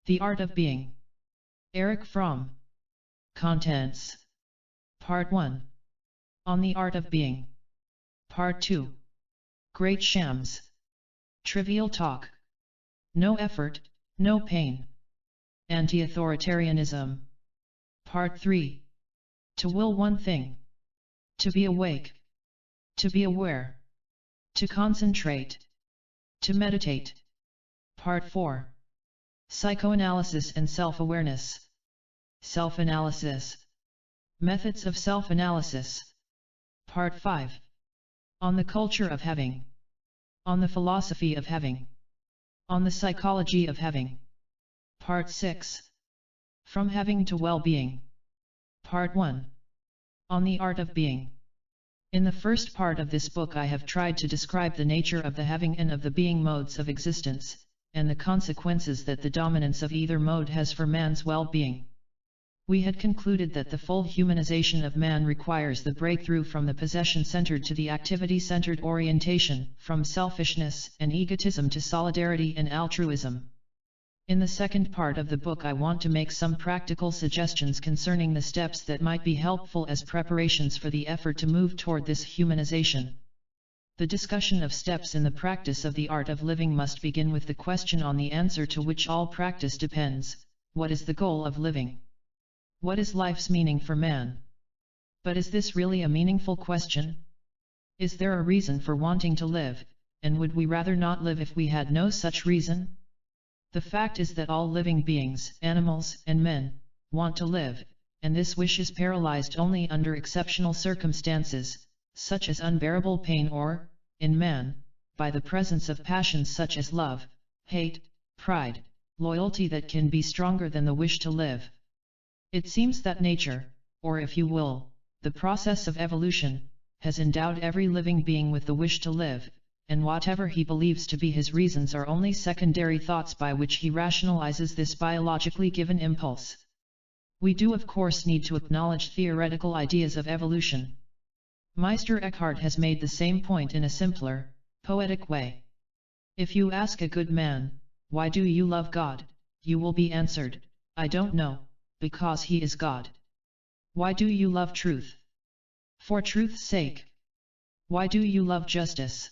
The Art of Being. Erich Fromm. Contents. Part 1. On the Art of Being. Part 2. Great Shams. Trivial Talk. No Effort, No Pain. Anti-authoritarianism. Part 3. To will one thing. To be awake. To be aware. To concentrate. To meditate. Part 4. Psychoanalysis and self-awareness. Self-analysis. Methods of self-analysis. Part 5. On the culture of having. On the philosophy of having. On the psychology of having. Part 6. From having to well-being. Part 1. On the art of being. In the first part of this book I have tried to describe the nature of the having and of the being modes of existence, and the consequences that the dominance of either mode has for man's well-being. We had concluded that the full humanization of man requires the breakthrough from the possession-centered to the activity-centered orientation, from selfishness and egotism to solidarity and altruism. In the second part of the book I want to make some practical suggestions concerning the steps that might be helpful as preparations for the effort to move toward this humanization. The discussion of steps in the practice of the art of living must begin with the question on the answer to which all practice depends: what is the goal of living? What is life's meaning for man? But is this really a meaningful question? Is there a reason for wanting to live, and would we rather not live if we had no such reason? The fact is that all living beings, animals and men, want to live, and this wish is paralyzed only under exceptional circumstances, such as unbearable pain or, in man, by the presence of passions such as love, hate, pride, loyalty that can be stronger than the wish to live. It seems that nature, or if you will, the process of evolution, has endowed every living being with the wish to live, and whatever he believes to be his reasons are only secondary thoughts by which he rationalizes this biologically given impulse. We do of course need to acknowledge theoretical ideas of evolution. Meister Eckhart has made the same point in a simpler, poetic way. If you ask a good man, "Why do you love God?" you will be answered, "I don't know, because He is God." Why do you love truth? For truth's sake. Why do you love justice?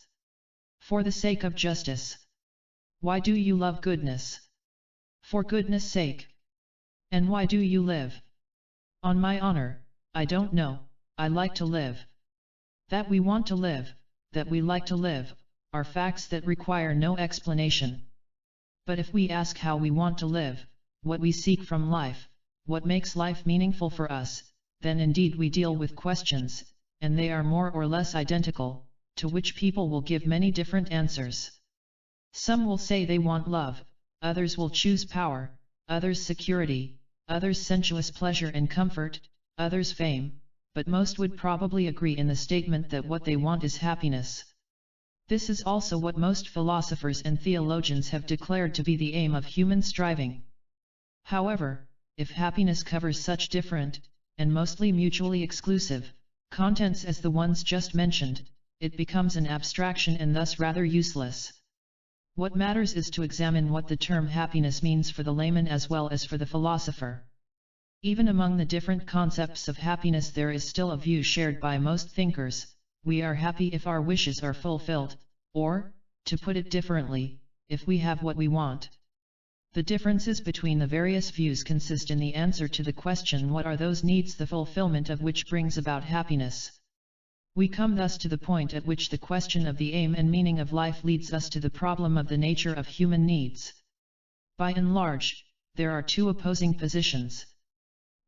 For the sake of justice. Why do you love goodness? For goodness' sake. And why do you live? On my honor, I don't know, I like to live. That we want to live, that we like to live, are facts that require no explanation. But if we ask how we want to live, what we seek from life, what makes life meaningful for us, then indeed we deal with questions, and they are more or less identical, to which people will give many different answers. Some will say they want love, others will choose power, others security, others sensuous pleasure and comfort, others fame, but most would probably agree in the statement that what they want is happiness. This is also what most philosophers and theologians have declared to be the aim of human striving. However, if happiness covers such different, and mostly mutually exclusive, contents as the ones just mentioned, it becomes an abstraction and thus rather useless. What matters is to examine what the term happiness means for the layman as well as for the philosopher. Even among the different concepts of happiness there is still a view shared by most thinkers: we are happy if our wishes are fulfilled, or, to put it differently, if we have what we want. The differences between the various views consist in the answer to the question what are those needs the fulfillment of which brings about happiness. We come thus to the point at which the question of the aim and meaning of life leads us to the problem of the nature of human needs. By and large, there are two opposing positions.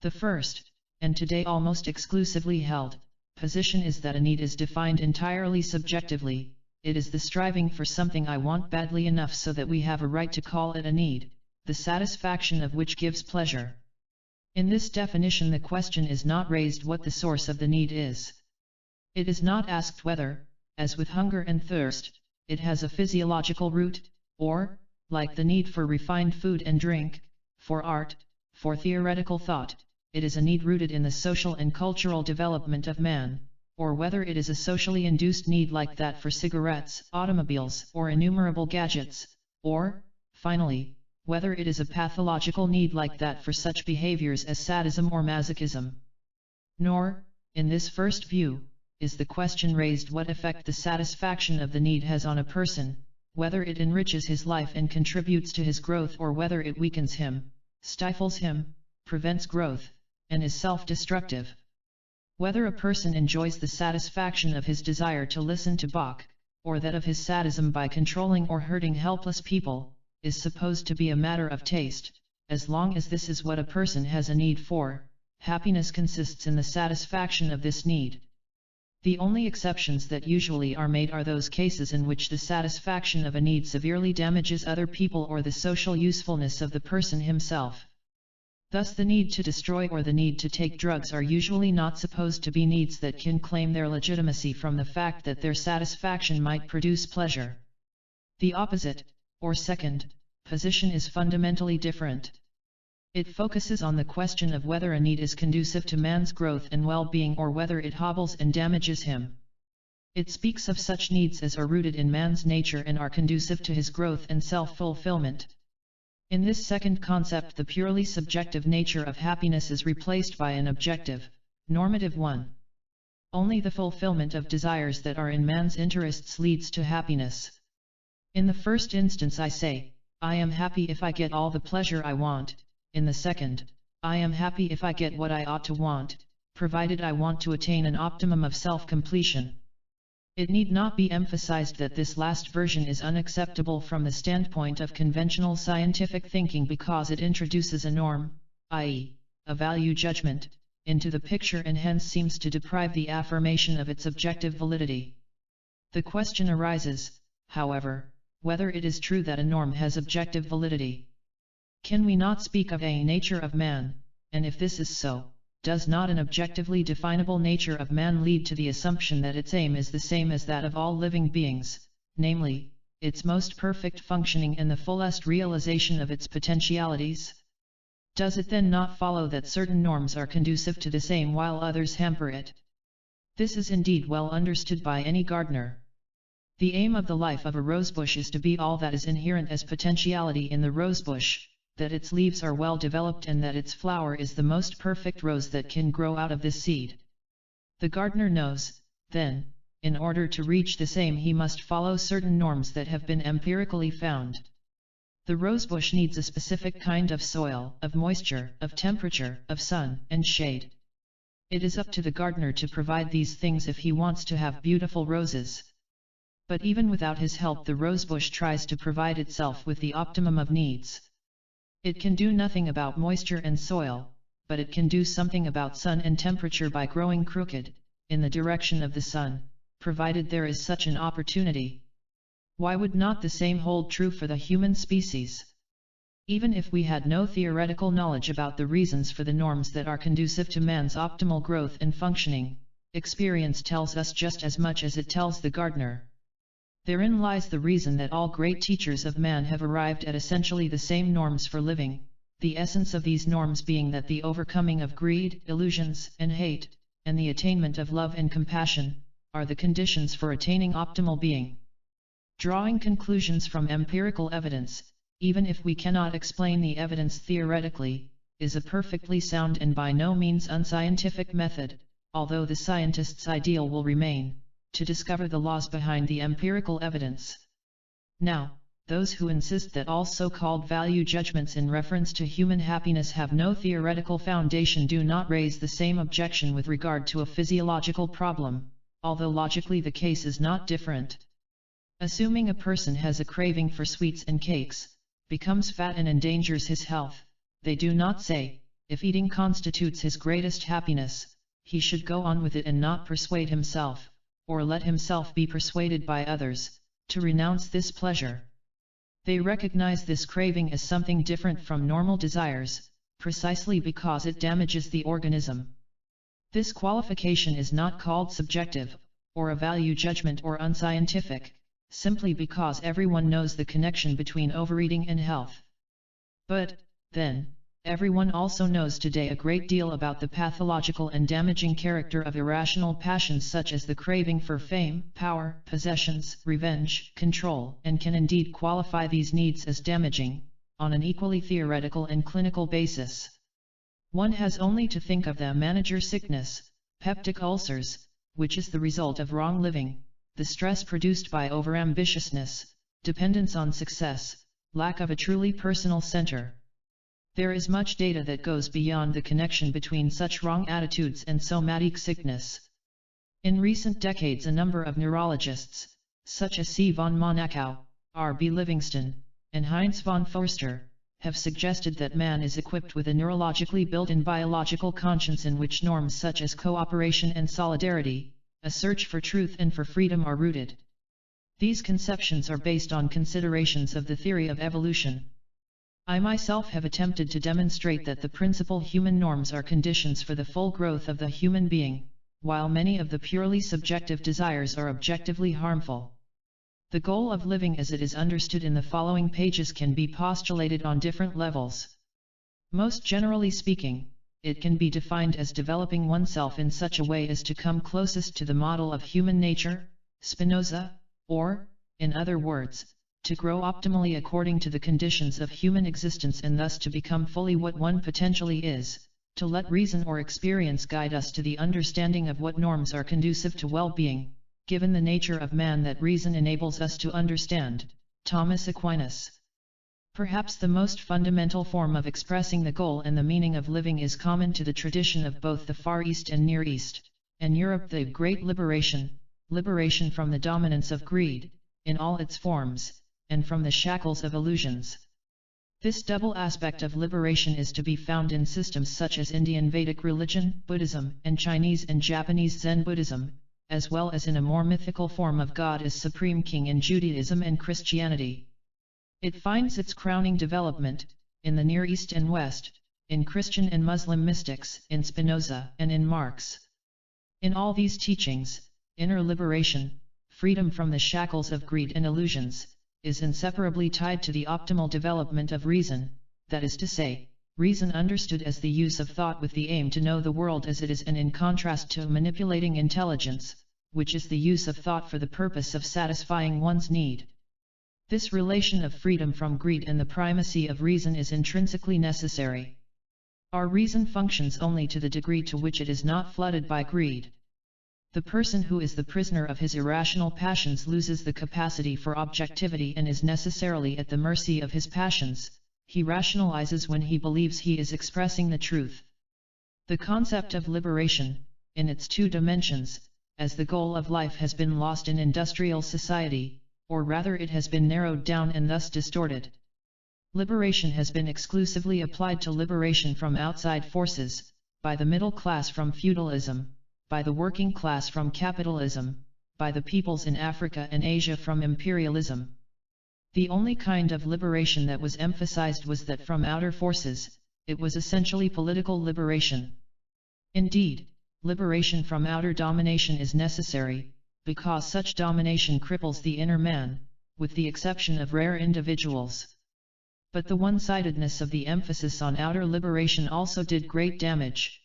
The first, and today almost exclusively held, position is that a need is defined entirely subjectively. It is the striving for something I want badly enough so that we have a right to call it a need, the satisfaction of which gives pleasure. In this definition the question is not raised what the source of the need is. It is not asked whether, as with hunger and thirst, it has a physiological root, or, like the need for refined food and drink, for art, for theoretical thought, it is a need rooted in the social and cultural development of man, or whether it is a socially induced need like that for cigarettes, automobiles, or innumerable gadgets, or, finally, whether it is a pathological need like that for such behaviors as sadism or masochism. Nor, in this first view, is the question raised what effect the satisfaction of the need has on a person, whether it enriches his life and contributes to his growth or whether it weakens him, stifles him, prevents growth, and is self-destructive. Whether a person enjoys the satisfaction of his desire to listen to Bach, or that of his sadism by controlling or hurting helpless people, is supposed to be a matter of taste. As long as this is what a person has a need for, happiness consists in the satisfaction of this need. The only exceptions that usually are made are those cases in which the satisfaction of a need severely damages other people or the social usefulness of the person himself. Thus the need to destroy or the need to take drugs are usually not supposed to be needs that can claim their legitimacy from the fact that their satisfaction might produce pleasure. The opposite, or second, position is fundamentally different. It focuses on the question of whether a need is conducive to man's growth and well-being or whether it hobbles and damages him. It speaks of such needs as are rooted in man's nature and are conducive to his growth and self-fulfillment. In this second concept, the purely subjective nature of happiness is replaced by an objective, normative one. Only the fulfillment of desires that are in man's interests leads to happiness. In the first instance I say, I am happy if I get all the pleasure I want. In the second, I am happy if I get what I ought to want, provided I want to attain an optimum of self-completion. It need not be emphasized that this last version is unacceptable from the standpoint of conventional scientific thinking because it introduces a norm, i.e., a value judgment, into the picture and hence seems to deprive the affirmation of its objective validity. The question arises, however, whether it is true that a norm has objective validity. Can we not speak of a nature of man, and if this is so, does not an objectively definable nature of man lead to the assumption that its aim is the same as that of all living beings, namely, its most perfect functioning and the fullest realization of its potentialities? Does it then not follow that certain norms are conducive to this aim while others hamper it? This is indeed well understood by any gardener. The aim of the life of a rosebush is to be all that is inherent as potentiality in the rosebush, that its leaves are well developed and that its flower is the most perfect rose that can grow out of this seed. The gardener knows, then, in order to reach this aim he must follow certain norms that have been empirically found. The rosebush needs a specific kind of soil, of moisture, of temperature, of sun, and shade. It is up to the gardener to provide these things if he wants to have beautiful roses. But even without his help the rosebush tries to provide itself with the optimum of needs. It can do nothing about moisture and soil, but it can do something about sun and temperature by growing crooked, in the direction of the sun, provided there is such an opportunity. Why would not the same hold true for the human species? Even if we had no theoretical knowledge about the reasons for the norms that are conducive to man's optimal growth and functioning, experience tells us just as much as it tells the gardener. Therein lies the reason that all great teachers of man have arrived at essentially the same norms for living, the essence of these norms being that the overcoming of greed, illusions, and hate, and the attainment of love and compassion, are the conditions for attaining optimal being. Drawing conclusions from empirical evidence, even if we cannot explain the evidence theoretically, is a perfectly sound and by no means unscientific method, although the scientist's ideal will remain to discover the laws behind the empirical evidence. Now, those who insist that all so-called value judgments in reference to human happiness have no theoretical foundation do not raise the same objection with regard to a physiological problem, although logically the case is not different. Assuming a person has a craving for sweets and cakes, becomes fat and endangers his health, they do not say, if eating constitutes his greatest happiness, he should go on with it and not persuade himself, or let himself be persuaded by others, to renounce this pleasure. They recognize this craving as something different from normal desires, precisely because it damages the organism. This qualification is not called subjective, or a value judgment or unscientific, simply because everyone knows the connection between overeating and health. But, then, everyone also knows today a great deal about the pathological and damaging character of irrational passions such as the craving for fame, power, possessions, revenge, control, and can indeed qualify these needs as damaging, on an equally theoretical and clinical basis. One has only to think of the manager sickness, peptic ulcers, which is the result of wrong living, the stress produced by overambitiousness, dependence on success, lack of a truly personal center. There is much data that goes beyond the connection between such wrong attitudes and somatic sickness. In recent decades, a number of neurologists, such as C. von Monaco, R. B. Livingston, and Heinz von Foerster, have suggested that man is equipped with a neurologically built-in biological conscience in which norms such as cooperation and solidarity, a search for truth and for freedom are rooted. These conceptions are based on considerations of the theory of evolution. I myself have attempted to demonstrate that the principal human norms are conditions for the full growth of the human being, while many of the purely subjective desires are objectively harmful. The goal of living as it is understood in the following pages can be postulated on different levels. Most generally speaking, it can be defined as developing oneself in such a way as to come closest to the model of human nature, Spinoza, or, in other words, to grow optimally according to the conditions of human existence and thus to become fully what one potentially is, to let reason or experience guide us to the understanding of what norms are conducive to well-being, given the nature of man that reason enables us to understand. Thomas Aquinas. Perhaps the most fundamental form of expressing the goal and the meaning of living is common to the tradition of both the Far East and Near East, and Europe: the Great Liberation, liberation from the dominance of greed, in all its forms, and from the shackles of illusions. This double aspect of liberation is to be found in systems such as Indian Vedic religion, Buddhism, and Chinese and Japanese Zen Buddhism, as well as in a more mythical form of God as Supreme King in Judaism and Christianity. It finds its crowning development, in the Near East and West, in Christian and Muslim mystics, in Spinoza, and in Marx. In all these teachings, inner liberation, freedom from the shackles of greed and illusions, is inseparably tied to the optimal development of reason, that is to say, reason understood as the use of thought with the aim to know the world as it is, and in contrast to manipulating intelligence, which is the use of thought for the purpose of satisfying one's need. This relation of freedom from greed and the primacy of reason is intrinsically necessary. Our reason functions only to the degree to which it is not flooded by greed. The person who is the prisoner of his irrational passions loses the capacity for objectivity and is necessarily at the mercy of his passions. He rationalizes when he believes he is expressing the truth. The concept of liberation, in its two dimensions, as the goal of life has been lost in industrial society, or rather it has been narrowed down and thus distorted. Liberation has been exclusively applied to liberation from outside forces, by the middle class from feudalism, by the working class from capitalism, by the peoples in Africa and Asia from imperialism. The only kind of liberation that was emphasized was that from outer forces. It was essentially political liberation. Indeed, liberation from outer domination is necessary, because such domination cripples the inner man, with the exception of rare individuals. But the one-sidedness of the emphasis on outer liberation also did great damage.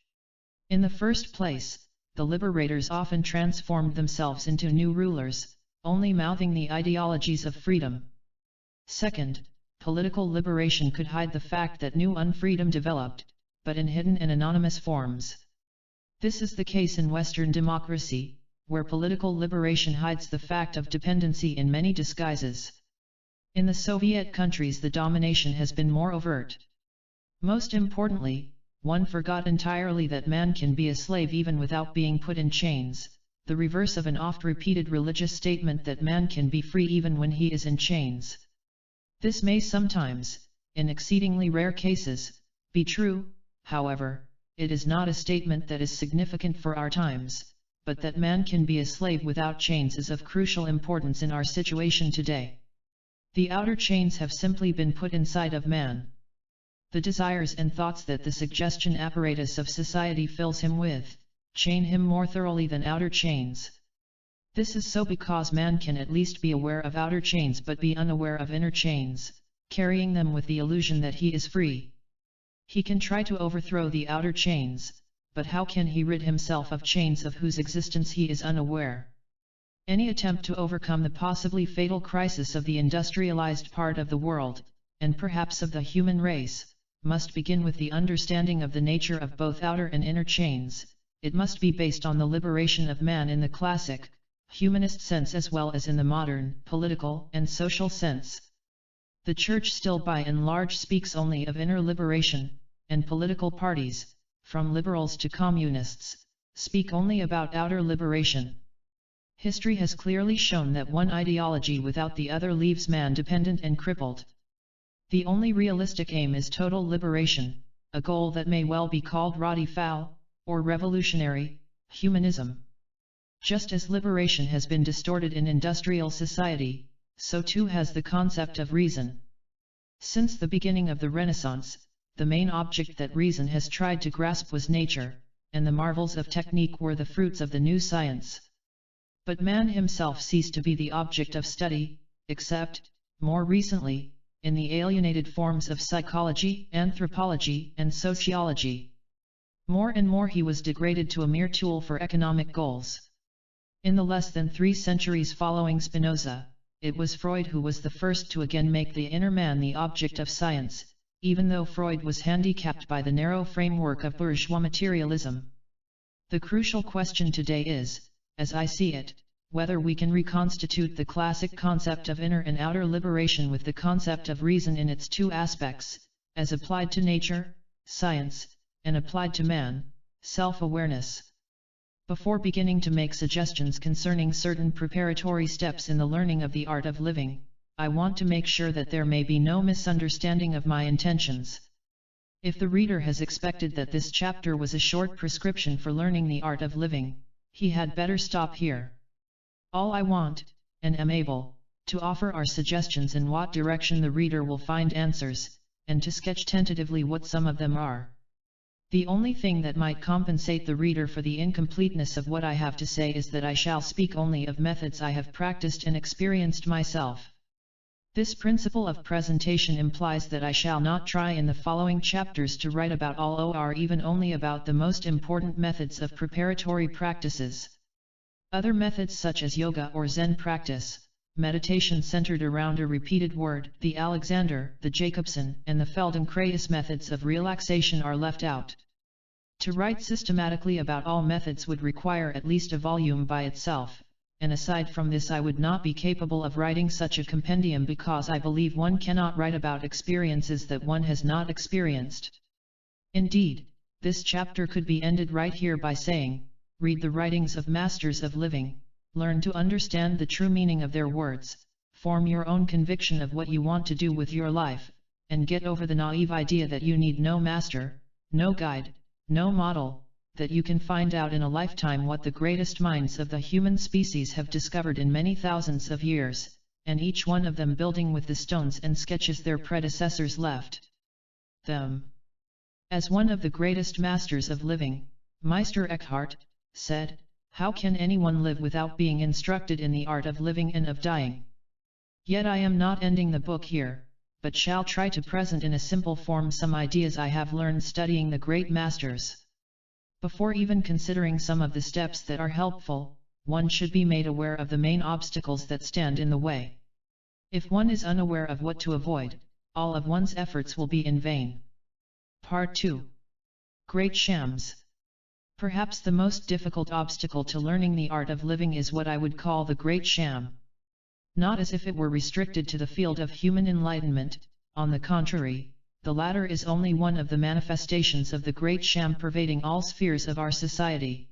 In the first place, the liberators often transformed themselves into new rulers, only mouthing the ideologies of freedom. Second, political liberation could hide the fact that new unfreedom developed, but in hidden and anonymous forms. This is the case in Western democracy, where political liberation hides the fact of dependency in many disguises. In the Soviet countries the domination has been more overt. Most importantly, one forgot entirely that man can be a slave even without being put in chains, the reverse of an oft-repeated religious statement that man can be free even when he is in chains. This may sometimes, in exceedingly rare cases, be true. However, it is not a statement that is significant for our times, but that man can be a slave without chains is of crucial importance in our situation today. The outer chains have simply been put inside of man. The desires and thoughts that the suggestion apparatus of society fills him with, chain him more thoroughly than outer chains. This is so because man can at least be aware of outer chains but be unaware of inner chains, carrying them with the illusion that he is free. He can try to overthrow the outer chains, but how can he rid himself of chains of whose existence he is unaware? Any attempt to overcome the possibly fatal crisis of the industrialized part of the world, and perhaps of the human race, must begin with the understanding of the nature of both outer and inner chains. It must be based on the liberation of man in the classic, humanist sense as well as in the modern, political and social sense. The Church still by and large speaks only of inner liberation, and political parties, from liberals to communists, speak only about outer liberation. History has clearly shown that one ideology without the other leaves man dependent and crippled. The only realistic aim is total liberation, a goal that may well be called radical, or revolutionary, humanism. Just as liberation has been distorted in industrial society, so too has the concept of reason. Since the beginning of the Renaissance, the main object that reason has tried to grasp was nature, and the marvels of technique were the fruits of the new science. But man himself ceased to be the object of study, except, more recently, in the alienated forms of psychology, anthropology, and sociology. More and more he was degraded to a mere tool for economic goals. In the less than 3 centuries following Spinoza, it was Freud who was the first to again make the inner man the object of science, even though Freud was handicapped by the narrow framework of bourgeois materialism. The crucial question today is, as I see it, whether we can reconstitute the classic concept of inner and outer liberation with the concept of reason in its 2 aspects, as applied to nature, science, and applied to man, self-awareness. Before beginning to make suggestions concerning certain preparatory steps in the learning of the art of living, I want to make sure that there may be no misunderstanding of my intentions. If the reader has expected that this chapter was a short prescription for learning the art of living, he had better stop here. All I want, and am able, to offer are suggestions in what direction the reader will find answers, and to sketch tentatively what some of them are. The only thing that might compensate the reader for the incompleteness of what I have to say is that I shall speak only of methods I have practiced and experienced myself. This principle of presentation implies that I shall not try in the following chapters to write about all or even only about the most important methods of preparatory practices. Other methods such as yoga or Zen practice, meditation centered around a repeated word, the Alexander, the Jacobson, and the Feldenkrais methods of relaxation are left out. To write systematically about all methods would require at least a volume by itself, and aside from this I would not be capable of writing such a compendium because I believe one cannot write about experiences that one has not experienced. Indeed, this chapter could be ended right here by saying, read the writings of masters of living, learn to understand the true meaning of their words, form your own conviction of what you want to do with your life, and get over the naive idea that you need no master, no guide, no model, that you can find out in a lifetime what the greatest minds of the human species have discovered in many thousands of years, and each one of them building with the stones and sketches their predecessors left them. As one of the greatest masters of living, Meister Eckhart, said, "How can anyone live without being instructed in the art of living and of dying?" Yet I am not ending the book here, but shall try to present in a simple form some ideas I have learned studying the great masters. Before even considering some of the steps that are helpful, one should be made aware of the main obstacles that stand in the way. If one is unaware of what to avoid, all of one's efforts will be in vain. Part 2. Great Shams. Perhaps the most difficult obstacle to learning the art of living is what I would call the Great Sham. Not as if it were restricted to the field of human enlightenment, on the contrary, the latter is only one of the manifestations of the Great Sham pervading all spheres of our society.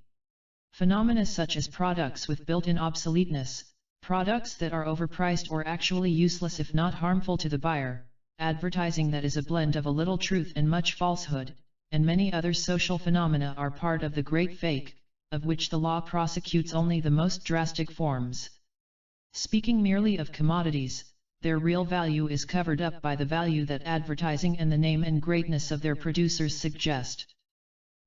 Phenomena such as products with built-in obsoleteness, products that are overpriced or actually useless if not harmful to the buyer, advertising that is a blend of a little truth and much falsehood, and many other social phenomena are part of the great fake, of which the law prosecutes only the most drastic forms. Speaking merely of commodities, their real value is covered up by the value that advertising and the name and greatness of their producers suggest.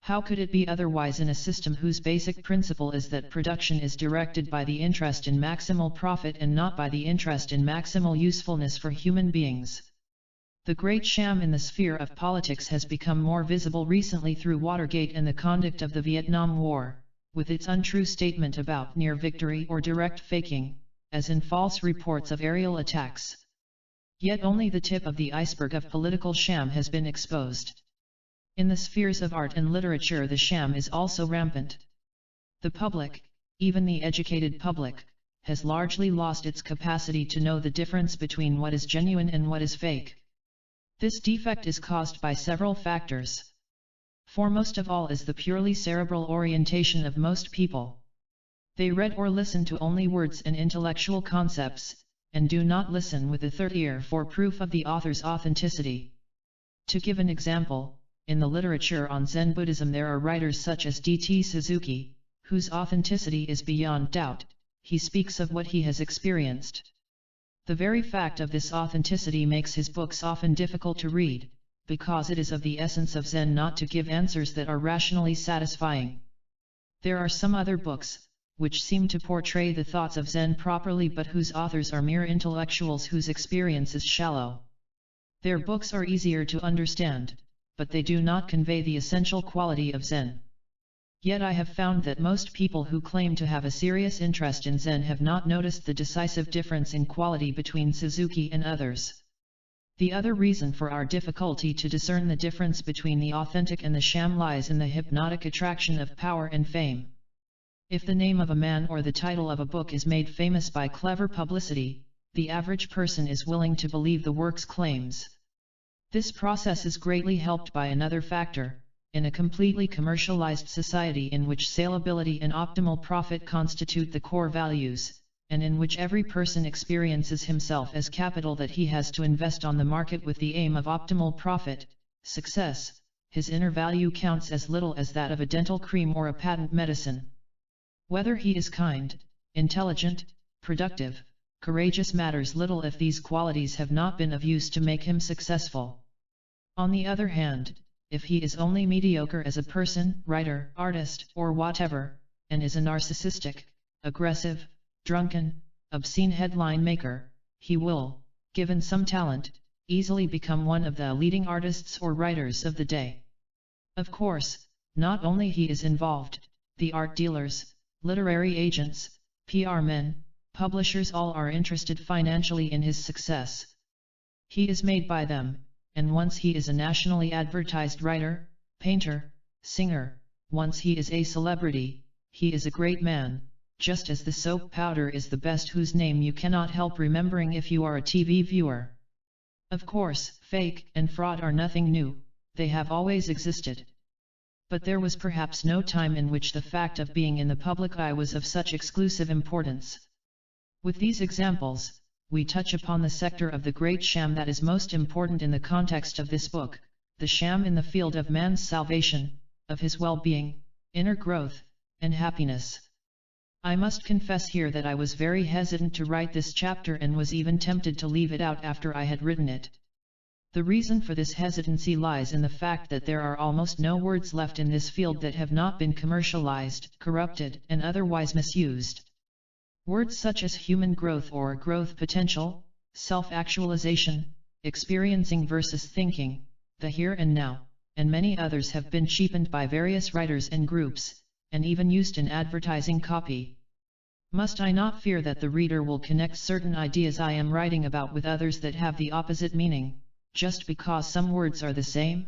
How could it be otherwise in a system whose basic principle is that production is directed by the interest in maximal profit and not by the interest in maximal usefulness for human beings? The great sham in the sphere of politics has become more visible recently through Watergate and the conduct of the Vietnam War, with its untrue statement about near victory or direct faking, as in false reports of aerial attacks. Yet only the tip of the iceberg of political sham has been exposed. In the spheres of art and literature the sham is also rampant. The public, even the educated public, has largely lost its capacity to know the difference between what is genuine and what is fake. This defect is caused by several factors. Foremost of all is the purely cerebral orientation of most people. They read or listen to only words and intellectual concepts, and do not listen with the third ear for proof of the author's authenticity. To give an example, in the literature on Zen Buddhism there are writers such as D.T. Suzuki, whose authenticity is beyond doubt. He speaks of what he has experienced. The very fact of this authenticity makes his books often difficult to read, because it is of the essence of Zen not to give answers that are rationally satisfying. There are some other books, which seem to portray the thoughts of Zen properly but whose authors are mere intellectuals whose experience is shallow. Their books are easier to understand, but they do not convey the essential quality of Zen. Yet I have found that most people who claim to have a serious interest in Zen have not noticed the decisive difference in quality between Suzuki and others. The other reason for our difficulty to discern the difference between the authentic and the sham lies in the hypnotic attraction of power and fame. If the name of a man or the title of a book is made famous by clever publicity, the average person is willing to believe the work's claims. This process is greatly helped by another factor. In a completely commercialized society in which salability and optimal profit constitute the core values, and in which every person experiences himself as capital that he has to invest on the market with the aim of optimal profit, success, his inner value counts as little as that of a dental cream or a patent medicine. Whether he is kind, intelligent, productive, courageous matters little if these qualities have not been of use to make him successful. On the other hand, if he is only mediocre as a person, writer, artist, or whatever, and is a narcissistic, aggressive, drunken, obscene headline maker, he will, given some talent, easily become one of the leading artists or writers of the day. Of course, not only he is involved, the art dealers, literary agents, PR men, publishers all are interested financially in his success. He is made by them. And once he is a nationally advertised writer, painter, singer, once he is a celebrity, he is a great man, just as the soap powder is the best whose name you cannot help remembering if you are a TV viewer. Of course, fake and fraud are nothing new, they have always existed. But there was perhaps no time in which the fact of being in the public eye was of such exclusive importance. With these examples, we touch upon the sector of the great sham that is most important in the context of this book, the sham in the field of man's salvation, of his well-being, inner growth, and happiness. I must confess here that I was very hesitant to write this chapter and was even tempted to leave it out after I had written it. The reason for this hesitancy lies in the fact that there are almost no words left in this field that have not been commercialized, corrupted, and otherwise misused. Words such as human growth or growth potential, self-actualization, experiencing versus thinking, the here and now, and many others have been cheapened by various writers and groups, and even used in advertising copy. Must I not fear that the reader will connect certain ideas I am writing about with others that have the opposite meaning, just because some words are the same?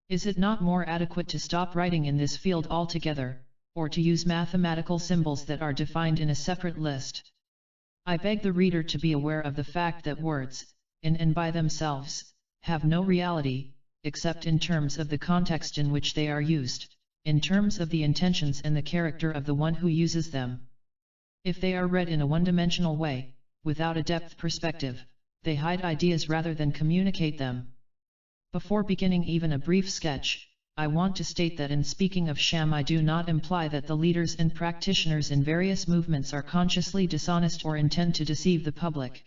Is it not more adequate to stop writing in this field altogether, or to use mathematical symbols that are defined in a separate list? I beg the reader to be aware of the fact that words, in and by themselves, have no reality, except in terms of the context in which they are used, in terms of the intentions and the character of the one who uses them. If they are read in a one-dimensional way, without a depth perspective, they hide ideas rather than communicate them. Before beginning even a brief sketch, I want to state that in speaking of sham I do not imply that the leaders and practitioners in various movements are consciously dishonest or intend to deceive the public.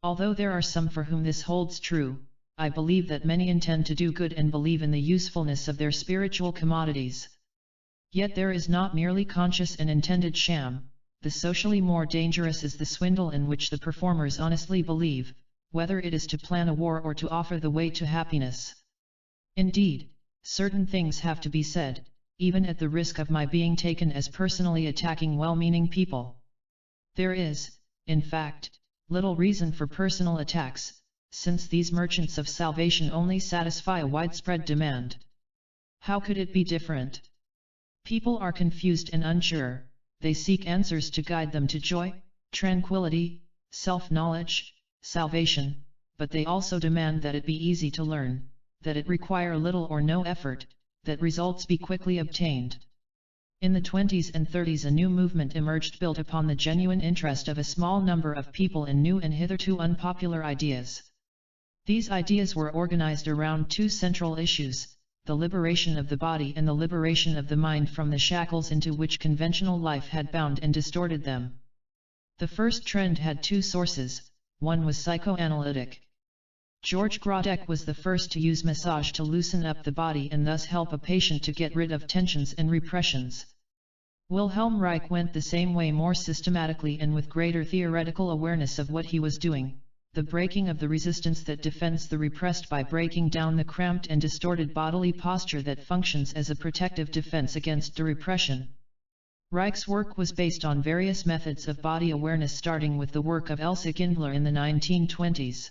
Although there are some for whom this holds true, I believe that many intend to do good and believe in the usefulness of their spiritual commodities. Yet there is not merely conscious and intended sham, the socially more dangerous is the swindle in which the performers honestly believe, whether it is to plan a war or to offer the way to happiness. Indeed, certain things have to be said, even at the risk of my being taken as personally attacking well-meaning people. There is, in fact, little reason for personal attacks, since these merchants of salvation only satisfy a widespread demand. How could it be different? People are confused and unsure, they seek answers to guide them to joy, tranquility, self-knowledge, salvation, but they also demand that it be easy to learn, that it require little or no effort, that results be quickly obtained. In the 20s and 30s a new movement emerged built upon the genuine interest of a small number of people in new and hitherto unpopular ideas. These ideas were organized around two central issues: the liberation of the body and the liberation of the mind from the shackles into which conventional life had bound and distorted them. The first trend had two sources, one was psychoanalytic. George Grodek was the first to use massage to loosen up the body and thus help a patient to get rid of tensions and repressions. Wilhelm Reich went the same way, more systematically and with greater theoretical awareness of what he was doing, the breaking of the resistance that defends the repressed by breaking down the cramped and distorted bodily posture that functions as a protective defense against the repression. Reich's work was based on various methods of body awareness, starting with the work of Elsa Gindler in the 1920s.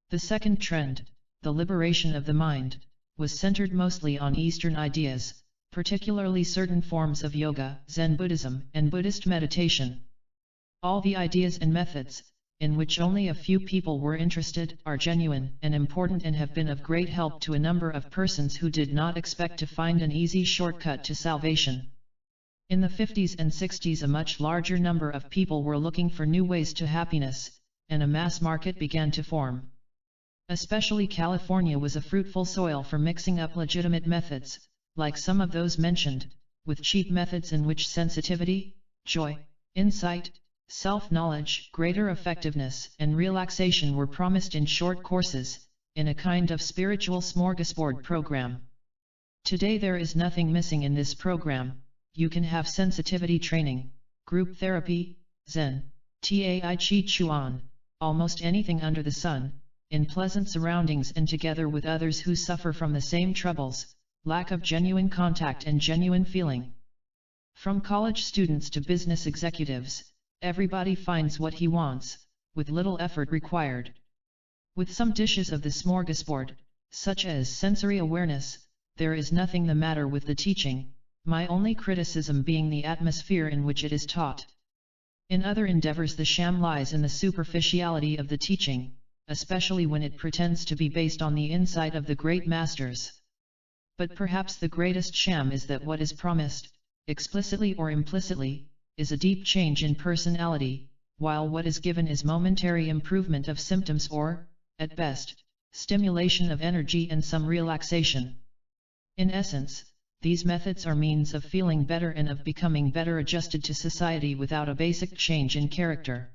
The second trend, the liberation of the mind, was centered mostly on Eastern ideas, particularly certain forms of yoga, Zen Buddhism, and Buddhist meditation. All the ideas and methods, in which only a few people were interested, are genuine and important and have been of great help to a number of persons who did not expect to find an easy shortcut to salvation. In the 50s and 60s a much larger number of people were looking for new ways to happiness, and a mass market began to form. Especially California was a fruitful soil for mixing up legitimate methods, like some of those mentioned, with cheap methods in which sensitivity, joy, insight, self-knowledge, greater effectiveness, and relaxation were promised in short courses, in a kind of spiritual smorgasbord program. Today there is nothing missing in this program. You can have sensitivity training, group therapy, Zen, Tai Chi Chuan, almost anything under the sun, in pleasant surroundings and together with others who suffer from the same troubles, lack of genuine contact and genuine feeling. From college students to business executives, everybody finds what he wants, with little effort required. With some dishes of the smorgasbord, such as sensory awareness, there is nothing the matter with the teaching, my only criticism being the atmosphere in which it is taught. In other endeavors the sham lies in the superficiality of the teaching, especially when it pretends to be based on the insight of the great masters. But perhaps the greatest sham is that what is promised, explicitly or implicitly, is a deep change in personality, while what is given is momentary improvement of symptoms or, at best, stimulation of energy and some relaxation. In essence, these methods are means of feeling better and of becoming better adjusted to society without a basic change in character.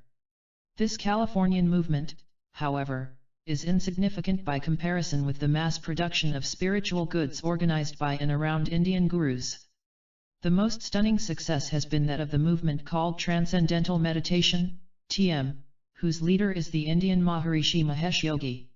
This Californian movement, however, is insignificant by comparison with the mass production of spiritual goods organized by and around Indian gurus. The most stunning success has been that of the movement called Transcendental Meditation, TM, whose leader is the Indian Maharishi Mahesh Yogi.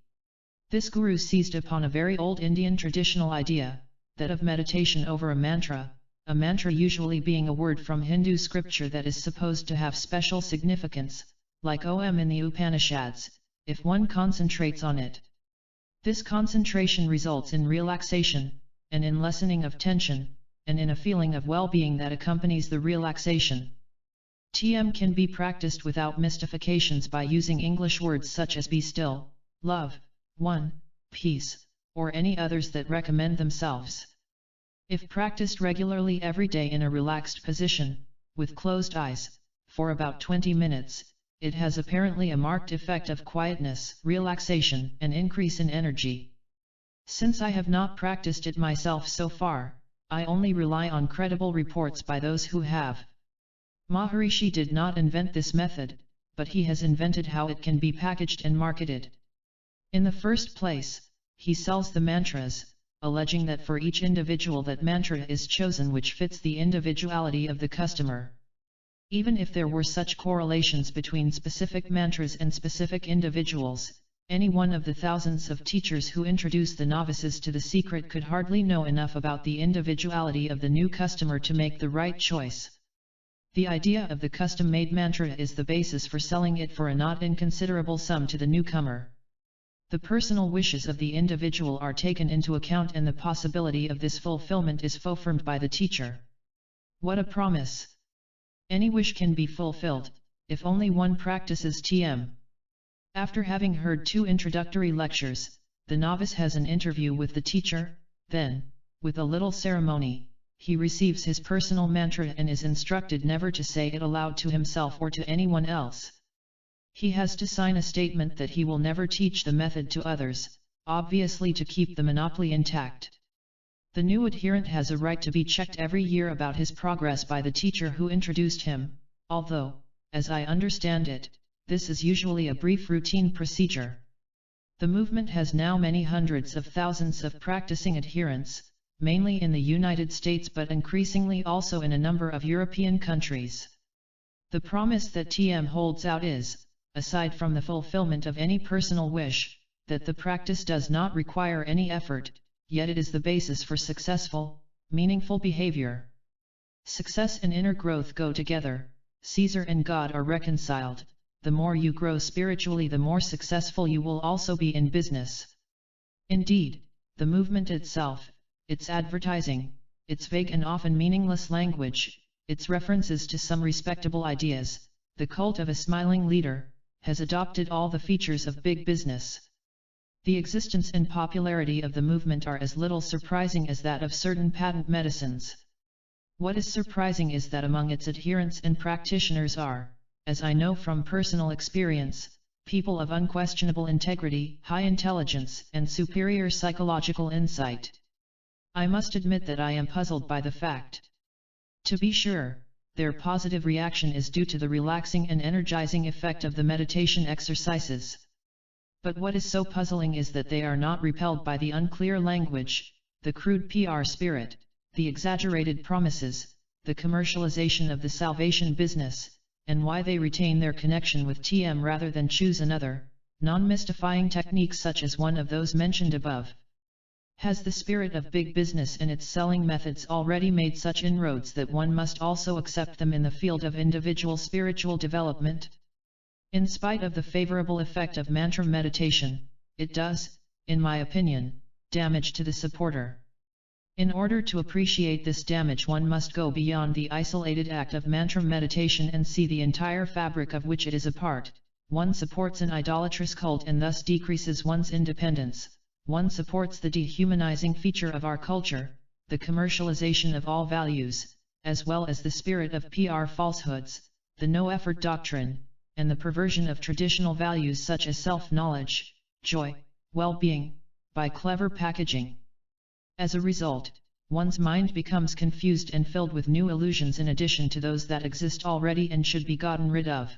This guru seized upon a very old Indian traditional idea, that of meditation over a mantra usually being a word from Hindu scripture that is supposed to have special significance, like Om in the Upanishads, if one concentrates on it. This concentration results in relaxation, and in lessening of tension, and in a feeling of well-being that accompanies the relaxation. TM can be practiced without mystifications by using English words such as be still, love, one, peace, or any others that recommend themselves. If practiced regularly every day in a relaxed position, with closed eyes, for about 20 minutes, it has apparently a marked effect of quietness, relaxation, and increase in energy. Since I have not practiced it myself so far, I only rely on credible reports by those who have. Maharishi did not invent this method, but he has invented how it can be packaged and marketed. In the first place, he sells the mantras, alleging that for each individual that mantra is chosen which fits the individuality of the customer. Even if there were such correlations between specific mantras and specific individuals, any one of the thousands of teachers who introduce the novices to the secret could hardly know enough about the individuality of the new customer to make the right choice. The idea of the custom-made mantra is the basis for selling it for a not inconsiderable sum to the newcomer. The personal wishes of the individual are taken into account, and the possibility of this fulfillment is affirmed by the teacher. What a promise! Any wish can be fulfilled, if only one practices TM. After having heard 2 introductory lectures, the novice has an interview with the teacher. Then, with a little ceremony, he receives his personal mantra and is instructed never to say it aloud to himself or to anyone else. He has to sign a statement that he will never teach the method to others, obviously to keep the monopoly intact. The new adherent has a right to be checked every year about his progress by the teacher who introduced him, although, as I understand it, this is usually a brief routine procedure. The movement has now many hundreds of thousands of practicing adherents, mainly in the United States but increasingly also in a number of European countries. The promise that TM holds out is, aside from the fulfillment of any personal wish, that the practice does not require any effort, yet it is the basis for successful, meaningful behavior. Success and inner growth go together. Caesar and God are reconciled. The more you grow spiritually, the more successful you will also be in business. Indeed, the movement itself, its advertising, its vague and often meaningless language, its references to some respectable ideas, the cult of a smiling leader, has adopted all the features of big business. The existence and popularity of the movement are as little surprising as that of certain patent medicines. What is surprising is that among its adherents and practitioners are, as I know from personal experience, people of unquestionable integrity, high intelligence, and superior psychological insight. I must admit that I am puzzled by the fact. To be sure, their positive reaction is due to the relaxing and energizing effect of the meditation exercises. But what is so puzzling is that they are not repelled by the unclear language, the crude PR spirit, the exaggerated promises, the commercialization of the salvation business, and why they retain their connection with TM rather than choose another, non-mystifying technique such as one of those mentioned above. Has the spirit of big business and its selling methods already made such inroads that one must also accept them in the field of individual spiritual development? In spite of the favorable effect of mantra meditation, it does, in my opinion, damage to the supporter. In order to appreciate this damage, one must go beyond the isolated act of mantra meditation and see the entire fabric of which it is a part. One supports an idolatrous cult and thus decreases one's independence. One supports the dehumanizing feature of our culture, the commercialization of all values, as well as the spirit of PR falsehoods, the no-effort doctrine, and the perversion of traditional values such as self-knowledge, joy, well-being, by clever packaging. As a result, one's mind becomes confused and filled with new illusions in addition to those that exist already and should be gotten rid of.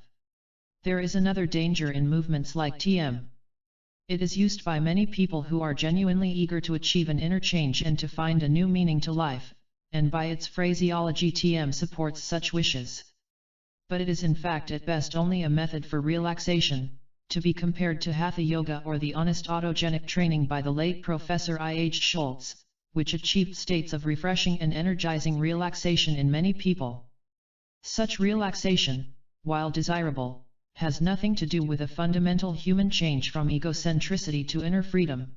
There is another danger in movements like TM. It is used by many people who are genuinely eager to achieve an inner change and to find a new meaning to life, and by its phraseology TM supports such wishes. But it is in fact at best only a method for relaxation, to be compared to Hatha Yoga or the honest autogenic training by the late Professor I.H. Schultz, which achieved states of refreshing and energizing relaxation in many people. Such relaxation, while desirable, has nothing to do with a fundamental human change from egocentricity to inner freedom.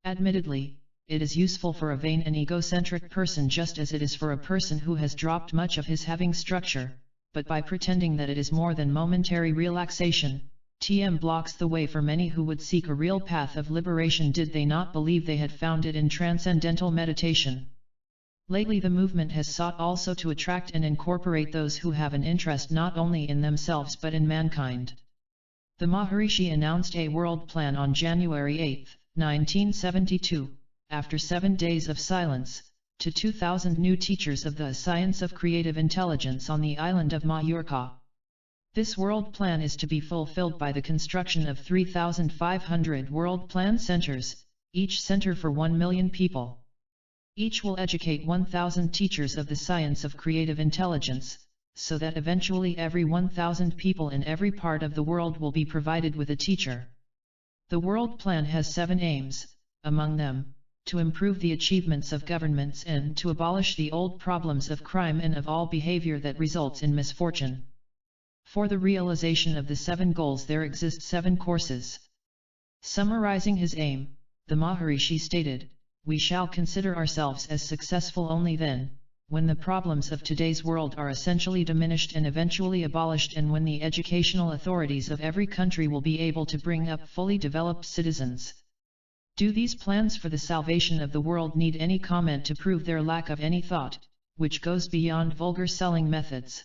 Admittedly, it is useful for a vain and egocentric person just as it is for a person who has dropped much of his having structure, but by pretending that it is more than momentary relaxation, TM blocks the way for many who would seek a real path of liberation did they not believe they had found it in transcendental meditation. Lately the movement has sought also to attract and incorporate those who have an interest not only in themselves but in mankind. The Maharishi announced a world plan on January 8, 1972, after 7 days of silence, to 2,000 new teachers of the science of creative intelligence on the island of Majorca. This world plan is to be fulfilled by the construction of 3,500 world plan centers, each center for 1 million people. Each will educate 1,000 teachers of the science of creative intelligence, so that eventually every 1,000 people in every part of the world will be provided with a teacher. The world plan has 7 aims, among them, to improve the achievements of governments and to abolish the old problems of crime and of all behavior that results in misfortune. For the realization of the 7 goals there exist 7 courses. Summarizing his aim, the Maharishi stated, "We shall consider ourselves as successful only then, when the problems of today's world are essentially diminished and eventually abolished, and when the educational authorities of every country will be able to bring up fully developed citizens." Do these plans for the salvation of the world need any comment to prove their lack of any thought, which goes beyond vulgar selling methods?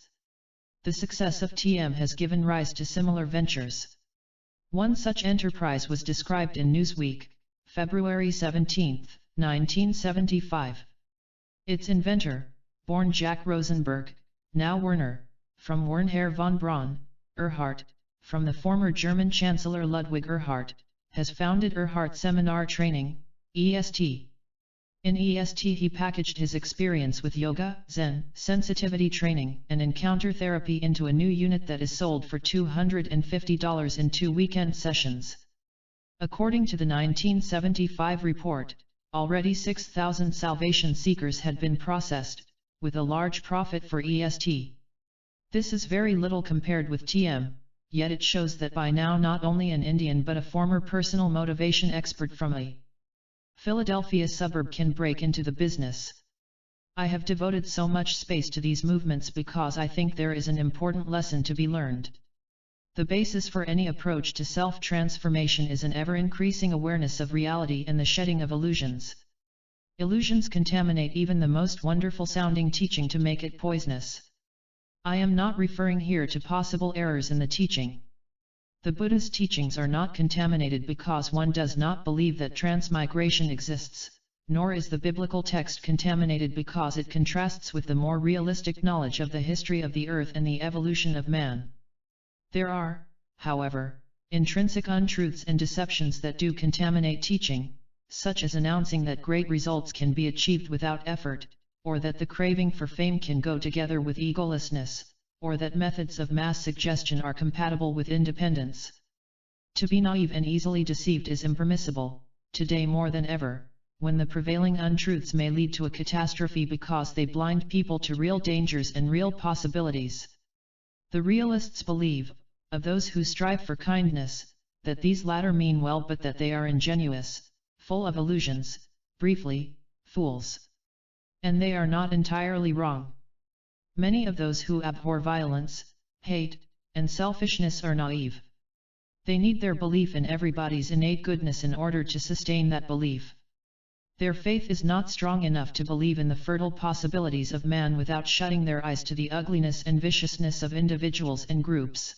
The success of TM has given rise to similar ventures. One such enterprise was described in Newsweek, February 17, 1975. Its inventor, born Jack Rosenberg, now Werner, from Wernher von Braun, Erhard, from the former German Chancellor Ludwig Erhard, has founded Erhard Seminar Training, EST. In EST he packaged his experience with yoga, Zen, sensitivity training, and encounter therapy into a new unit that is sold for $250 in 2 weekend sessions. According to the 1975 report, already 6,000 salvation seekers had been processed, with a large profit for EST. This is very little compared with TM, yet it shows that by now not only an Indian but a former personal motivation expert from a Philadelphia suburb can break into the business. I have devoted so much space to these movements because I think there is an important lesson to be learned. The basis for any approach to self-transformation is an ever-increasing awareness of reality and the shedding of illusions. Illusions contaminate even the most wonderful-sounding teaching to make it poisonous. I am not referring here to possible errors in the teaching. The Buddha's teachings are not contaminated because one does not believe that transmigration exists, nor is the biblical text contaminated because it contrasts with the more realistic knowledge of the history of the earth and the evolution of man. There are, however, intrinsic untruths and deceptions that do contaminate teaching, such as announcing that great results can be achieved without effort, or that the craving for fame can go together with egolessness, or that methods of mass suggestion are compatible with independence. To be naive and easily deceived is impermissible, today more than ever, when the prevailing untruths may lead to a catastrophe because they blind people to real dangers and real possibilities. The realists believe, of those who strive for kindness, that these latter mean well but that they are ingenuous, full of illusions, briefly, fools. And they are not entirely wrong. Many of those who abhor violence, hate, and selfishness are naive. They need their belief in everybody's innate goodness in order to sustain that belief. Their faith is not strong enough to believe in the fertile possibilities of man without shutting their eyes to the ugliness and viciousness of individuals and groups.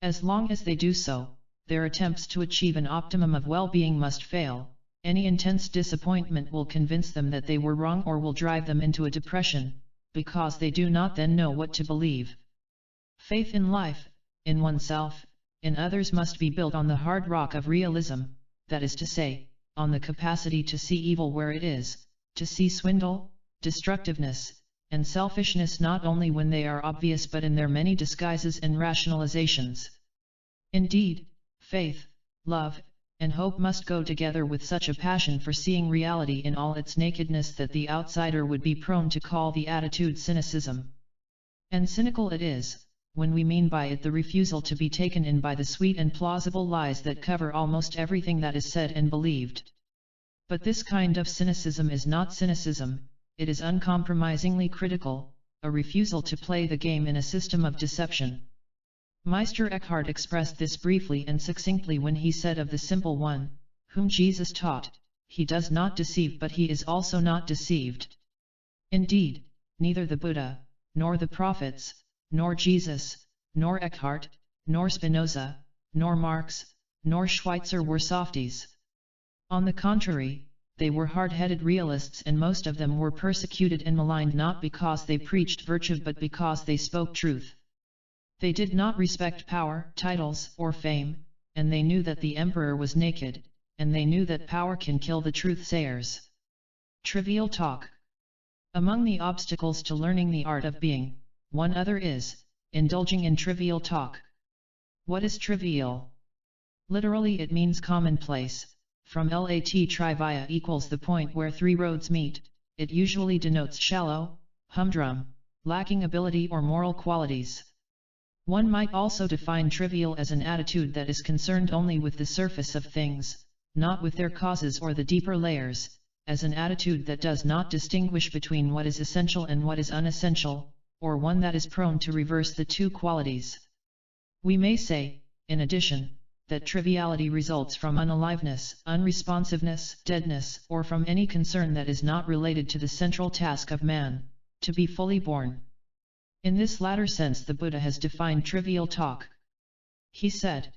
As long as they do so, their attempts to achieve an optimum of well-being must fail. Any intense disappointment will convince them that they were wrong or will drive them into a depression, because they do not then know what to believe. Faith in life, in oneself, in others must be built on the hard rock of realism, that is to say, on the capacity to see evil where it is, to see swindle, destructiveness, and selfishness not only when they are obvious but in their many disguises and rationalizations. Indeed, faith, love, and hope must go together with such a passion for seeing reality in all its nakedness that the outsider would be prone to call the attitude cynicism. And cynical it is, when we mean by it the refusal to be taken in by the sweet and plausible lies that cover almost everything that is said and believed. But this kind of cynicism is not cynicism, it is uncompromisingly critical, a refusal to play the game in a system of deception. Meister Eckhart expressed this briefly and succinctly when he said of the simple one, whom Jesus taught, "He does not deceive but he is also not deceived." Indeed, neither the Buddha, nor the prophets, nor Jesus, nor Eckhart, nor Spinoza, nor Marx, nor Schweitzer were softies. On the contrary, they were hard-headed realists, and most of them were persecuted and maligned not because they preached virtue but because they spoke truth. They did not respect power, titles, or fame, and they knew that the emperor was naked, and they knew that power can kill the truth-sayers. Trivial talk. Among the obstacles to learning the art of being, one other is indulging in trivial talk. What is trivial? Literally it means commonplace. From lat trivia equals the point where three roads meet, it usually denotes shallow, humdrum, lacking ability or moral qualities. One might also define trivial as an attitude that is concerned only with the surface of things, not with their causes or the deeper layers, as an attitude that does not distinguish between what is essential and what is unessential, or one that is prone to reverse the two qualities. We may say, in addition, that triviality results from unaliveness, unresponsiveness, deadness, or from any concern that is not related to the central task of man, to be fully born. In this latter sense the Buddha has defined trivial talk. He said,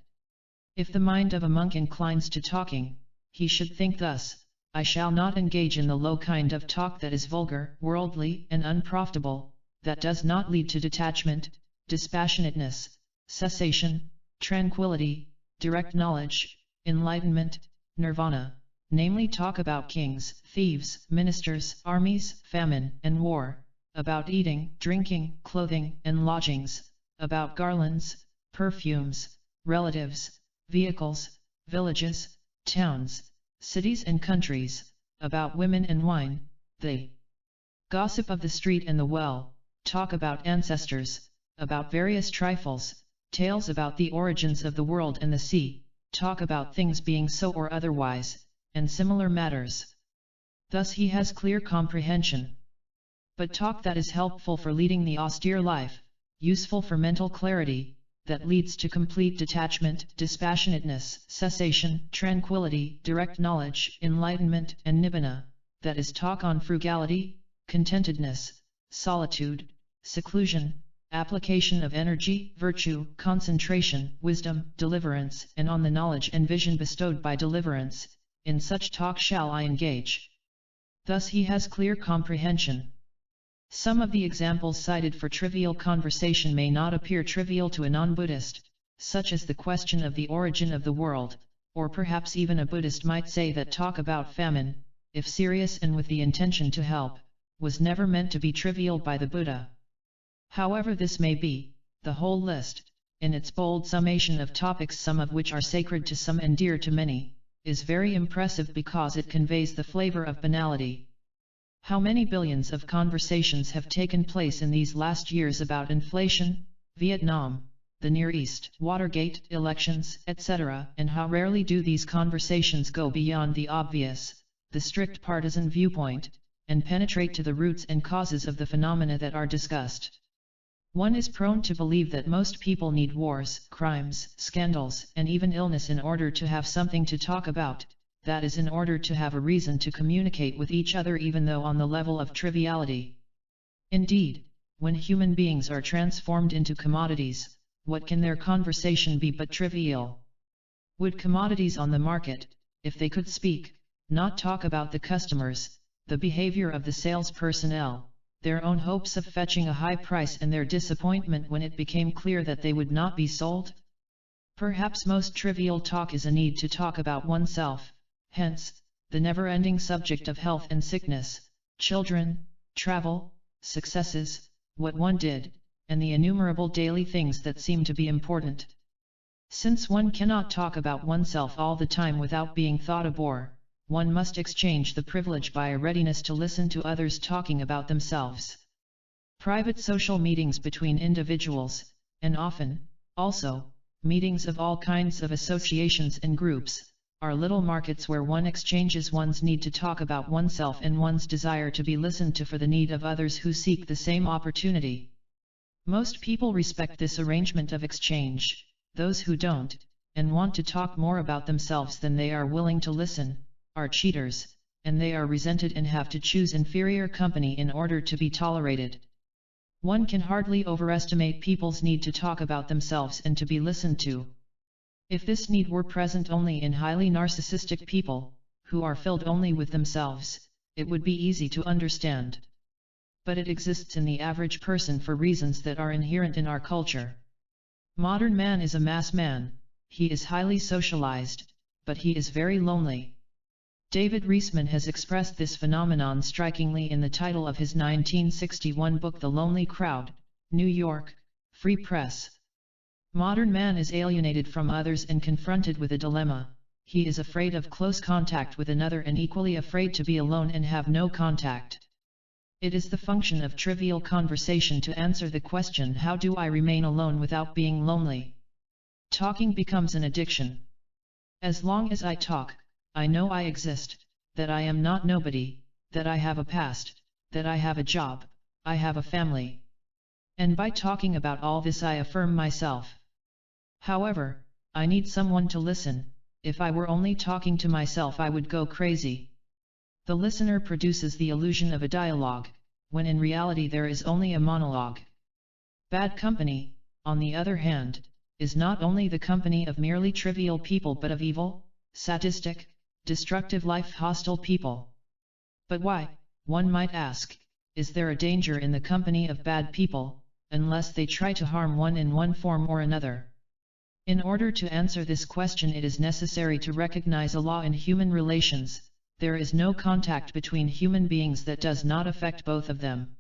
"If the mind of a monk inclines to talking, he should think thus: I shall not engage in the low kind of talk that is vulgar, worldly, and unprofitable, that does not lead to detachment, dispassionateness, cessation, tranquility, direct knowledge, enlightenment, nirvana, namely talk about kings, thieves, ministers, armies, famine, and war, about eating, drinking, clothing, and lodgings, about garlands, perfumes, relatives, vehicles, villages, towns, cities and countries, about women and wine, the gossip of the street and the well, talk about ancestors, about various trifles, tales about the origins of the world and the sea, talk about things being so or otherwise, and similar matters. Thus he has clear comprehension. But talk that is helpful for leading the austere life, useful for mental clarity, that leads to complete detachment, dispassionateness, cessation, tranquility, direct knowledge, enlightenment, and nibbana, that is talk on frugality, contentedness, solitude, seclusion, application of energy, virtue, concentration, wisdom, deliverance, and on the knowledge and vision bestowed by deliverance, in such talk shall I engage." Thus he has clear comprehension. Some of the examples cited for trivial conversation may not appear trivial to a non-Buddhist, such as the question of the origin of the world, or perhaps even a Buddhist might say that talk about famine, if serious and with the intention to help, was never meant to be trivial by the Buddha. However this may be, the whole list, in its bold summation of topics some of which are sacred to some and dear to many, is very impressive because it conveys the flavor of banality. How many billions of conversations have taken place in these last years about inflation, Vietnam, the Near East, Watergate, elections, etc., and how rarely do these conversations go beyond the obvious, the strict partisan viewpoint, and penetrate to the roots and causes of the phenomena that are discussed. One is prone to believe that most people need wars, crimes, scandals, and even illness in order to have something to talk about, that is, in order to have a reason to communicate with each other even though on the level of triviality. Indeed, when human beings are transformed into commodities, what can their conversation be but trivial? Would commodities on the market, if they could speak, not talk about the customers, the behavior of the sales personnel, their own hopes of fetching a high price and their disappointment when it became clear that they would not be sold? Perhaps most trivial talk is a need to talk about oneself. Hence, the never-ending subject of health and sickness, children, travel, successes, what one did, and the innumerable daily things that seem to be important. Since one cannot talk about oneself all the time without being thought a bore, one must exchange the privilege by a readiness to listen to others talking about themselves. Private social meetings between individuals, and often, also, meetings of all kinds of associations and groups, are little markets where one exchanges one's need to talk about oneself and one's desire to be listened to for the need of others who seek the same opportunity. Most people respect this arrangement of exchange. Those who don't, and want to talk more about themselves than they are willing to listen, are cheaters, and they are resented and have to choose inferior company in order to be tolerated. One can hardly overestimate people's need to talk about themselves and to be listened to. If this need were present only in highly narcissistic people, who are filled only with themselves, it would be easy to understand. But it exists in the average person for reasons that are inherent in our culture. Modern man is a mass man, he is highly socialized, but he is very lonely. David Reisman has expressed this phenomenon strikingly in the title of his 1961 book The Lonely Crowd, New York, Free Press. Modern man is alienated from others and confronted with a dilemma. He is afraid of close contact with another and equally afraid to be alone and have no contact. It is the function of trivial conversation to answer the question, how do I remain alone without being lonely? Talking becomes an addiction. As long as I talk, I know I exist, that I am not nobody, that I have a past, that I have a job, I have a family. And by talking about all this I affirm myself. However, I need someone to listen. If I were only talking to myself I would go crazy. The listener produces the illusion of a dialogue, when in reality there is only a monologue. Bad company, on the other hand, is not only the company of merely trivial people but of evil, sadistic, destructive life-hostile people. But why, one might ask, is there a danger in the company of bad people, unless they try to harm one in one form or another? In order to answer this question it is necessary to recognize a law in human relations: there is no contact between human beings that does not affect both of them.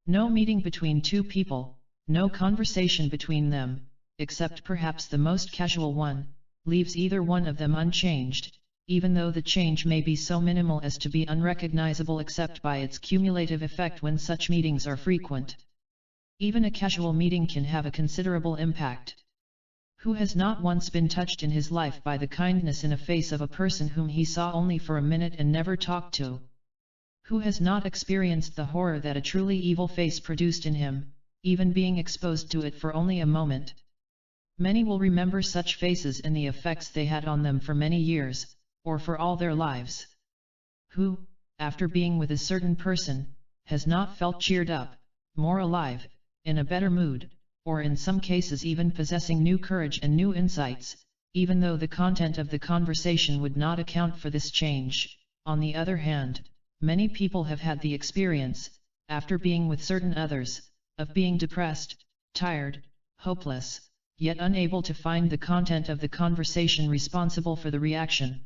No meeting between two people, no conversation between them, except perhaps the most casual one, leaves either one of them unchanged, even though the change may be so minimal as to be unrecognizable except by its cumulative effect when such meetings are frequent. Even a casual meeting can have a considerable impact. Who has not once been touched in his life by the kindness in a face of a person whom he saw only for a minute and never talked to? Who has not experienced the horror that a truly evil face produced in him, even being exposed to it for only a moment? Many will remember such faces and the effects they had on them for many years, or for all their lives. Who, after being with a certain person, has not felt cheered up, more alive, in a better mood, or in some cases even possessing new courage and new insights, even though the content of the conversation would not account for this change? On the other hand, many people have had the experience, after being with certain others, of being depressed, tired, hopeless, yet unable to find the content of the conversation responsible for the reaction.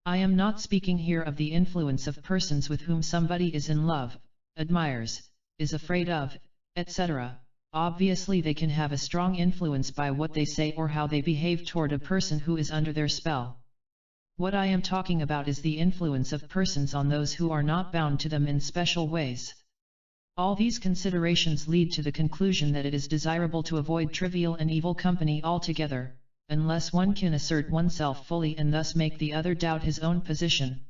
I am not speaking here of the influence of persons with whom somebody is in love, admires, is afraid of, etc. Obviously they can have a strong influence by what they say or how they behave toward a person who is under their spell. What I am talking about is the influence of persons on those who are not bound to them in special ways. All these considerations lead to the conclusion that it is desirable to avoid trivial and evil company altogether, unless one can assert oneself fully and thus make the other doubt his own position.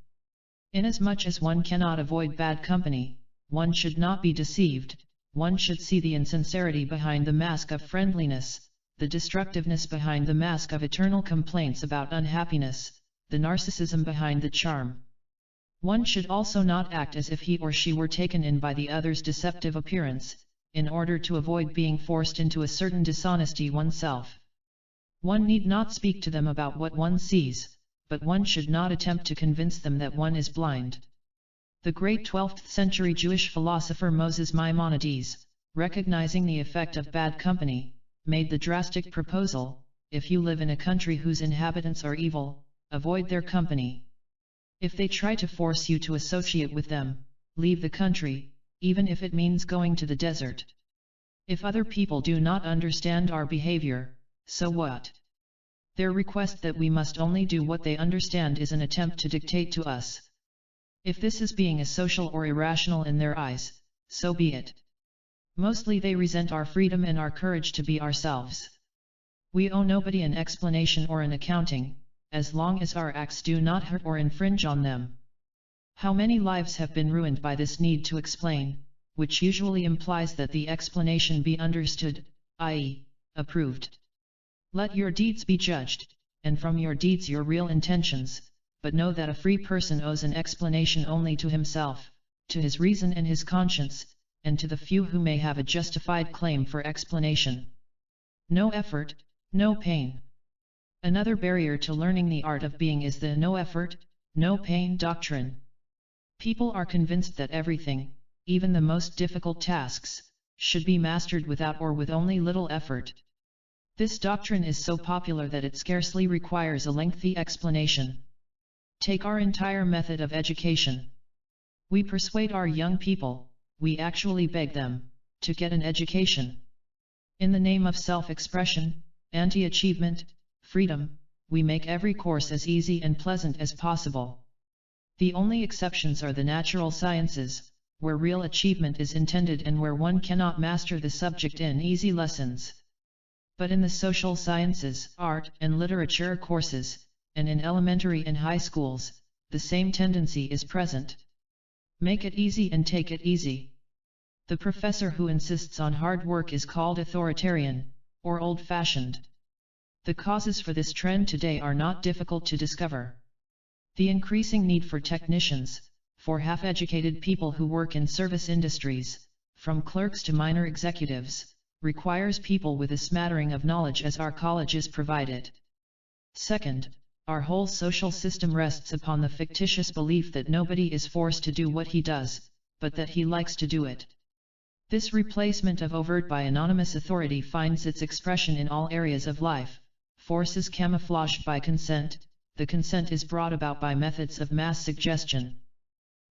Inasmuch as one cannot avoid bad company, one should not be deceived. One should see the insincerity behind the mask of friendliness, the destructiveness behind the mask of eternal complaints about unhappiness, the narcissism behind the charm. One should also not act as if he or she were taken in by the other's deceptive appearance, in order to avoid being forced into a certain dishonesty oneself. One need not speak to them about what one sees, but one should not attempt to convince them that one is blind. The great 12th century Jewish philosopher Moses Maimonides, recognizing the effect of bad company, made the drastic proposal: if you live in a country whose inhabitants are evil, avoid their company. If they try to force you to associate with them, leave the country, even if it means going to the desert. If other people do not understand our behavior, so what? Their request that we must only do what they understand is an attempt to dictate to us. If this is being asocial or irrational in their eyes, so be it. Mostly they resent our freedom and our courage to be ourselves. We owe nobody an explanation or an accounting, as long as our acts do not hurt or infringe on them. How many lives have been ruined by this need to explain, which usually implies that the explanation be understood, i.e., approved. Let your deeds be judged, and from your deeds your real intentions. But know that a free person owes an explanation only to himself, to his reason and his conscience, and to the few who may have a justified claim for explanation. No effort, no pain. Another barrier to learning the art of being is the no effort, no pain doctrine. People are convinced that everything, even the most difficult tasks, should be mastered without or with only little effort. This doctrine is so popular that it scarcely requires a lengthy explanation. Take our entire method of education. We persuade our young people, we actually beg them, to get an education. In the name of self-expression, anti-achievement, freedom, we make every course as easy and pleasant as possible. The only exceptions are the natural sciences, where real achievement is intended and where one cannot master the subject in easy lessons. But in the social sciences, art, and literature courses, and in elementary and high schools, the same tendency is present. Make it easy and take it easy. The professor who insists on hard work is called authoritarian, or old-fashioned. The causes for this trend today are not difficult to discover. The increasing need for technicians, for half-educated people who work in service industries, from clerks to minor executives, requires people with a smattering of knowledge as our colleges provide it. Second, our whole social system rests upon the fictitious belief that nobody is forced to do what he does, but that he likes to do it. This replacement of overt by anonymous authority finds its expression in all areas of life. Force is camouflaged by consent, the consent is brought about by methods of mass suggestion.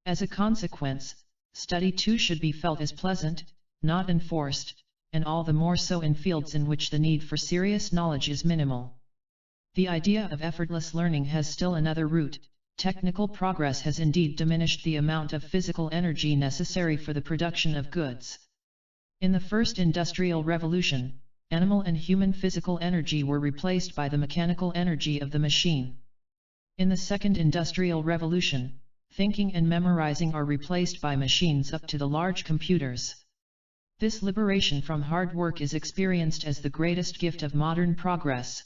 As a consequence, study too should be felt as pleasant, not enforced, and all the more so in fields in which the need for serious knowledge is minimal. The idea of effortless learning has still another root. Technical progress has indeed diminished the amount of physical energy necessary for the production of goods. In the first industrial revolution, animal and human physical energy were replaced by the mechanical energy of the machine. In the second industrial revolution, thinking and memorizing are replaced by machines up to the large computers. This liberation from hard work is experienced as the greatest gift of modern progress.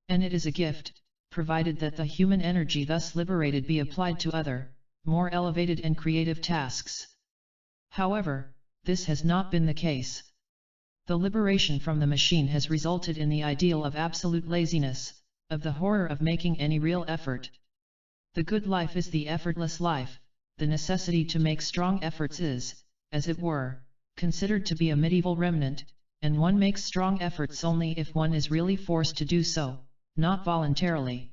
And it is a gift, provided that the human energy thus liberated be applied to other, more elevated and creative tasks. However, this has not been the case. The liberation from the machine has resulted in the ideal of absolute laziness, of the horror of making any real effort. The good life is the effortless life. The necessity to make strong efforts is, as it were, considered to be a medieval remnant, and one makes strong efforts only if one is really forced to do so, not voluntarily.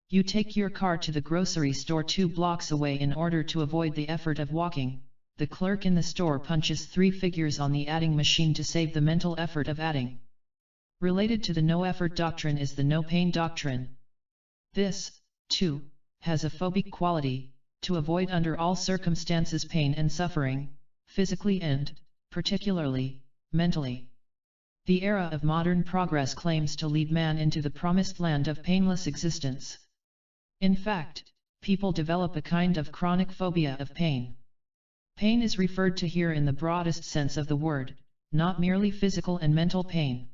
You take your car to the grocery store 2 blocks away in order to avoid the effort of walking. The clerk in the store punches 3 figures on the adding machine to save the mental effort of adding. Related to the no-effort doctrine is the no-pain doctrine. This, too, has a phobic quality, to avoid under all circumstances pain and suffering, physically and, particularly, mentally. The era of modern progress claims to lead man into the promised land of painless existence. In fact, people develop a kind of chronic phobia of pain. Pain is referred to here in the broadest sense of the word, not merely physical and mental pain.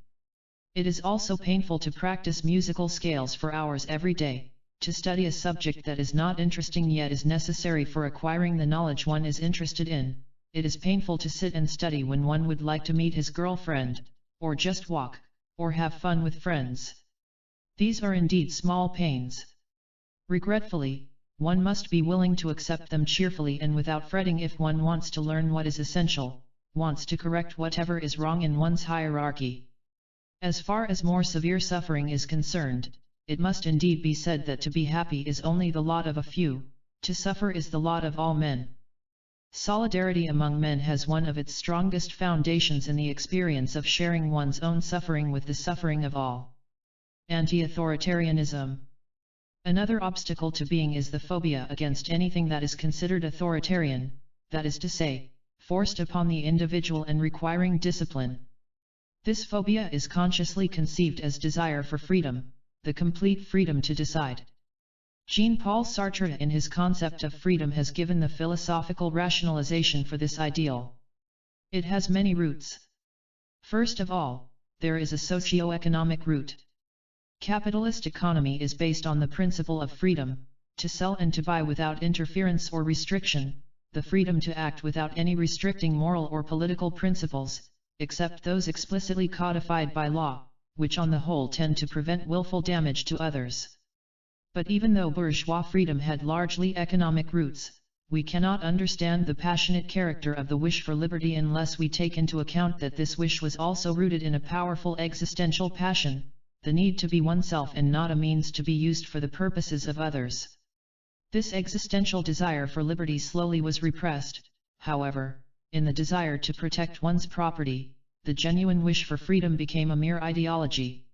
It is also painful to practice musical scales for hours every day, to study a subject that is not interesting yet is necessary for acquiring the knowledge one is interested in. It is painful to sit and study when one would like to meet his girlfriend, or just walk, or have fun with friends. These are indeed small pains. Regretfully, one must be willing to accept them cheerfully and without fretting if one wants to learn what is essential, wants to correct whatever is wrong in one's hierarchy. As far as more severe suffering is concerned, it must indeed be said that to be happy is only the lot of a few, to suffer is the lot of all men. Solidarity among men has one of its strongest foundations in the experience of sharing one's own suffering with the suffering of all. Anti-authoritarianism. Another obstacle to being is the phobia against anything that is considered authoritarian, that is to say, forced upon the individual and requiring discipline. This phobia is consciously conceived as desire for freedom, the complete freedom to decide. Jean-Paul Sartre in his concept of freedom has given the philosophical rationalization for this ideal. It has many roots. First of all, there is a socio-economic root. Capitalist economy is based on the principle of freedom, to sell and to buy without interference or restriction, the freedom to act without any restricting moral or political principles, except those explicitly codified by law, which on the whole tend to prevent willful damage to others. But even though bourgeois freedom had largely economic roots, we cannot understand the passionate character of the wish for liberty unless we take into account that this wish was also rooted in a powerful existential passion, the need to be oneself and not a means to be used for the purposes of others. This existential desire for liberty slowly was repressed, however, in the desire to protect one's property. The genuine wish for freedom became a mere ideology.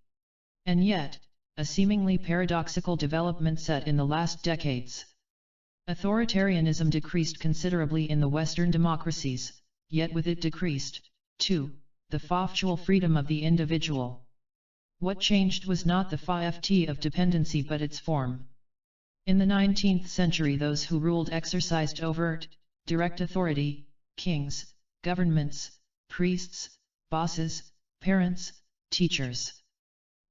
And yet, a seemingly paradoxical development set in the last decades. Authoritarianism decreased considerably in the Western democracies, yet with it decreased, too, the factual freedom of the individual. What changed was not the fact of dependency but its form. In the 19th century those who ruled exercised overt, direct authority: kings, governments, priests, bosses, parents, teachers.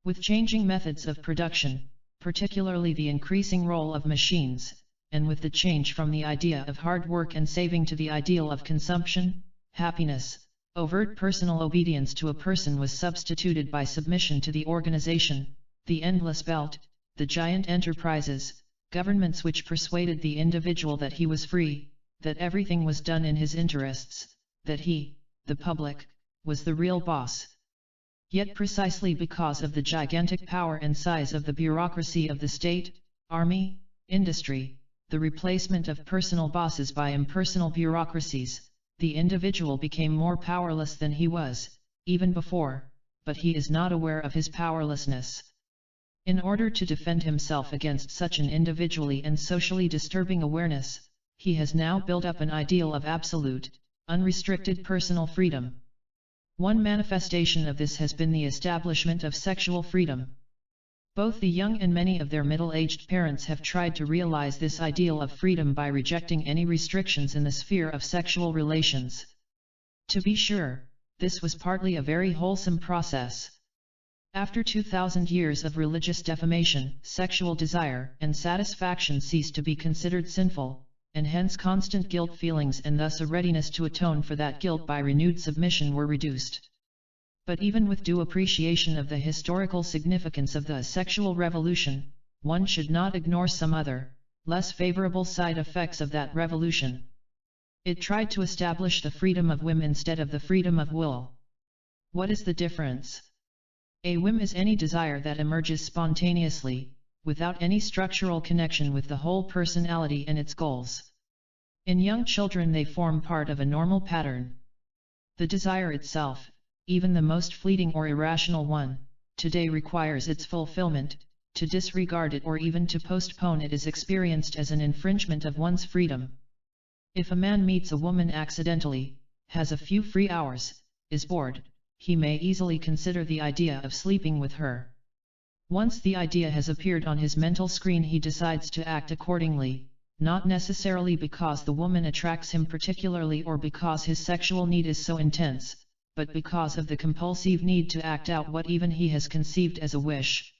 With changing methods of production, particularly the increasing role of machines, and with the change from the idea of hard work and saving to the ideal of consumption, happiness, overt personal obedience to a person was substituted by submission to the organization, the endless belt, the giant enterprises, governments which persuaded the individual that he was free, that everything was done in his interests, that he, the public, was the real boss. Yet precisely because of the gigantic power and size of the bureaucracy of the state, army, industry, the replacement of personal bosses by impersonal bureaucracies, the individual became more powerless than he was, even before, but he is not aware of his powerlessness. In order to defend himself against such an individually and socially disturbing awareness, he has now built up an ideal of absolute, unrestricted personal freedom. One manifestation of this has been the establishment of sexual freedom. Both the young and many of their middle-aged parents have tried to realize this ideal of freedom by rejecting any restrictions in the sphere of sexual relations. To be sure, this was partly a very wholesome process. After 2000 years of religious defamation, sexual desire and satisfaction ceased to be considered sinful, and hence constant guilt feelings and thus a readiness to atone for that guilt by renewed submission were reduced. But even with due appreciation of the historical significance of the sexual revolution, one should not ignore some other, less favorable side effects of that revolution. It tried to establish the freedom of whim instead of the freedom of will. What is the difference? A whim is any desire that emerges spontaneously, without any structural connection with the whole personality and its goals. In young children they form part of a normal pattern. The desire itself, even the most fleeting or irrational one, today requires its fulfillment. To disregard it or even to postpone it is experienced as an infringement of one's freedom. If a man meets a woman accidentally, has a few free hours, is bored, he may easily consider the idea of sleeping with her. Once the idea has appeared on his mental screen he decides to act accordingly, not necessarily because the woman attracts him particularly or because his sexual need is so intense, but because of the compulsive need to act out what even he has conceived as a wish.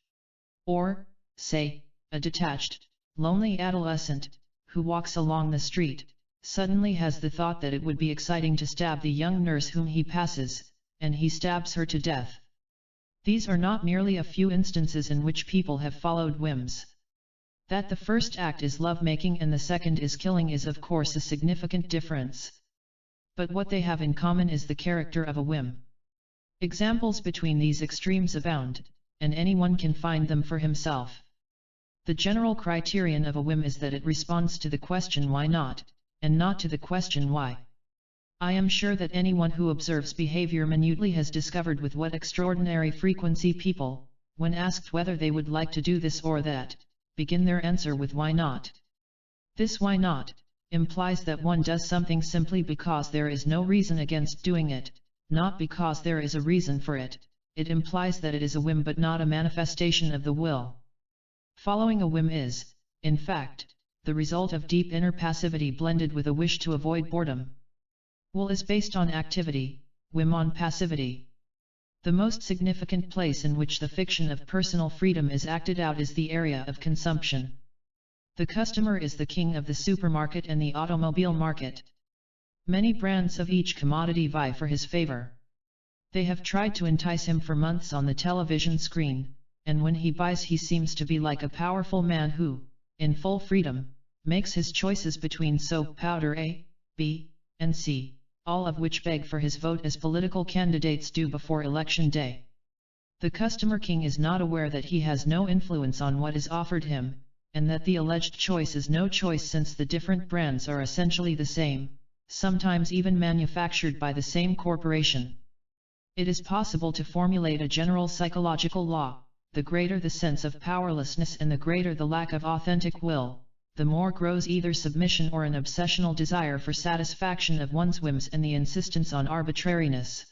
Or, say, a detached, lonely adolescent, who walks along the street, suddenly has the thought that it would be exciting to stab the young nurse whom he passes, and he stabs her to death. These are not merely a few instances in which people have followed whims. That the first act is lovemaking and the second is killing is of course a significant difference. But what they have in common is the character of a whim. Examples between these extremes abound, and anyone can find them for himself. The general criterion of a whim is that it responds to the question why not, and not to the question why. I am sure that anyone who observes behavior minutely has discovered with what extraordinary frequency people, when asked whether they would like to do this or that, begin their answer with why not. This why not implies that one does something simply because there is no reason against doing it, not because there is a reason for it. It implies that it is a whim but not a manifestation of the will. Following a whim is, in fact, the result of deep inner passivity blended with a wish to avoid boredom. Will is based on activity, whim on passivity. The most significant place in which the fiction of personal freedom is acted out is the area of consumption. The customer is the king of the supermarket and the automobile market. Many brands of each commodity vie for his favor. They have tried to entice him for months on the television screen, and when he buys he seems to be like a powerful man who, in full freedom, makes his choices between soap powder A, B, and C, all of which beg for his vote as political candidates do before election day. The customer king is not aware that he has no influence on what is offered him, and that the alleged choice is no choice since the different brands are essentially the same, sometimes even manufactured by the same corporation. It is possible to formulate a general psychological law: the greater the sense of powerlessness and the greater the lack of authentic will, the more grows either submission or an obsessional desire for satisfaction of one's whims and the insistence on arbitrariness.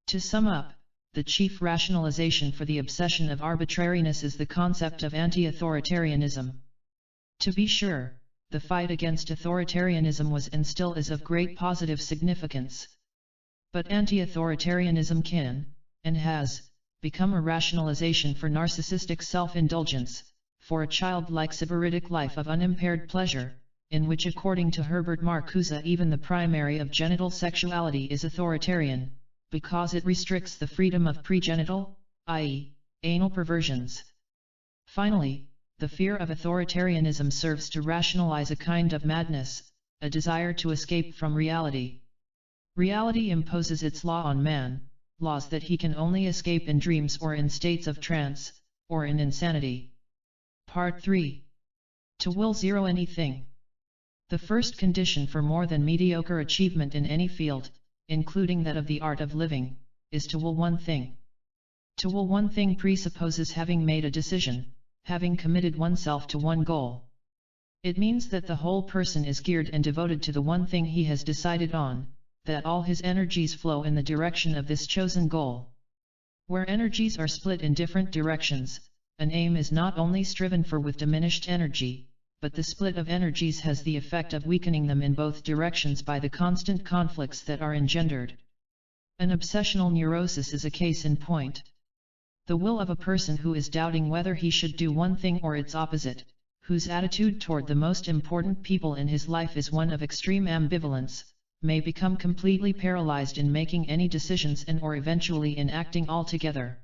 To sum up, the chief rationalization for the obsession of arbitrariness is the concept of anti-authoritarianism. To be sure, the fight against authoritarianism was and still is of great positive significance. But anti-authoritarianism can, and has, become a rationalization for narcissistic self-indulgence, for a childlike sybaritic life of unimpaired pleasure, in which according to Herbert Marcuse even the primary of genital sexuality is authoritarian, because it restricts the freedom of pregenital, i.e., anal perversions. Finally, the fear of authoritarianism serves to rationalize a kind of madness, a desire to escape from reality. Reality imposes its law on man, laws that he can only escape in dreams or in states of trance, or in insanity. Part 3. To will zero anything. The first condition for more than mediocre achievement in any field, including that of the art of living, is to will one thing. To will one thing presupposes having made a decision, having committed oneself to one goal. It means that the whole person is geared and devoted to the one thing he has decided on, that all his energies flow in the direction of this chosen goal. Where energies are split in different directions, an aim is not only striven for with diminished energy, but the split of energies has the effect of weakening them in both directions by the constant conflicts that are engendered. An obsessional neurosis is a case in point. The will of a person who is doubting whether he should do one thing or its opposite, whose attitude toward the most important people in his life is one of extreme ambivalence, may become completely paralyzed in making any decisions and or eventually in acting altogether.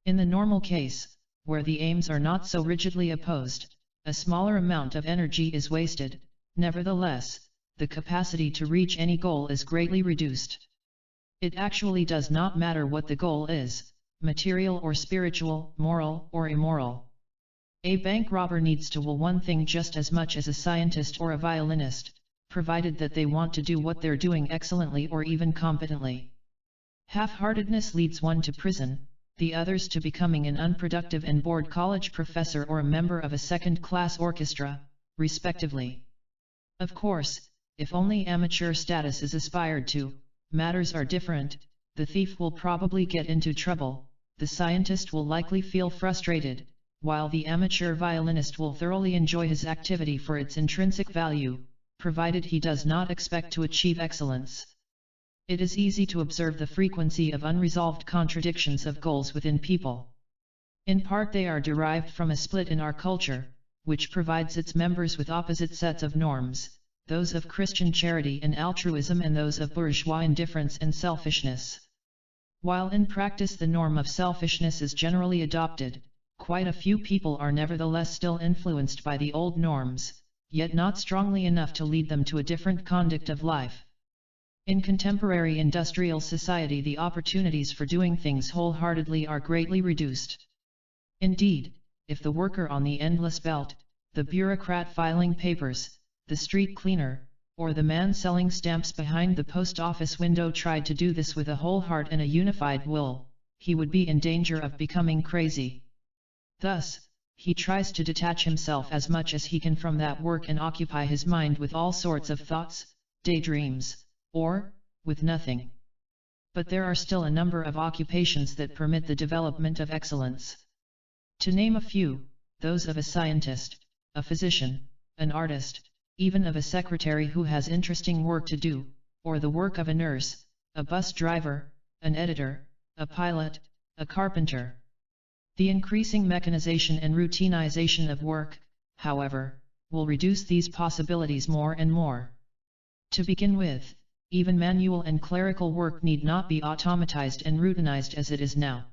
In the normal case, where the aims are not so rigidly opposed, a smaller amount of energy is wasted. Nevertheless, the capacity to reach any goal is greatly reduced. It actually does not matter what the goal is, material or spiritual, moral or immoral. A bank robber needs to will one thing just as much as a scientist or a violinist, provided that they want to do what they're doing excellently or even competently. Half-heartedness leads one to prison, the others to becoming an unproductive and bored college professor or a member of a second-class orchestra, respectively. Of course, if only amateur status is aspired to, matters are different. The thief will probably get into trouble, the scientist will likely feel frustrated, while the amateur violinist will thoroughly enjoy his activity for its intrinsic value, provided he does not expect to achieve excellence. It is easy to observe the frequency of unresolved contradictions of goals within people. In part they are derived from a split in our culture, which provides its members with opposite sets of norms, those of Christian charity and altruism and those of bourgeois indifference and selfishness. While in practice the norm of selfishness is generally adopted, quite a few people are nevertheless still influenced by the old norms, yet not strongly enough to lead them to a different conduct of life. In contemporary industrial society the opportunities for doing things wholeheartedly are greatly reduced. Indeed, if the worker on the endless belt, the bureaucrat filing papers, the street cleaner, or the man selling stamps behind the post office window tried to do this with a whole heart and a unified will, he would be in danger of becoming crazy. Thus, he tries to detach himself as much as he can from that work and occupy his mind with all sorts of thoughts, daydreams, or with nothing. But there are still a number of occupations that permit the development of excellence. To name a few, those of a scientist, a physician, an artist, even of a secretary who has interesting work to do, or the work of a nurse, a bus driver, an editor, a pilot, a carpenter. The increasing mechanization and routinization of work, however, will reduce these possibilities more and more. To begin with, even manual and clerical work need not be automatized and routinized as it is now.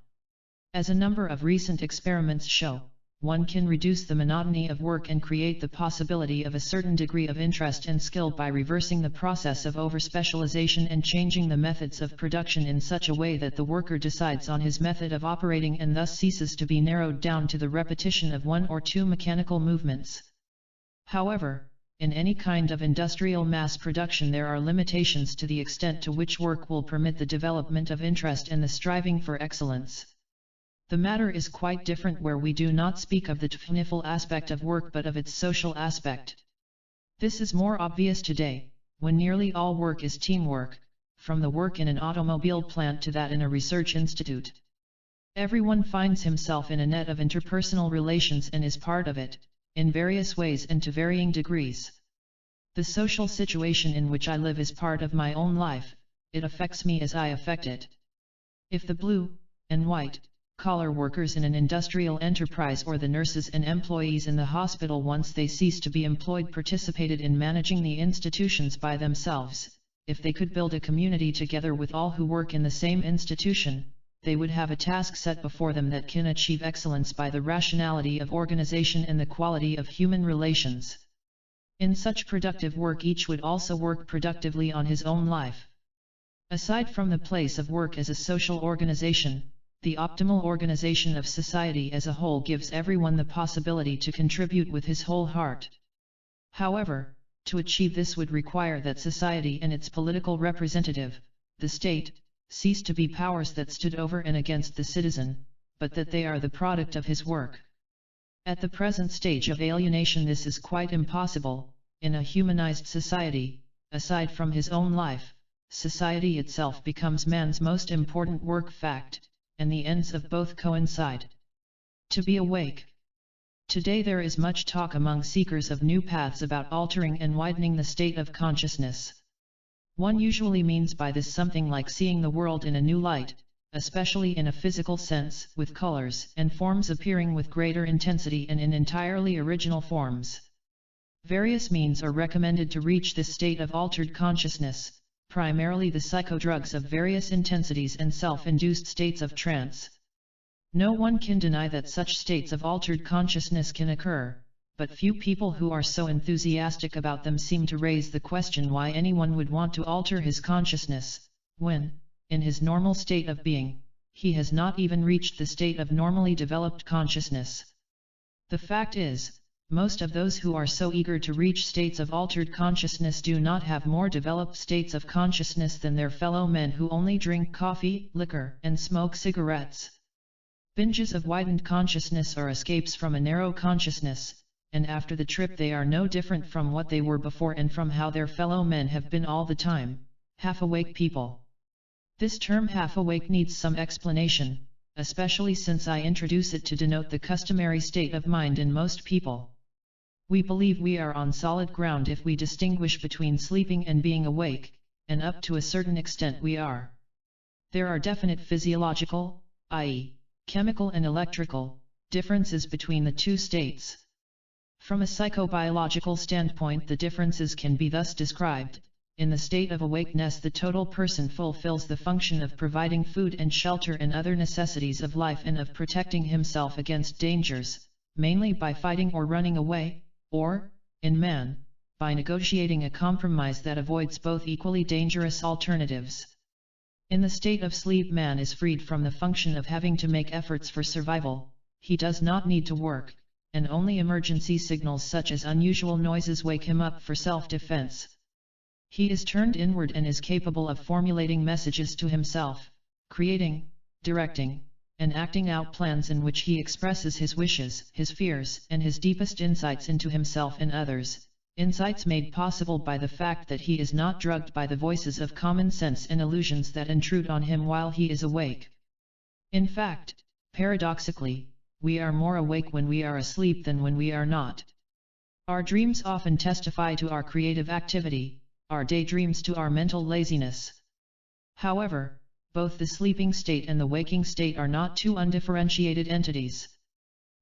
As a number of recent experiments show, one can reduce the monotony of work and create the possibility of a certain degree of interest and skill by reversing the process of overspecialization and changing the methods of production in such a way that the worker decides on his method of operating and thus ceases to be narrowed down to the repetition of one or two mechanical movements. However, in any kind of industrial mass production there are limitations to the extent to which work will permit the development of interest and the striving for excellence. The matter is quite different where we do not speak of the technical aspect of work but of its social aspect. This is more obvious today, when nearly all work is teamwork, from the work in an automobile plant to that in a research institute. Everyone finds himself in a net of interpersonal relations and is part of it, in various ways and to varying degrees. The social situation in which I live is part of my own life, it affects me as I affect it. If the blue and white collar workers in an industrial enterprise or the nurses and employees in the hospital once they cease to be employed participated in managing the institutions by themselves, if they could build a community together with all who work in the same institution, they would have a task set before them that can achieve excellence by the rationality of organization and the quality of human relations. In such productive work each would also work productively on his own life. Aside from the place of work as a social organization, the optimal organization of society as a whole gives everyone the possibility to contribute with his whole heart. However, to achieve this would require that society and its political representative, the state, cease to be powers that stood over and against the citizen, but that they are the product of his work. At the present stage of alienation this is quite impossible. In a humanized society, aside from his own life, society itself becomes man's most important work fact, and the ends of both coincide. To be awake. Today there is much talk among seekers of new paths about altering and widening the state of consciousness. One usually means by this something like seeing the world in a new light, especially in a physical sense, with colors and forms appearing with greater intensity and in entirely original forms. Various means are recommended to reach this state of altered consciousness, primarily the psychodrugs of various intensities and self-induced states of trance. No one can deny that such states of altered consciousness can occur, but few people who are so enthusiastic about them seem to raise the question why anyone would want to alter his consciousness, when, in his normal state of being, he has not even reached the state of normally developed consciousness. The fact is, most of those who are so eager to reach states of altered consciousness do not have more developed states of consciousness than their fellow men who only drink coffee, liquor, and smoke cigarettes. Binges of widened consciousness are escapes from a narrow consciousness, and after the trip they are no different from what they were before and from how their fellow men have been all the time, half-awake people. This term half-awake needs some explanation, especially since I introduce it to denote the customary state of mind in most people. We believe we are on solid ground if we distinguish between sleeping and being awake, and up to a certain extent we are. There are definite physiological, i.e., chemical and electrical, differences between the two states. From a psychobiological standpoint the differences can be thus described. In the state of awakeness the total person fulfills the function of providing food and shelter and other necessities of life and of protecting himself against dangers, mainly by fighting or running away, or, in man, by negotiating a compromise that avoids both equally dangerous alternatives. In the state of sleep man is freed from the function of having to make efforts for survival, he does not need to work, and only emergency signals such as unusual noises wake him up for self-defense. He is turned inward and is capable of formulating messages to himself, creating, directing, and acting out plans in which he expresses his wishes, his fears, and his deepest insights into himself and others, insights made possible by the fact that he is not drugged by the voices of common sense and illusions that intrude on him while he is awake. In fact, paradoxically, we are more awake when we are asleep than when we are not. Our dreams often testify to our creative activity, our daydreams to our mental laziness. However, both the sleeping state and the waking state are not two undifferentiated entities.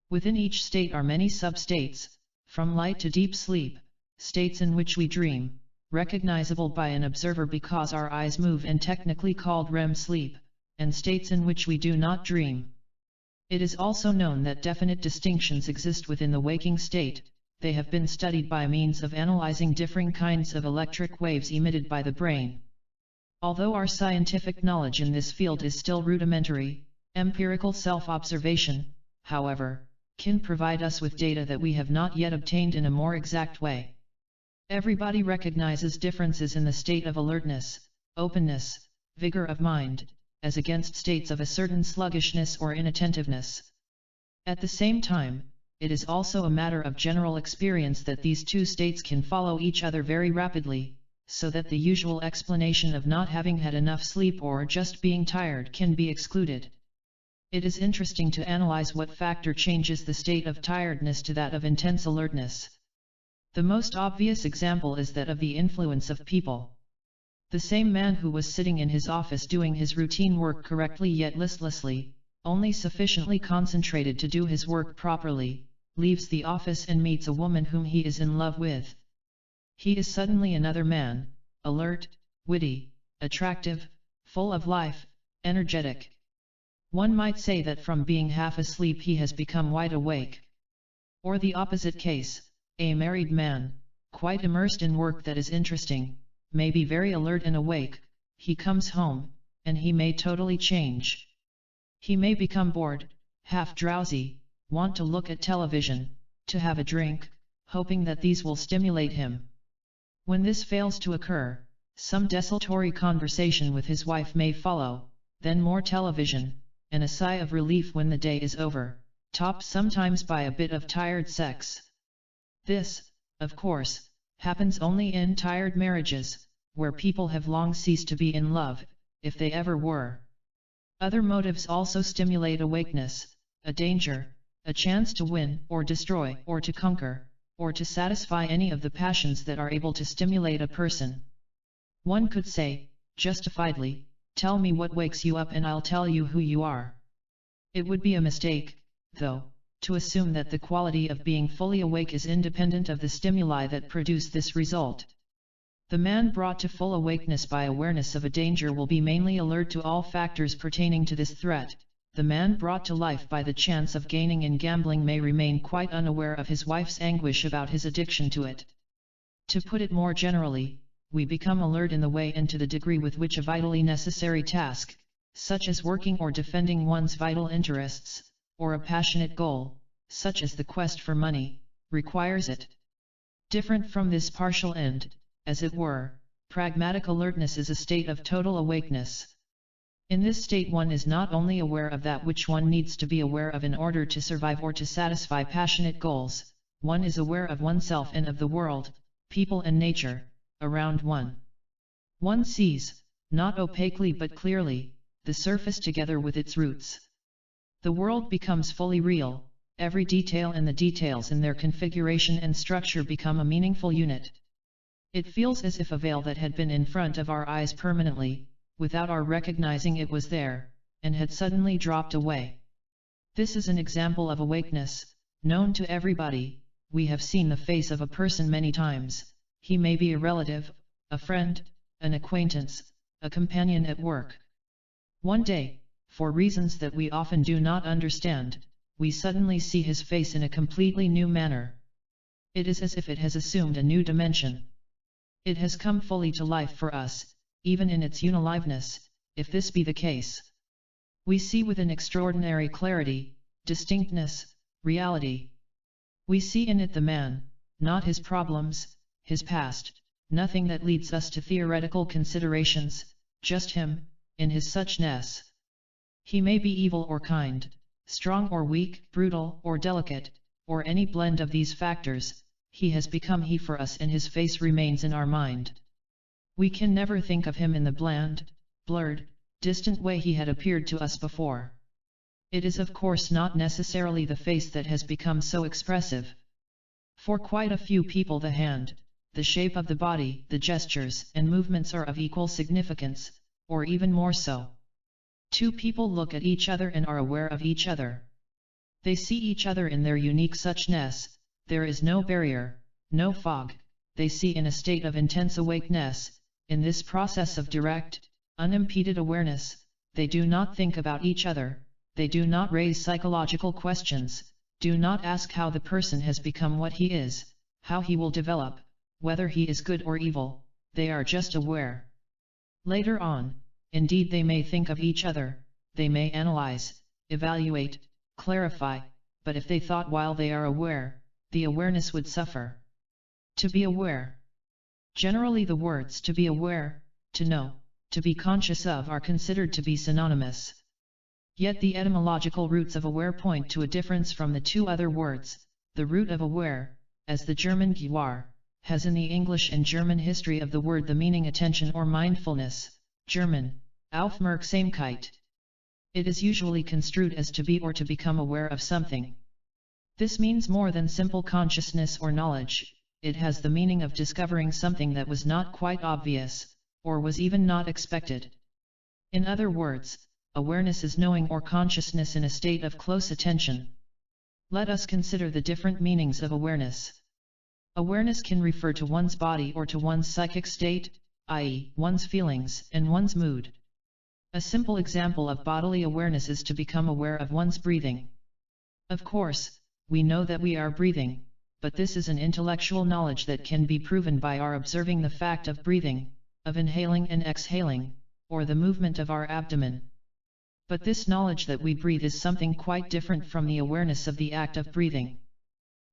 Within each state are many sub-states, from light to deep sleep, states in which we dream, recognizable by an observer because our eyes move and technically called REM sleep, and states in which we do not dream. It is also known that definite distinctions exist within the waking state. They have been studied by means of analyzing differing kinds of electric waves emitted by the brain. Although our scientific knowledge in this field is still rudimentary, empirical self-observation, however, can provide us with data that we have not yet obtained in a more exact way. Everybody recognizes differences in the state of alertness, openness, vigor of mind, as against states of a certain sluggishness or inattentiveness. At the same time, it is also a matter of general experience that these two states can follow each other very rapidly, so that the usual explanation of not having had enough sleep or just being tired can be excluded. It is interesting to analyze what factor changes the state of tiredness to that of intense alertness. The most obvious example is that of the influence of people. The same man who was sitting in his office doing his routine work correctly yet listlessly, only sufficiently concentrated to do his work properly, leaves the office and meets a woman whom he is in love with. He is suddenly another man, alert, witty, attractive, full of life, energetic. One might say that from being half asleep he has become wide awake. Or the opposite case, a married man, quite immersed in work that is interesting, may be very alert and awake. He comes home, and he may totally change. He may become bored, half drowsy, want to look at television, to have a drink, hoping that these will stimulate him. When this fails to occur, some desultory conversation with his wife may follow, then more television, and a sigh of relief when the day is over, topped sometimes by a bit of tired sex. This, of course, happens only in tired marriages, where people have long ceased to be in love, if they ever were. Other motives also stimulate awakeness: a danger, a chance to win or destroy or to conquer, or to satisfy any of the passions that are able to stimulate a person. One could say, justifiedly, "Tell me what wakes you up and I'll tell you who you are." It would be a mistake, though, to assume that the quality of being fully awake is independent of the stimuli that produce this result. The man brought to full awakeness by awareness of a danger will be mainly alert to all factors pertaining to this threat. The man brought to life by the chance of gaining in gambling may remain quite unaware of his wife's anguish about his addiction to it. To put it more generally, we become alert in the way and to the degree with which a vitally necessary task, such as working or defending one's vital interests, or a passionate goal, such as the quest for money, requires it. Different from this partial end, as it were, pragmatic alertness is a state of total awakeness. In this state one is not only aware of that which one needs to be aware of in order to survive or to satisfy passionate goals, one is aware of oneself and of the world, people and nature, around one. One sees, not opaquely but clearly, the surface together with its roots. The world becomes fully real, every detail and the details in their configuration and structure become a meaningful unit. It feels as if a veil that had been in front of our eyes permanently, without our recognizing it was there, and had suddenly dropped away. This is an example of awakeness, known to everybody. We have seen the face of a person many times. He may be a relative, a friend, an acquaintance, a companion at work. One day, for reasons that we often do not understand, we suddenly see his face in a completely new manner. It is as if it has assumed a new dimension. It has come fully to life for us, even in its unaliveness. If this be the case, we see with an extraordinary clarity, distinctness, reality. We see in it the man, not his problems, his past, nothing that leads us to theoretical considerations, just him, in his suchness. He may be evil or kind, strong or weak, brutal or delicate, or any blend of these factors. He has become he for us and his face remains in our mind. We can never think of him in the bland, blurred, distant way he had appeared to us before. It is of course not necessarily the face that has become so expressive. For quite a few people the hand, the shape of the body, the gestures and movements are of equal significance, or even more so. Two people look at each other and are aware of each other. They see each other in their unique suchness. There is no barrier, no fog. They see in a state of intense awakeness. In this process of direct, unimpeded awareness, they do not think about each other, they do not raise psychological questions, do not ask how the person has become what he is, how he will develop, whether he is good or evil. They are just aware. Later on, indeed, they may think of each other, they may analyze, evaluate, clarify, but if they thought while they are aware, the awareness would suffer. To be aware. Generally the words to be aware, to know, to be conscious of are considered to be synonymous. Yet the etymological roots of aware point to a difference from the two other words. The root of aware, as the German gewahr, has in the English and German history of the word the meaning attention or mindfulness, German, Aufmerksamkeit. It is usually construed as to be or to become aware of something. This means more than simple consciousness or knowledge. It has the meaning of discovering something that was not quite obvious, or was even not expected. In other words, awareness is knowing or consciousness in a state of close attention. Let us consider the different meanings of awareness. Awareness can refer to one's body or to one's psychic state, i.e., one's feelings and one's mood. A simple example of bodily awareness is to become aware of one's breathing. Of course, we know that we are breathing, but this is an intellectual knowledge that can be proven by our observing the fact of breathing, of inhaling and exhaling, or the movement of our abdomen. But this knowledge that we breathe is something quite different from the awareness of the act of breathing.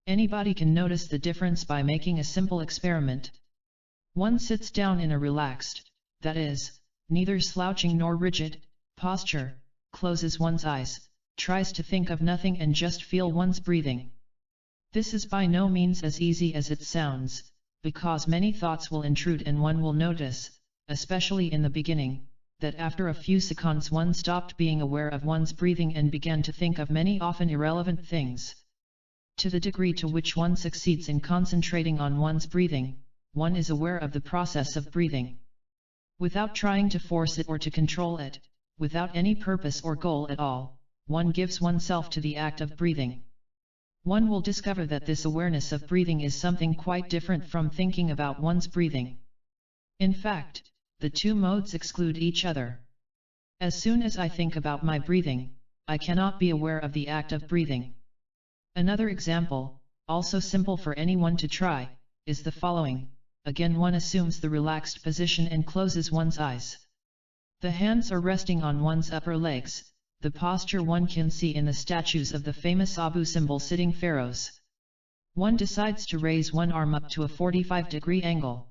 Anybody can notice the difference by making a simple experiment. One sits down in a relaxed, that is, neither slouching nor rigid, posture, closes one's eyes, tries to think of nothing and just feel one's breathing. This is by no means as easy as it sounds, because many thoughts will intrude and one will notice, especially in the beginning, that after a few seconds one stopped being aware of one's breathing and began to think of many often irrelevant things. To the degree to which one succeeds in concentrating on one's breathing, one is aware of the process of breathing. Without trying to force it or to control it, without any purpose or goal at all, one gives oneself to the act of breathing. One will discover that this awareness of breathing is something quite different from thinking about one's breathing. In fact, the two modes exclude each other. As soon as I think about my breathing, I cannot be aware of the act of breathing. Another example, also simple for anyone to try, is the following. Again, one assumes the relaxed position and closes one's eyes. The hands are resting on one's upper legs, the posture one can see in the statues of the famous Abu Simbel sitting pharaohs. One decides to raise one arm up to a 45-degree angle.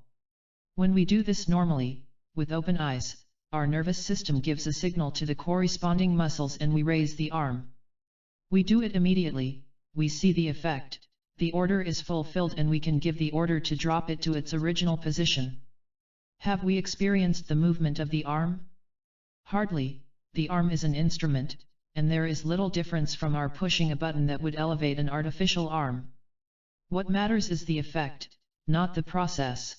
When we do this normally, with open eyes, our nervous system gives a signal to the corresponding muscles and we raise the arm. We do it immediately, we see the effect, the order is fulfilled and we can give the order to drop it to its original position. Have we experienced the movement of the arm? Hardly. The arm is an instrument, and there is little difference from our pushing a button that would elevate an artificial arm. What matters is the effect, not the process.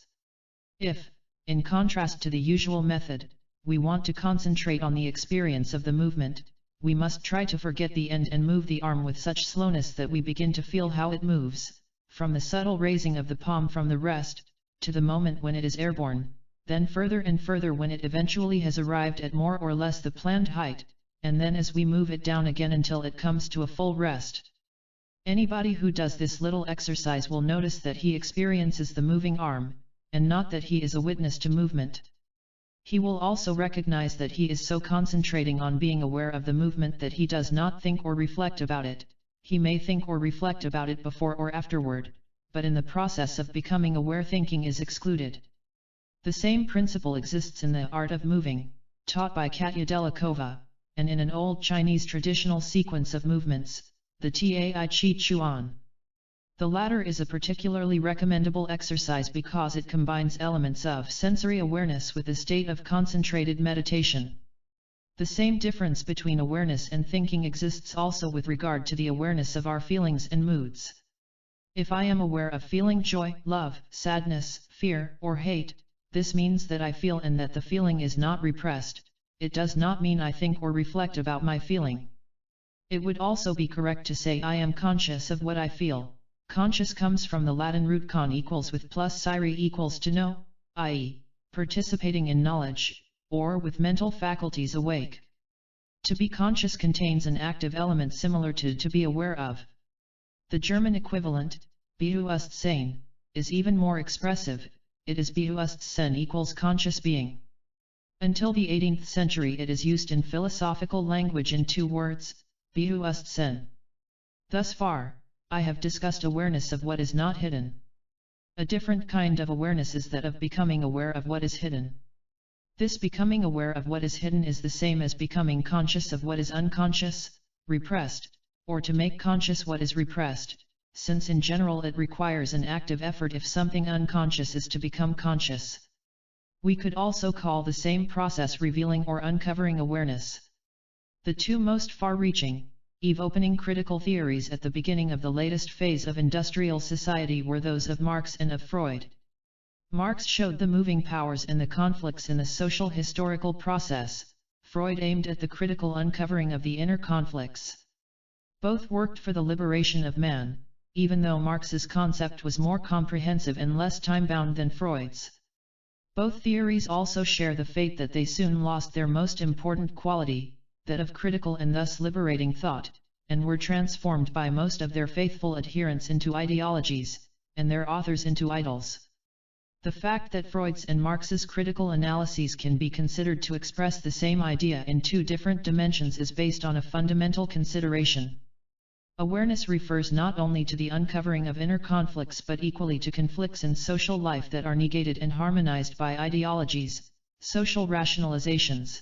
If, in contrast to the usual method, we want to concentrate on the experience of the movement, we must try to forget the end and move the arm with such slowness that we begin to feel how it moves, from the subtle raising of the palm from the rest, to the moment when it is airborne, then further and further when it eventually has arrived at more or less the planned height, and then as we move it down again until it comes to a full rest. Anybody who does this little exercise will notice that he experiences the moving arm, and not that he is a witness to movement. He will also recognize that he is so concentrating on being aware of the movement that he does not think or reflect about it. He may think or reflect about it before or afterward, but in the process of becoming aware thinking is excluded. The same principle exists in the art of moving, taught by Katya Delikova, and in an old Chinese traditional sequence of movements, the Tai Chi Chuan. The latter is a particularly recommendable exercise because it combines elements of sensory awareness with a state of concentrated meditation. The same difference between awareness and thinking exists also with regard to the awareness of our feelings and moods. If I am aware of feeling joy, love, sadness, fear, or hate, this means that I feel and that the feeling is not repressed. It does not mean I think or reflect about my feeling. It would also be correct to say I am conscious of what I feel. Conscious comes from the Latin root con equals with plus scire equals to know, i.e., participating in knowledge, or with mental faculties awake. To be conscious contains an active element similar to be aware of. The German equivalent, Bewusstsein, is even more expressive. It is Bewusstsein equals conscious being. Until the 18th century it is used in philosophical language in two words, Bewusstsein. Thus far, I have discussed awareness of what is not hidden. A different kind of awareness is that of becoming aware of what is hidden. This becoming aware of what is hidden is the same as becoming conscious of what is unconscious, repressed, or to make conscious what is repressed, since in general it requires an active effort if something unconscious is to become conscious. We could also call the same process revealing or uncovering awareness. The two most far-reaching, eve-opening critical theories at the beginning of the latest phase of industrial society were those of Marx and of Freud. Marx showed the moving powers and the conflicts in the social historical process. Freud aimed at the critical uncovering of the inner conflicts. Both worked for the liberation of man, even though Marx's concept was more comprehensive and less time-bound than Freud's. Both theories also share the fate that they soon lost their most important quality, that of critical and thus liberating thought, and were transformed by most of their faithful adherents into ideologies, and their authors into idols. The fact that Freud's and Marx's critical analyses can be considered to express the same idea in two different dimensions is based on a fundamental consideration. Awareness refers not only to the uncovering of inner conflicts but equally to conflicts in social life that are negated and harmonized by ideologies, social rationalizations.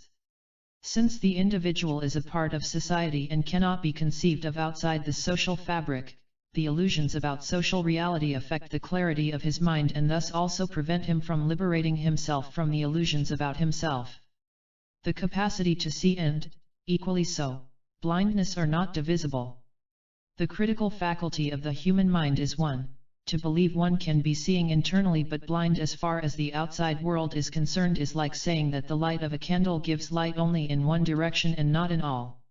Since the individual is a part of society and cannot be conceived of outside the social fabric, the illusions about social reality affect the clarity of his mind and thus also prevent him from liberating himself from the illusions about himself. The capacity to see and, equally so, blindness are not divisible. The critical faculty of the human mind is one. To believe one can be seeing internally but blind as far as the outside world is concerned is like saying that the light of a candle gives light only in one direction and not in all.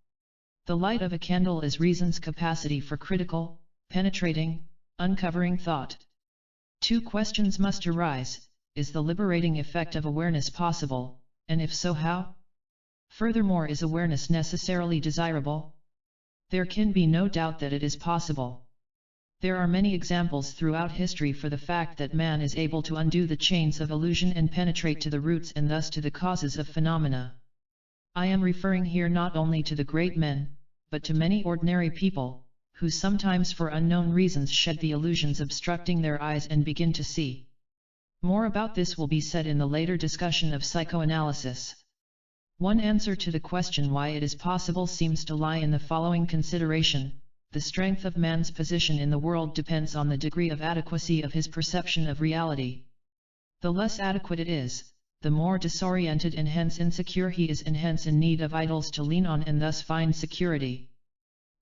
The light of a candle is reason's capacity for critical, penetrating, uncovering thought. Two questions must arise: is the liberating effect of awareness possible, and if so, how? Furthermore, is awareness necessarily desirable? There can be no doubt that it is possible. There are many examples throughout history for the fact that man is able to undo the chains of illusion and penetrate to the roots and thus to the causes of phenomena. I am referring here not only to the great men, but to many ordinary people, who sometimes for unknown reasons shed the illusions obstructing their eyes and begin to see. More about this will be said in the later discussion of psychoanalysis. One answer to the question why it is possible seems to lie in the following consideration: the strength of man's position in the world depends on the degree of adequacy of his perception of reality. The less adequate it is, the more disoriented and hence insecure he is, and hence in need of idols to lean on and thus find security.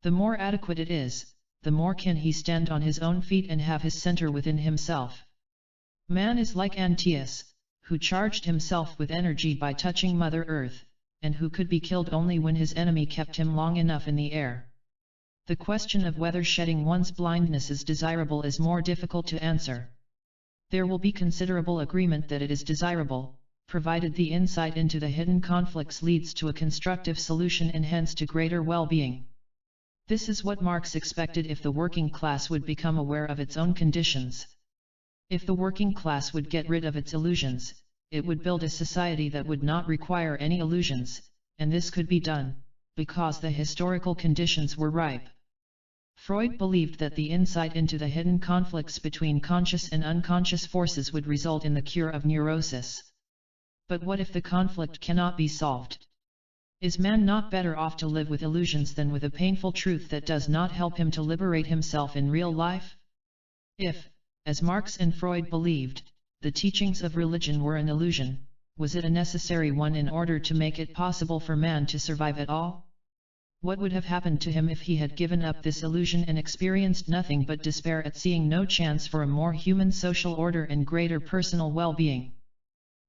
The more adequate it is, the more can he stand on his own feet and have his center within himself. Man is like Antaeus, who charged himself with energy by touching Mother Earth, and who could be killed only when his enemy kept him long enough in the air. The question of whether shedding one's blindness is desirable is more difficult to answer. There will be considerable agreement that it is desirable, provided the insight into the hidden conflicts leads to a constructive solution and hence to greater well-being. This is what Marx expected if the working class would become aware of its own conditions. If the working class would get rid of its illusions, it would build a society that would not require any illusions, and this could be done, because the historical conditions were ripe. Freud believed that the insight into the hidden conflicts between conscious and unconscious forces would result in the cure of neurosis. But what if the conflict cannot be solved? Is man not better off to live with illusions than with a painful truth that does not help him to liberate himself in real life? If, as Marx and Freud believed, the teachings of religion were an illusion, was it a necessary one in order to make it possible for man to survive at all? What would have happened to him if he had given up this illusion and experienced nothing but despair at seeing no chance for a more human social order and greater personal well-being?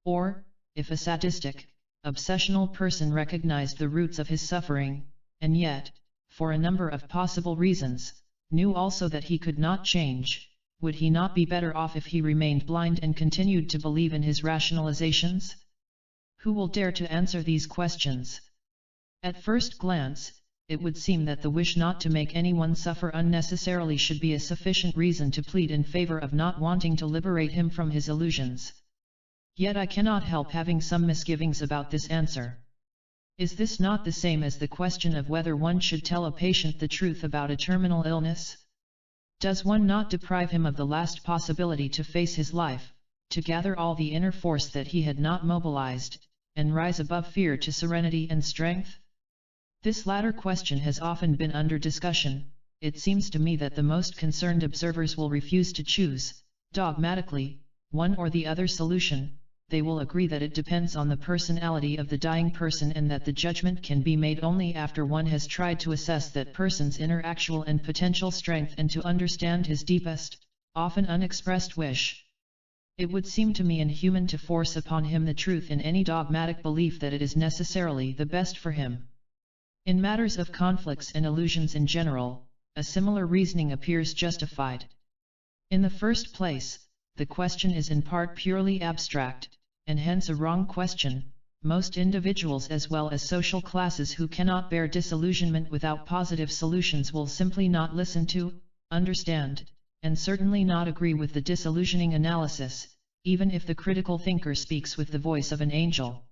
Or, if a sadistic, obsessional person recognized the roots of his suffering, and yet, for a number of possible reasons, knew also that he could not change, would he not be better off if he remained blind and continued to believe in his rationalizations? Who will dare to answer these questions? At first glance, it would seem that the wish not to make anyone suffer unnecessarily should be a sufficient reason to plead in favor of not wanting to liberate him from his illusions. Yet I cannot help having some misgivings about this answer. Is this not the same as the question of whether one should tell a patient the truth about a terminal illness? Does one not deprive him of the last possibility to face his life, to gather all the inner force that he had not mobilized, and rise above fear to serenity and strength? This latter question has often been under discussion. It seems to me that the most concerned observers will refuse to choose, dogmatically, one or the other solution. They will agree that it depends on the personality of the dying person and that the judgment can be made only after one has tried to assess that person's inner actual and potential strength and to understand his deepest, often unexpressed wish. It would seem to me inhuman to force upon him the truth in any dogmatic belief that it is necessarily the best for him. In matters of conflicts and illusions in general, a similar reasoning appears justified. In the first place, the question is in part purely abstract, and hence a wrong question. Most individuals as well as social classes who cannot bear disillusionment without positive solutions will simply not listen to, understand, and certainly not agree with the disillusioning analysis, even if the critical thinker speaks with the voice of an angel.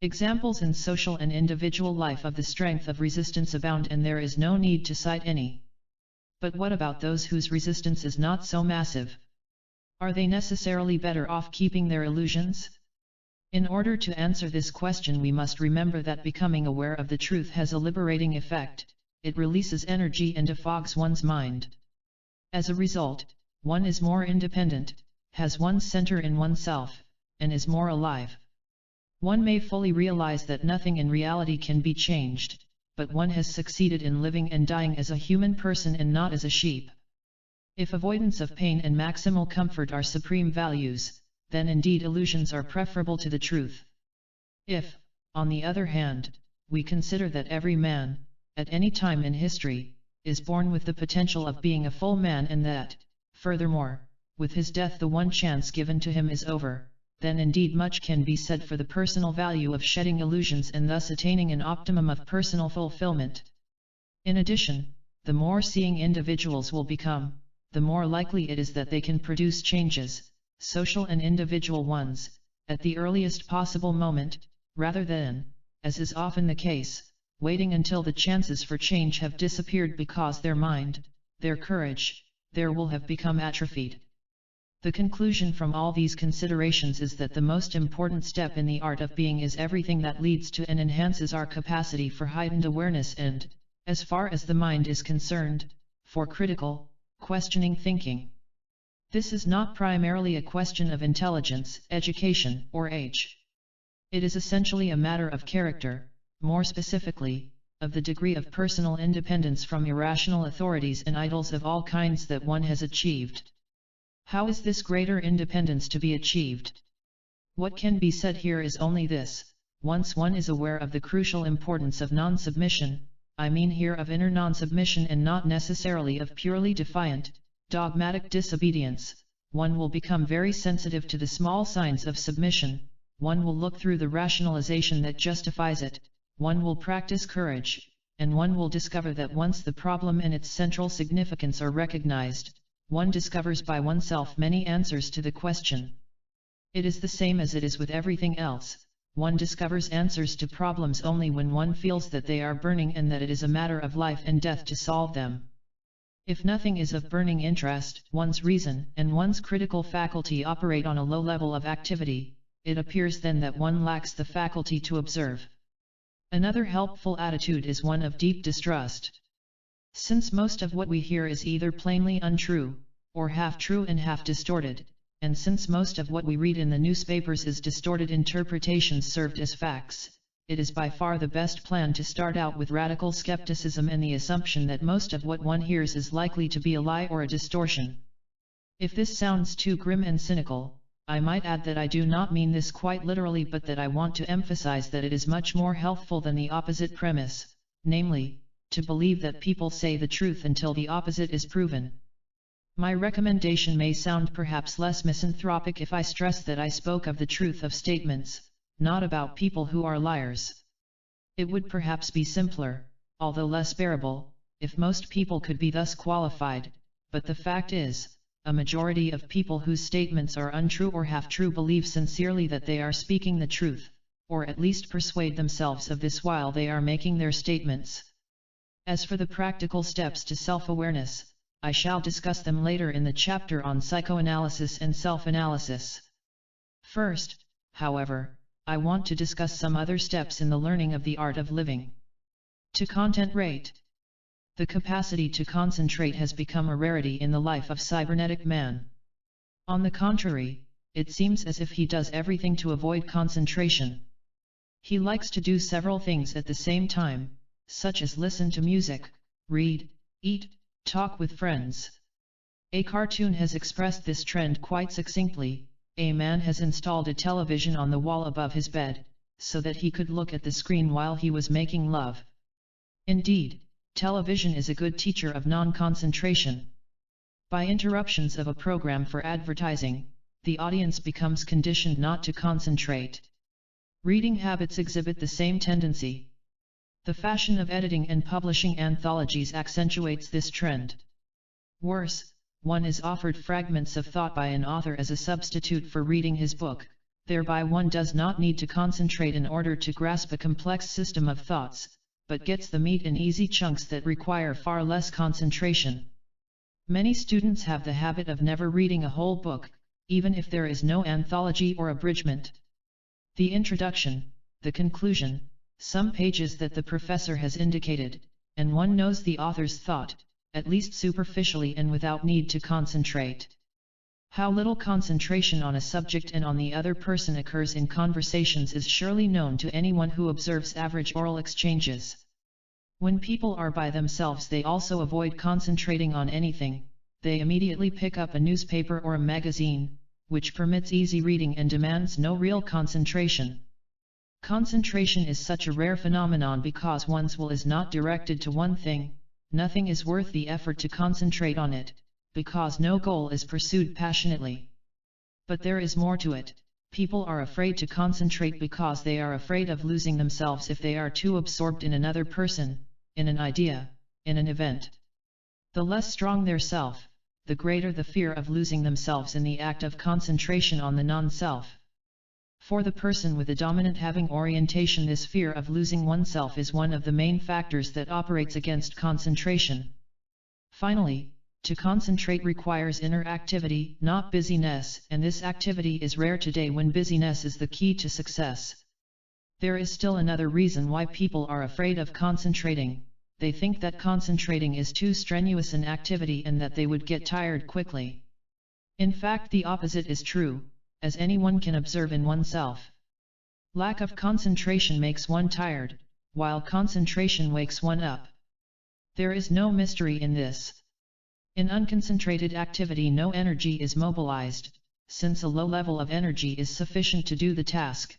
Examples in social and individual life of the strength of resistance abound, and there is no need to cite any. But what about those whose resistance is not so massive? Are they necessarily better off keeping their illusions? In order to answer this question, we must remember that becoming aware of the truth has a liberating effect. It releases energy and defogs one's mind. As a result, one is more independent, has one's center in oneself, and is more alive. One may fully realize that nothing in reality can be changed, but one has succeeded in living and dying as a human person and not as a sheep. If avoidance of pain and maximal comfort are supreme values, then indeed illusions are preferable to the truth. If, on the other hand, we consider that every man, at any time in history, is born with the potential of being a full man, and that, furthermore, with his death the one chance given to him is over, then indeed much can be said for the personal value of shedding illusions and thus attaining an optimum of personal fulfillment. In addition, the more seeing individuals will become, the more likely it is that they can produce changes, social and individual ones, at the earliest possible moment, rather than, as is often the case, waiting until the chances for change have disappeared because their mind, their courage, their will have become atrophied. The conclusion from all these considerations is that the most important step in the art of being is everything that leads to and enhances our capacity for heightened awareness and, as far as the mind is concerned, for critical, questioning thinking. This is not primarily a question of intelligence, education, or age. It is essentially a matter of character, more specifically, of the degree of personal independence from irrational authorities and idols of all kinds that one has achieved. How is this greater independence to be achieved? What can be said here is only this: once one is aware of the crucial importance of non-submission, I mean here of inner non-submission and not necessarily of purely defiant, dogmatic disobedience, one will become very sensitive to the small signs of submission, one will look through the rationalization that justifies it, one will practice courage, and one will discover that once the problem and its central significance are recognized, one discovers by oneself many answers to the question. It is the same as it is with everything else. One discovers answers to problems only when one feels that they are burning and that it is a matter of life and death to solve them. If nothing is of burning interest, one's reason and one's critical faculty operate on a low level of activity, it appears then that one lacks the faculty to observe. Another helpful attitude is one of deep distrust. Since most of what we hear is either plainly untrue, or half true and half distorted, and since most of what we read in the newspapers is distorted interpretations served as facts, it is by far the best plan to start out with radical skepticism and the assumption that most of what one hears is likely to be a lie or a distortion. If this sounds too grim and cynical, I might add that I do not mean this quite literally, but that I want to emphasize that it is much more healthful than the opposite premise, namely, to believe that people say the truth until the opposite is proven. My recommendation may sound perhaps less misanthropic if I stress that I spoke of the truth of statements, not about people who are liars. It would perhaps be simpler, although less bearable, if most people could be thus qualified, but the fact is, a majority of people whose statements are untrue or half-true believe sincerely that they are speaking the truth, or at least persuade themselves of this while they are making their statements. As for the practical steps to self-awareness, I shall discuss them later in the chapter on psychoanalysis and self-analysis. First, however, I want to discuss some other steps in the learning of the art of living. To content rate. The capacity to concentrate has become a rarity in the life of cybernetic man. On the contrary, it seems as if he does everything to avoid concentration. He likes to do several things at the same time, such as listen to music, read, eat, talk with friends. A cartoon has expressed this trend quite succinctly. A man has installed a television on the wall above his bed, so that he could look at the screen while he was making love. Indeed, television is a good teacher of non-concentration. By interruptions of a program for advertising, the audience becomes conditioned not to concentrate. Reading habits exhibit the same tendency. The fashion of editing and publishing anthologies accentuates this trend. Worse, one is offered fragments of thought by an author as a substitute for reading his book, thereby one does not need to concentrate in order to grasp a complex system of thoughts, but gets the meat in easy chunks that require far less concentration. Many students have the habit of never reading a whole book, even if there is no anthology or abridgment. The introduction, the conclusion, some pages that the professor has indicated, and one knows the author's thought, at least superficially and without need to concentrate. How little concentration on a subject and on the other person occurs in conversations is surely known to anyone who observes average oral exchanges. When people are by themselves, they also avoid concentrating on anything. They immediately pick up a newspaper or a magazine, which permits easy reading and demands no real concentration. Concentration is such a rare phenomenon because one's will is not directed to one thing. Nothing is worth the effort to concentrate on it, because no goal is pursued passionately. But there is more to it. People are afraid to concentrate because they are afraid of losing themselves if they are too absorbed in another person, in an idea, in an event. The less strong their self, the greater the fear of losing themselves in the act of concentration on the non-self. For the person with a dominant having orientation, this fear of losing oneself is one of the main factors that operates against concentration. Finally, to concentrate requires inner activity, not busyness, and this activity is rare today when busyness is the key to success. There is still another reason why people are afraid of concentrating. They think that concentrating is too strenuous an activity and that they would get tired quickly. In fact, the opposite is true, as anyone can observe in oneself. Lack of concentration makes one tired, while concentration wakes one up. There is no mystery in this. In unconcentrated activity, no energy is mobilized, since a low level of energy is sufficient to do the task.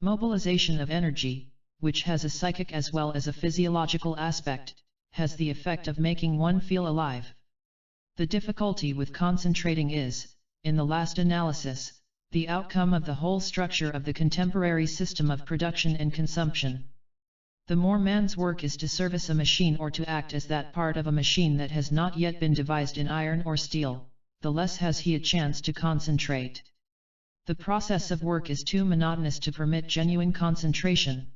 Mobilization of energy, which has a psychic as well as a physiological aspect, has the effect of making one feel alive. The difficulty with concentrating is, in the last analysis, the outcome of the whole structure of the contemporary system of production and consumption. The more man's work is to service a machine or to act as that part of a machine that has not yet been devised in iron or steel, the less has he a chance to concentrate. The process of work is too monotonous to permit genuine concentration.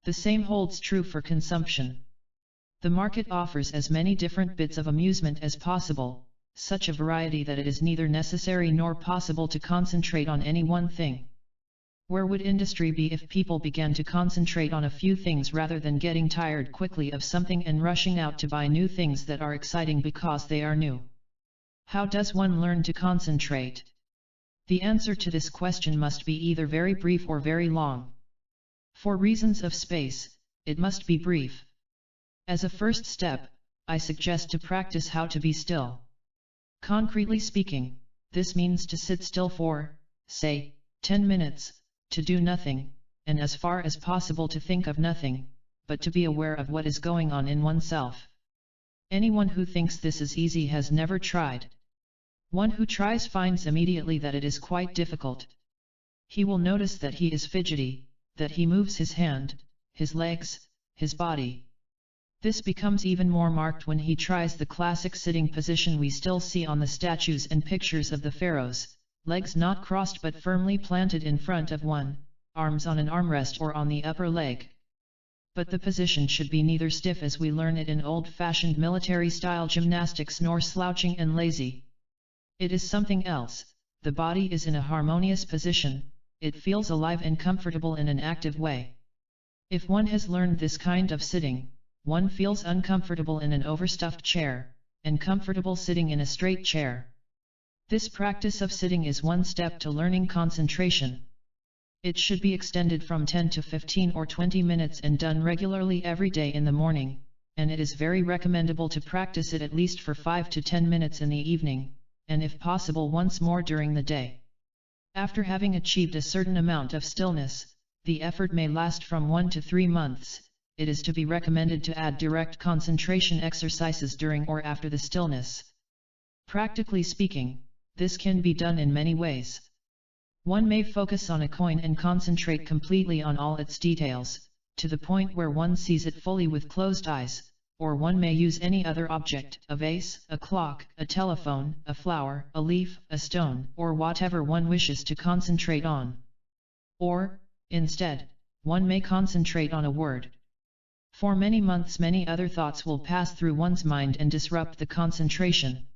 The same holds true for consumption. The market offers as many different bits of amusement as possible, such a variety that it is neither necessary nor possible to concentrate on any one thing. Where would industry be if people began to concentrate on a few things rather than getting tired quickly of something and rushing out to buy new things that are exciting because they are new? How does one learn to concentrate? The answer to this question must be either very brief or very long. For reasons of space, it must be brief. As a first step, I suggest to practice how to be still. Concretely speaking, this means to sit still for, say, 10 minutes, to do nothing, and as far as possible to think of nothing, but to be aware of what is going on in oneself. Anyone who thinks this is easy has never tried. One who tries finds immediately that it is quite difficult. He will notice that he is fidgety, that he moves his hand, his legs, his body. This becomes even more marked when he tries the classic sitting position we still see on the statues and pictures of the pharaohs, legs not crossed but firmly planted in front of one, arms on an armrest or on the upper leg. But the position should be neither stiff as we learn it in old-fashioned military-style gymnastics nor slouching and lazy. It is something else. The body is in a harmonious position, it feels alive and comfortable in an active way. If one has learned this kind of sitting, one feels uncomfortable in an overstuffed chair, and comfortable sitting in a straight chair. This practice of sitting is one step to learning concentration. It should be extended from 10 to 15 or 20 minutes and done regularly every day in the morning, and it is very recommendable to practice it at least for 5 to 10 minutes in the evening, and if possible once more during the day. After having achieved a certain amount of stillness, the effort may last from 1 to 3 months. It is to be recommended to add direct concentration exercises during or after the stillness. Practically speaking, this can be done in many ways. One may focus on a coin and concentrate completely on all its details, to the point where one sees it fully with closed eyes, or one may use any other object, a vase, a clock, a telephone, a flower, a leaf, a stone, or whatever one wishes to concentrate on. Or, instead, one may concentrate on a word. For many months many other thoughts will pass through one's mind and disrupt the concentration.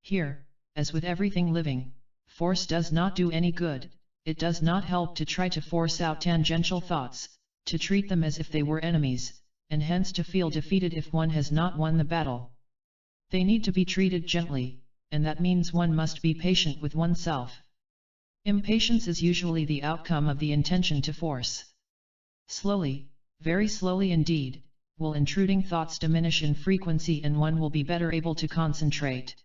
Here, as with everything living, force does not do any good. It does not help to try to force out tangential thoughts, to treat them as if they were enemies, and hence to feel defeated if one has not won the battle. They need to be treated gently, and that means one must be patient with oneself. Impatience is usually the outcome of the intention to force. Slowly, very slowly indeed, will intruding thoughts diminish in frequency and one will be better able to concentrate.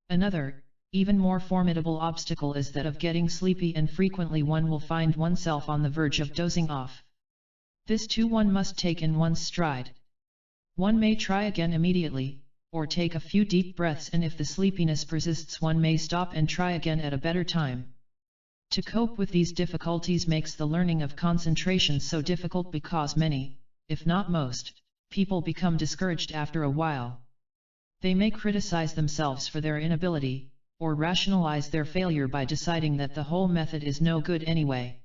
Another, even more formidable obstacle is that of getting sleepy, and frequently one will find oneself on the verge of dozing off. This too one must take in one's stride. One may try again immediately, or take a few deep breaths, and if the sleepiness persists one may stop and try again at a better time. To cope with these difficulties makes the learning of concentration so difficult because many, if not most, people become discouraged after a while. They may criticize themselves for their inability, or rationalize their failure by deciding that the whole method is no good anyway.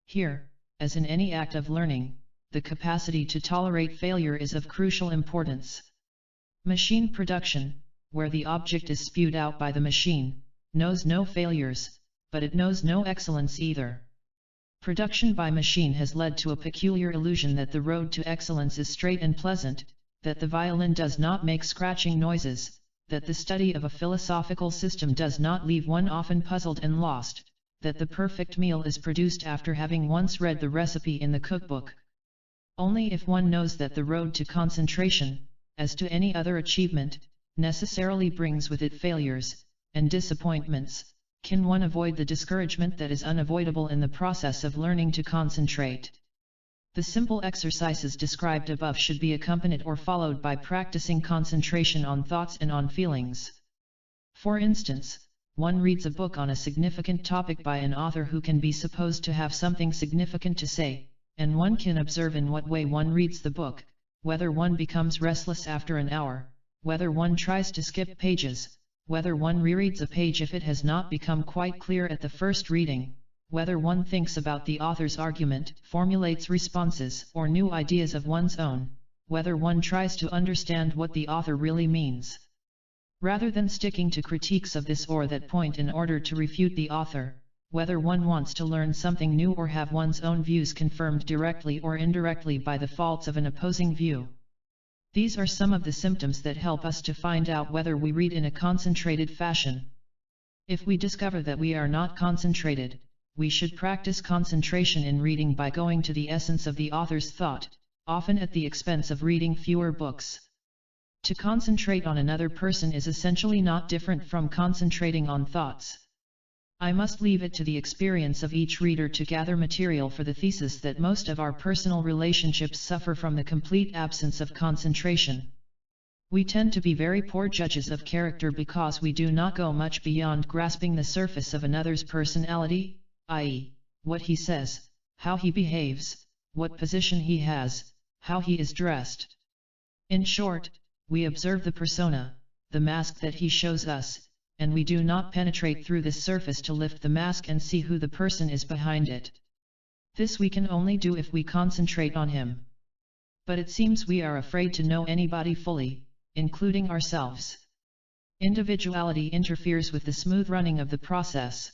Here, as in any act of learning, the capacity to tolerate failure is of crucial importance. Machine production, where the object is spewed out by the machine, knows no failures, but it knows no excellence either. Production by machine has led to a peculiar illusion that the road to excellence is straight and pleasant, that the violin does not make scratching noises, that the study of a philosophical system does not leave one often puzzled and lost, that the perfect meal is produced after having once read the recipe in the cookbook. Only if one knows that the road to concentration, as to any other achievement, necessarily brings with it failures and disappointments, can one avoid the discouragement that is unavoidable in the process of learning to concentrate. The simple exercises described above should be accompanied or followed by practicing concentration on thoughts and on feelings. For instance, one reads a book on a significant topic by an author who can be supposed to have something significant to say, and one can observe in what way one reads the book, whether one becomes restless after an hour, whether one tries to skip pages, whether one rereads a page if it has not become quite clear at the first reading, whether one thinks about the author's argument, formulates responses or new ideas of one's own, whether one tries to understand what the author really means. Rather than sticking to critiques of this or that point in order to refute the author, whether one wants to learn something new or have one's own views confirmed directly or indirectly by the faults of an opposing view. These are some of the symptoms that help us to find out whether we read in a concentrated fashion. If we discover that we are not concentrated, we should practice concentration in reading by going to the essence of the author's thought, often at the expense of reading fewer books. To concentrate on another person is essentially not different from concentrating on thoughts. I must leave it to the experience of each reader to gather material for the thesis that most of our personal relationships suffer from the complete absence of concentration. We tend to be very poor judges of character because we do not go much beyond grasping the surface of another's personality, i.e., what he says, how he behaves, what position he has, how he is dressed. In short, we observe the persona, the mask that he shows us, and we do not penetrate through this surface to lift the mask and see who the person is behind it. This we can only do if we concentrate on him. But it seems we are afraid to know anybody fully, including ourselves. Individuality interferes with the smooth running of the process.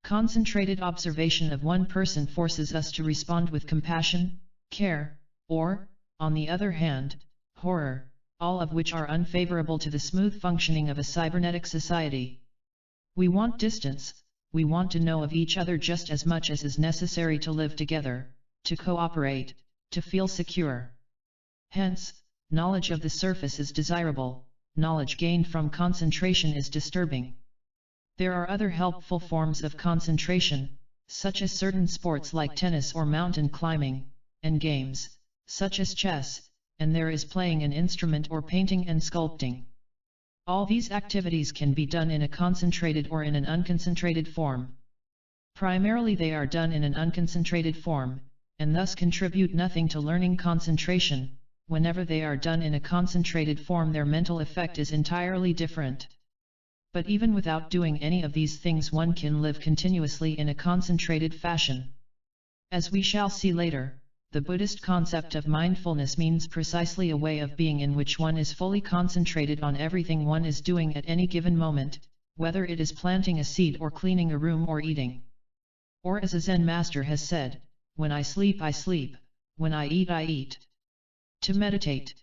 Concentrated observation of one person forces us to respond with compassion, care, or, on the other hand, horror, all of which are unfavorable to the smooth functioning of a cybernetic society. We want distance, we want to know of each other just as much as is necessary to live together, to cooperate, to feel secure. Hence, knowledge of the surface is desirable, knowledge gained from concentration is disturbing. There are other helpful forms of concentration, such as certain sports like tennis or mountain climbing, and games, such as chess, and there is playing an instrument or painting and sculpting. All these activities can be done in a concentrated or in an unconcentrated form. Primarily they are done in an unconcentrated form, and thus contribute nothing to learning concentration. Whenever they are done in a concentrated form, their mental effect is entirely different. But even without doing any of these things, one can live continuously in a concentrated fashion. As we shall see later, the Buddhist concept of mindfulness means precisely a way of being in which one is fully concentrated on everything one is doing at any given moment, whether it is planting a seed or cleaning a room or eating. Or as a Zen master has said, when I sleep, when I eat. To meditate.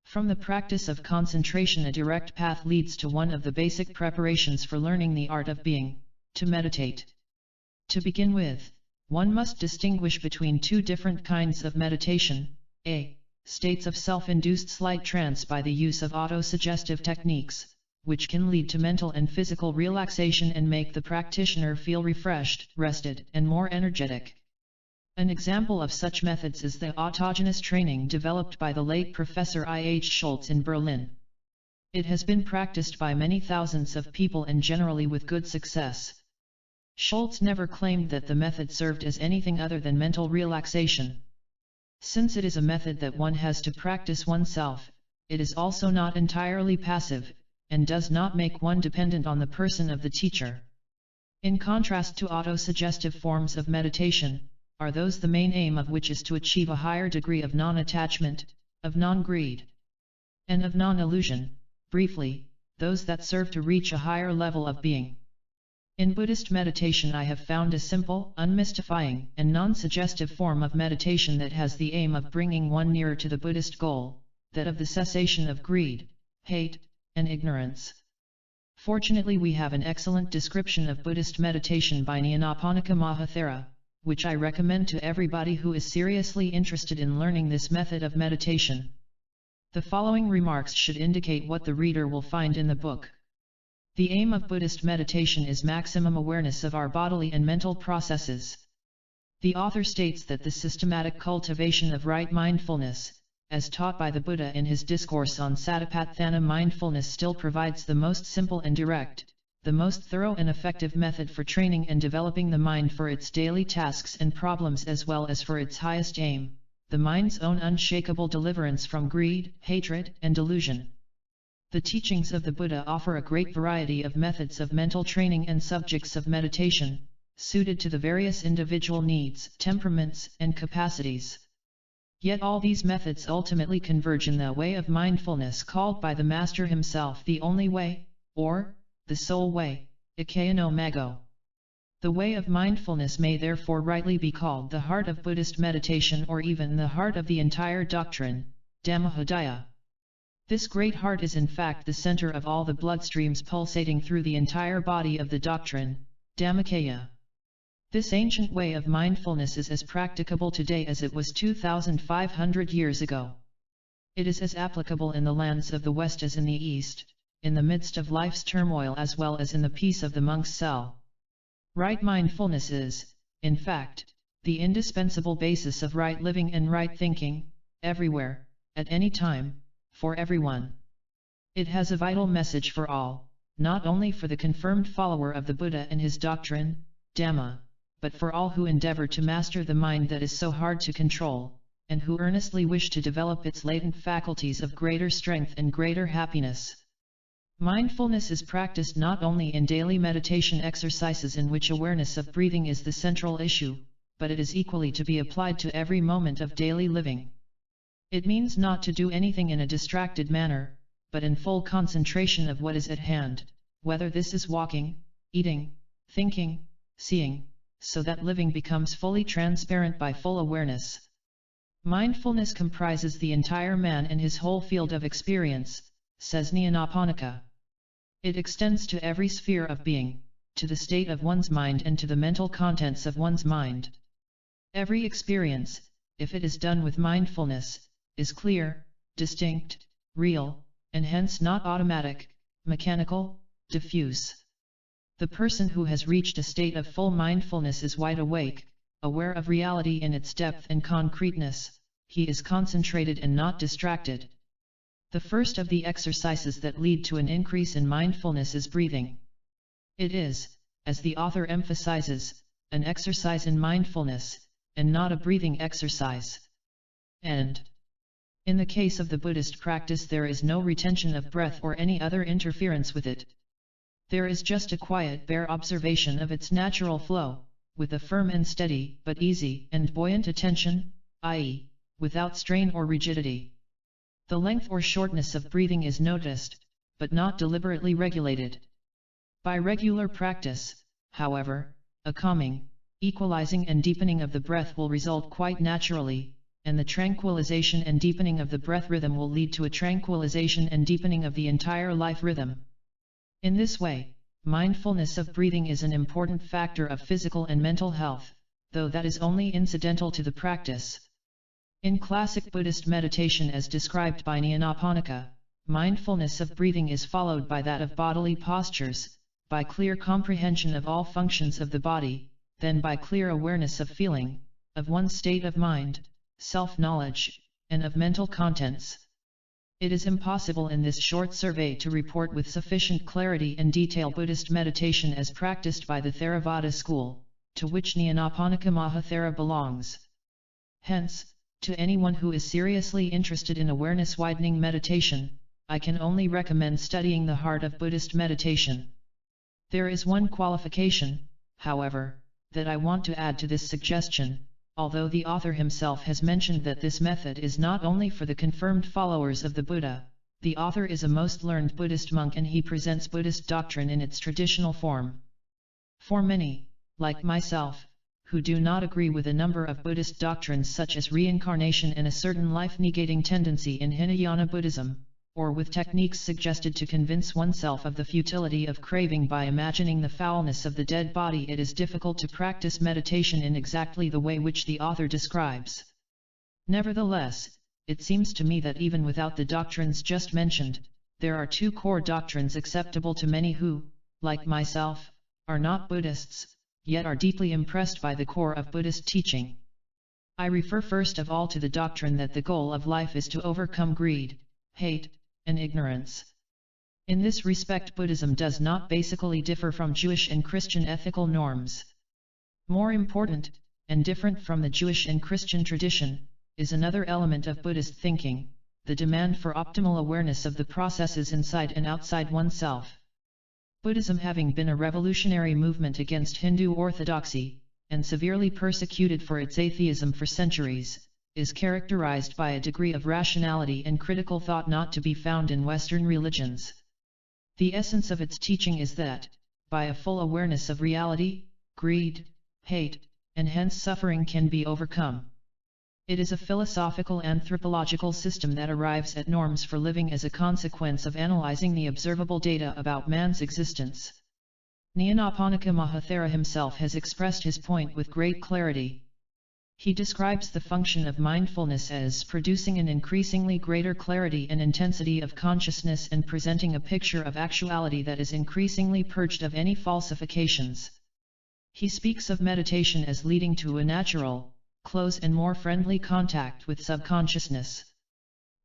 From the practice of concentration, a direct path leads to one of the basic preparations for learning the art of being, to meditate. To begin with, one must distinguish between two different kinds of meditation: a. States of self-induced slight trance by the use of autosuggestive techniques, which can lead to mental and physical relaxation and make the practitioner feel refreshed, rested, and more energetic. An example of such methods is the autogenous training developed by the late Professor I. H. Schultz in Berlin. It has been practiced by many thousands of people and generally with good success. Schultz never claimed that the method served as anything other than mental relaxation. Since it is a method that one has to practice oneself, it is also not entirely passive, and does not make one dependent on the person of the teacher. In contrast to autosuggestive forms of meditation, are those the main aim of which is to achieve a higher degree of non-attachment, of non-greed, and of non-illusion, briefly, those that serve to reach a higher level of being. In Buddhist meditation I have found a simple, unmystifying, and non-suggestive form of meditation that has the aim of bringing one nearer to the Buddhist goal, that of the cessation of greed, hate, and ignorance. Fortunately, we have an excellent description of Buddhist meditation by Nyanaponika Mahathera, which I recommend to everybody who is seriously interested in learning this method of meditation. The following remarks should indicate what the reader will find in the book. The aim of Buddhist meditation is maximum awareness of our bodily and mental processes. The author states that the systematic cultivation of right mindfulness, as taught by the Buddha in his discourse on Satipatthana mindfulness, still provides the most simple and direct, the most thorough and effective method for training and developing the mind for its daily tasks and problems as well as for its highest aim, the mind's own unshakable deliverance from greed, hatred, and delusion. The teachings of the Buddha offer a great variety of methods of mental training and subjects of meditation, suited to the various individual needs, temperaments, and capacities. Yet all these methods ultimately converge in the way of mindfulness called by the Master himself the only way, or the sole way, Ikkaya no Mago. The way of mindfulness may therefore rightly be called the heart of Buddhist meditation, or even the heart of the entire doctrine, Dhammahodaya. This great heart is in fact the center of all the bloodstreams pulsating through the entire body of the doctrine, Dhammakaya. This ancient way of mindfulness is as practicable today as it was 2,500 years ago. It is as applicable in the lands of the West as in the East, in the midst of life's turmoil as well as in the peace of the monk's cell. Right mindfulness is, in fact, the indispensable basis of right living and right thinking, everywhere, at any time, for everyone. It has a vital message for all, not only for the confirmed follower of the Buddha and his doctrine, Dhamma, but for all who endeavor to master the mind that is so hard to control, and who earnestly wish to develop its latent faculties of greater strength and greater happiness. Mindfulness is practiced not only in daily meditation exercises in which awareness of breathing is the central issue, but it is equally to be applied to every moment of daily living. It means not to do anything in a distracted manner, but in full concentration of what is at hand, whether this is walking, eating, thinking, seeing, so that living becomes fully transparent by full awareness. Mindfulness comprises the entire man and his whole field of experience, says Nyanaponika. It extends to every sphere of being, to the state of one's mind and to the mental contents of one's mind. Every experience, if it is done with mindfulness, is clear, distinct, real, and hence not automatic, mechanical, diffuse. The person who has reached a state of full mindfulness is wide awake, aware of reality in its depth and concreteness. He is concentrated and not distracted. The first of the exercises that lead to an increase in mindfulness is breathing. It is, as the author emphasizes, an exercise in mindfulness, and not a breathing exercise. And in the case of the Buddhist practice, there is no retention of breath or any other interference with it. There is just a quiet, bare observation of its natural flow, with a firm and steady, but easy and buoyant attention, i.e., without strain or rigidity. The length or shortness of breathing is noticed, but not deliberately regulated. By regular practice, however, a calming, equalizing and deepening of the breath will result quite naturally, and the tranquilization and deepening of the breath rhythm will lead to a tranquilization and deepening of the entire life rhythm. In this way, mindfulness of breathing is an important factor of physical and mental health, though that is only incidental to the practice. In classic Buddhist meditation as described by Nyanaponika, mindfulness of breathing is followed by that of bodily postures, by clear comprehension of all functions of the body, then by clear awareness of feeling, of one's state of mind, self-knowledge, and of mental contents. It is impossible in this short survey to report with sufficient clarity and detail Buddhist meditation as practiced by the Theravada school, to which Nyanaponika Mahathera belongs. Hence, to anyone who is seriously interested in awareness-widening meditation, I can only recommend studying the heart of Buddhist meditation. There is one qualification, however, that I want to add to this suggestion. Although the author himself has mentioned that this method is not only for the confirmed followers of the Buddha, the author is a most learned Buddhist monk and he presents Buddhist doctrine in its traditional form. For many, like myself, who do not agree with a number of Buddhist doctrines such as reincarnation and a certain life-negating tendency in Hinayana Buddhism, or with techniques suggested to convince oneself of the futility of craving by imagining the foulness of the dead body, it is difficult to practice meditation in exactly the way which the author describes. Nevertheless, it seems to me that even without the doctrines just mentioned, there are two core doctrines acceptable to many who, like myself, are not Buddhists, yet are deeply impressed by the core of Buddhist teaching. I refer first of all to the doctrine that the goal of life is to overcome greed, hate, and ignorance. In this respect, Buddhism does not basically differ from Jewish and Christian ethical norms. More important, and different from the Jewish and Christian tradition, is another element of Buddhist thinking, the demand for optimal awareness of the processes inside and outside oneself. Buddhism, having been a revolutionary movement against Hindu orthodoxy, and severely persecuted for its atheism for centuries, is characterized by a degree of rationality and critical thought not to be found in Western religions. The essence of its teaching is that, by a full awareness of reality, greed, hate, and hence suffering can be overcome. It is a philosophical anthropological system that arrives at norms for living as a consequence of analyzing the observable data about man's existence. Nyanaponika Mahathera himself has expressed his point with great clarity. He describes the function of mindfulness as producing an increasingly greater clarity and intensity of consciousness and presenting a picture of actuality that is increasingly purged of any falsifications. He speaks of meditation as leading to a natural, close and more friendly contact with subconsciousness.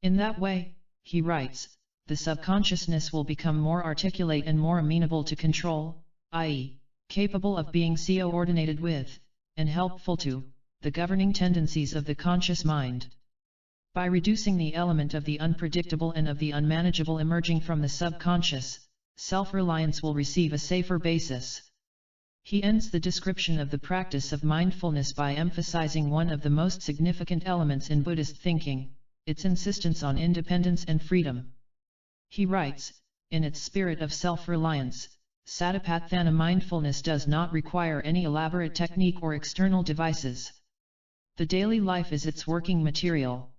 In that way, he writes, the subconsciousness will become more articulate and more amenable to control, i.e., capable of being coordinated with, and helpful to, the governing tendencies of the conscious mind. By reducing the element of the unpredictable and of the unmanageable emerging from the subconscious, self-reliance will receive a safer basis. He ends the description of the practice of mindfulness by emphasizing one of the most significant elements in Buddhist thinking, its insistence on independence and freedom. He writes, in its spirit of self-reliance, Satipatthana mindfulness does not require any elaborate technique or external devices. The daily life is its working material.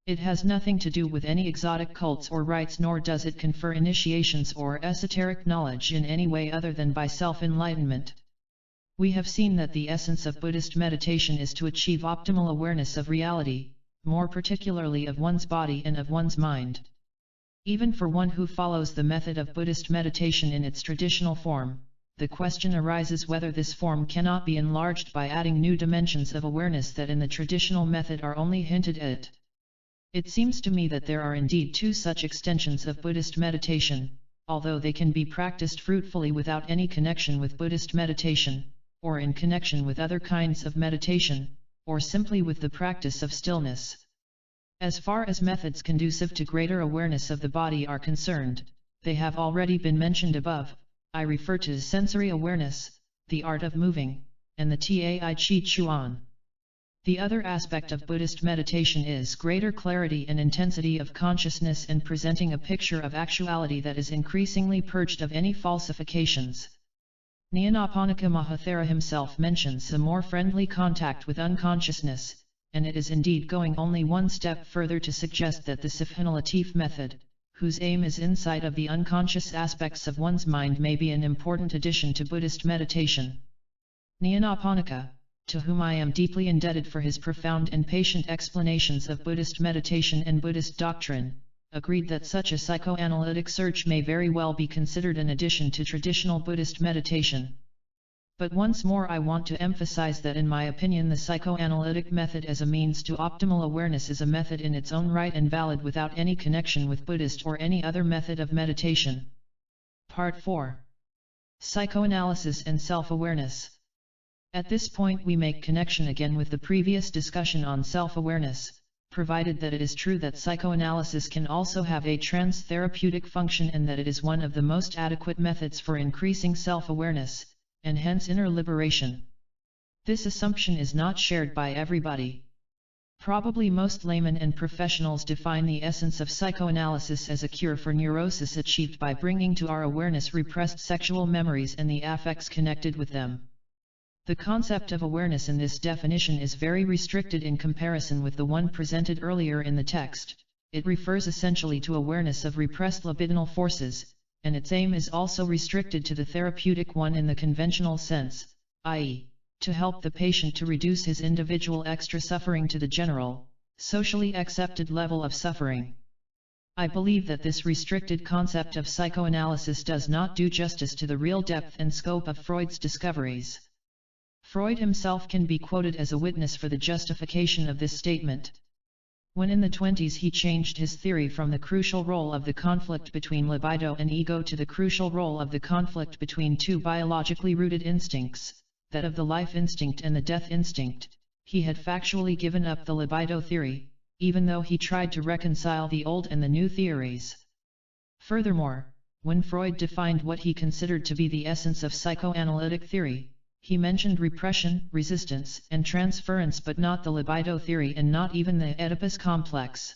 It has nothing to do with any exotic cults or rites, nor does it confer initiations or esoteric knowledge in any way other than by self-enlightenment. We have seen that the essence of Buddhist meditation is to achieve optimal awareness of reality, more particularly of one's body and of one's mind. Even for one who follows the method of Buddhist meditation in its traditional form, the question arises whether this form cannot be enlarged by adding new dimensions of awareness that in the traditional method are only hinted at. It seems to me that there are indeed two such extensions of Buddhist meditation, although they can be practiced fruitfully without any connection with Buddhist meditation, or in connection with other kinds of meditation, or simply with the practice of stillness. As far as methods conducive to greater awareness of the body are concerned, they have already been mentioned above. I refer to sensory awareness, the art of moving, and the Tai Chi Chuan. The other aspect of Buddhist meditation is greater clarity and intensity of consciousness and presenting a picture of actuality that is increasingly purged of any falsifications. Nyanaponika Mahathera himself mentions a more friendly contact with unconsciousness, and it is indeed going only one step further to suggest that the Sifhana method, whose aim is insight of the unconscious aspects of one's mind, may be an important addition to Buddhist meditation. Nyanaponika, to whom I am deeply indebted for his profound and patient explanations of Buddhist meditation and Buddhist doctrine, agreed that such a psychoanalytic search may very well be considered an addition to traditional Buddhist meditation. But once more I want to emphasize that in my opinion the psychoanalytic method as a means to optimal awareness is a method in its own right and valid without any connection with Buddhist or any other method of meditation. Part 4. Psychoanalysis and self-awareness. At this point we make connection again with the previous discussion on self-awareness, provided that it is true that psychoanalysis can also have a trans-therapeutic function and that it is one of the most adequate methods for increasing self-awareness, and hence inner liberation. This assumption is not shared by everybody. Probably most laymen and professionals define the essence of psychoanalysis as a cure for neurosis achieved by bringing to our awareness repressed sexual memories and the affects connected with them. The concept of awareness in this definition is very restricted in comparison with the one presented earlier in the text. It refers essentially to awareness of repressed libidinal forces, and its aim is also restricted to the therapeutic one in the conventional sense, i.e., to help the patient to reduce his individual extra suffering to the general, socially accepted level of suffering. I believe that this restricted concept of psychoanalysis does not do justice to the real depth and scope of Freud's discoveries. Freud himself can be quoted as a witness for the justification of this statement. When in the 20s he changed his theory from the crucial role of the conflict between libido and ego to the crucial role of the conflict between two biologically rooted instincts, that of the life instinct and the death instinct, he had factually given up the libido theory, even though he tried to reconcile the old and the new theories. Furthermore, when Freud defined what he considered to be the essence of psychoanalytic theory, he mentioned repression, resistance, and transference but not the libido theory and not even the Oedipus complex.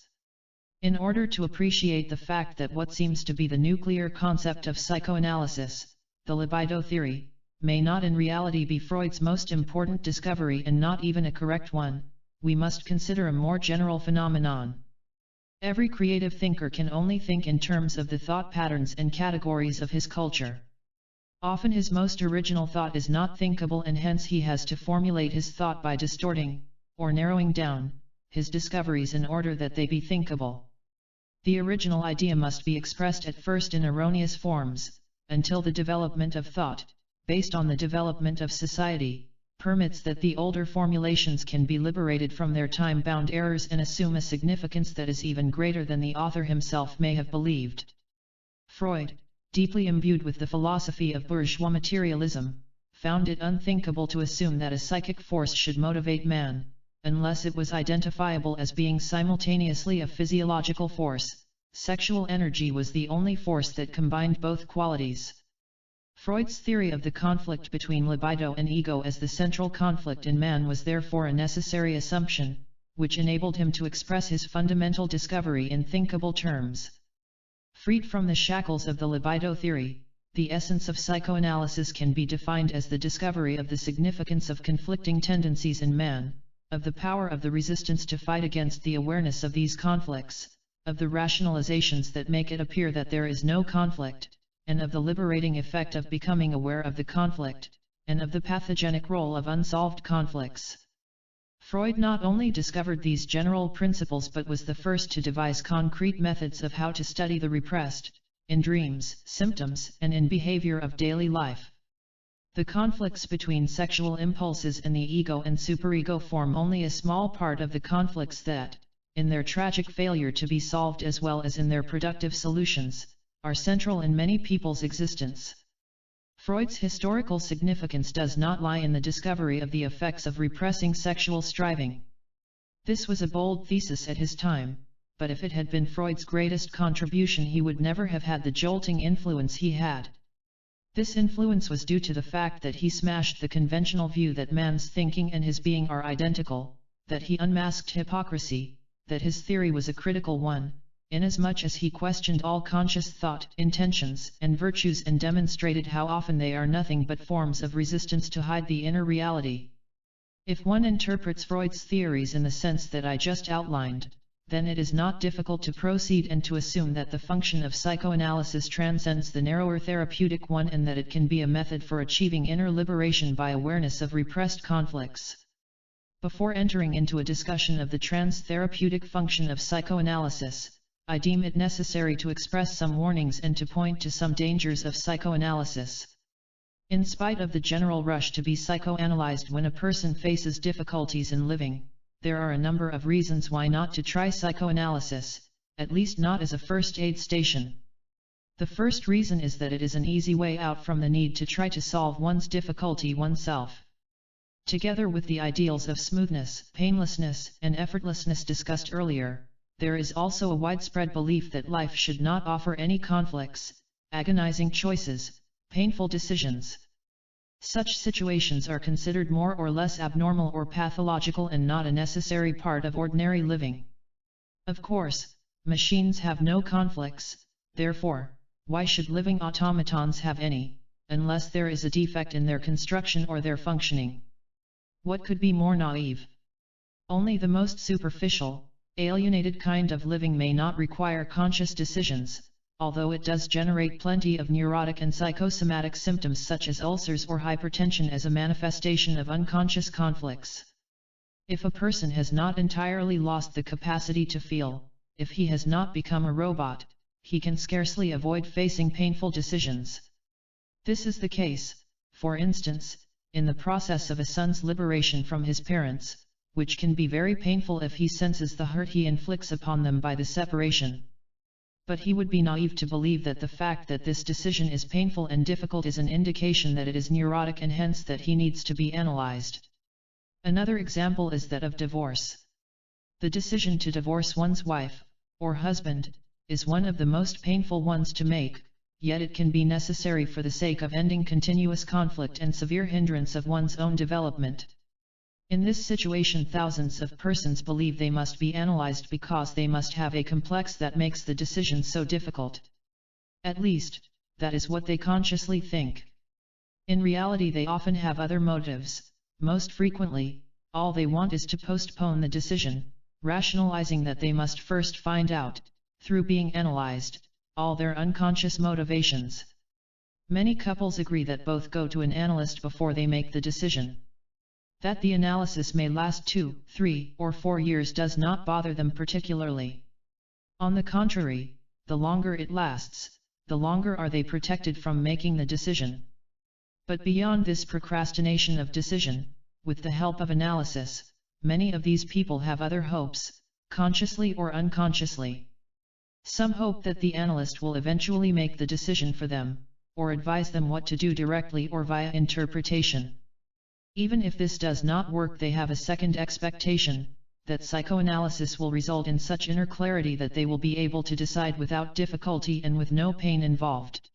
In order to appreciate the fact that what seems to be the nuclear concept of psychoanalysis, the libido theory, may not in reality be Freud's most important discovery and not even a correct one, we must consider a more general phenomenon. Every creative thinker can only think in terms of the thought patterns and categories of his culture. Often his most original thought is not thinkable and hence he has to formulate his thought by distorting, or narrowing down, his discoveries in order that they be thinkable. The original idea must be expressed at first in erroneous forms, until the development of thought, based on the development of society, permits that the older formulations can be liberated from their time-bound errors and assume a significance that is even greater than the author himself may have believed. Freud, deeply imbued with the philosophy of bourgeois materialism, found it unthinkable to assume that a psychic force should motivate man, unless it was identifiable as being simultaneously a physiological force. Sexual energy was the only force that combined both qualities. Freud's theory of the conflict between libido and ego as the central conflict in man was therefore a necessary assumption, which enabled him to express his fundamental discovery in thinkable terms. Freed from the shackles of the libido theory, the essence of psychoanalysis can be defined as the discovery of the significance of conflicting tendencies in man, of the power of the resistance to fight against the awareness of these conflicts, of the rationalizations that make it appear that there is no conflict, and of the liberating effect of becoming aware of the conflict, and of the pathogenic role of unsolved conflicts. Freud not only discovered these general principles but was the first to devise concrete methods of how to study the repressed, in dreams, symptoms, and in behavior of daily life. The conflicts between sexual impulses and the ego and superego form only a small part of the conflicts that, in their tragic failure to be solved as well as in their productive solutions, are central in many people's existence. Freud's historical significance does not lie in the discovery of the effects of repressing sexual striving. This was a bold thesis at his time, but if it had been Freud's greatest contribution, he would never have had the jolting influence he had. This influence was due to the fact that he smashed the conventional view that man's thinking and his being are identical, that he unmasked hypocrisy, that his theory was a critical one, inasmuch as he questioned all conscious thought, intentions, and virtues and demonstrated how often they are nothing but forms of resistance to hide the inner reality. If one interprets Freud's theories in the sense that I just outlined, then it is not difficult to proceed and to assume that the function of psychoanalysis transcends the narrower therapeutic one and that it can be a method for achieving inner liberation by awareness of repressed conflicts. Before entering into a discussion of the trans-therapeutic function of psychoanalysis, I deem it necessary to express some warnings and to point to some dangers of psychoanalysis. In spite of the general rush to be psychoanalyzed when a person faces difficulties in living, there are a number of reasons why not to try psychoanalysis, at least not as a first aid station. The first reason is that it is an easy way out from the need to try to solve one's difficulty oneself. Together with the ideals of smoothness, painlessness, and effortlessness discussed earlier, there is also a widespread belief that life should not offer any conflicts, agonizing choices, painful decisions. Such situations are considered more or less abnormal or pathological and not a necessary part of ordinary living. Of course, machines have no conflicts, therefore, why should living automatons have any, unless there is a defect in their construction or their functioning? What could be more naive? Only the most superficial, alienated kind of living may not require conscious decisions, although it does generate plenty of neurotic and psychosomatic symptoms such as ulcers or hypertension as a manifestation of unconscious conflicts. If a person has not entirely lost the capacity to feel, if he has not become a robot, he can scarcely avoid facing painful decisions. This is the case, for instance, in the process of a son's liberation from his parents, which can be very painful if he senses the hurt he inflicts upon them by the separation. But he would be naive to believe that the fact that this decision is painful and difficult is an indication that it is neurotic and hence that he needs to be analyzed. Another example is that of divorce. The decision to divorce one's wife, or husband, is one of the most painful ones to make, yet it can be necessary for the sake of ending continuous conflict and severe hindrance of one's own development. In this situation, thousands of persons believe they must be analyzed because they must have a complex that makes the decision so difficult. At least, that is what they consciously think. In reality, they often have other motives. Most frequently, all they want is to postpone the decision, rationalizing that they must first find out, through being analyzed, all their unconscious motivations. Many couples agree that both go to an analyst before they make the decision. That the analysis may last 2, 3, or 4 years does not bother them particularly. On the contrary, the longer it lasts, the longer are they protected from making the decision. But beyond this procrastination of decision, with the help of analysis, many of these people have other hopes, consciously or unconsciously. Some hope that the analyst will eventually make the decision for them, or advise them what to do directly or via interpretation. Even if this does not work, they have a second expectation, that psychoanalysis will result in such inner clarity that they will be able to decide without difficulty and with no pain involved.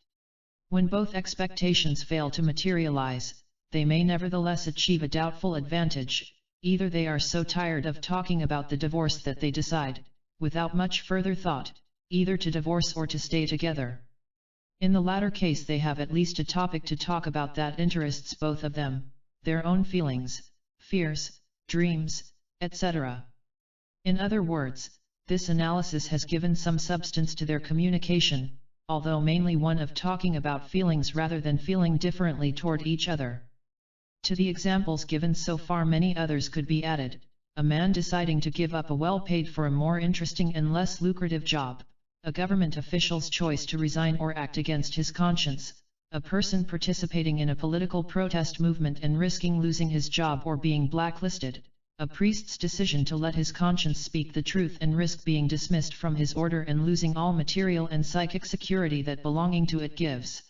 When both expectations fail to materialize, they may nevertheless achieve a doubtful advantage. Either they are so tired of talking about the divorce that they decide, without much further thought, either to divorce or to stay together. In the latter case they have at least a topic to talk about that interests both of them, their own feelings, fears, dreams, etc. In other words, this analysis has given some substance to their communication, although mainly one of talking about feelings rather than feeling differently toward each other. To the examples given so far, many others could be added: a man deciding to give up a well-paid for a more interesting and less lucrative job, a government official's choice to resign or act against his conscience, a person participating in a political protest movement and risking losing his job or being blacklisted, a priest's decision to let his conscience speak the truth and risk being dismissed from his order and losing all material and psychic security that belonging to it gives.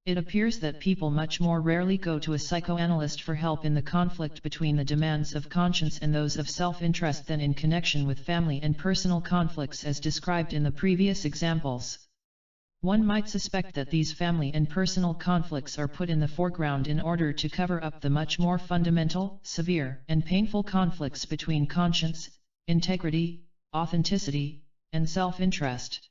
It appears that people much more rarely go to a psychoanalyst for help in the conflict between the demands of conscience and those of self-interest than in connection with family and personal conflicts as described in the previous examples. One might suspect that these family and personal conflicts are put in the foreground in order to cover up the much more fundamental, severe, and painful conflicts between conscience, integrity, authenticity, and self-interest.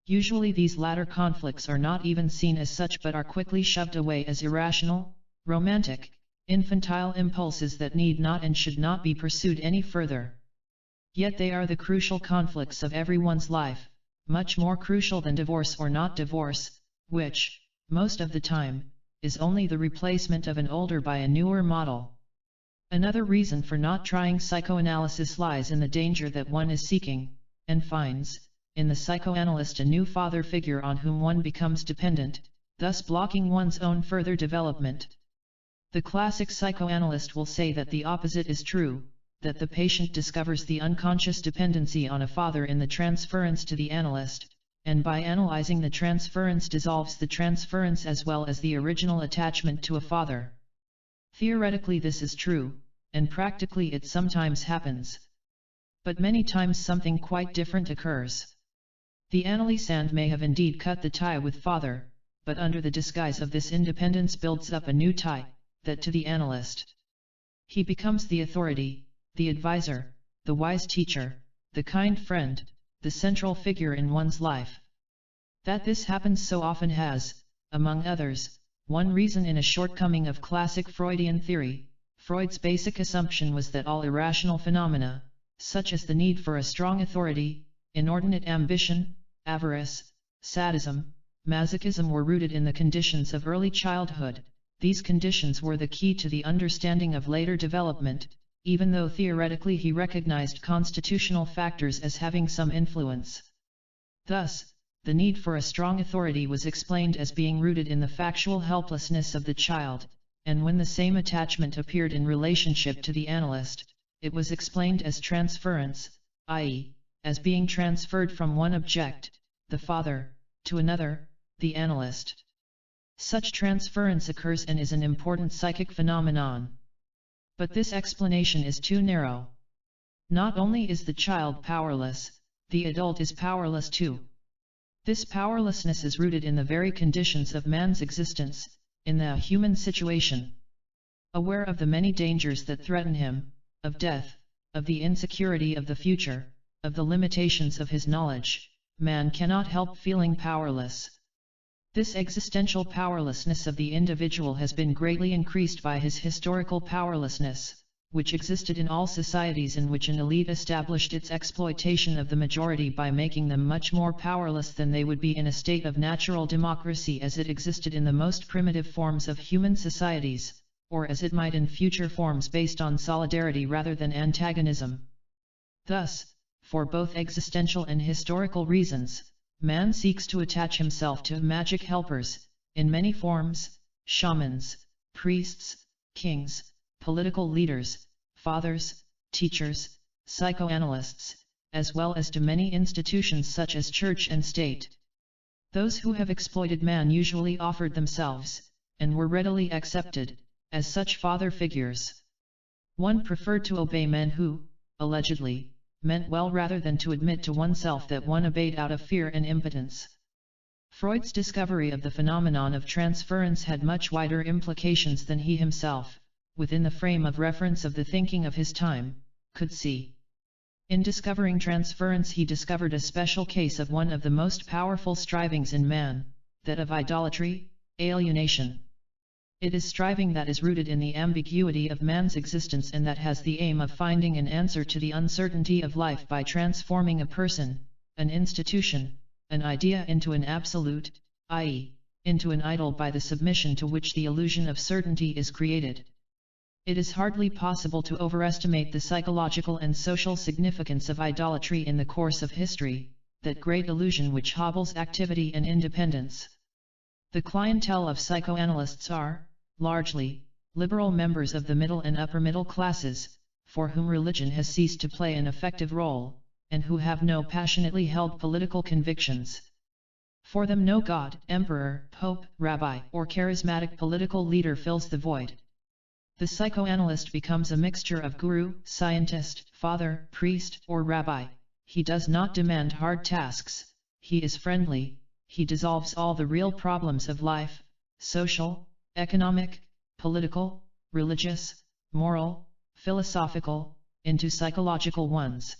Usually these latter conflicts are not even seen as such but are quickly shoved away as irrational, romantic, infantile impulses that need not and should not be pursued any further. Yet they are the crucial conflicts of everyone's life, much more crucial than divorce or not divorce, which, most of the time, is only the replacement of an older by a newer model. Another reason for not trying psychoanalysis lies in the danger that one is seeking, and finds, in the psychoanalyst a new father figure on whom one becomes dependent, thus blocking one's own further development. The classic psychoanalyst will say that the opposite is true, that the patient discovers the unconscious dependency on a father in the transference to the analyst, and by analyzing the transference dissolves the transference as well as the original attachment to a father. Theoretically this is true, and practically it sometimes happens. But many times something quite different occurs. The analysand may have indeed cut the tie with father, but under the disguise of this independence builds up a new tie, that to the analyst. He becomes the authority, the advisor, the wise teacher, the kind friend, the central figure in one's life. That this happens so often has, among others, one reason in a shortcoming of classic Freudian theory. Freud's basic assumption was that all irrational phenomena, such as the need for a strong authority, inordinate ambition, avarice, sadism, masochism were rooted in the conditions of early childhood. These conditions were the key to the understanding of later development, even though theoretically he recognized constitutional factors as having some influence. Thus, the need for a strong authority was explained as being rooted in the factual helplessness of the child, and when the same attachment appeared in relationship to the analyst, it was explained as transference, i.e., as being transferred from one object, the father, to another, the analyst. Such transference occurs and is an important psychic phenomenon. But this explanation is too narrow. Not only is the child powerless, the adult is powerless too. This powerlessness is rooted in the very conditions of man's existence, in the human situation. Aware of the many dangers that threaten him, of death, of the insecurity of the future, of the limitations of his knowledge, man cannot help feeling powerless. This existential powerlessness of the individual has been greatly increased by his historical powerlessness, which existed in all societies in which an elite established its exploitation of the majority by making them much more powerless than they would be in a state of natural democracy as it existed in the most primitive forms of human societies, or as it might in future forms based on solidarity rather than antagonism. Thus, for both existential and historical reasons, man seeks to attach himself to magic helpers, in many forms, shamans, priests, kings, political leaders, fathers, teachers, psychoanalysts, as well as to many institutions such as church and state. Those who have exploited man usually offered themselves, and were readily accepted, as such father figures. One preferred to obey men who, allegedly, meant well rather than to admit to oneself that one obeyed out of fear and impotence. Freud's discovery of the phenomenon of transference had much wider implications than he himself, within the frame of reference of the thinking of his time, could see. In discovering transference he discovered a special case of one of the most powerful strivings in man, that of idolatry, alienation. It is striving that is rooted in the ambiguity of man's existence and that has the aim of finding an answer to the uncertainty of life by transforming a person, an institution, an idea into an absolute, i.e., into an idol by the submission to which the illusion of certainty is created. It is hardly possible to overestimate the psychological and social significance of idolatry in the course of history, that great illusion which hobbles activity and independence. The clientele of psychoanalysts are, largely, liberal members of the middle and upper middle classes, for whom religion has ceased to play an effective role, and who have no passionately held political convictions. For them no god, emperor, pope, rabbi, or charismatic political leader fills the void. The psychoanalyst becomes a mixture of guru, scientist, father, priest, or rabbi. He does not demand hard tasks, he is friendly, he dissolves all the real problems of life, social, economic, political, religious, moral, philosophical, into psychological ones.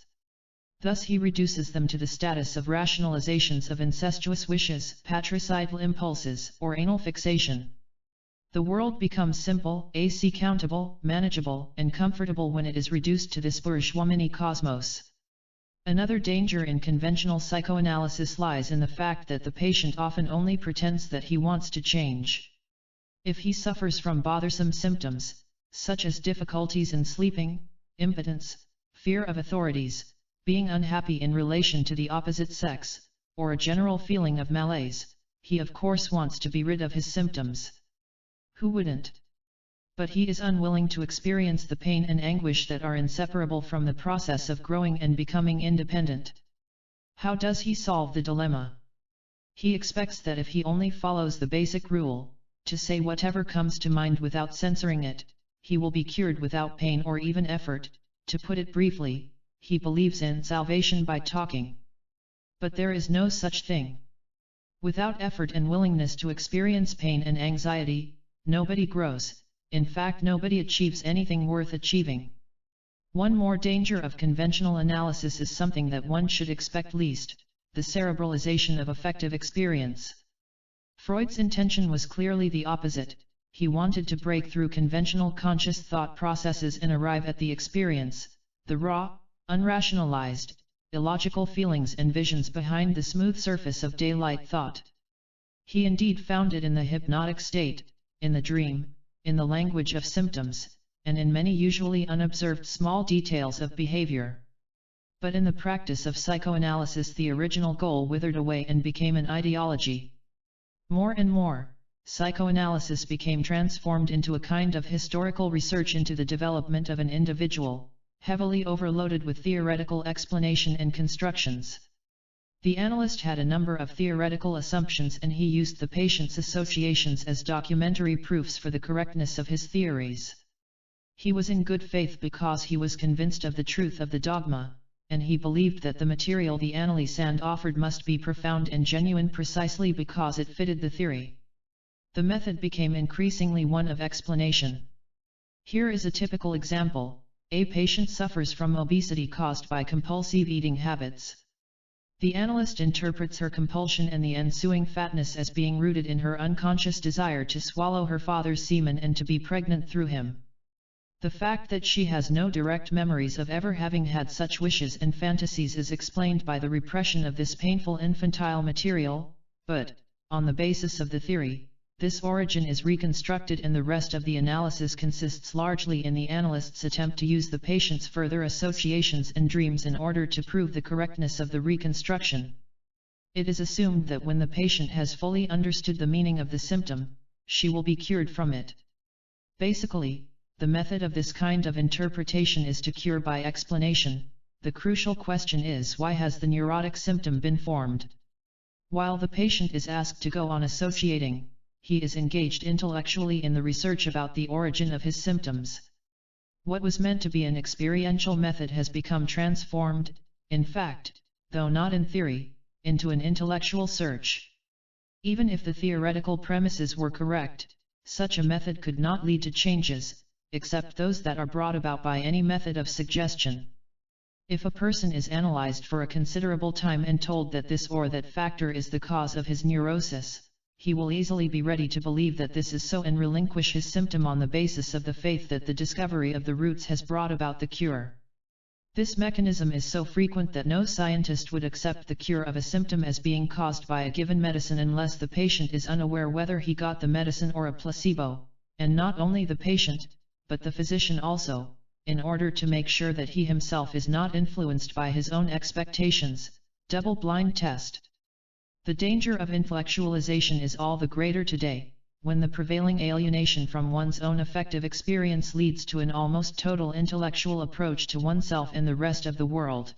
Thus he reduces them to the status of rationalizations of incestuous wishes, patricidal impulses, or anal fixation. The world becomes simple, countable, manageable, and comfortable when it is reduced to this bourgeois mini-cosmos. Another danger in conventional psychoanalysis lies in the fact that the patient often only pretends that he wants to change. If he suffers from bothersome symptoms, such as difficulties in sleeping, impotence, fear of authorities, being unhappy in relation to the opposite sex, or a general feeling of malaise, he of course wants to be rid of his symptoms. Who wouldn't? But he is unwilling to experience the pain and anguish that are inseparable from the process of growing and becoming independent. How does he solve the dilemma? He expects that if he only follows the basic rule, to say whatever comes to mind without censoring it, he will be cured without pain or even effort. To put it briefly, he believes in salvation by talking. But there is no such thing. Without effort and willingness to experience pain and anxiety, nobody grows, in fact nobody achieves anything worth achieving. One more danger of conventional analysis is something that one should expect least, the cerebralization of affective experience. Freud's intention was clearly the opposite. He wanted to break through conventional conscious thought processes and arrive at the experience, the raw, unrationalized, illogical feelings and visions behind the smooth surface of daylight thought. He indeed found it in the hypnotic state, in the dream, in the language of symptoms, and in many usually unobserved small details of behavior. But in the practice of psychoanalysis the original goal withered away and became an ideology. More and more, psychoanalysis became transformed into a kind of historical research into the development of an individual, heavily overloaded with theoretical explanation and constructions. The analyst had a number of theoretical assumptions and he used the patient's associations as documentary proofs for the correctness of his theories. He was in good faith because he was convinced of the truth of the dogma, and he believed that the material the analysand offered must be profound and genuine precisely because it fitted the theory. The method became increasingly one of explanation. Here is a typical example. A patient suffers from obesity caused by compulsive eating habits. The analyst interprets her compulsion and the ensuing fatness as being rooted in her unconscious desire to swallow her father's semen and to be pregnant through him. The fact that she has no direct memories of ever having had such wishes and fantasies is explained by the repression of this painful infantile material, but, on the basis of the theory, this origin is reconstructed and the rest of the analysis consists largely in the analyst's attempt to use the patient's further associations and dreams in order to prove the correctness of the reconstruction. It is assumed that when the patient has fully understood the meaning of the symptom, she will be cured from it. Basically, the method of this kind of interpretation is to cure by explanation. The crucial question is, why has the neurotic symptom been formed? While the patient is asked to go on associating, he is engaged intellectually in the research about the origin of his symptoms. What was meant to be an experiential method has become transformed, in fact, though not in theory, into an intellectual search. Even if the theoretical premises were correct, such a method could not lead to changes, except those that are brought about by any method of suggestion. If a person is analyzed for a considerable time and told that this or that factor is the cause of his neurosis, he will easily be ready to believe that this is so and relinquish his symptom on the basis of the faith that the discovery of the roots has brought about the cure. This mechanism is so frequent that no scientist would accept the cure of a symptom as being caused by a given medicine unless the patient is unaware whether he got the medicine or a placebo, and not only the patient, but the physician also, in order to make sure that he himself is not influenced by his own expectations. Double-blind test. The danger of intellectualization is all the greater today, when the prevailing alienation from one's own affective experience leads to an almost total intellectual approach to oneself and the rest of the world.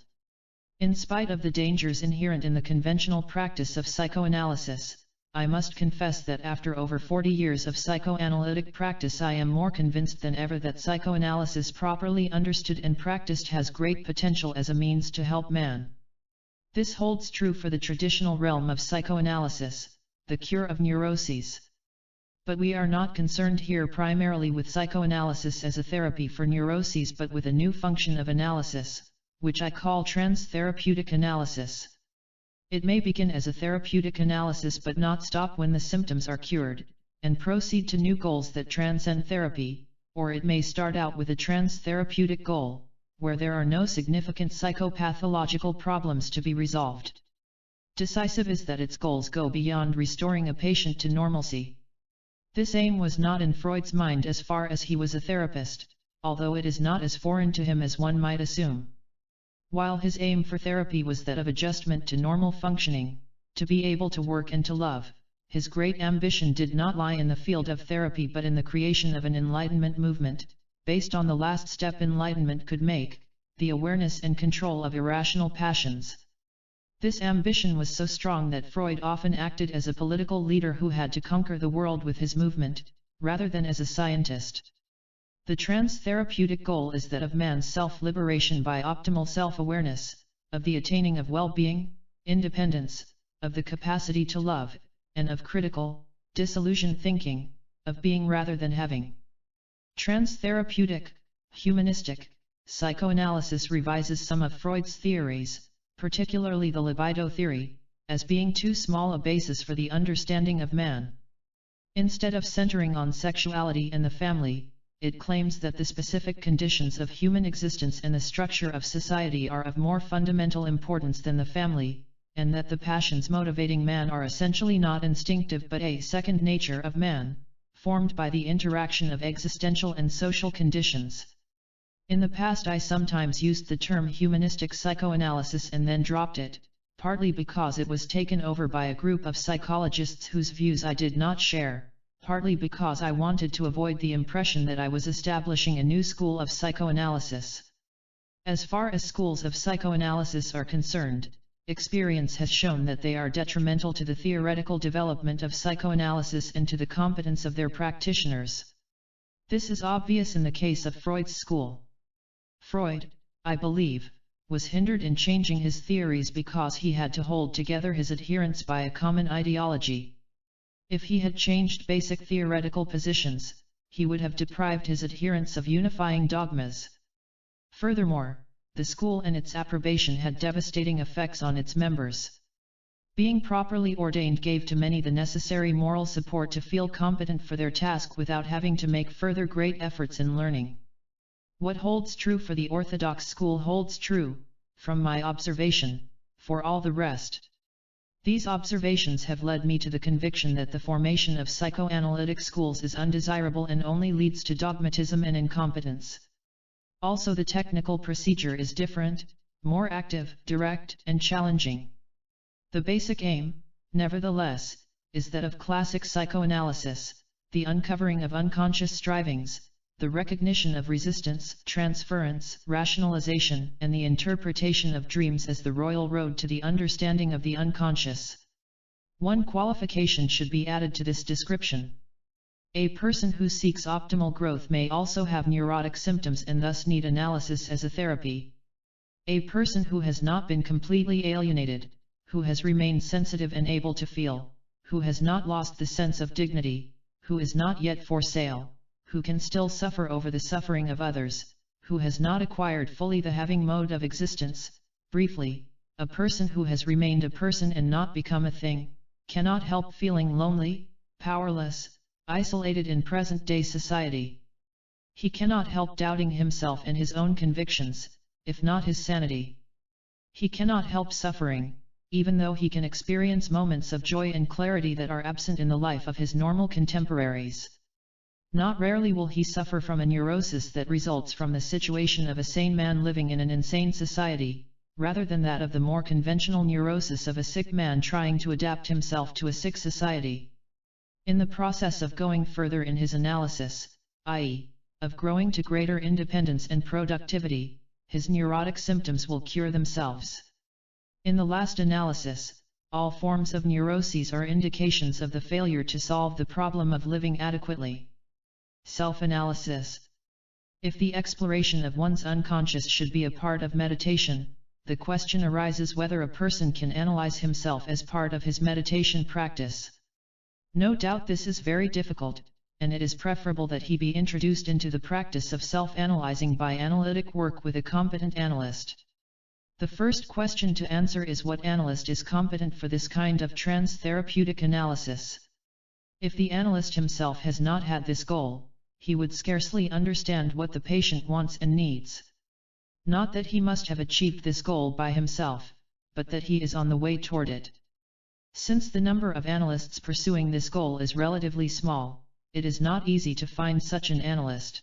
In spite of the dangers inherent in the conventional practice of psychoanalysis, I must confess that after over 40 years of psychoanalytic practice I am more convinced than ever that psychoanalysis properly understood and practiced has great potential as a means to help man. This holds true for the traditional realm of psychoanalysis, the cure of neuroses. But we are not concerned here primarily with psychoanalysis as a therapy for neuroses but with a new function of analysis, which I call trans-therapeutic analysis. It may begin as a therapeutic analysis but not stop when the symptoms are cured, and proceed to new goals that transcend therapy, or it may start out with a trans-therapeutic goal, where there are no significant psychopathological problems to be resolved. Decisive is that its goals go beyond restoring a patient to normalcy. This aim was not in Freud's mind as far as he was a therapist, although it is not as foreign to him as one might assume. While his aim for therapy was that of adjustment to normal functioning, to be able to work and to love, his great ambition did not lie in the field of therapy but in the creation of an enlightenment movement, based on the last step enlightenment could make, the awareness and control of irrational passions. This ambition was so strong that Freud often acted as a political leader who had to conquer the world with his movement, rather than as a scientist. The trans-therapeutic goal is that of man's self-liberation by optimal self-awareness, of the attaining of well-being, independence, of the capacity to love, and of critical, disillusioned thinking, of being rather than having. Trans-therapeutic, humanistic, psychoanalysis revises some of Freud's theories, particularly the libido theory, as being too small a basis for the understanding of man. Instead of centering on sexuality and the family, it claims that the specific conditions of human existence and the structure of society are of more fundamental importance than the family, and that the passions motivating man are essentially not instinctive but a second nature of man, formed by the interaction of existential and social conditions. In the past I sometimes used the term humanistic psychoanalysis and then dropped it, partly because it was taken over by a group of psychologists whose views I did not share, partly because I wanted to avoid the impression that I was establishing a new school of psychoanalysis. As far as schools of psychoanalysis are concerned, experience has shown that they are detrimental to the theoretical development of psychoanalysis and to the competence of their practitioners. This is obvious in the case of Freud's school. Freud, I believe, was hindered in changing his theories because he had to hold together his adherents by a common ideology. If he had changed basic theoretical positions, he would have deprived his adherents of unifying dogmas. Furthermore, the school and its approbation had devastating effects on its members. Being properly ordained gave to many the necessary moral support to feel competent for their task without having to make further great efforts in learning. What holds true for the orthodox school holds true, from my observation, for all the rest. These observations have led me to the conviction that the formation of psychoanalytic schools is undesirable and only leads to dogmatism and incompetence. Also, the technical procedure is different, more active, direct, and challenging. The basic aim, nevertheless, is that of classic psychoanalysis, the uncovering of unconscious strivings, the recognition of resistance, transference, rationalization, and the interpretation of dreams as the royal road to the understanding of the unconscious. One qualification should be added to this description. A person who seeks optimal growth may also have neurotic symptoms and thus need analysis as a therapy. A person who has not been completely alienated, who has remained sensitive and able to feel, who has not lost the sense of dignity, who is not yet for sale, who can still suffer over the suffering of others, who has not acquired fully the having mode of existence, briefly, a person who has remained a person and not become a thing, cannot help feeling lonely, powerless, isolated in present-day society. He cannot help doubting himself and his own convictions, if not his sanity. He cannot help suffering, even though he can experience moments of joy and clarity that are absent in the life of his normal contemporaries. Not rarely will he suffer from a neurosis that results from the situation of a sane man living in an insane society, rather than that of the more conventional neurosis of a sick man trying to adapt himself to a sick society. In the process of going further in his analysis, i.e., of growing to greater independence and productivity, his neurotic symptoms will cure themselves. In the last analysis, all forms of neuroses are indications of the failure to solve the problem of living adequately. Self-analysis. If the exploration of one's unconscious should be a part of meditation, the question arises whether a person can analyze himself as part of his meditation practice. No doubt this is very difficult, and it is preferable that he be introduced into the practice of self-analyzing by analytic work with a competent analyst. The first question to answer is what analyst is competent for this kind of trans-therapeutic analysis. If the analyst himself has not had this goal, he would scarcely understand what the patient wants and needs. Not that he must have achieved this goal by himself, but that he is on the way toward it. Since the number of analysts pursuing this goal is relatively small, it is not easy to find such an analyst.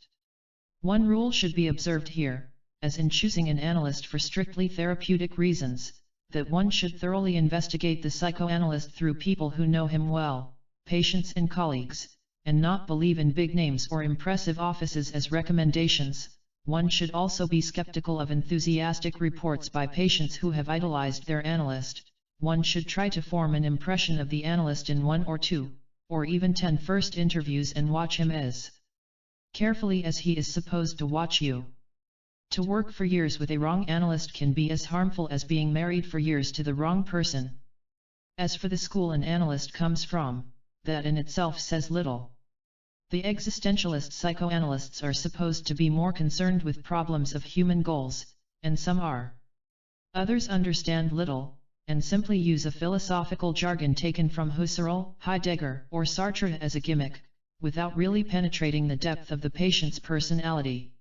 One rule should be observed here, as in choosing an analyst for strictly therapeutic reasons, that one should thoroughly investigate the psychoanalyst through people who know him well, patients and colleagues, and not believe in big names or impressive offices as recommendations. One should also be skeptical of enthusiastic reports by patients who have idolized their analyst. One should try to form an impression of the analyst in 1 or 2, or even 10 first interviews and watch him as carefully as he is supposed to watch you. To work for years with a wrong analyst can be as harmful as being married for years to the wrong person. As for the school an analyst comes from, that in itself says little. The existentialist psychoanalysts are supposed to be more concerned with problems of human goals, and some are. Others understand little, and simply use a philosophical jargon taken from Husserl, Heidegger, or Sartre as a gimmick, without really penetrating the depth of the patient's personality.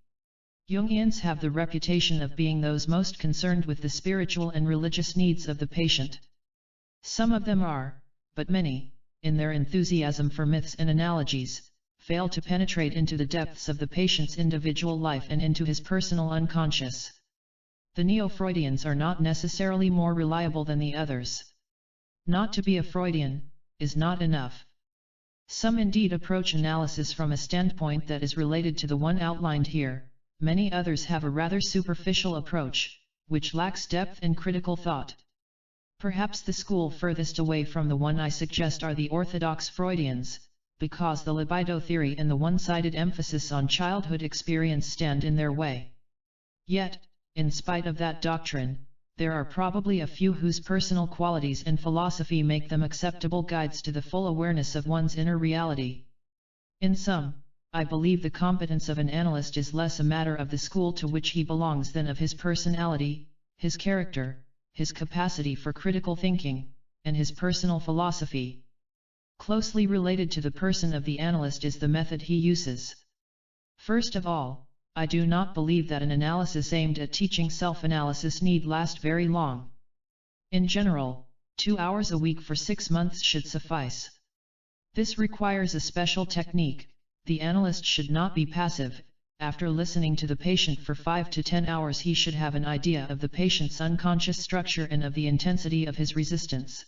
Jungians have the reputation of being those most concerned with the spiritual and religious needs of the patient. Some of them are, but many, in their enthusiasm for myths and analogies, fail to penetrate into the depths of the patient's individual life and into his personal unconscious. The neo-Freudians are not necessarily more reliable than the others. Not to be a Freudian is not enough. Some indeed approach analysis from a standpoint that is related to the one outlined here. Many others have a rather superficial approach, which lacks depth and critical thought. Perhaps the school furthest away from the one I suggest are the orthodox Freudians, because the libido theory and the one-sided emphasis on childhood experience stand in their way. Yet, in spite of that doctrine, there are probably a few whose personal qualities and philosophy make them acceptable guides to the full awareness of one's inner reality. In sum, I believe the competence of an analyst is less a matter of the school to which he belongs than of his personality, his character, his capacity for critical thinking, and his personal philosophy. Closely related to the person of the analyst is the method he uses. First of all, I do not believe that an analysis aimed at teaching self-analysis need last very long. In general, 2 hours a week for 6 months should suffice. This requires a special technique. The analyst should not be passive. After listening to the patient for 5 to 10 hours he should have an idea of the patient's unconscious structure and of the intensity of his resistance.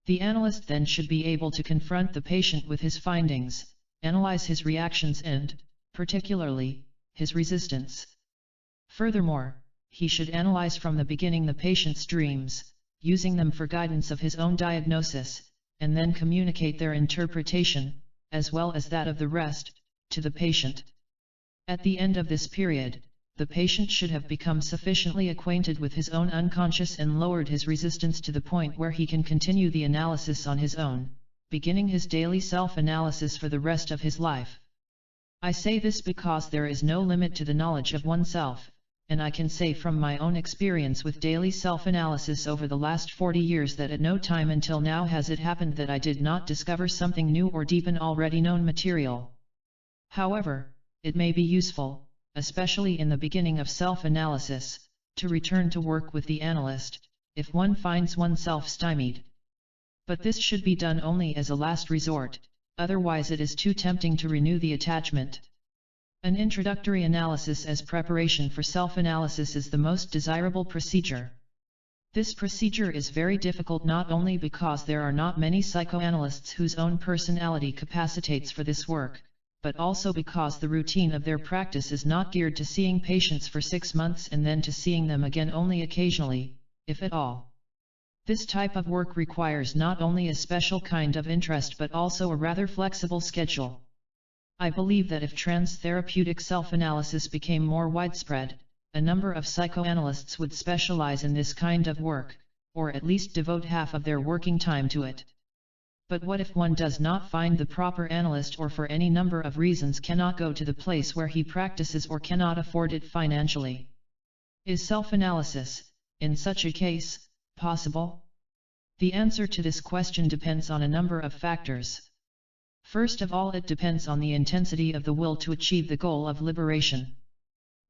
The analyst then should be able to confront the patient with his findings, analyze his reactions and, particularly, his resistance. Furthermore, he should analyze from the beginning the patient's dreams, using them for guidance of his own diagnosis, and then communicate their interpretation, as well as that of the rest, to the patient. At the end of this period, the patient should have become sufficiently acquainted with his own unconscious and lowered his resistance to the point where he can continue the analysis on his own, beginning his daily self-analysis for the rest of his life. I say this because there is no limit to the knowledge of oneself, and I can say from my own experience with daily self-analysis over the last 40 years that at no time until now has it happened that I did not discover something new or deepen already known material. However, it may be useful, especially in the beginning of self-analysis, to return to work with the analyst, if one finds oneself stymied. But this should be done only as a last resort, otherwise it is too tempting to renew the attachment. An introductory analysis as preparation for self-analysis is the most desirable procedure. This procedure is very difficult not only because there are not many psychoanalysts whose own personality capacitates for this work, but also because the routine of their practice is not geared to seeing patients for 6 months and then to seeing them again only occasionally, if at all. This type of work requires not only a special kind of interest but also a rather flexible schedule. I believe that if trans-therapeutic self-analysis became more widespread, a number of psychoanalysts would specialize in this kind of work, or at least devote half of their working time to it. But what if one does not find the proper analyst or for any number of reasons cannot go to the place where he practices or cannot afford it financially? Is self-analysis, in such a case, possible? The answer to this question depends on a number of factors. First of all, it depends on the intensity of the will to achieve the goal of liberation.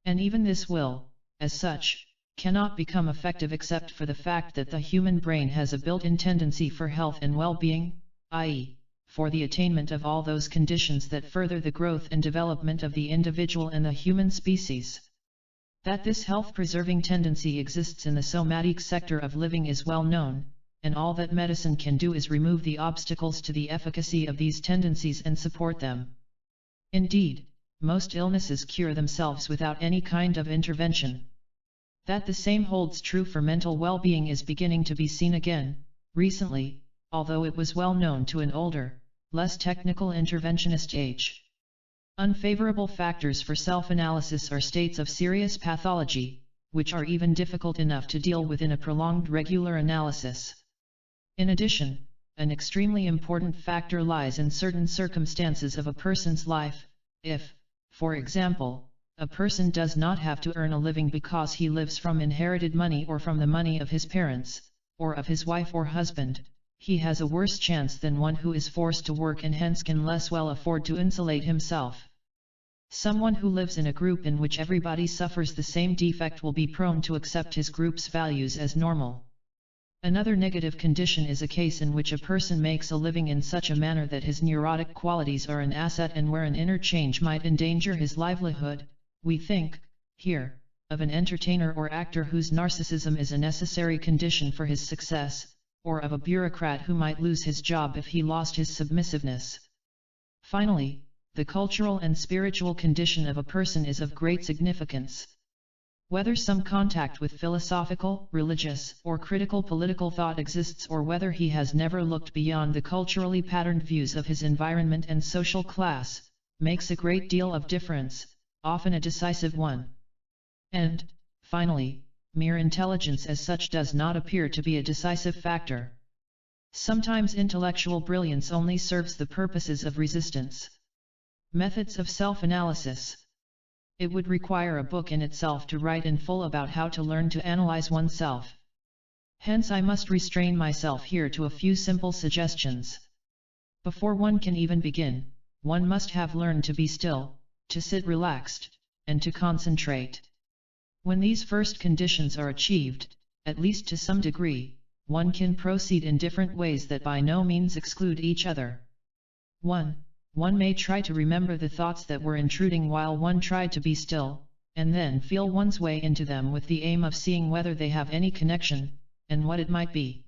And even this will, as such, cannot become effective except for the fact that the human brain has a built-in tendency for health and well-being, i.e., for the attainment of all those conditions that further the growth and development of the individual and the human species. That this health-preserving tendency exists in the somatic sector of living is well known, and all that medicine can do is remove the obstacles to the efficacy of these tendencies and support them. Indeed, most illnesses cure themselves without any kind of intervention. That the same holds true for mental well-being is beginning to be seen again, recently, although it was well known to an older, less technical interventionist age. Unfavorable factors for self-analysis are states of serious pathology, which are even difficult enough to deal with in a prolonged regular analysis. In addition, an extremely important factor lies in certain circumstances of a person's life. If, for example, a person does not have to earn a living because he lives from inherited money or from the money of his parents, or of his wife or husband, he has a worse chance than one who is forced to work and hence can less well afford to insulate himself. Someone who lives in a group in which everybody suffers the same defect will be prone to accept his group's values as normal. Another negative condition is a case in which a person makes a living in such a manner that his neurotic qualities are an asset and where an interchange might endanger his livelihood. We think, here, of an entertainer or actor whose narcissism is a necessary condition for his success, or of a bureaucrat who might lose his job if he lost his submissiveness. Finally, the cultural and spiritual condition of a person is of great significance. Whether some contact with philosophical, religious, or critical political thought exists or whether he has never looked beyond the culturally patterned views of his environment and social class, makes a great deal of difference, often a decisive one. And, finally, mere intelligence as such does not appear to be a decisive factor. Sometimes intellectual brilliance only serves the purposes of resistance. Methods of self-analysis. It would require a book in itself to write in full about how to learn to analyze oneself. Hence I must restrain myself here to a few simple suggestions. Before one can even begin, one must have learned to be still, to sit relaxed, and to concentrate. When these first conditions are achieved, at least to some degree, one can proceed in different ways that by no means exclude each other. 1. One may try to remember the thoughts that were intruding while one tried to be still, and then feel one's way into them with the aim of seeing whether they have any connection, and what it might be.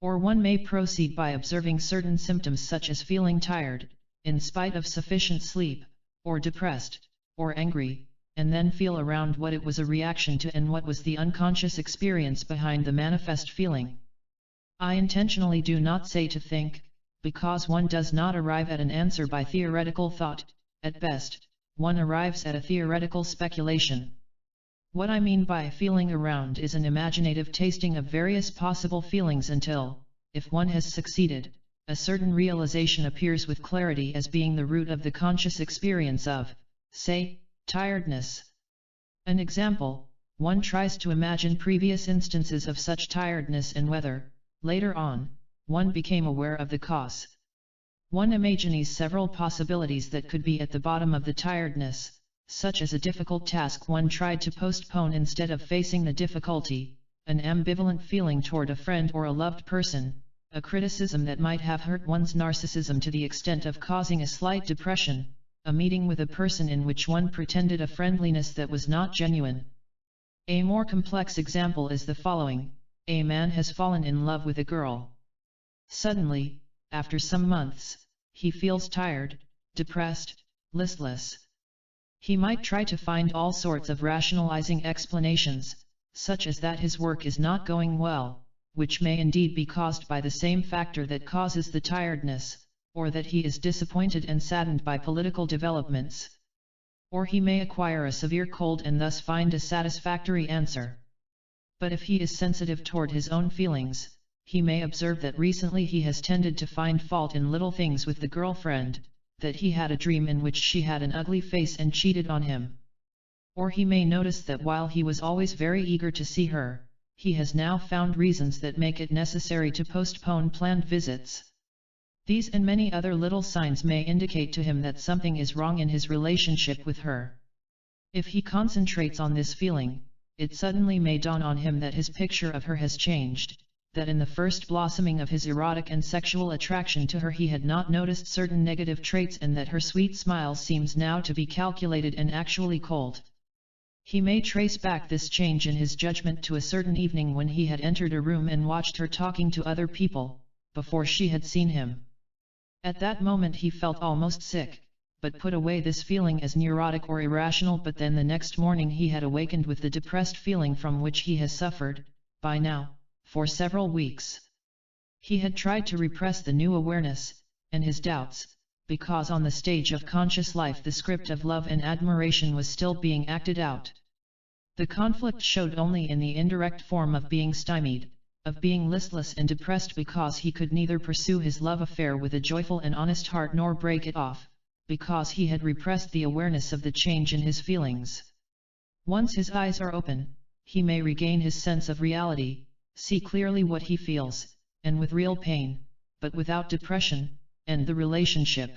Or one may proceed by observing certain symptoms such as feeling tired, in spite of sufficient sleep, or depressed, or angry, and then feel around what it was a reaction to and what was the unconscious experience behind the manifest feeling. I intentionally do not say to think, because one does not arrive at an answer by theoretical thought. At best, one arrives at a theoretical speculation. What I mean by feeling around is an imaginative tasting of various possible feelings until, if one has succeeded, a certain realization appears with clarity as being the root of the conscious experience of, say, tiredness. An example, one tries to imagine previous instances of such tiredness and whether, later on, one became aware of the cause. One imagines several possibilities that could be at the bottom of the tiredness, such as a difficult task one tried to postpone instead of facing the difficulty, an ambivalent feeling toward a friend or a loved person, a criticism that might have hurt one's narcissism to the extent of causing a slight depression, a meeting with a person in which one pretended a friendliness that was not genuine. A more complex example is the following: a man has fallen in love with a girl. Suddenly, after some months, he feels tired, depressed, listless. He might try to find all sorts of rationalizing explanations, such as that his work is not going well, which may indeed be caused by the same factor that causes the tiredness, or that he is disappointed and saddened by political developments. Or he may acquire a severe cold and thus find a satisfactory answer. But if he is sensitive toward his own feelings, he may observe that recently he has tended to find fault in little things with the girlfriend, that he had a dream in which she had an ugly face and cheated on him. Or he may notice that while he was always very eager to see her, he has now found reasons that make it necessary to postpone planned visits. These and many other little signs may indicate to him that something is wrong in his relationship with her. If he concentrates on this feeling, it suddenly may dawn on him that his picture of her has changed, that in the first blossoming of his erotic and sexual attraction to her he had not noticed certain negative traits, and that her sweet smile seems now to be calculated and actually cold. He may trace back this change in his judgment to a certain evening when he had entered a room and watched her talking to other people, before she had seen him. At that moment he felt almost sick, but put away this feeling as neurotic or irrational, but then the next morning he had awakened with the depressed feeling from which he has suffered, by now, for several weeks. He had tried to repress the new awareness, and his doubts, because on the stage of conscious life the script of love and admiration was still being acted out. The conflict showed only in the indirect form of being stymied, of being listless and depressed because he could neither pursue his love affair with a joyful and honest heart nor break it off, because he had repressed the awareness of the change in his feelings. Once his eyes are open, he may regain his sense of reality, see clearly what he feels, and with real pain, but without depression, end the relationship.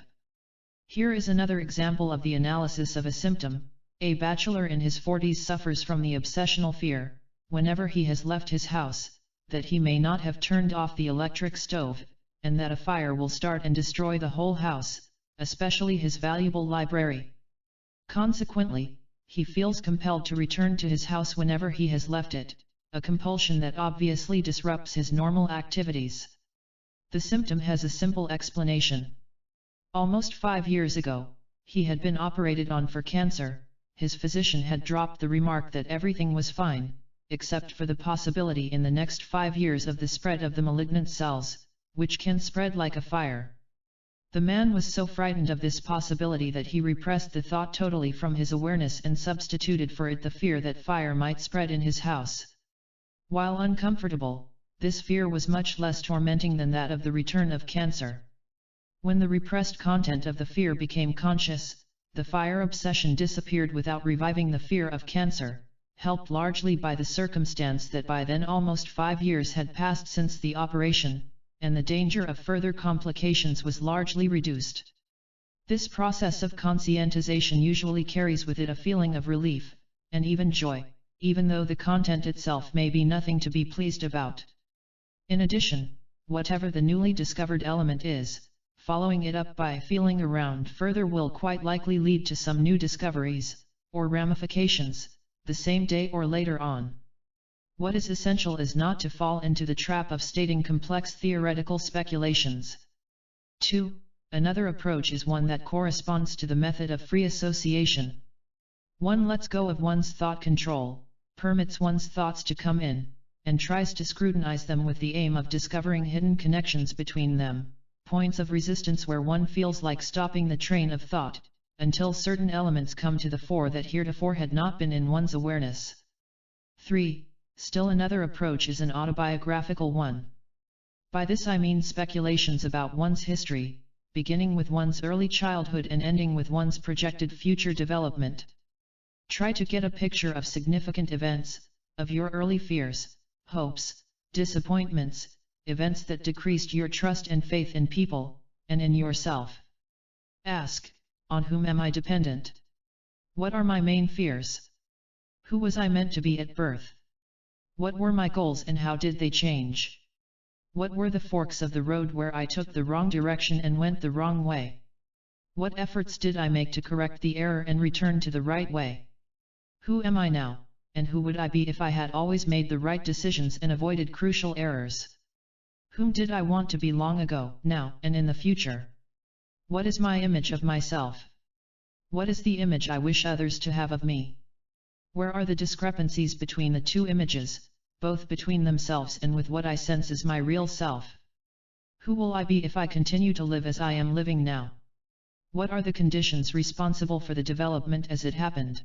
Here is another example of the analysis of a symptom. A bachelor in his 40s suffers from the obsessional fear, whenever he has left his house, that he may not have turned off the electric stove, and that a fire will start and destroy the whole house, especially his valuable library. Consequently, he feels compelled to return to his house whenever he has left it, a compulsion that obviously disrupts his normal activities. The symptom has a simple explanation. Almost 5 years ago, he had been operated on for cancer. His physician had dropped the remark that everything was fine, except for the possibility in the next 5 years of the spread of the malignant cells, which can spread like a fire. The man was so frightened of this possibility that he repressed the thought totally from his awareness and substituted for it the fear that fire might spread in his house. While uncomfortable, this fear was much less tormenting than that of the return of cancer. When the repressed content of the fear became conscious, the fire obsession disappeared without reviving the fear of cancer, helped largely by the circumstance that by then almost 5 years had passed since the operation, and the danger of further complications was largely reduced. This process of conscientization usually carries with it a feeling of relief, and even joy, even though the content itself may be nothing to be pleased about. In addition, whatever the newly discovered element is, following it up by feeling around further will quite likely lead to some new discoveries, or ramifications, the same day or later on. What is essential is not to fall into the trap of stating complex theoretical speculations. 2. Another approach is one that corresponds to the method of free association. One lets go of one's thought control, permits one's thoughts to come in, and tries to scrutinize them with the aim of discovering hidden connections between them, points of resistance where one feels like stopping the train of thought, until certain elements come to the fore that heretofore had not been in one's awareness. 3. Still another approach is an autobiographical one. By this I mean speculations about one's history, beginning with one's early childhood and ending with one's projected future development. Try to get a picture of significant events, of your early fears, hopes, disappointments, events that decreased your trust and faith in people, and in yourself. Ask, on whom am I dependent? What are my main fears? Who was I meant to be at birth? What were my goals and how did they change? What were the forks of the road where I took the wrong direction and went the wrong way? What efforts did I make to correct the error and return to the right way? Who am I now, and who would I be if I had always made the right decisions and avoided crucial errors? Whom did I want to be long ago, now, and in the future? What is my image of myself? What is the image I wish others to have of me? Where are the discrepancies between the two images, both between themselves and with what I sense is my real self? Who will I be if I continue to live as I am living now? What are the conditions responsible for the development as it happened?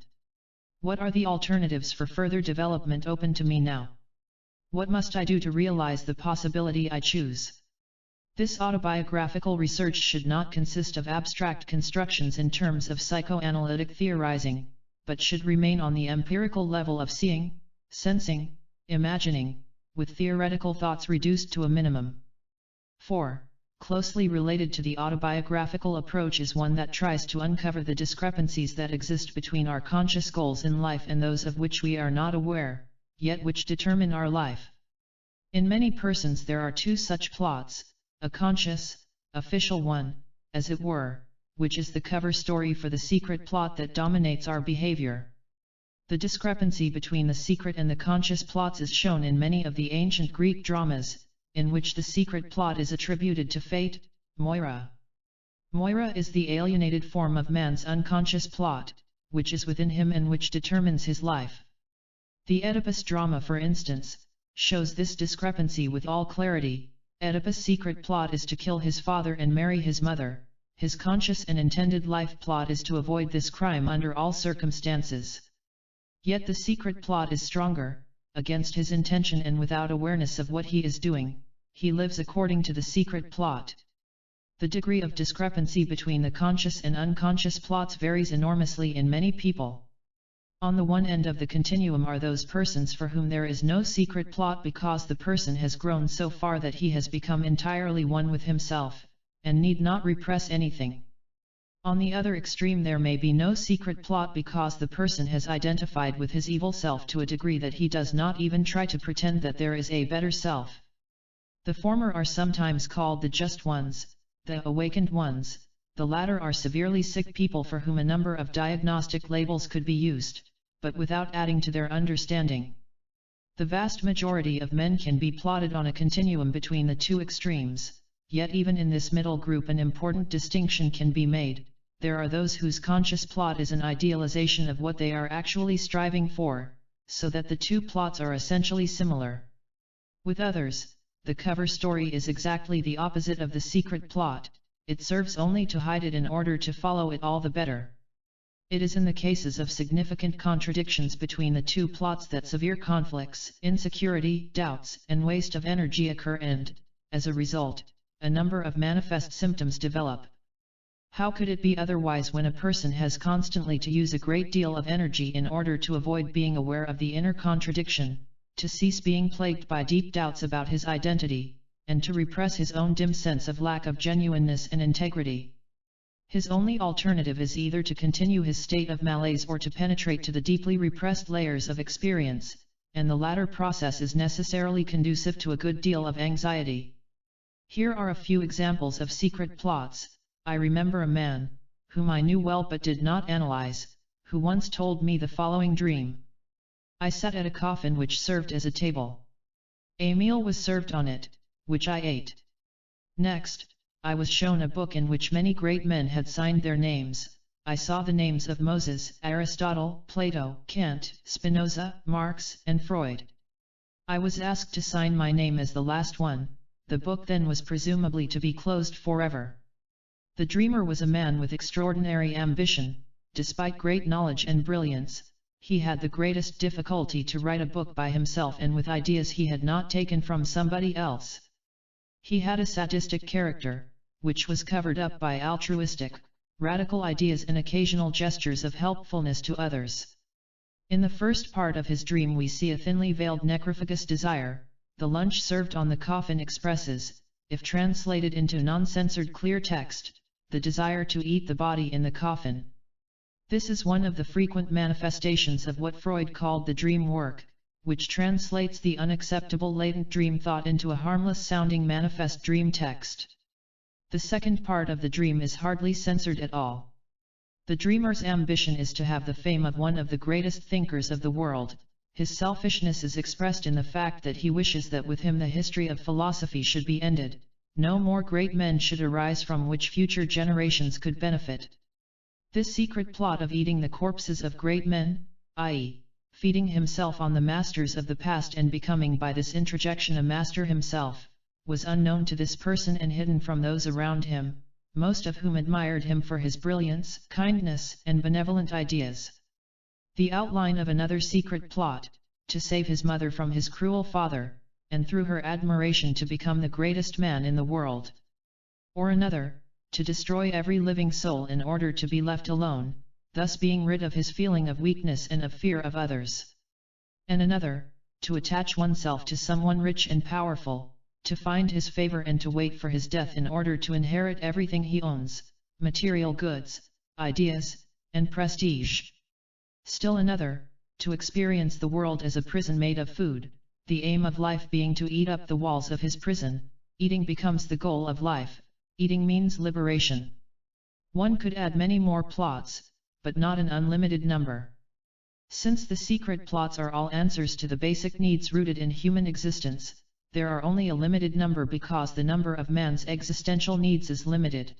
What are the alternatives for further development open to me now? What must I do to realize the possibility I choose? This autobiographical research should not consist of abstract constructions in terms of psychoanalytic theorizing, but should remain on the empirical level of seeing, sensing, imagining, with theoretical thoughts reduced to a minimum. 4. Closely related to the autobiographical approach is one that tries to uncover the discrepancies that exist between our conscious goals in life and those of which we are not aware, yet which determine our life. In many persons there are two such plots, a conscious, official one, as it were, which is the cover story for the secret plot that dominates our behavior. The discrepancy between the secret and the conscious plots is shown in many of the ancient Greek dramas, in which the secret plot is attributed to fate, Moira. Moira is the alienated form of man's unconscious plot, which is within him and which determines his life. The Oedipus drama, for instance, shows this discrepancy with all clarity. Oedipus' secret plot is to kill his father and marry his mother. His conscious and intended life plot is to avoid this crime under all circumstances. Yet the secret plot is stronger, against his intention and without awareness of what he is doing, he lives according to the secret plot. The degree of discrepancy between the conscious and unconscious plots varies enormously in many people. On the one end of the continuum are those persons for whom there is no secret plot because the person has grown so far that he has become entirely one with himself, and need not repress anything. On the other extreme there may be no secret plot because the person has identified with his evil self to a degree that he does not even try to pretend that there is a better self. The former are sometimes called the just ones, the awakened ones, the latter are severely sick people for whom a number of diagnostic labels could be used, but without adding to their understanding. The vast majority of men can be plotted on a continuum between the two extremes, yet even in this middle group an important distinction can be made. There are those whose conscious plot is an idealization of what they are actually striving for, so that the two plots are essentially similar. With others, the cover story is exactly the opposite of the secret plot, it serves only to hide it in order to follow it all the better. It is in the cases of significant contradictions between the two plots that severe conflicts, insecurity, doubts, and waste of energy occur and, as a result, a number of manifest symptoms develop. How could it be otherwise when a person has constantly to use a great deal of energy in order to avoid being aware of the inner contradiction, to cease being plagued by deep doubts about his identity, and to repress his own dim sense of lack of genuineness and integrity? His only alternative is either to continue his state of malaise or to penetrate to the deeply repressed layers of experience, and the latter process is necessarily conducive to a good deal of anxiety. Here are a few examples of secret plots. I remember a man, whom I knew well but did not analyze, who once told me the following dream. I sat at a coffin which served as a table. A meal was served on it, which I ate. Next, I was shown a book in which many great men had signed their names. I saw the names of Moses, Aristotle, Plato, Kant, Spinoza, Marx, and Freud. I was asked to sign my name as the last one. The book then was presumably to be closed forever. The dreamer was a man with extraordinary ambition. Despite great knowledge and brilliance, he had the greatest difficulty to write a book by himself and with ideas he had not taken from somebody else. He had a sadistic character, which was covered up by altruistic, radical ideas and occasional gestures of helpfulness to others. In the first part of his dream we see a thinly veiled necrophagous desire. The lunch served on the coffin expresses, if translated into non-censored clear text, the desire to eat the body in the coffin. This is one of the frequent manifestations of what Freud called the dream work, which translates the unacceptable latent dream thought into a harmless-sounding manifest dream text. The second part of the dream is hardly censored at all. The dreamer's ambition is to have the fame of one of the greatest thinkers of the world. His selfishness is expressed in the fact that he wishes that with him the history of philosophy should be ended, no more great men should arise from which future generations could benefit. This secret plot of eating the corpses of great men, i.e., feeding himself on the masters of the past and becoming by this introjection a master himself, was unknown to this person and hidden from those around him, most of whom admired him for his brilliance, kindness, and benevolent ideas. The outline of another secret plot, to save his mother from his cruel father, and through her admiration to become the greatest man in the world. Or another, to destroy every living soul in order to be left alone, thus being rid of his feeling of weakness and of fear of others. And another, to attach oneself to someone rich and powerful, to find his favor and to wait for his death in order to inherit everything he owns, material goods, ideas, and prestige. Still another, to experience the world as a prison made of food, the aim of life being to eat up the walls of his prison. Eating becomes the goal of life. Eating means liberation. One could add many more plots, but not an unlimited number. Since the secret plots are all answers to the basic needs rooted in human existence, there are only a limited number because the number of man's existential needs is limited.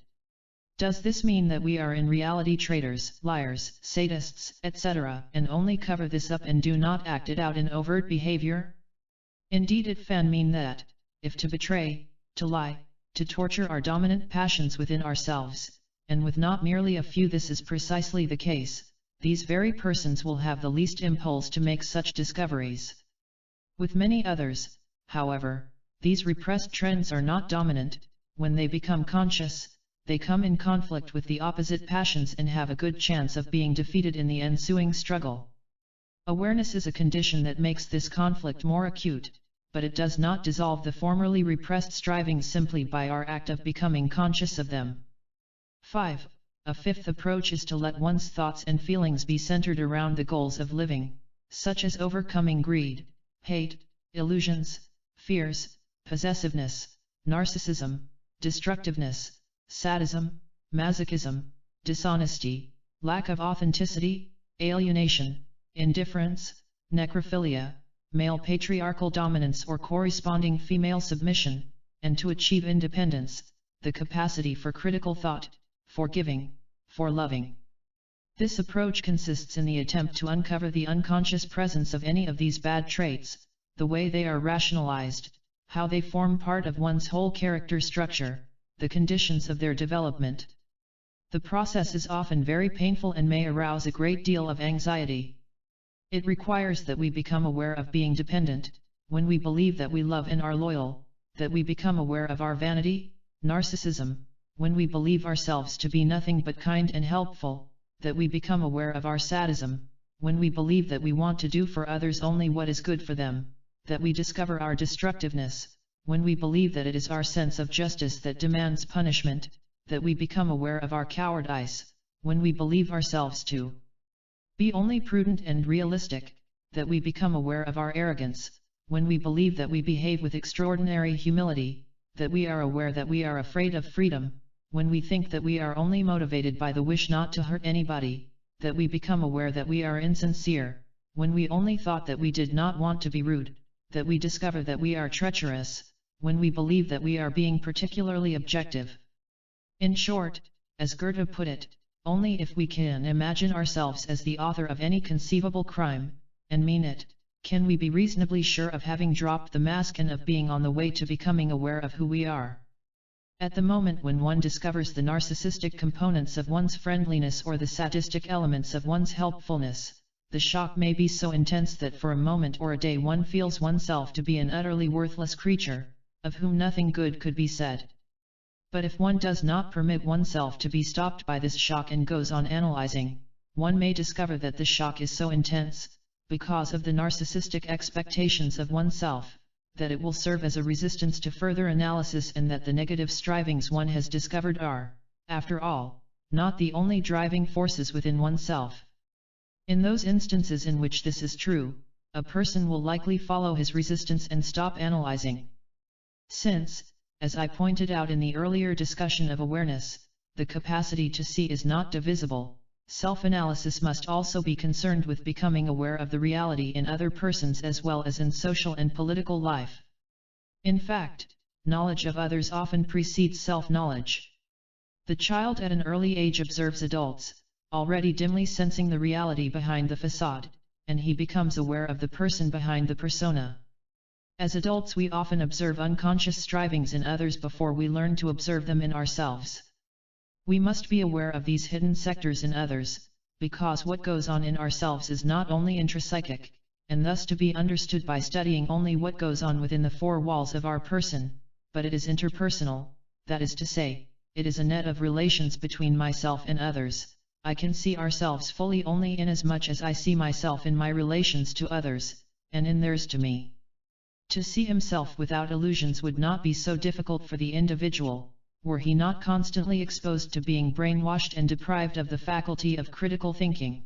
Does this mean that we are in reality traitors, liars, sadists, etc., and only cover this up and do not act it out in overt behavior? Indeed it can mean that, if to betray, to lie, to torture our dominant passions within ourselves, and with not merely a few this is precisely the case, these very persons will have the least impulse to make such discoveries. With many others, however, these repressed trends are not dominant. When they become conscious, they come in conflict with the opposite passions and have a good chance of being defeated in the ensuing struggle. Awareness is a condition that makes this conflict more acute, but it does not dissolve the formerly repressed strivings simply by our act of becoming conscious of them. 5. A fifth approach is to let one's thoughts and feelings be centered around the goals of living, such as overcoming greed, hate, illusions, fears, possessiveness, narcissism, destructiveness, sadism, masochism, dishonesty, lack of authenticity, alienation, indifference, necrophilia, male patriarchal dominance or corresponding female submission, and to achieve independence, the capacity for critical thought, for giving, for loving. This approach consists in the attempt to uncover the unconscious presence of any of these bad traits, the way they are rationalized, how they form part of one's whole character structure, the conditions of their development. The process is often very painful and may arouse a great deal of anxiety. It requires that we become aware of being dependent, when we believe that we love and are loyal, that we become aware of our vanity, narcissism, when we believe ourselves to be nothing but kind and helpful, that we become aware of our sadism, when we believe that we want to do for others only what is good for them, that we discover our destructiveness, when we believe that it is our sense of justice that demands punishment, that we become aware of our cowardice, when we believe ourselves to be only prudent and realistic, that we become aware of our arrogance, when we believe that we behave with extraordinary humility, that we are aware that we are afraid of freedom, when we think that we are only motivated by the wish not to hurt anybody, that we become aware that we are insincere, when we only thought that we did not want to be rude, that we discover that we are treacherous, when we believe that we are being particularly objective. In short, as Goethe put it, only if we can imagine ourselves as the author of any conceivable crime, and mean it, can we be reasonably sure of having dropped the mask and of being on the way to becoming aware of who we are. At the moment when one discovers the narcissistic components of one's friendliness or the sadistic elements of one's helpfulness, the shock may be so intense that for a moment or a day one feels oneself to be an utterly worthless creature, of whom nothing good could be said. But if one does not permit oneself to be stopped by this shock and goes on analyzing, one may discover that the shock is so intense, because of the narcissistic expectations of oneself, that it will serve as a resistance to further analysis, and that the negative strivings one has discovered are, after all, not the only driving forces within oneself. In those instances in which this is true, a person will likely follow his resistance and stop analyzing. Since, as I pointed out in the earlier discussion of awareness, the capacity to see is not divisible, self-analysis must also be concerned with becoming aware of the reality in other persons as well as in social and political life. In fact, knowledge of others often precedes self-knowledge. The child at an early age observes adults, already dimly sensing the reality behind the facade, and he becomes aware of the person behind the persona. As adults, we often observe unconscious strivings in others before we learn to observe them in ourselves. We must be aware of these hidden sectors in others, because what goes on in ourselves is not only intrapsychic, and thus to be understood by studying only what goes on within the four walls of our person, but it is interpersonal, that is to say, it is a net of relations between myself and others. I can see ourselves fully only inasmuch as I see myself in my relations to others, and in theirs to me. To see himself without illusions would not be so difficult for the individual, were he not constantly exposed to being brainwashed and deprived of the faculty of critical thinking.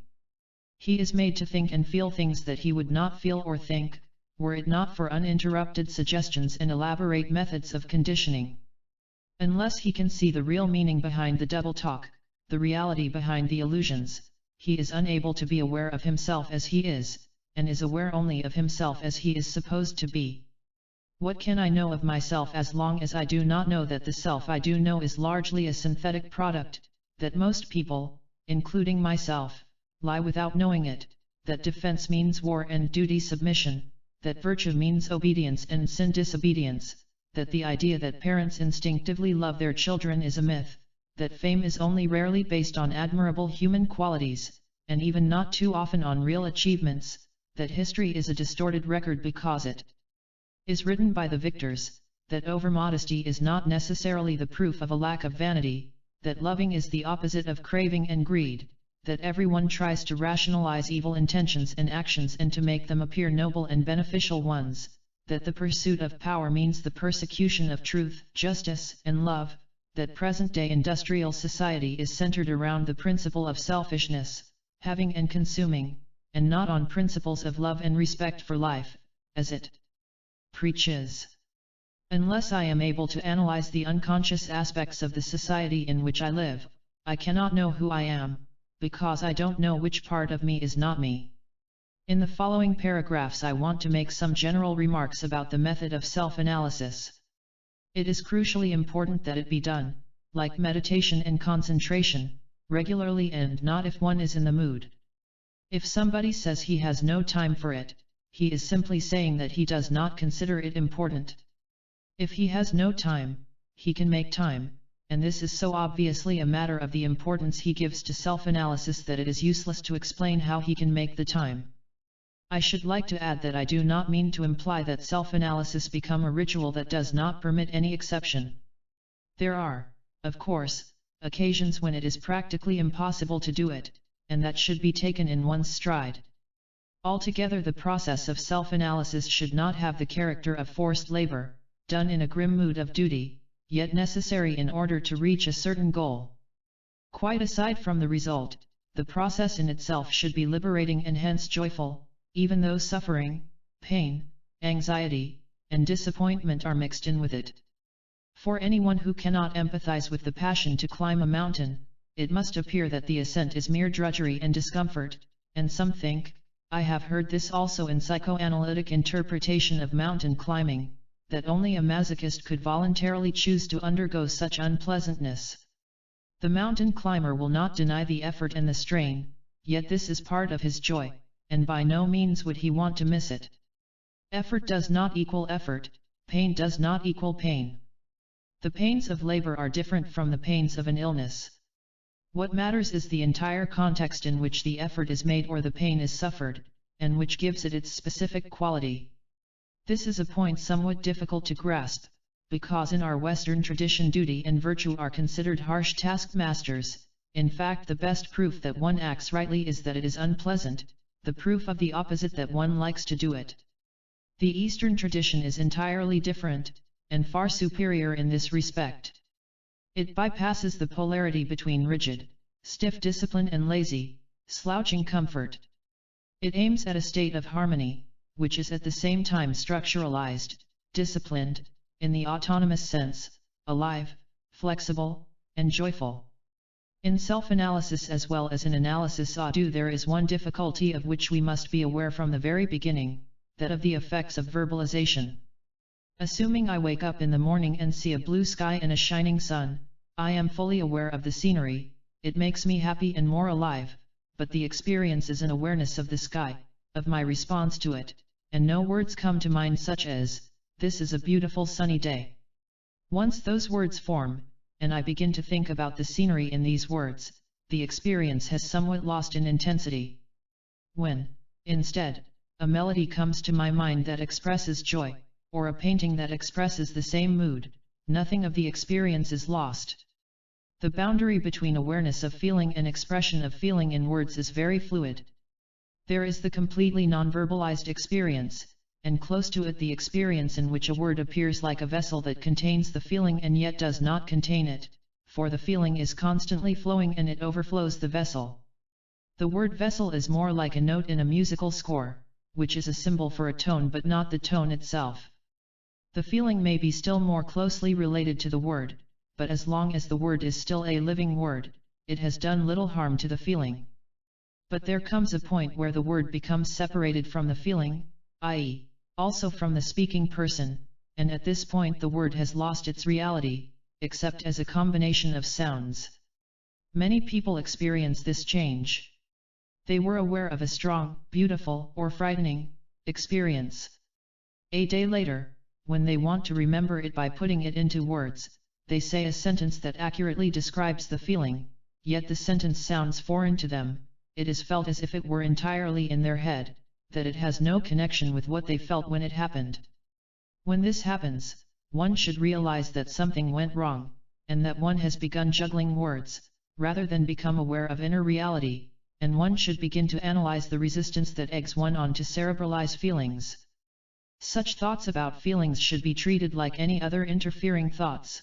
He is made to think and feel things that he would not feel or think, were it not for uninterrupted suggestions and elaborate methods of conditioning. Unless he can see the real meaning behind the double talk, the reality behind the illusions, he is unable to be aware of himself as he is, and is aware only of himself as he is supposed to be. What can I know of myself as long as I do not know that the self I do know is largely a synthetic product, that most people, including myself, lie without knowing it, that defense means war and duty submission, that virtue means obedience and sin disobedience, that the idea that parents instinctively love their children is a myth, that fame is only rarely based on admirable human qualities, and even not too often on real achievements, that history is a distorted record because it is written by the victors, that overmodesty is not necessarily the proof of a lack of vanity, that loving is the opposite of craving and greed, that everyone tries to rationalize evil intentions and actions and to make them appear noble and beneficial ones, that the pursuit of power means the persecution of truth, justice, and love, that present-day industrial society is centered around the principle of selfishness, having and consuming, and not on principles of love and respect for life, as it preaches. Unless I am able to analyze the unconscious aspects of the society in which I live, I cannot know who I am, because I don't know which part of me is not me. In the following paragraphs I want to make some general remarks about the method of self-analysis. It is crucially important that it be done, like meditation and concentration, regularly and not if one is in the mood. If somebody says he has no time for it, he is simply saying that he does not consider it important. If he has no time, he can make time, and this is so obviously a matter of the importance he gives to self-analysis that it is useless to explain how he can make the time. I should like to add that I do not mean to imply that self-analysis become a ritual that does not permit any exception. There are, of course, occasions when it is practically impossible to do it, and that should be taken in one's stride. Altogether, the process of self-analysis should not have the character of forced labor, done in a grim mood of duty, yet necessary in order to reach a certain goal. Quite aside from the result, the process in itself should be liberating and hence joyful, even though suffering, pain, anxiety, and disappointment are mixed in with it. For anyone who cannot empathize with the passion to climb a mountain, it must appear that the ascent is mere drudgery and discomfort, and some think, I have heard this also in psychoanalytic interpretation of mountain climbing, that only a masochist could voluntarily choose to undergo such unpleasantness. The mountain climber will not deny the effort and the strain, yet this is part of his joy, and by no means would he want to miss it. Effort does not equal effort, pain does not equal pain. The pains of labor are different from the pains of an illness. What matters is the entire context in which the effort is made or the pain is suffered, and which gives it its specific quality. This is a point somewhat difficult to grasp, because in our Western tradition duty and virtue are considered harsh taskmasters. In fact, the best proof that one acts rightly is that it is unpleasant, the proof of the opposite that one likes to do it. The Eastern tradition is entirely different, and far superior in this respect. It bypasses the polarity between rigid, stiff discipline and lazy, slouching comfort. It aims at a state of harmony, which is at the same time structuralized, disciplined, in the autonomous sense, alive, flexible, and joyful. In self-analysis as well as in analysis there is one difficulty of which we must be aware from the very beginning, that of the effects of verbalization. Assuming I wake up in the morning and see a blue sky and a shining sun, I am fully aware of the scenery, it makes me happy and more alive, but the experience is an awareness of the sky, of my response to it, and no words come to mind such as, "This is a beautiful sunny day." Once those words form, and I begin to think about the scenery in these words, the experience has somewhat lost in intensity. When, instead, a melody comes to my mind that expresses joy, or a painting that expresses the same mood, nothing of the experience is lost. The boundary between awareness of feeling and expression of feeling in words is very fluid. There is the completely non-verbalized experience, and close to it the experience in which a word appears like a vessel that contains the feeling and yet does not contain it, for the feeling is constantly flowing and it overflows the vessel. The word vessel is more like a note in a musical score, which is a symbol for a tone but not the tone itself. The feeling may be still more closely related to the word, but as long as the word is still a living word, it has done little harm to the feeling. But there comes a point where the word becomes separated from the feeling, i.e., also from the speaking person, and at this point the word has lost its reality, except as a combination of sounds. Many people experience this change. They were aware of a strong, beautiful, or frightening experience. A day later, when they want to remember it by putting it into words, they say a sentence that accurately describes the feeling, yet the sentence sounds foreign to them, it is felt as if it were entirely in their head, that it has no connection with what they felt when it happened. When this happens, one should realize that something went wrong, and that one has begun juggling words, rather than become aware of inner reality, and one should begin to analyze the resistance that eggs one on to cerebralize feelings. Such thoughts about feelings should be treated like any other interfering thoughts.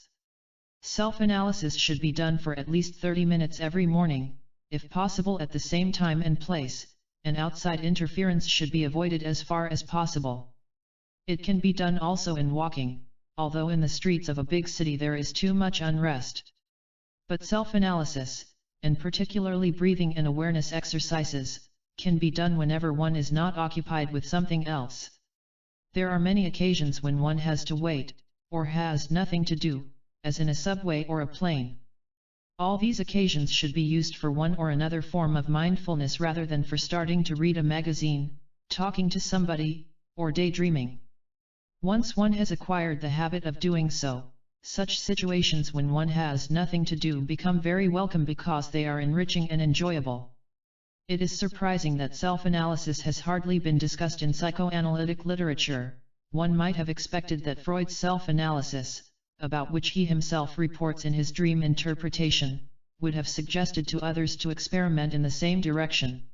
Self-analysis should be done for at least 30 minutes every morning, if possible at the same time and place, and outside interference should be avoided as far as possible. It can be done also in walking, although in the streets of a big city there is too much unrest. But self-analysis, and particularly breathing and awareness exercises, can be done whenever one is not occupied with something else. There are many occasions when one has to wait, or has nothing to do, as in a subway or a plane. All these occasions should be used for one or another form of mindfulness rather than for starting to read a magazine, talking to somebody, or daydreaming. Once one has acquired the habit of doing so, such situations when one has nothing to do become very welcome because they are enriching and enjoyable. It is surprising that self-analysis has hardly been discussed in psychoanalytic literature. One might have expected that Freud's self-analysis, about which he himself reports in his dream interpretation, would have suggested to others to experiment in the same direction.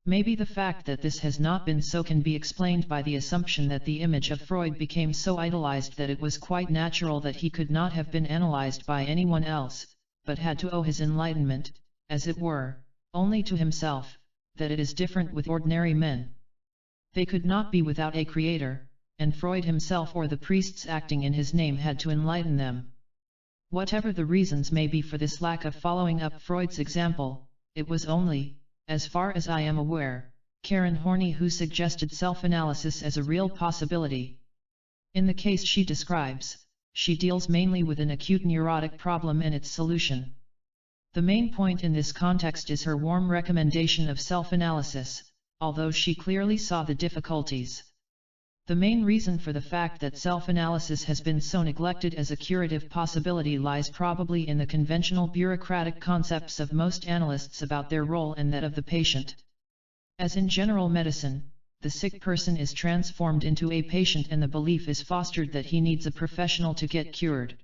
Maybe the fact that this has not been so can be explained by the assumption that the image of Freud became so idolized that it was quite natural that he could not have been analyzed by anyone else, but had to owe his enlightenment, as it were, only to himself, that it is different with ordinary men. They could not be without a creator, and Freud himself or the priests acting in his name had to enlighten them. Whatever the reasons may be for this lack of following up Freud's example, it was only, as far as I am aware, Karen Horney who suggested self-analysis as a real possibility. In the case she describes, she deals mainly with an acute neurotic problem and its solution. The main point in this context is her warm recommendation of self-analysis, although she clearly saw the difficulties. The main reason for the fact that self-analysis has been so neglected as a curative possibility lies probably in the conventional bureaucratic concepts of most analysts about their role and that of the patient. As in general medicine, the sick person is transformed into a patient and the belief is fostered that he needs a professional to get cured.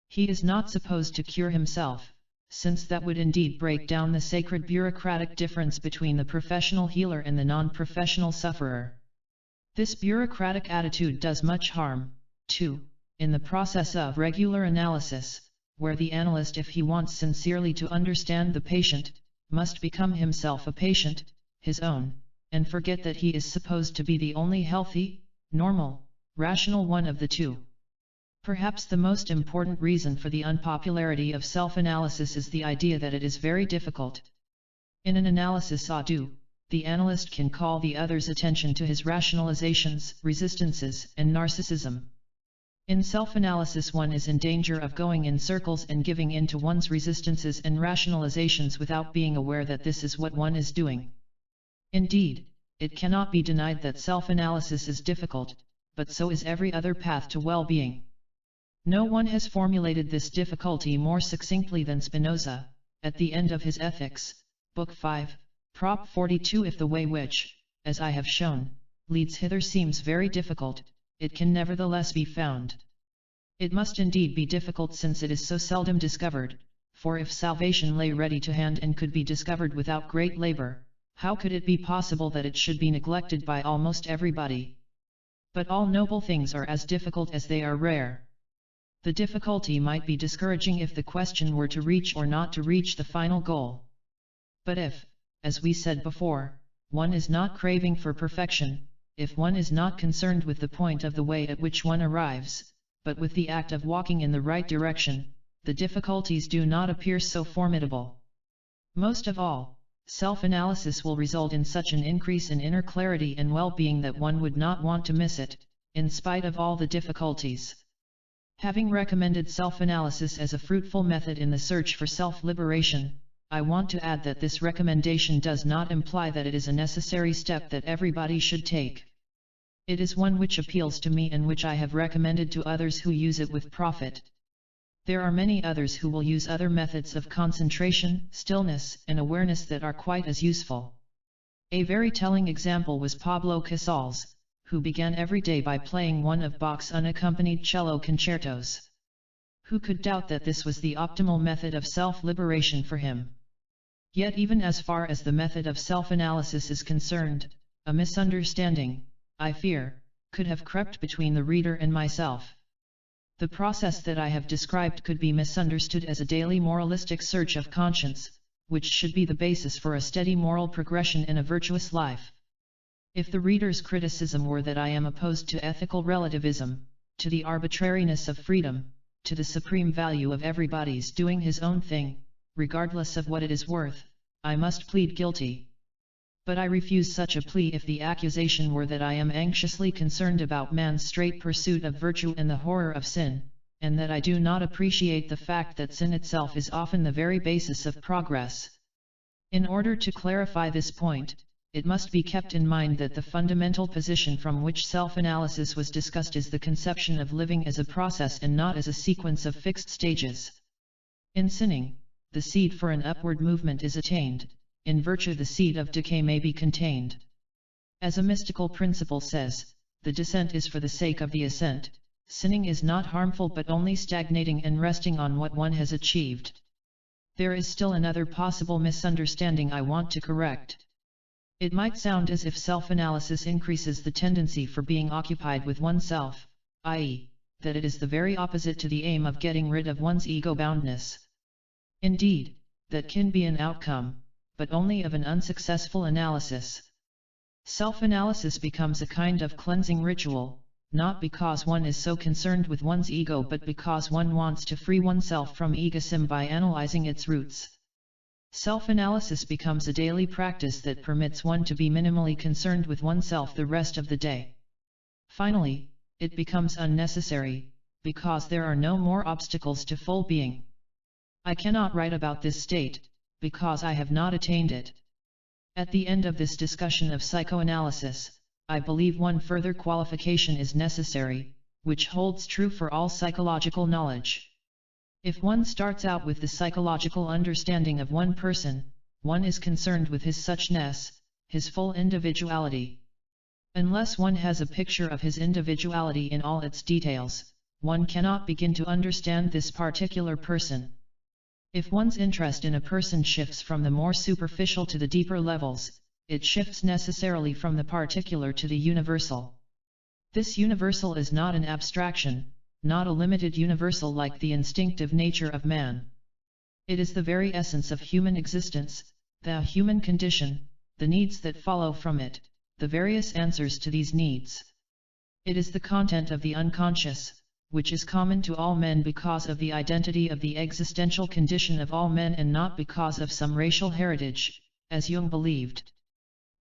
He is not supposed to cure himself, since that would indeed break down the sacred bureaucratic difference between the professional healer and the non-professional sufferer. This bureaucratic attitude does much harm, too, in the process of regular analysis, where the analyst, if he wants sincerely to understand the patient, must become himself a patient, his own, and forget that he is supposed to be the only healthy, normal, rational one of the two. Perhaps the most important reason for the unpopularity of self-analysis is the idea that it is very difficult. In an analysis ado, the analyst can call the other's attention to his rationalizations, resistances, and narcissism. In self-analysis, one is in danger of going in circles and giving in to one's resistances and rationalizations without being aware that this is what one is doing. Indeed, it cannot be denied that self-analysis is difficult, but so is every other path to well-being. No one has formulated this difficulty more succinctly than Spinoza, at the end of his Ethics, Book 5, Prop 42. If the way which, as I have shown, leads hither seems very difficult, it can nevertheless be found. It must indeed be difficult, since it is so seldom discovered, for if salvation lay ready to hand and could be discovered without great labor, how could it be possible that it should be neglected by almost everybody? But all noble things are as difficult as they are rare. The difficulty might be discouraging if the question were to reach or not to reach the final goal. But if, as we said before, one is not craving for perfection, if one is not concerned with the point of the way at which one arrives, but with the act of walking in the right direction, the difficulties do not appear so formidable. Most of all, self-analysis will result in such an increase in inner clarity and well-being that one would not want to miss it, in spite of all the difficulties. Having recommended self-analysis as a fruitful method in the search for self-liberation, I want to add that this recommendation does not imply that it is a necessary step that everybody should take. It is one which appeals to me and which I have recommended to others who use it with profit. There are many others who will use other methods of concentration, stillness, and awareness that are quite as useful. A very telling example was Pablo Casals, who began every day by playing one of Bach's unaccompanied cello concertos. Who could doubt that this was the optimal method of self-liberation for him? Yet even as far as the method of self-analysis is concerned, a misunderstanding, I fear, could have crept between the reader and myself. The process that I have described could be misunderstood as a daily moralistic search of conscience, which should be the basis for a steady moral progression in a virtuous life. If the reader's criticism were that I am opposed to ethical relativism, to the arbitrariness of freedom, to the supreme value of everybody's doing his own thing, regardless of what it is worth, I must plead guilty. But I refuse such a plea if the accusation were that I am anxiously concerned about man's straight pursuit of virtue and the horror of sin, and that I do not appreciate the fact that sin itself is often the very basis of progress. In order to clarify this point, it must be kept in mind that the fundamental position from which self-analysis was discussed is the conception of living as a process and not as a sequence of fixed stages. In sinning, the seed for an upward movement is attained, in virtue the seed of decay may be contained. As a mystical principle says, the descent is for the sake of the ascent. Sinning is not harmful but only stagnating and resting on what one has achieved. There is still another possible misunderstanding I want to correct. It might sound as if self-analysis increases the tendency for being occupied with oneself, i.e., that it is the very opposite to the aim of getting rid of one's ego-boundness. Indeed, that can be an outcome, but only of an unsuccessful analysis. Self-analysis becomes a kind of cleansing ritual, not because one is so concerned with one's ego but because one wants to free oneself from egoism by analyzing its roots. Self-analysis becomes a daily practice that permits one to be minimally concerned with oneself the rest of the day. Finally, it becomes unnecessary, because there are no more obstacles to full being. I cannot write about this state, because I have not attained it. At the end of this discussion of psychoanalysis, I believe one further qualification is necessary, which holds true for all psychological knowledge. If one starts out with the psychological understanding of one person, one is concerned with his suchness, his full individuality. Unless one has a picture of his individuality in all its details, one cannot begin to understand this particular person. If one's interest in a person shifts from the more superficial to the deeper levels, it shifts necessarily from the particular to the universal. This universal is not an abstraction, not a limited universal like the instinctive nature of man. It is the very essence of human existence, the human condition, the needs that follow from it, the various answers to these needs. It is the content of the unconscious, which is common to all men because of the identity of the existential condition of all men and not because of some racial heritage, as Jung believed.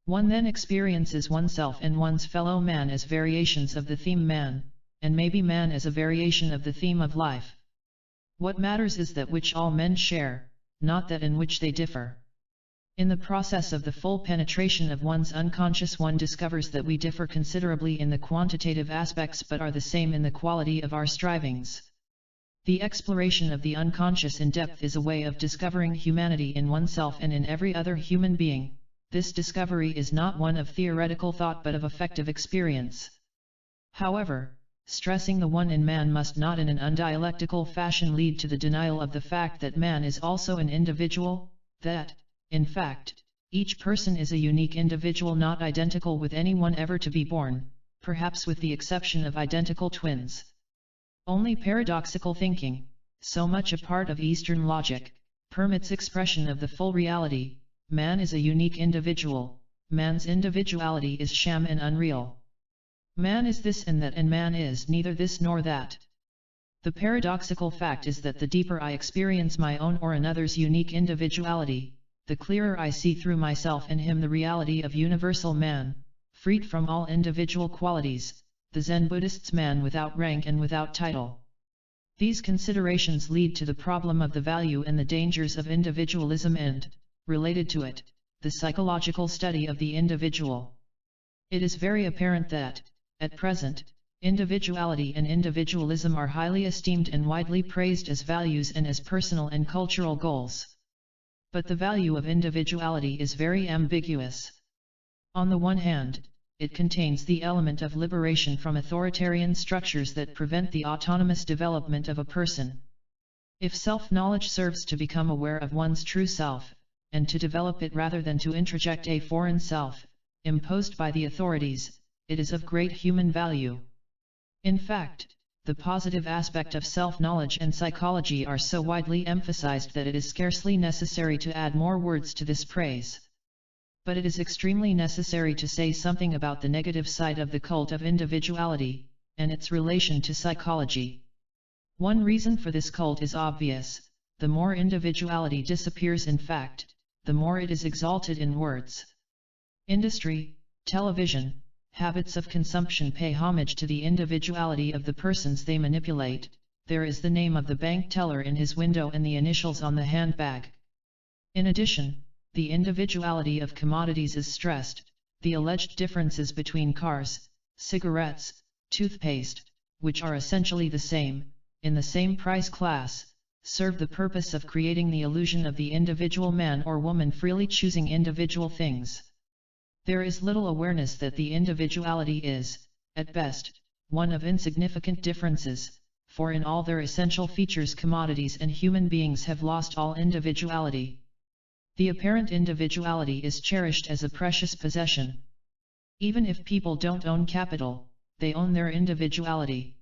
One then experiences oneself and one's fellow man as variations of the theme man, and maybe man as a variation of the theme of life. What matters is that which all men share, not that in which they differ. In the process of the full penetration of one's unconscious, one discovers that we differ considerably in the quantitative aspects but are the same in the quality of our strivings. The exploration of the unconscious in depth is a way of discovering humanity in oneself and in every other human being. This discovery is not one of theoretical thought but of affective experience. However, stressing the one in man must not in an undialectical fashion lead to the denial of the fact that man is also an individual, that, in fact, each person is a unique individual not identical with anyone ever to be born, perhaps with the exception of identical twins. Only paradoxical thinking, so much a part of Eastern logic, permits expression of the full reality. Man is a unique individual, man's individuality is sham and unreal. Man is this and that and man is neither this nor that. The paradoxical fact is that the deeper I experience my own or another's unique individuality, the clearer I see through myself and him the reality of universal man, freed from all individual qualities, the Zen Buddhist's man without rank and without title. These considerations lead to the problem of the value and the dangers of individualism and, related to it, the psychological study of the individual. It is very apparent that, at present, individuality and individualism are highly esteemed and widely praised as values and as personal and cultural goals. But the value of individuality is very ambiguous. On the one hand, it contains the element of liberation from authoritarian structures that prevent the autonomous development of a person. If self-knowledge serves to become aware of one's true self, and to develop it rather than to introject a foreign self, imposed by the authorities, it is of great human value. In fact, the positive aspect of self-knowledge and psychology are so widely emphasized that it is scarcely necessary to add more words to this praise. But it is extremely necessary to say something about the negative side of the cult of individuality, and its relation to psychology. One reason for this cult is obvious: the more individuality disappears in fact, the more it is exalted in words. Industry, television, habits of consumption pay homage to the individuality of the persons they manipulate. There is the name of the bank teller in his window and the initials on the handbag. In addition, the individuality of commodities is stressed. The alleged differences between cars, cigarettes, toothpaste, which are essentially the same, in the same price class, serve the purpose of creating the illusion of the individual man or woman freely choosing individual things. There is little awareness that the individuality is, at best, one of insignificant differences, for in all their essential features commodities and human beings have lost all individuality. The apparent individuality is cherished as a precious possession. Even if people don't own capital, they own their individuality.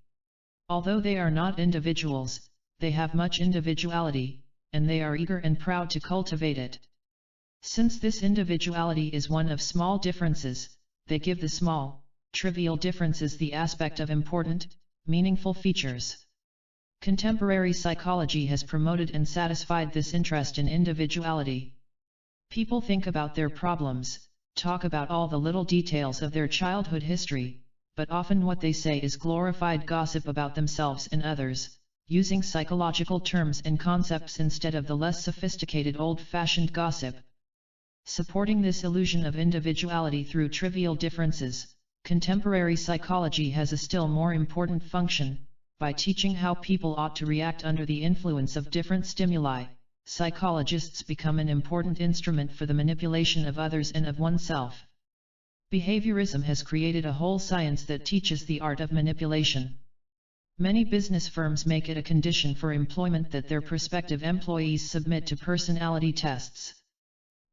Although they are not individuals, they have much individuality, and they are eager and proud to cultivate it. Since this individuality is one of small differences, they give the small, trivial differences the aspect of important, meaningful features. Contemporary psychology has promoted and satisfied this interest in individuality. People think about their problems, talk about all the little details of their childhood history, but often what they say is glorified gossip about themselves and others, using psychological terms and concepts instead of the less sophisticated old-fashioned gossip. Supporting this illusion of individuality through trivial differences, contemporary psychology has a still more important function. By teaching how people ought to react under the influence of different stimuli, psychologists become an important instrument for the manipulation of others and of oneself. Behaviorism has created a whole science that teaches the art of manipulation. Many business firms make it a condition for employment that their prospective employees submit to personality tests.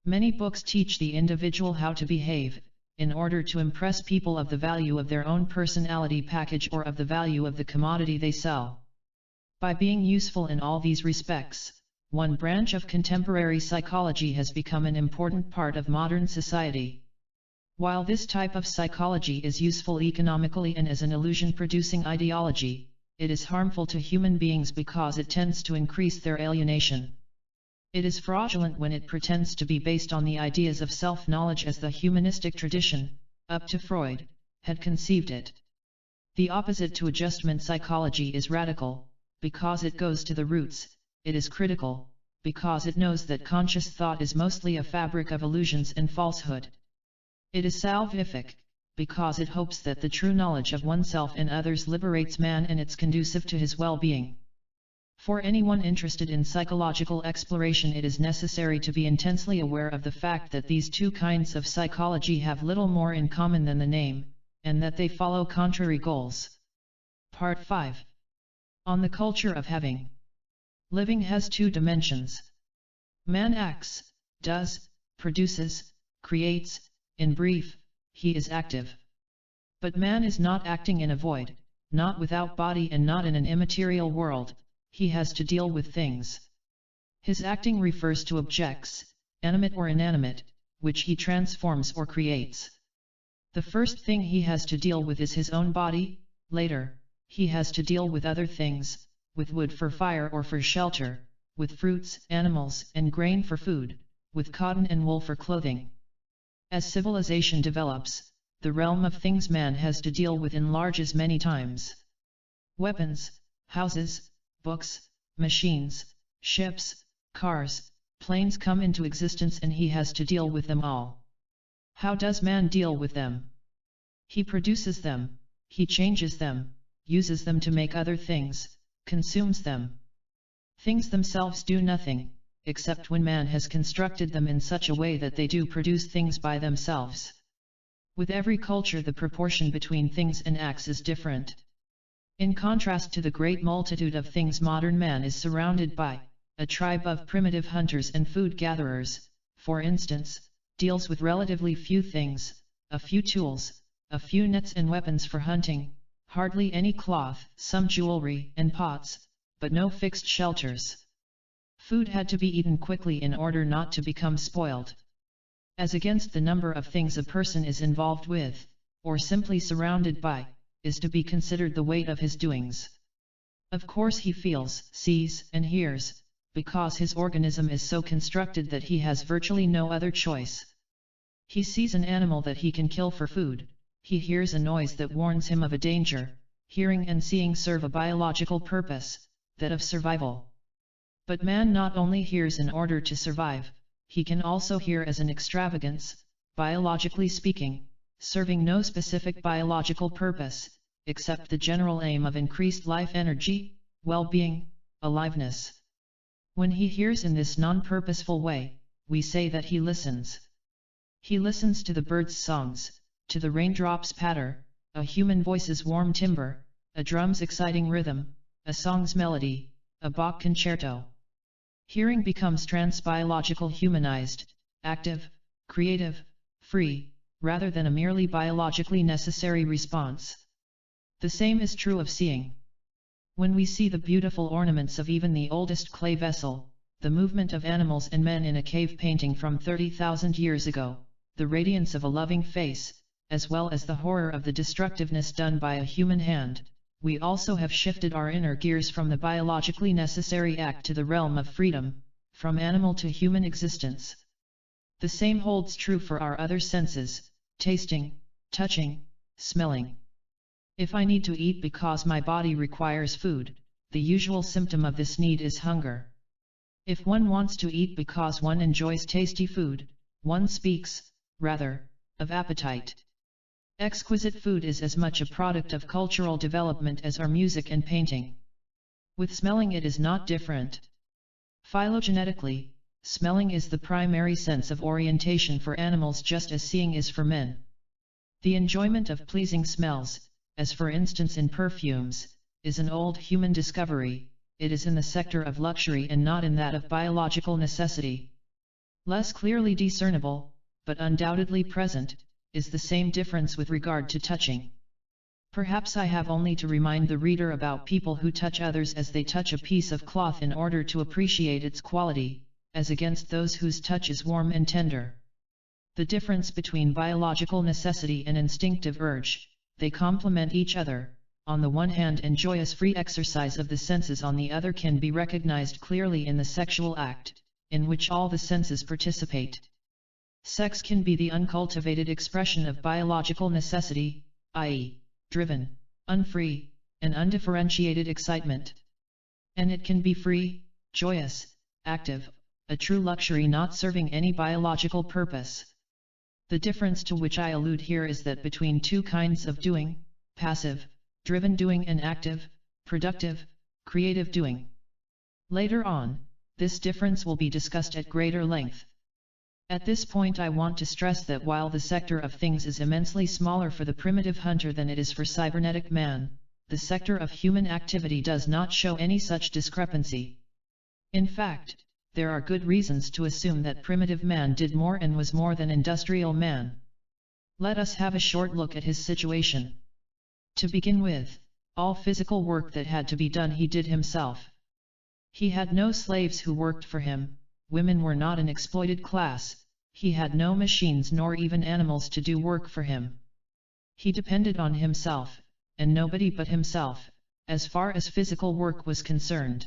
Many books teach the individual how to behave, in order to impress people of the value of their own personality package or of the value of the commodity they sell. By being useful in all these respects, one branch of contemporary psychology has become an important part of modern society. While this type of psychology is useful economically and as an illusion-producing ideology, it is harmful to human beings because it tends to increase their alienation. It is fraudulent when it pretends to be based on the ideas of self-knowledge as the humanistic tradition, up to Freud, had conceived it. The opposite to adjustment psychology is radical, because it goes to the roots. It is critical, because it knows that conscious thought is mostly a fabric of illusions and falsehood. It is salvific, because it hopes that the true knowledge of oneself and others liberates man and it's conducive to his well-being. For anyone interested in psychological exploration, it is necessary to be intensely aware of the fact that these two kinds of psychology have little more in common than the name, and that they follow contrary goals. Part 5. On the culture of having. Living has two dimensions. Man acts, does, produces, creates, in brief, he is active. But man is not acting in a void, not without body and not in an immaterial world. He has to deal with things. His acting refers to objects, animate or inanimate, which he transforms or creates. The first thing he has to deal with is his own body. Later, he has to deal with other things, with wood for fire or for shelter, with fruits, animals, and grain for food, with cotton and wool for clothing. As civilization develops, the realm of things man has to deal with enlarges many times. Weapons, houses, books, machines, ships, cars, planes come into existence and he has to deal with them all. How does man deal with them? He produces them, he changes them, uses them to make other things, consumes them. Things themselves do nothing, except when man has constructed them in such a way that they do produce things by themselves. With every culture the proportion between things and acts is different. In contrast to the great multitude of things modern man is surrounded by, a tribe of primitive hunters and food gatherers, for instance, deals with relatively few things, a few tools, a few nets and weapons for hunting, hardly any cloth, some jewelry and pots, but no fixed shelters. Food had to be eaten quickly in order not to become spoiled. As against the number of things a person is involved with, or simply surrounded by, is to be considered the weight of his doings. Of course he feels, sees, and hears, because his organism is so constructed that he has virtually no other choice. He sees an animal that he can kill for food, he hears a noise that warns him of a danger. Hearing and seeing serve a biological purpose, that of survival. But man not only hears in order to survive, he can also hear as an extravagance, biologically speaking, serving no specific biological purpose, except the general aim of increased life energy, well-being, aliveness. When he hears in this non-purposeful way, we say that he listens. He listens to the birds' songs, to the raindrops' patter, a human voice's warm timbre, a drum's exciting rhythm, a song's melody, a Bach concerto. Hearing becomes transbiological, humanized, active, creative, free, rather than a merely biologically necessary response. The same is true of seeing. When we see the beautiful ornaments of even the oldest clay vessel, the movement of animals and men in a cave painting from 30,000 years ago, the radiance of a loving face, as well as the horror of the destructiveness done by a human hand, we also have shifted our inner gears from the biologically necessary act to the realm of freedom, from animal to human existence. The same holds true for our other senses, tasting, touching, smelling. If I need to eat because my body requires food, the usual symptom of this need is hunger. If one wants to eat because one enjoys tasty food, one speaks, rather, of appetite. Exquisite food is as much a product of cultural development as are music and painting. With smelling it is not different. Phylogenetically, smelling is the primary sense of orientation for animals just as seeing is for men. The enjoyment of pleasing smells, as for instance in perfumes, is an old human discovery. It is in the sector of luxury and not in that of biological necessity. Less clearly discernible, but undoubtedly present, is the same difference with regard to touching. Perhaps I have only to remind the reader about people who touch others as they touch a piece of cloth in order to appreciate its quality, as against those whose touch is warm and tender. The difference between biological necessity and instinctive urge, they complement each other. On the one hand, and joyous free exercise of the senses on the other can be recognized clearly in the sexual act, in which all the senses participate. Sex can be the uncultivated expression of biological necessity, i.e., driven, unfree, and undifferentiated excitement. And it can be free, joyous, active, a true luxury not serving any biological purpose. The difference to which I allude here is that between two kinds of doing, passive, driven doing and active, productive, creative doing. Later on, this difference will be discussed at greater length. At this point I want to stress that while the sector of things is immensely smaller for the primitive hunter than it is for cybernetic man, the sector of human activity does not show any such discrepancy. In fact, there are good reasons to assume that primitive man did more and was more than industrial man. Let us have a short look at his situation. To begin with, all physical work that had to be done he did himself. He had no slaves who worked for him, women were not an exploited class, he had no machines nor even animals to do work for him. He depended on himself, and nobody but himself, as far as physical work was concerned.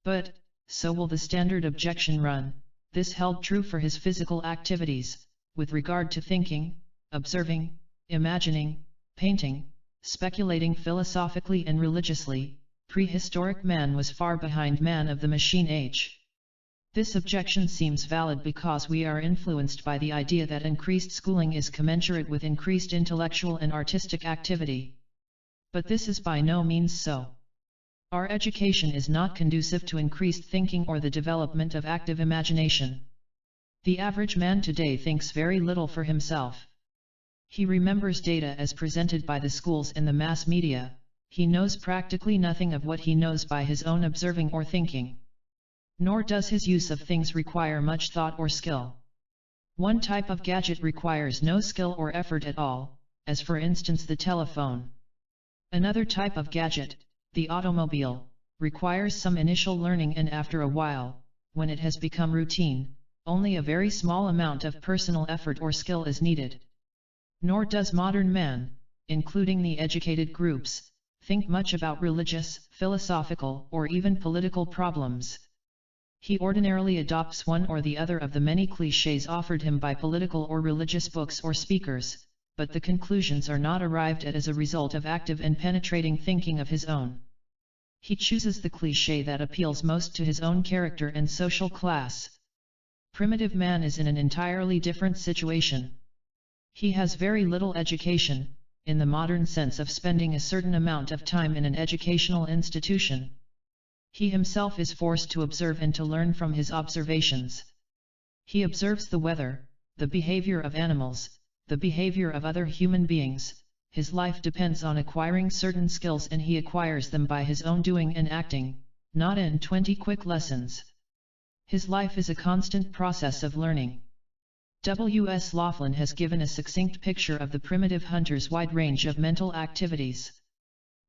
But, so will the standard objection run, this held true for his physical activities, with regard to thinking, observing, imagining, painting, speculating philosophically and religiously, prehistoric man was far behind man of the machine age. This objection seems valid because we are influenced by the idea that increased schooling is commensurate with increased intellectual and artistic activity. But this is by no means so. Our education is not conducive to increased thinking or the development of active imagination. The average man today thinks very little for himself. He remembers data as presented by the schools and the mass media, he knows practically nothing of what he knows by his own observing or thinking. Nor does his use of things require much thought or skill. One type of gadget requires no skill or effort at all, as for instance the telephone. Another type of gadget, the automobile, requires some initial learning and after a while, when it has become routine, only a very small amount of personal effort or skill is needed. Nor does modern man, including the educated groups, think much about religious, philosophical, or even political problems. He ordinarily adopts one or the other of the many clichés offered him by political or religious books or speakers, but the conclusions are not arrived at as a result of active and penetrating thinking of his own. He chooses the cliché that appeals most to his own character and social class. Primitive man is in an entirely different situation. He has very little education, in the modern sense of spending a certain amount of time in an educational institution. He himself is forced to observe and to learn from his observations. He observes the weather, the behavior of animals, the behavior of other human beings. His life depends on acquiring certain skills and he acquires them by his own doing and acting, not in 20 quick lessons. His life is a constant process of learning. W. S. Laughlin has given a succinct picture of the primitive hunter's wide range of mental activities.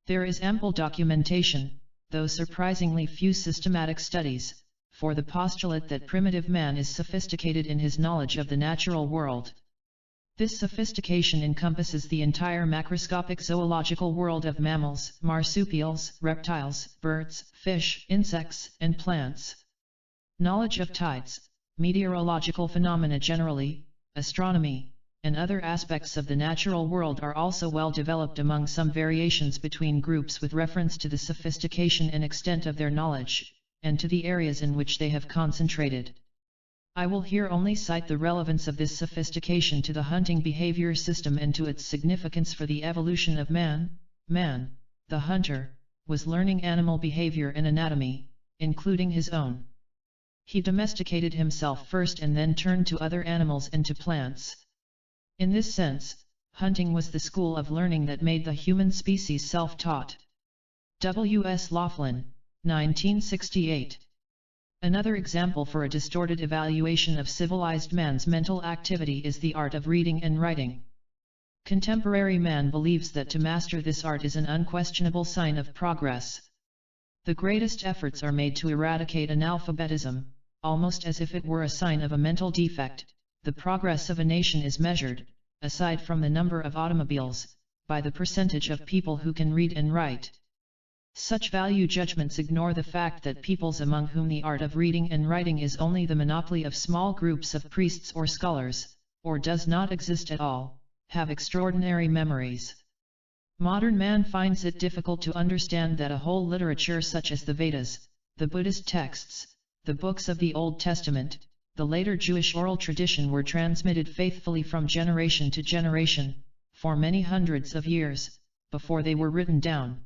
There is ample documentation, though surprisingly few systematic studies, for the postulate that primitive man is sophisticated in his knowledge of the natural world. This sophistication encompasses the entire macroscopic zoological world of mammals, marsupials, reptiles, birds, fish, insects, and plants. Knowledge of tides, meteorological phenomena generally, astronomy, and other aspects of the natural world are also well developed among some variations between groups with reference to the sophistication and extent of their knowledge, and to the areas in which they have concentrated. I will here only cite the relevance of this sophistication to the hunting behavior system and to its significance for the evolution of man. Man, the hunter, was learning animal behavior and anatomy, including his own. He domesticated himself first and then turned to other animals and to plants. In this sense, hunting was the school of learning that made the human species self-taught. W. S. Laughlin, 1968. Another example for a distorted evaluation of civilized man's mental activity is the art of reading and writing. Contemporary man believes that to master this art is an unquestionable sign of progress. The greatest efforts are made to eradicate analphabetism, almost as if it were a sign of a mental defect. The progress of a nation is measured, aside from the number of automobiles, by the percentage of people who can read and write. Such value judgments ignore the fact that peoples among whom the art of reading and writing is only the monopoly of small groups of priests or scholars, or does not exist at all, have extraordinary memories. Modern man finds it difficult to understand that a whole literature such as the Vedas, the Buddhist texts, the books of the Old Testament, the later Jewish oral tradition were transmitted faithfully from generation to generation, for many hundreds of years, before they were written down.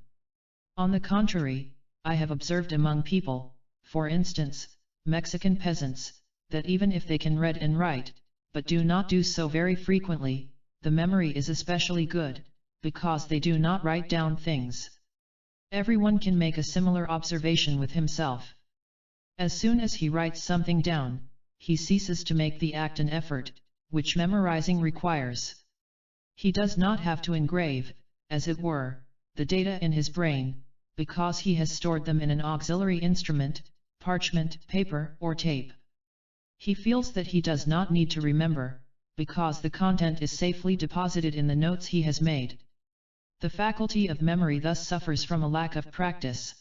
On the contrary, I have observed among people, for instance, Mexican peasants, that even if they can read and write, but do not do so very frequently, the memory is especially good, because they do not write down things. Everyone can make a similar observation with himself. As soon as he writes something down, he ceases to make the act and effort, which memorizing requires. He does not have to engrave, as it were, the data in his brain, because he has stored them in an auxiliary instrument, parchment, paper, or tape. He feels that he does not need to remember, because the content is safely deposited in the notes he has made. The faculty of memory thus suffers from a lack of practice.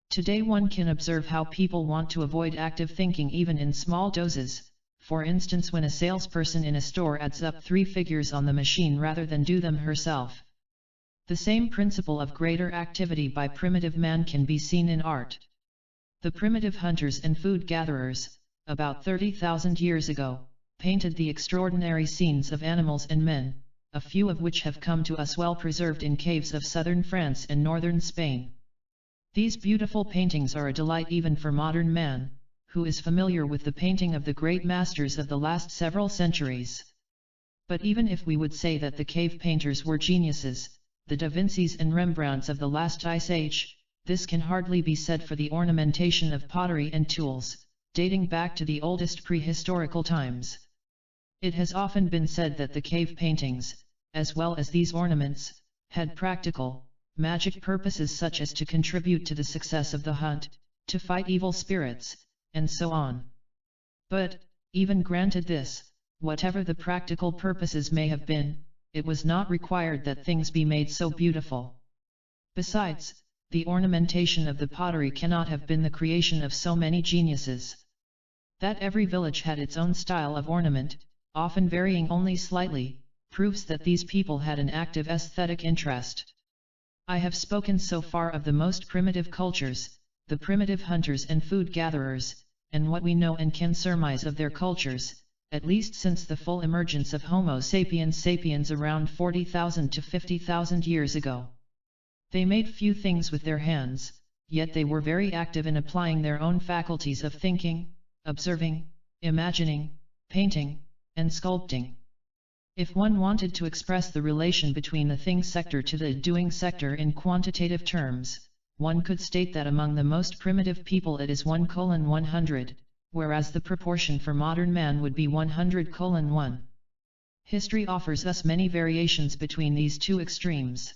Today one can observe how people want to avoid active thinking even in small doses, for instance when a salesperson in a store adds up 3 figures on the machine rather than do them herself. The same principle of greater activity by primitive man can be seen in art. The primitive hunters and food gatherers, about 30,000 years ago, painted the extraordinary scenes of animals and men, a few of which have come to us well preserved in caves of southern France and northern Spain. These beautiful paintings are a delight even for modern man, who is familiar with the painting of the great masters of the last several centuries. But even if we would say that the cave painters were geniuses, the Da Vinci's and Rembrandts of the last Ice Age, this can hardly be said for the ornamentation of pottery and tools, dating back to the oldest prehistorical times. It has often been said that the cave paintings, as well as these ornaments, had practical, magic purposes such as to contribute to the success of the hunt, to fight evil spirits, and so on. But, even granted this, whatever the practical purposes may have been, it was not required that things be made so beautiful. Besides, the ornamentation of the pottery cannot have been the creation of so many geniuses. That every village had its own style of ornament, often varying only slightly, proves that these people had an active aesthetic interest. I have spoken so far of the most primitive cultures, the primitive hunters and food gatherers, and what we know and can surmise of their cultures, at least since the full emergence of Homo sapiens sapiens around 40,000 to 50,000 years ago. They made few things with their hands, yet they were very active in applying their own faculties of thinking, observing, imagining, painting, and sculpting. If one wanted to express the relation between the thing sector to the doing sector in quantitative terms, one could state that among the most primitive people it is 1:100, whereas the proportion for modern man would be 100:1. History offers us many variations between these two extremes.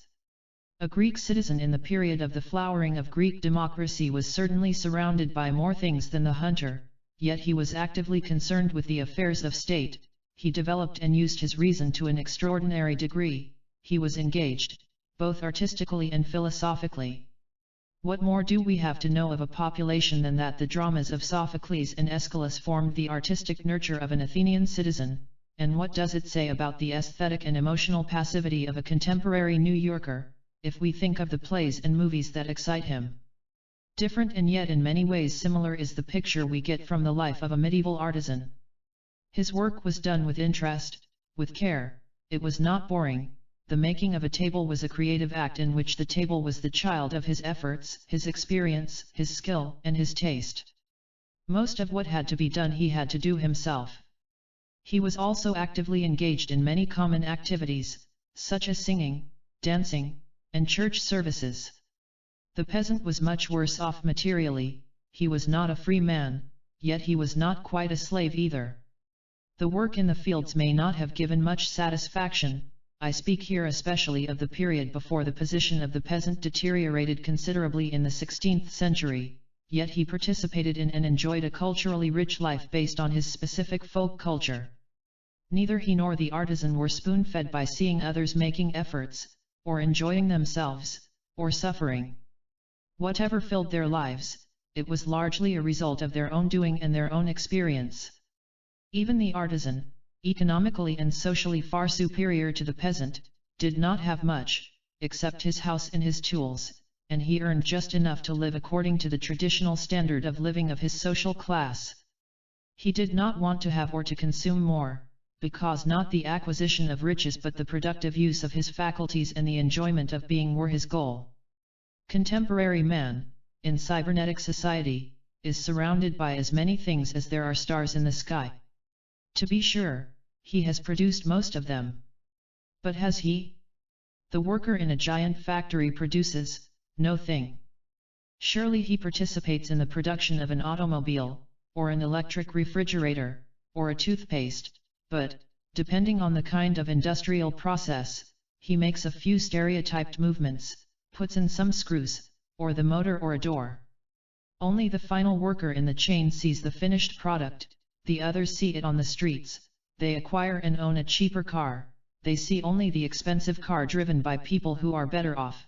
A Greek citizen in the period of the flowering of Greek democracy was certainly surrounded by more things than the hunter, yet he was actively concerned with the affairs of state. He developed and used his reason to an extraordinary degree. He was engaged, both artistically and philosophically. What more do we have to know of a population than that the dramas of Sophocles and Aeschylus formed the artistic nurture of an Athenian citizen, and what does it say about the aesthetic and emotional passivity of a contemporary New Yorker, if we think of the plays and movies that excite him? Different and yet in many ways similar is the picture we get from the life of a medieval artisan. His work was done with interest, with care, it was not boring. The making of a table was a creative act in which the table was the child of his efforts, his experience, his skill, and his taste. Most of what had to be done he had to do himself. He was also actively engaged in many common activities, such as singing, dancing, and church services. The peasant was much worse off materially. He was not a free man, yet he was not quite a slave either. The work in the fields may not have given much satisfaction. I speak here especially of the period before the position of the peasant deteriorated considerably in the 16th century, yet he participated in and enjoyed a culturally rich life based on his specific folk culture. Neither he nor the artisan were spoon-fed by seeing others making efforts, or enjoying themselves, or suffering. Whatever filled their lives, it was largely a result of their own doing and their own experience. Even the artisan, economically and socially far superior to the peasant, did not have much, except his house and his tools, and he earned just enough to live according to the traditional standard of living of his social class. He did not want to have or to consume more, because not the acquisition of riches but the productive use of his faculties and the enjoyment of being were his goal. Contemporary man, in cybernetic society, is surrounded by as many things as there are stars in the sky. To be sure, he has produced most of them. But has he? The worker in a giant factory produces no thing. Surely he participates in the production of an automobile, or an electric refrigerator, or a toothpaste, but, depending on the kind of industrial process, he makes a few stereotyped movements, puts in some screws, or the motor or a door. Only the final worker in the chain sees the finished product, the others see it on the streets. They acquire and own a cheaper car, they see only the expensive car driven by people who are better off.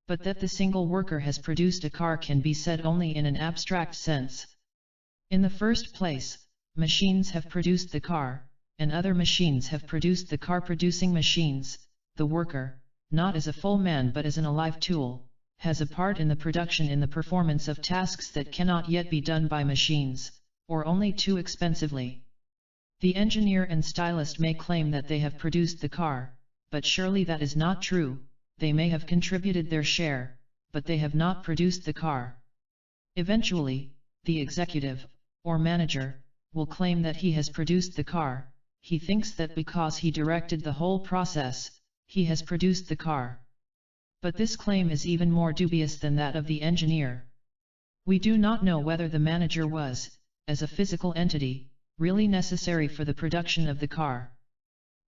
But that the single worker has produced a car can be said only in an abstract sense. In the first place, machines have produced the car, and other machines have produced the car-producing machines. The worker, not as a full man but as an alive tool, has a part in the production in the performance of tasks that cannot yet be done by machines, or only too expensively. The engineer and stylist may claim that they have produced the car, but surely that is not true. They may have contributed their share, but they have not produced the car. Eventually, the executive, or manager, will claim that he has produced the car. He thinks that because he directed the whole process, he has produced the car. But this claim is even more dubious than that of the engineer. We do not know whether the manager was, as a physical entity, really necessary for the production of the car.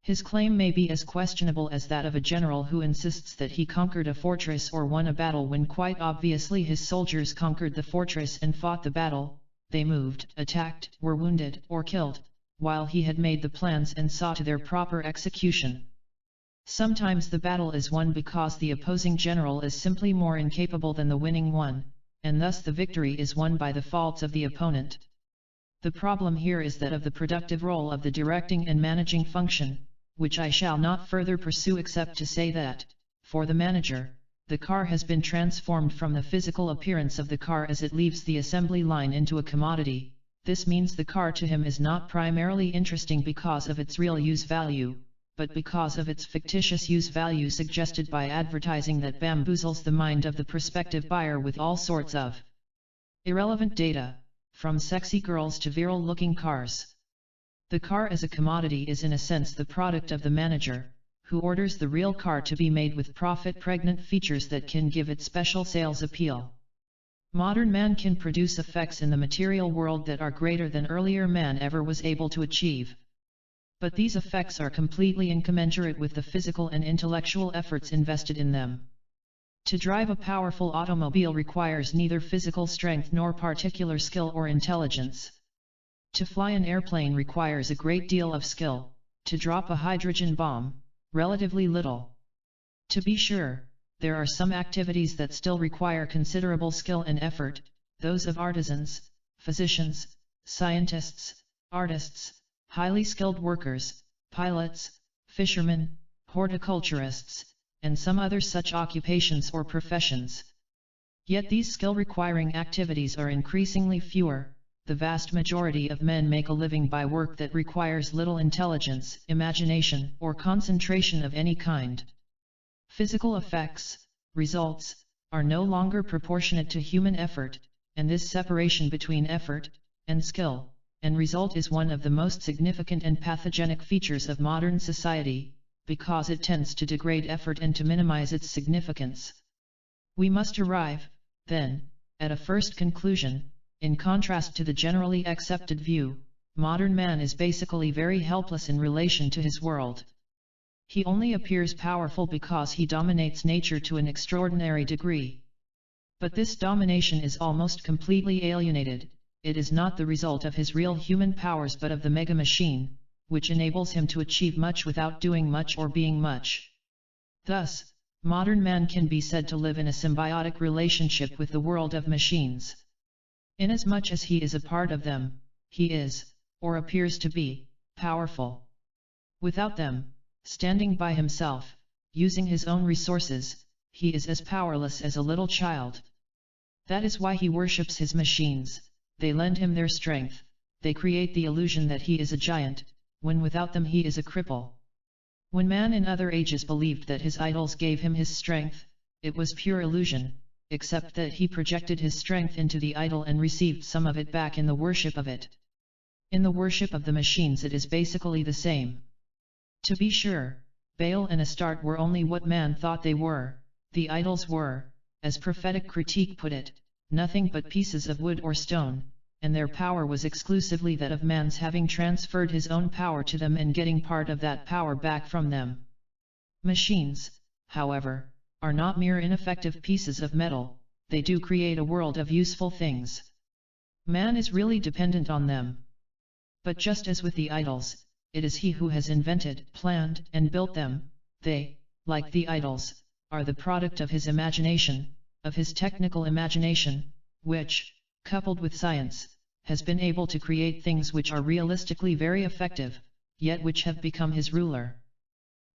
His claim may be as questionable as that of a general who insists that he conquered a fortress or won a battle when quite obviously his soldiers conquered the fortress and fought the battle. They moved, attacked, were wounded, or killed, while he had made the plans and saw to their proper execution. Sometimes the battle is won because the opposing general is simply more incapable than the winning one, and thus the victory is won by the faults of the opponent. The problem here is that of the productive role of the directing and managing function, which I shall not further pursue except to say that, for the manager, the car has been transformed from the physical appearance of the car as it leaves the assembly line into a commodity. This means the car to him is not primarily interesting because of its real use value, but because of its fictitious use value suggested by advertising that bamboozles the mind of the prospective buyer with all sorts of irrelevant data, from sexy girls to virile-looking cars. The car as a commodity is in a sense the product of the manager, who orders the real car to be made with profit-pregnant features that can give it special sales appeal. Modern man can produce effects in the material world that are greater than earlier man ever was able to achieve. But these effects are completely incommensurate with the physical and intellectual efforts invested in them. To drive a powerful automobile requires neither physical strength nor particular skill or intelligence. To fly an airplane requires a great deal of skill, to drop a hydrogen bomb, relatively little. To be sure, there are some activities that still require considerable skill and effort, those of artisans, physicians, scientists, artists, highly skilled workers, pilots, fishermen, horticulturists, and some other such occupations or professions. Yet these skill-requiring activities are increasingly fewer. The vast majority of men make a living by work that requires little intelligence, imagination, or concentration of any kind. Physical effects, results, are no longer proportionate to human effort, and this separation between effort, and skill, and result is one of the most significant and pathogenic features of modern society, because it tends to degrade effort and to minimize its significance. We must arrive, then, at a first conclusion. In contrast to the generally accepted view, modern man is basically very helpless in relation to his world. He only appears powerful because he dominates nature to an extraordinary degree. But this domination is almost completely alienated. It is not the result of his real human powers but of the mega-machine, which enables him to achieve much without doing much or being much. Thus, modern man can be said to live in a symbiotic relationship with the world of machines. Inasmuch as he is a part of them, he is, or appears to be, powerful. Without them, standing by himself, using his own resources, he is as powerless as a little child. That is why he worships his machines. They lend him their strength, they create the illusion that he is a giant, when without them he is a cripple. When man in other ages believed that his idols gave him his strength, it was pure illusion, except that he projected his strength into the idol and received some of it back in the worship of it. In the worship of the machines it is basically the same. To be sure, Baal and Astarte were only what man thought they were. The idols were, as prophetic critique put it, nothing but pieces of wood or stone, and their power was exclusively that of man's having transferred his own power to them and getting part of that power back from them. Machines, however, are not mere ineffective pieces of metal, they do create a world of useful things. Man is really dependent on them. But just as with the idols, it is he who has invented, planned, and built them. They, like the idols, are the product of his imagination, of his technical imagination, which, coupled with science, has been able to create things which are realistically very effective, yet which have become his ruler.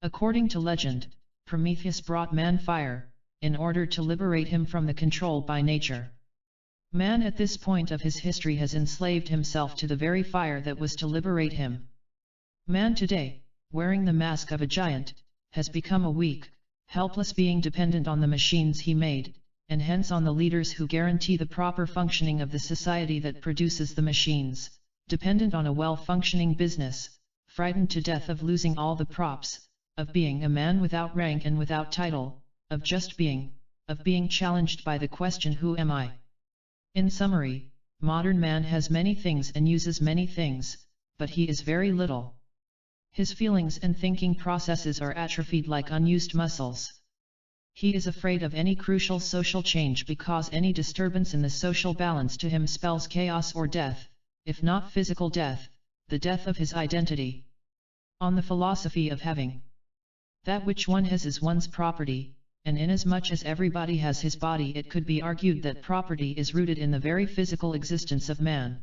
According to legend, Prometheus brought man fire, in order to liberate him from the control by nature. Man at this point of his history has enslaved himself to the very fire that was to liberate him. Man today, wearing the mask of a giant, has become a weak, helpless being dependent on the machines he made, and hence on the leaders who guarantee the proper functioning of the society that produces the machines, dependent on a well-functioning business, frightened to death of losing all the props, of being a man without rank and without title, of just being, of being challenged by the question "Who am I?" In summary, modern man has many things and uses many things, but he is very little. His feelings and thinking processes are atrophied like unused muscles. He is afraid of any crucial social change because any disturbance in the social balance to him spells chaos or death, if not physical death, the death of his identity. On the philosophy of having. That which one has is one's property, and inasmuch as everybody has his body it could be argued that property is rooted in the very physical existence of man.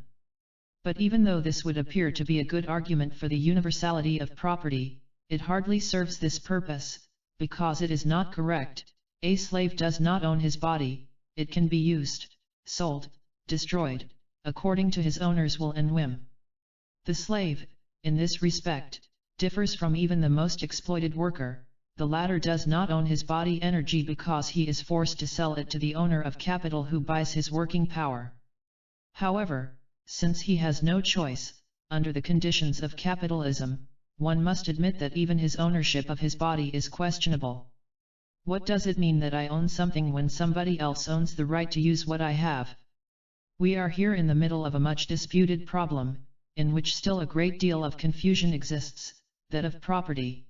But even though this would appear to be a good argument for the universality of property, it hardly serves this purpose, because it is not correct. A slave does not own his body, it can be used, sold, destroyed, according to his owner's will and whim. The slave, in this respect, differs from even the most exploited worker. The latter does not own his body energy because he is forced to sell it to the owner of capital who buys his working power. However, since he has no choice, under the conditions of capitalism, one must admit that even his ownership of his body is questionable. What does it mean that I own something when somebody else owns the right to use what I have? We are here in the middle of a much disputed problem, in which still a great deal of confusion exists, that of property.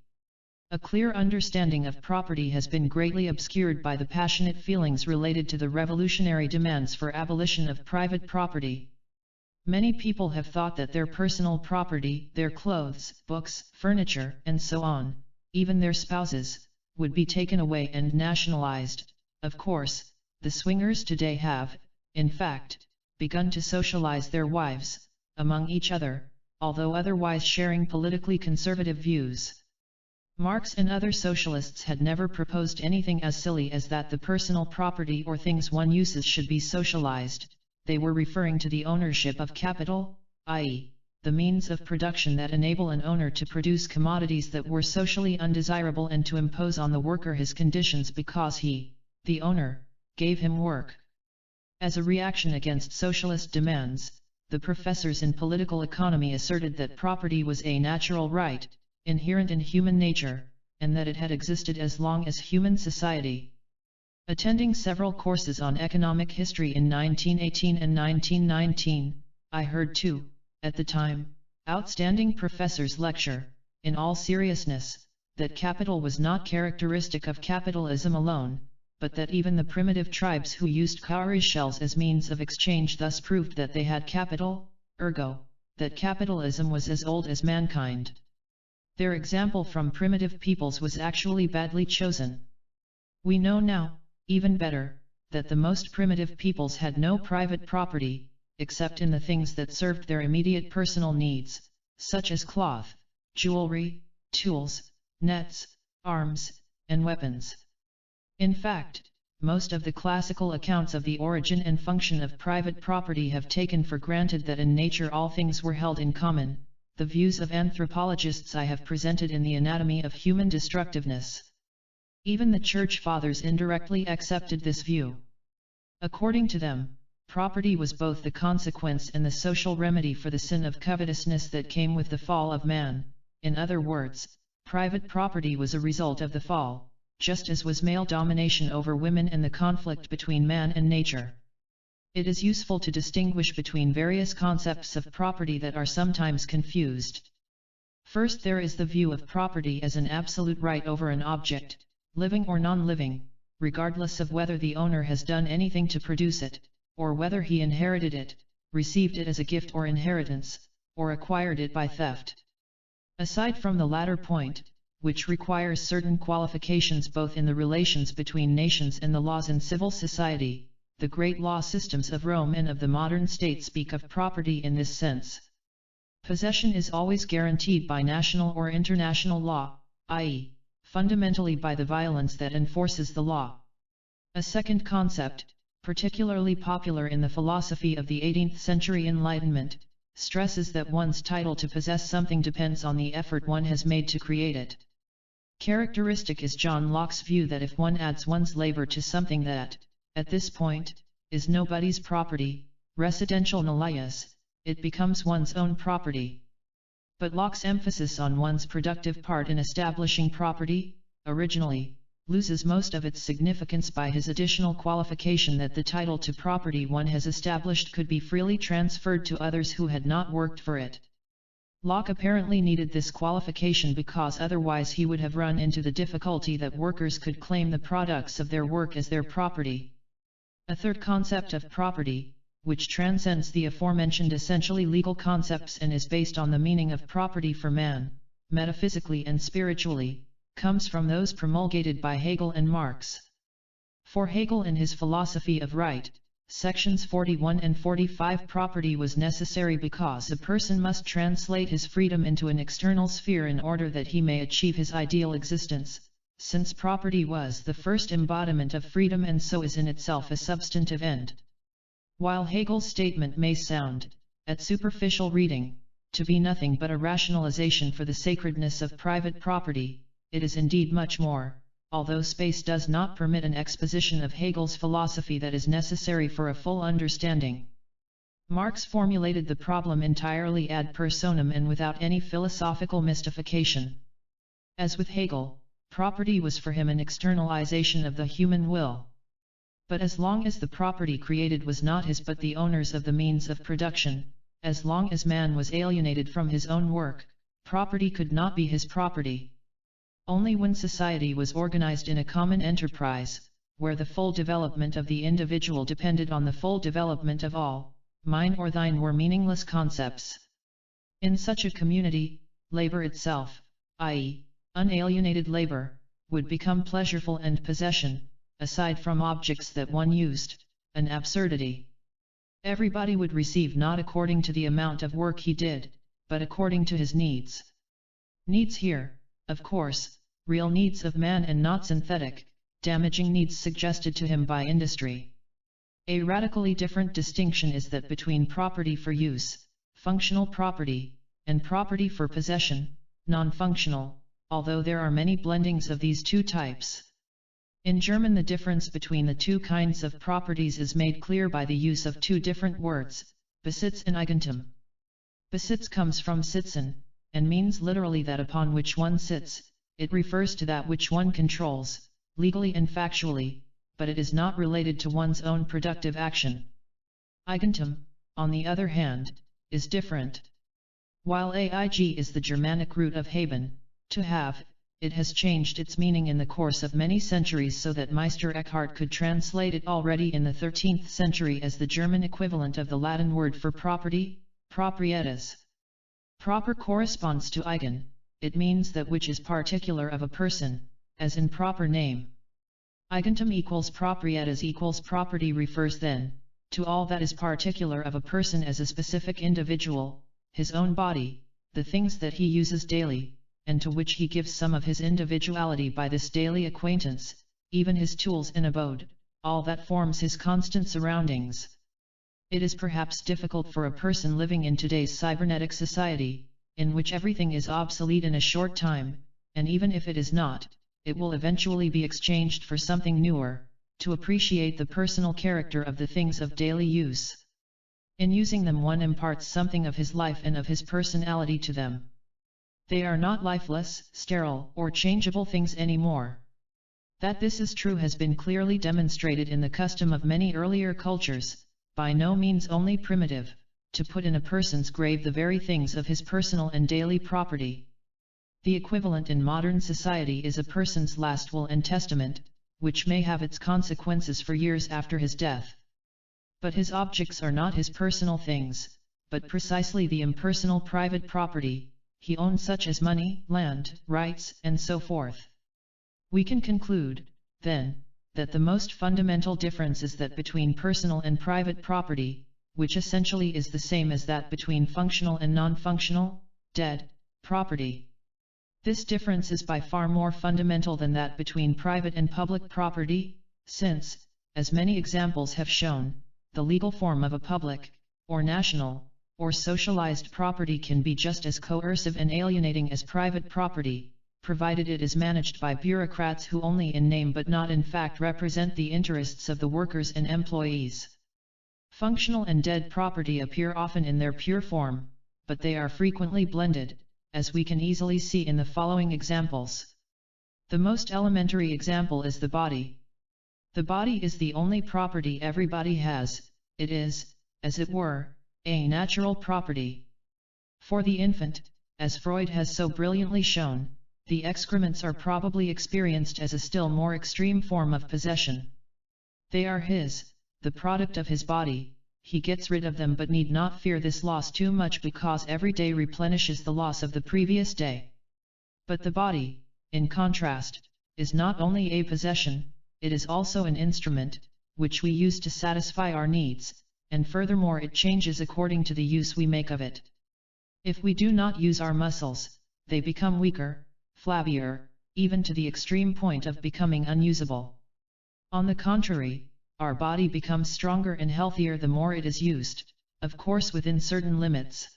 A clear understanding of property has been greatly obscured by the passionate feelings related to the revolutionary demands for abolition of private property. Many people have thought that their personal property, their clothes, books, furniture, and so on, even their spouses, would be taken away and nationalized. Of course, the swingers today have, in fact, begun to socialize their wives, among each other, although otherwise sharing politically conservative views. Marx and other socialists had never proposed anything as silly as that the personal property or things one uses should be socialized. They were referring to the ownership of capital, i.e., the means of production that enable an owner to produce commodities that were socially undesirable and to impose on the worker his conditions because he, the owner, gave him work. As a reaction against socialist demands, the professors in political economy asserted that property was a natural right, inherent in human nature, and that it had existed as long as human society. Attending several courses on economic history in 1918 and 1919, I heard two, at the time, outstanding professors lecture, in all seriousness, that capital was not characteristic of capitalism alone, but that even the primitive tribes who used cowrie shells as means of exchange thus proved that they had capital, ergo, that capitalism was as old as mankind. Their example from primitive peoples was actually badly chosen. We know now, even better, that the most primitive peoples had no private property, except in the things that served their immediate personal needs, such as cloth, jewelry, tools, nets, arms, and weapons. In fact, most of the classical accounts of the origin and function of private property have taken for granted that in nature all things were held in common, the views of anthropologists I have presented in the Anatomy of Human Destructiveness. Even the Church Fathers indirectly accepted this view. According to them, property was both the consequence and the social remedy for the sin of covetousness that came with the fall of man. In other words, private property was a result of the fall, just as was male domination over women and the conflict between man and nature. It is useful to distinguish between various concepts of property that are sometimes confused. First, there is the view of property as an absolute right over an object, living or non-living, regardless of whether the owner has done anything to produce it, or whether he inherited it, received it as a gift or inheritance, or acquired it by theft. Aside from the latter point, which requires certain qualifications both in the relations between nations and the laws in civil society, the great law systems of Rome and of the modern state speak of property in this sense. Possession is always guaranteed by national or international law, i.e., fundamentally by the violence that enforces the law. A second concept, particularly popular in the philosophy of the 18th century Enlightenment, stresses that one's title to possess something depends on the effort one has made to create it. Characteristic is John Locke's view that if one adds one's labor to something that, at this point, is nobody's property, residential nullius, it becomes one's own property. But Locke's emphasis on one's productive part in establishing property, originally, loses most of its significance by his additional qualification that the title to property one has established could be freely transferred to others who had not worked for it. Locke apparently needed this qualification because otherwise he would have run into the difficulty that workers could claim the products of their work as their property. A third concept of property, which transcends the aforementioned essentially legal concepts and is based on the meaning of property for man, metaphysically and spiritually, comes from those promulgated by Hegel and Marx. For Hegel in his philosophy of right, sections 41 and 45, property was necessary because a person must translate his freedom into an external sphere in order that he may achieve his ideal existence, since property was the first embodiment of freedom and so is in itself a substantive end. While Hegel's statement may sound, at superficial reading, to be nothing but a rationalization for the sacredness of private property, it is indeed much more, although space does not permit an exposition of Hegel's philosophy that is necessary for a full understanding. Marx formulated the problem entirely ad personam and without any philosophical mystification. As with Hegel, property was for him an externalization of the human will. But as long as the property created was not his but the owner's of the means of production, as long as man was alienated from his own work, property could not be his property. Only when society was organized in a common enterprise, where the full development of the individual depended on the full development of all, mine or thine were meaningless concepts. In such a community, labor itself, i.e., unalienated labor, would become pleasureful and possession, aside from objects that one used, an absurdity. Everybody would receive not according to the amount of work he did, but according to his needs. Needs here, of course, real needs of man and not synthetic, damaging needs suggested to him by industry. A radically different distinction is that between property for use, functional property, and property for possession, non-functional, although there are many blendings of these two types. In German the difference between the two kinds of properties is made clear by the use of two different words, Besitz and Eigentum. Besitz comes from sitzen, and means literally that upon which one sits. It refers to that which one controls, legally and factually, but it is not related to one's own productive action. Eigentum, on the other hand, is different. While aig is the Germanic root of haben, to have, it has changed its meaning in the course of many centuries so that Meister Eckhart could translate it already in the 13th century as the German equivalent of the Latin word for property, proprietas. Proper corresponds to eigen, it means that which is particular of a person, as in proper name. Eigentum equals proprietas equals property refers then, to all that is particular of a person as a specific individual, his own body, the things that he uses daily, and to which he gives some of his individuality by this daily acquaintance, even his tools and abode, all that forms his constant surroundings. It is perhaps difficult for a person living in today's cybernetic society, in which everything is obsolete in a short time, and even if it is not, it will eventually be exchanged for something newer, to appreciate the personal character of the things of daily use. In using them one imparts something of his life and of his personality to them. They are not lifeless, sterile, or changeable things anymore. That this is true has been clearly demonstrated in the custom of many earlier cultures, by no means only primitive, to put in a person's grave the very things of his personal and daily property. The equivalent in modern society is a person's last will and testament, which may have its consequences for years after his death. But his objects are not his personal things, but precisely the impersonal private property he owns, such as money, land, rights, and so forth. We can conclude, then, that the most fundamental difference is that between personal and private property, which essentially is the same as that between functional and non-functional, dead, property. This difference is by far more fundamental than that between private and public property, since, as many examples have shown, the legal form of a public, or national, or socialized property can be just as coercive and alienating as private property, provided it is managed by bureaucrats who only in name but not in fact represent the interests of the workers and employees. Functional and dead property appear often in their pure form, but they are frequently blended, as we can easily see in the following examples. The most elementary example is the body. The body is the only property everybody has, it is, as it were, a natural property. For the infant, as Freud has so brilliantly shown, the excrements are probably experienced as a still more extreme form of possession. They are his, the product of his body, he gets rid of them but need not fear this loss too much because every day replenishes the loss of the previous day. But the body, in contrast, is not only a possession, it is also an instrument, which we use to satisfy our needs, and furthermore it changes according to the use we make of it. If we do not use our muscles, they become weaker, flabbier, even to the extreme point of becoming unusable. On the contrary, our body becomes stronger and healthier the more it is used, of course within certain limits.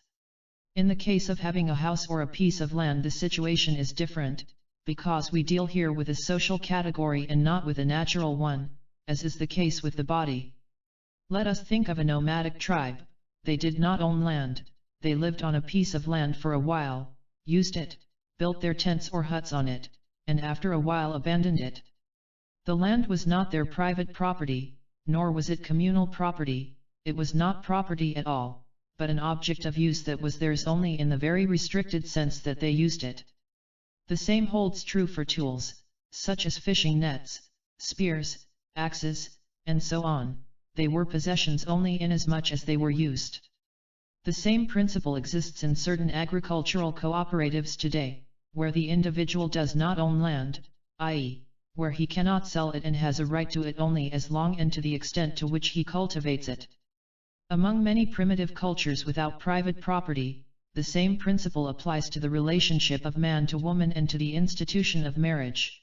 In the case of having a house or a piece of land the situation is different, because we deal here with a social category and not with a natural one, as is the case with the body. Let us think of a nomadic tribe. They did not own land, they lived on a piece of land for a while, used it, built their tents or huts on it, and after a while abandoned it. The land was not their private property, nor was it communal property, it was not property at all, but an object of use that was theirs only in the very restricted sense that they used it. The same holds true for tools, such as fishing nets, spears, axes, and so on. They were possessions only inasmuch as they were used. The same principle exists in certain agricultural cooperatives today, where the individual does not own land, i.e., where he cannot sell it and has a right to it only as long and to the extent to which he cultivates it. Among many primitive cultures without private property, the same principle applies to the relationship of man to woman and to the institution of marriage.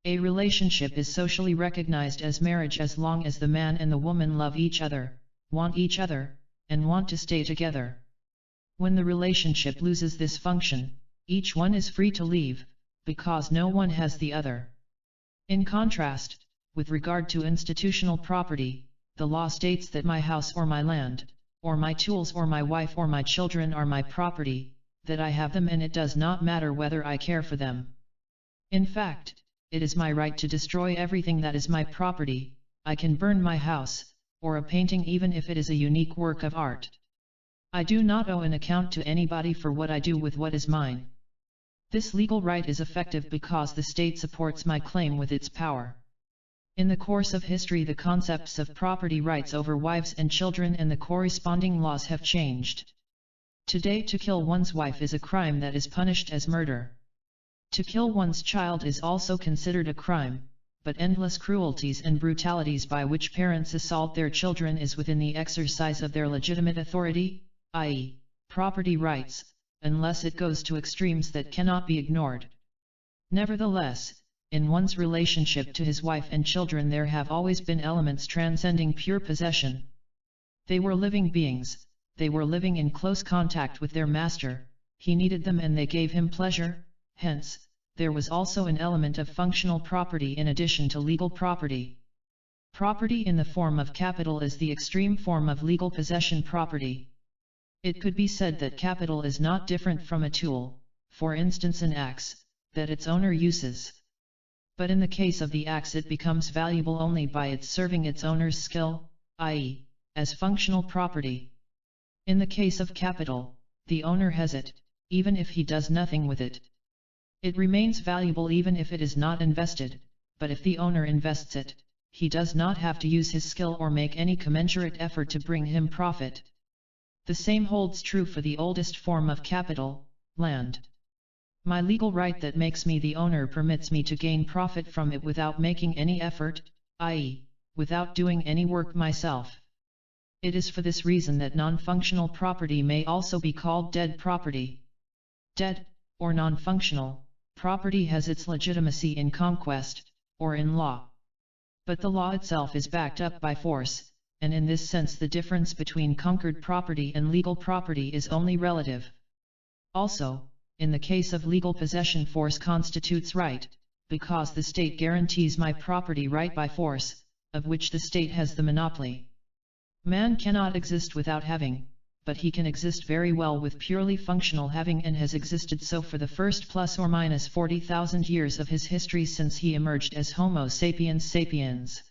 A relationship is socially recognized as marriage as long as the man and the woman love each other, want each other, and want to stay together. When the relationship loses this function, each one is free to leave, because no one has the other. In contrast, with regard to institutional property, the law states that my house or my land, or my tools or my wife or my children are my property, that I have them and it does not matter whether I care for them. In fact, it is my right to destroy everything that is my property. I can burn my house, or a painting even if it is a unique work of art. I do not owe an account to anybody for what I do with what is mine. This legal right is effective because the state supports my claim with its power. In the course of history, the concepts of property rights over wives and children and the corresponding laws have changed. Today, to kill one's wife is a crime that is punished as murder. To kill one's child is also considered a crime, but endless cruelties and brutalities by which parents assault their children is within the exercise of their legitimate authority, i.e., property rights, unless it goes to extremes that cannot be ignored. Nevertheless, in one's relationship to his wife and children there have always been elements transcending pure possession. They were living beings, they were living in close contact with their master, he needed them and they gave him pleasure, hence, there was also an element of functional property in addition to legal property. Property in the form of capital is the extreme form of legal possession property. It could be said that capital is not different from a tool, for instance an axe, that its owner uses. But in the case of the axe it becomes valuable only by its serving its owner's skill, i.e., as functional property. In the case of capital, the owner has it, even if he does nothing with it. It remains valuable even if it is not invested, but if the owner invests it, he does not have to use his skill or make any commensurate effort to bring him profit. The same holds true for the oldest form of capital, land. My legal right that makes me the owner permits me to gain profit from it without making any effort, i.e., without doing any work myself. It is for this reason that non-functional property may also be called dead property. Dead, or non-functional, property has its legitimacy in conquest, or in law. But the law itself is backed up by force, and in this sense the difference between conquered property and legal property is only relative. Also, in the case of legal possession force constitutes right, because the state guarantees my property right by force, of which the state has the monopoly. Man cannot exist without having, but he can exist very well with purely functional having and has existed so for the first plus or minus 40,000 years of his history since he emerged as Homo sapiens sapiens.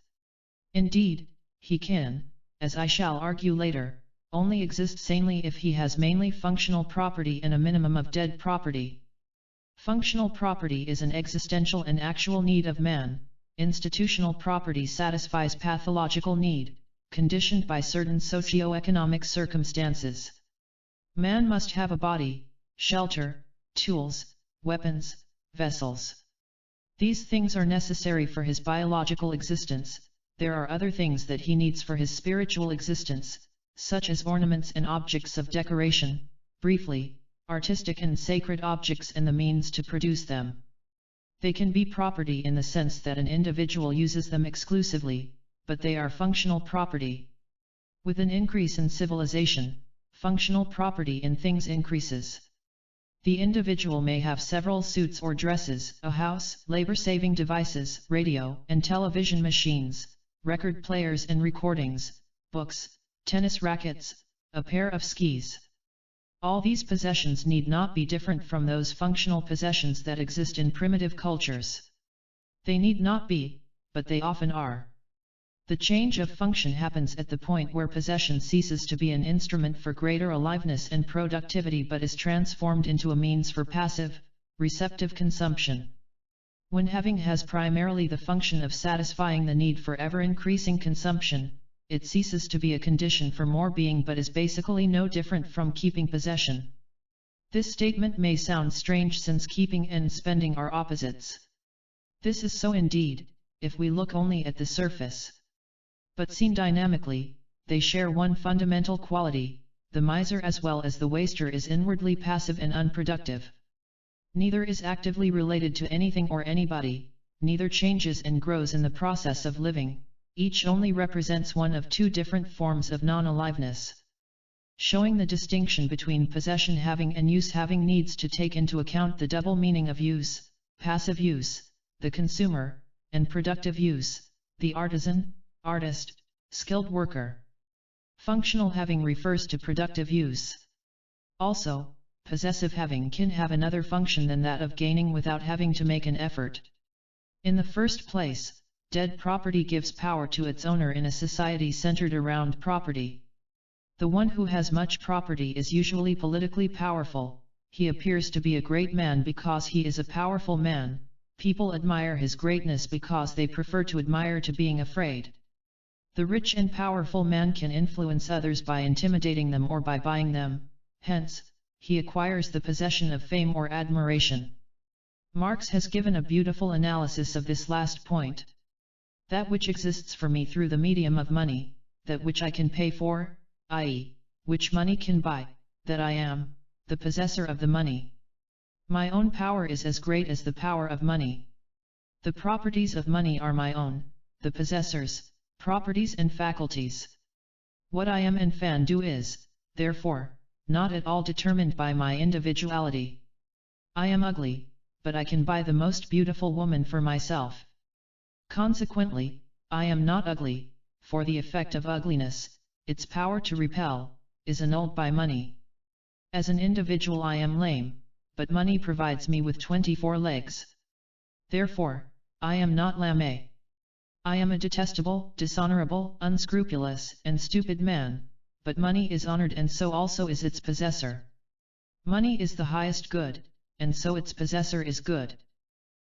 Indeed, he can, as I shall argue later, only exist sanely if he has mainly functional property and a minimum of dead property. Functional property is an existential and actual need of man, institutional property satisfies pathological need, conditioned by certain socio-economic circumstances. Man must have a body, shelter, tools, weapons, vessels. These things are necessary for his biological existence. There are other things that he needs for his spiritual existence, such as ornaments and objects of decoration, briefly, artistic and sacred objects and the means to produce them. They can be property in the sense that an individual uses them exclusively, but they are functional property. With an increase in civilization, functional property in things increases. The individual may have several suits or dresses, a house, labor-saving devices, radio and television machines, record players and recordings, books, tennis rackets, a pair of skis. All these possessions need not be different from those functional possessions that exist in primitive cultures. They need not be, but they often are. The change of function happens at the point where possession ceases to be an instrument for greater aliveness and productivity but is transformed into a means for passive, receptive consumption. When having has primarily the function of satisfying the need for ever-increasing consumption, it ceases to be a condition for more being but is basically no different from keeping possession. This statement may sound strange since keeping and spending are opposites. This is so indeed, if we look only at the surface. But seen dynamically, they share one fundamental quality: the miser as well as the waster is inwardly passive and unproductive. Neither is actively related to anything or anybody, neither changes and grows in the process of living, each only represents one of two different forms of non-aliveness. Showing the distinction between possession having and use having needs to take into account the double meaning of use, passive use, the consumer, and productive use, the artisan, artist, skilled worker. Functional having refers to productive use. Also, possessive having can have another function than that of gaining without having to make an effort. In the first place, dead property gives power to its owner in a society centered around property. The one who has much property is usually politically powerful. He appears to be a great man because he is a powerful man. People admire his greatness because they prefer to admire to being afraid. The rich and powerful man can influence others by intimidating them or by buying them, hence, he acquires the possession of fame or admiration. Marx has given a beautiful analysis of this last point. That which exists for me through the medium of money, that which I can pay for, i.e., which money can buy, that I am, the possessor of the money. My own power is as great as the power of money. The properties of money are my own, the possessor's, properties and faculties. What I am and can do is, therefore, not at all determined by my individuality. I am ugly, but I can buy the most beautiful woman for myself. Consequently, I am not ugly, for the effect of ugliness, its power to repel, is annulled by money. As an individual I am lame, but money provides me with 24 legs. Therefore, I am not lame. I am a detestable, dishonorable, unscrupulous, and stupid man, but money is honored and so also is its possessor. Money is the highest good, and so its possessor is good.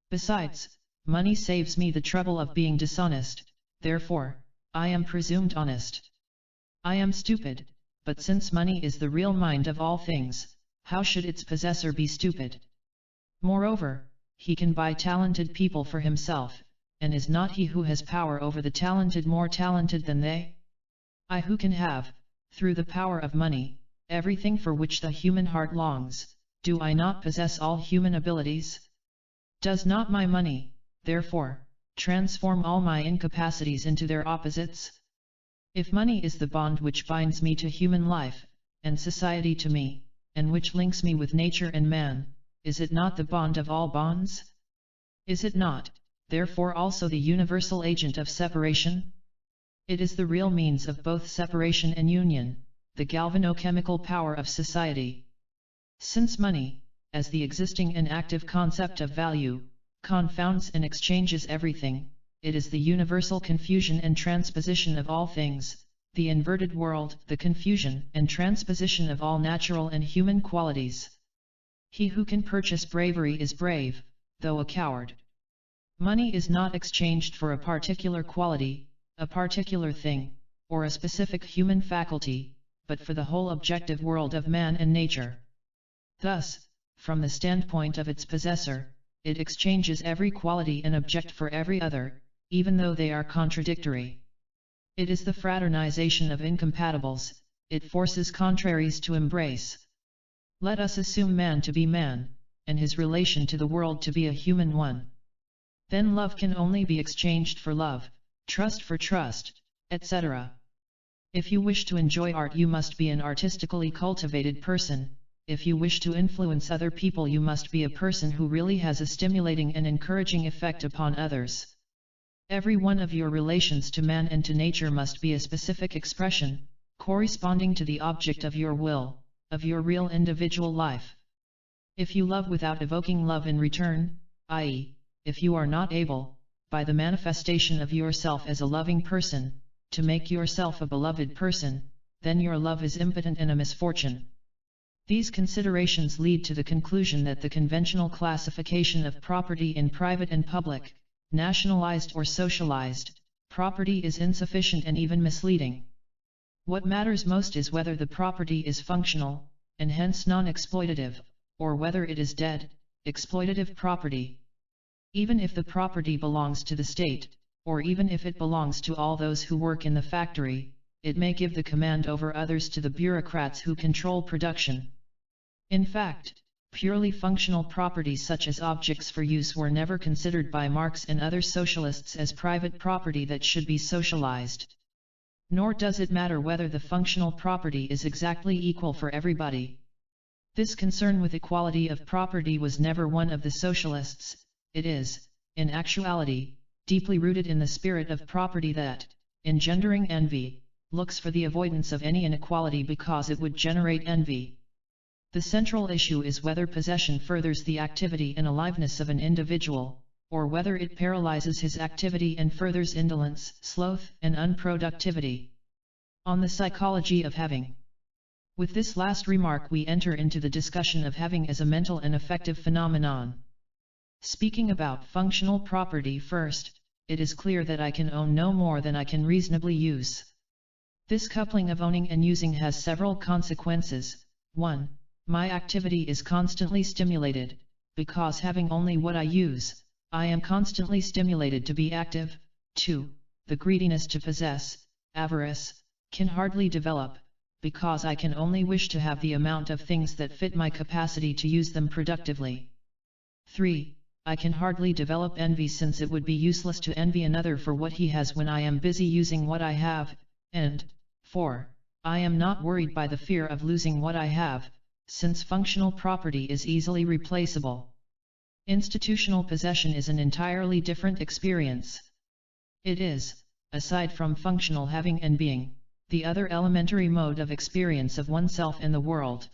Besides, money saves me the trouble of being dishonest, therefore, I am presumed honest. I am stupid, but since money is the real mind of all things, how should its possessor be stupid? Moreover, he can buy talented people for himself, and is not he who has power over the talented more talented than they? I who can have, through the power of money, everything for which the human heart longs, do I not possess all human abilities? Does not my money, therefore, transform all my incapacities into their opposites? If money is the bond which binds me to human life, and society to me, and which links me with nature and man, is it not the bond of all bonds? Is it not, therefore also the universal agent of separation? It is the real means of both separation and union, the galvanochemical power of society. Since money, as the existing and active concept of value, confounds and exchanges everything, it is the universal confusion and transposition of all things, the inverted world, the confusion and transposition of all natural and human qualities. He who can purchase bravery is brave, though a coward. Money is not exchanged for a particular quality, a particular thing, or a specific human faculty, but for the whole objective world of man and nature. Thus, from the standpoint of its possessor, it exchanges every quality and object for every other, even though they are contradictory. It is the fraternization of incompatibles, it forces contraries to embrace. Let us assume man to be man, and his relation to the world to be a human one. Then love can only be exchanged for love, trust for trust, etc. If you wish to enjoy art you must be an artistically cultivated person. If you wish to influence other people you must be a person who really has a stimulating and encouraging effect upon others. Every one of your relations to man and to nature must be a specific expression, corresponding to the object of your will, of your real individual life. If you love without evoking love in return, i.e., if you are not able, by the manifestation of yourself as a loving person, to make yourself a beloved person, then your love is impotent and a misfortune. These considerations lead to the conclusion that the conventional classification of property in private and public, nationalized or socialized, property is insufficient and even misleading. What matters most is whether the property is functional, and hence non-exploitative, or whether it is dead, exploitative property. Even if the property belongs to the state, or even if it belongs to all those who work in the factory, it may give the command over others to the bureaucrats who control production. In fact, purely functional properties such as objects for use were never considered by Marx and other socialists as private property that should be socialized. Nor does it matter whether the functional property is exactly equal for everybody. This concern with equality of property was never one of the socialists. It is, in actuality, deeply rooted in the spirit of property that, engendering envy, looks for the avoidance of any inequality because it would generate envy. The central issue is whether possession furthers the activity and aliveness of an individual, or whether it paralyzes his activity and furthers indolence, sloth, and unproductivity. On the psychology of having. With this last remark we enter into the discussion of having as a mental and affective phenomenon. Speaking about functional property first, it is clear that I can own no more than I can reasonably use. This coupling of owning and using has several consequences. 1. My activity is constantly stimulated, because having only what I use, I am constantly stimulated to be active. 2. The greediness to possess, avarice, can hardly develop, because I can only wish to have the amount of things that fit my capacity to use them productively. 3. I can hardly develop envy, since it would be useless to envy another for what he has when I am busy using what I have. And 4. I am not worried by the fear of losing what I have, since functional property is easily replaceable. Institutional possession is an entirely different experience. It is, aside from functional having and being, the other elementary mode of experience of oneself and the world.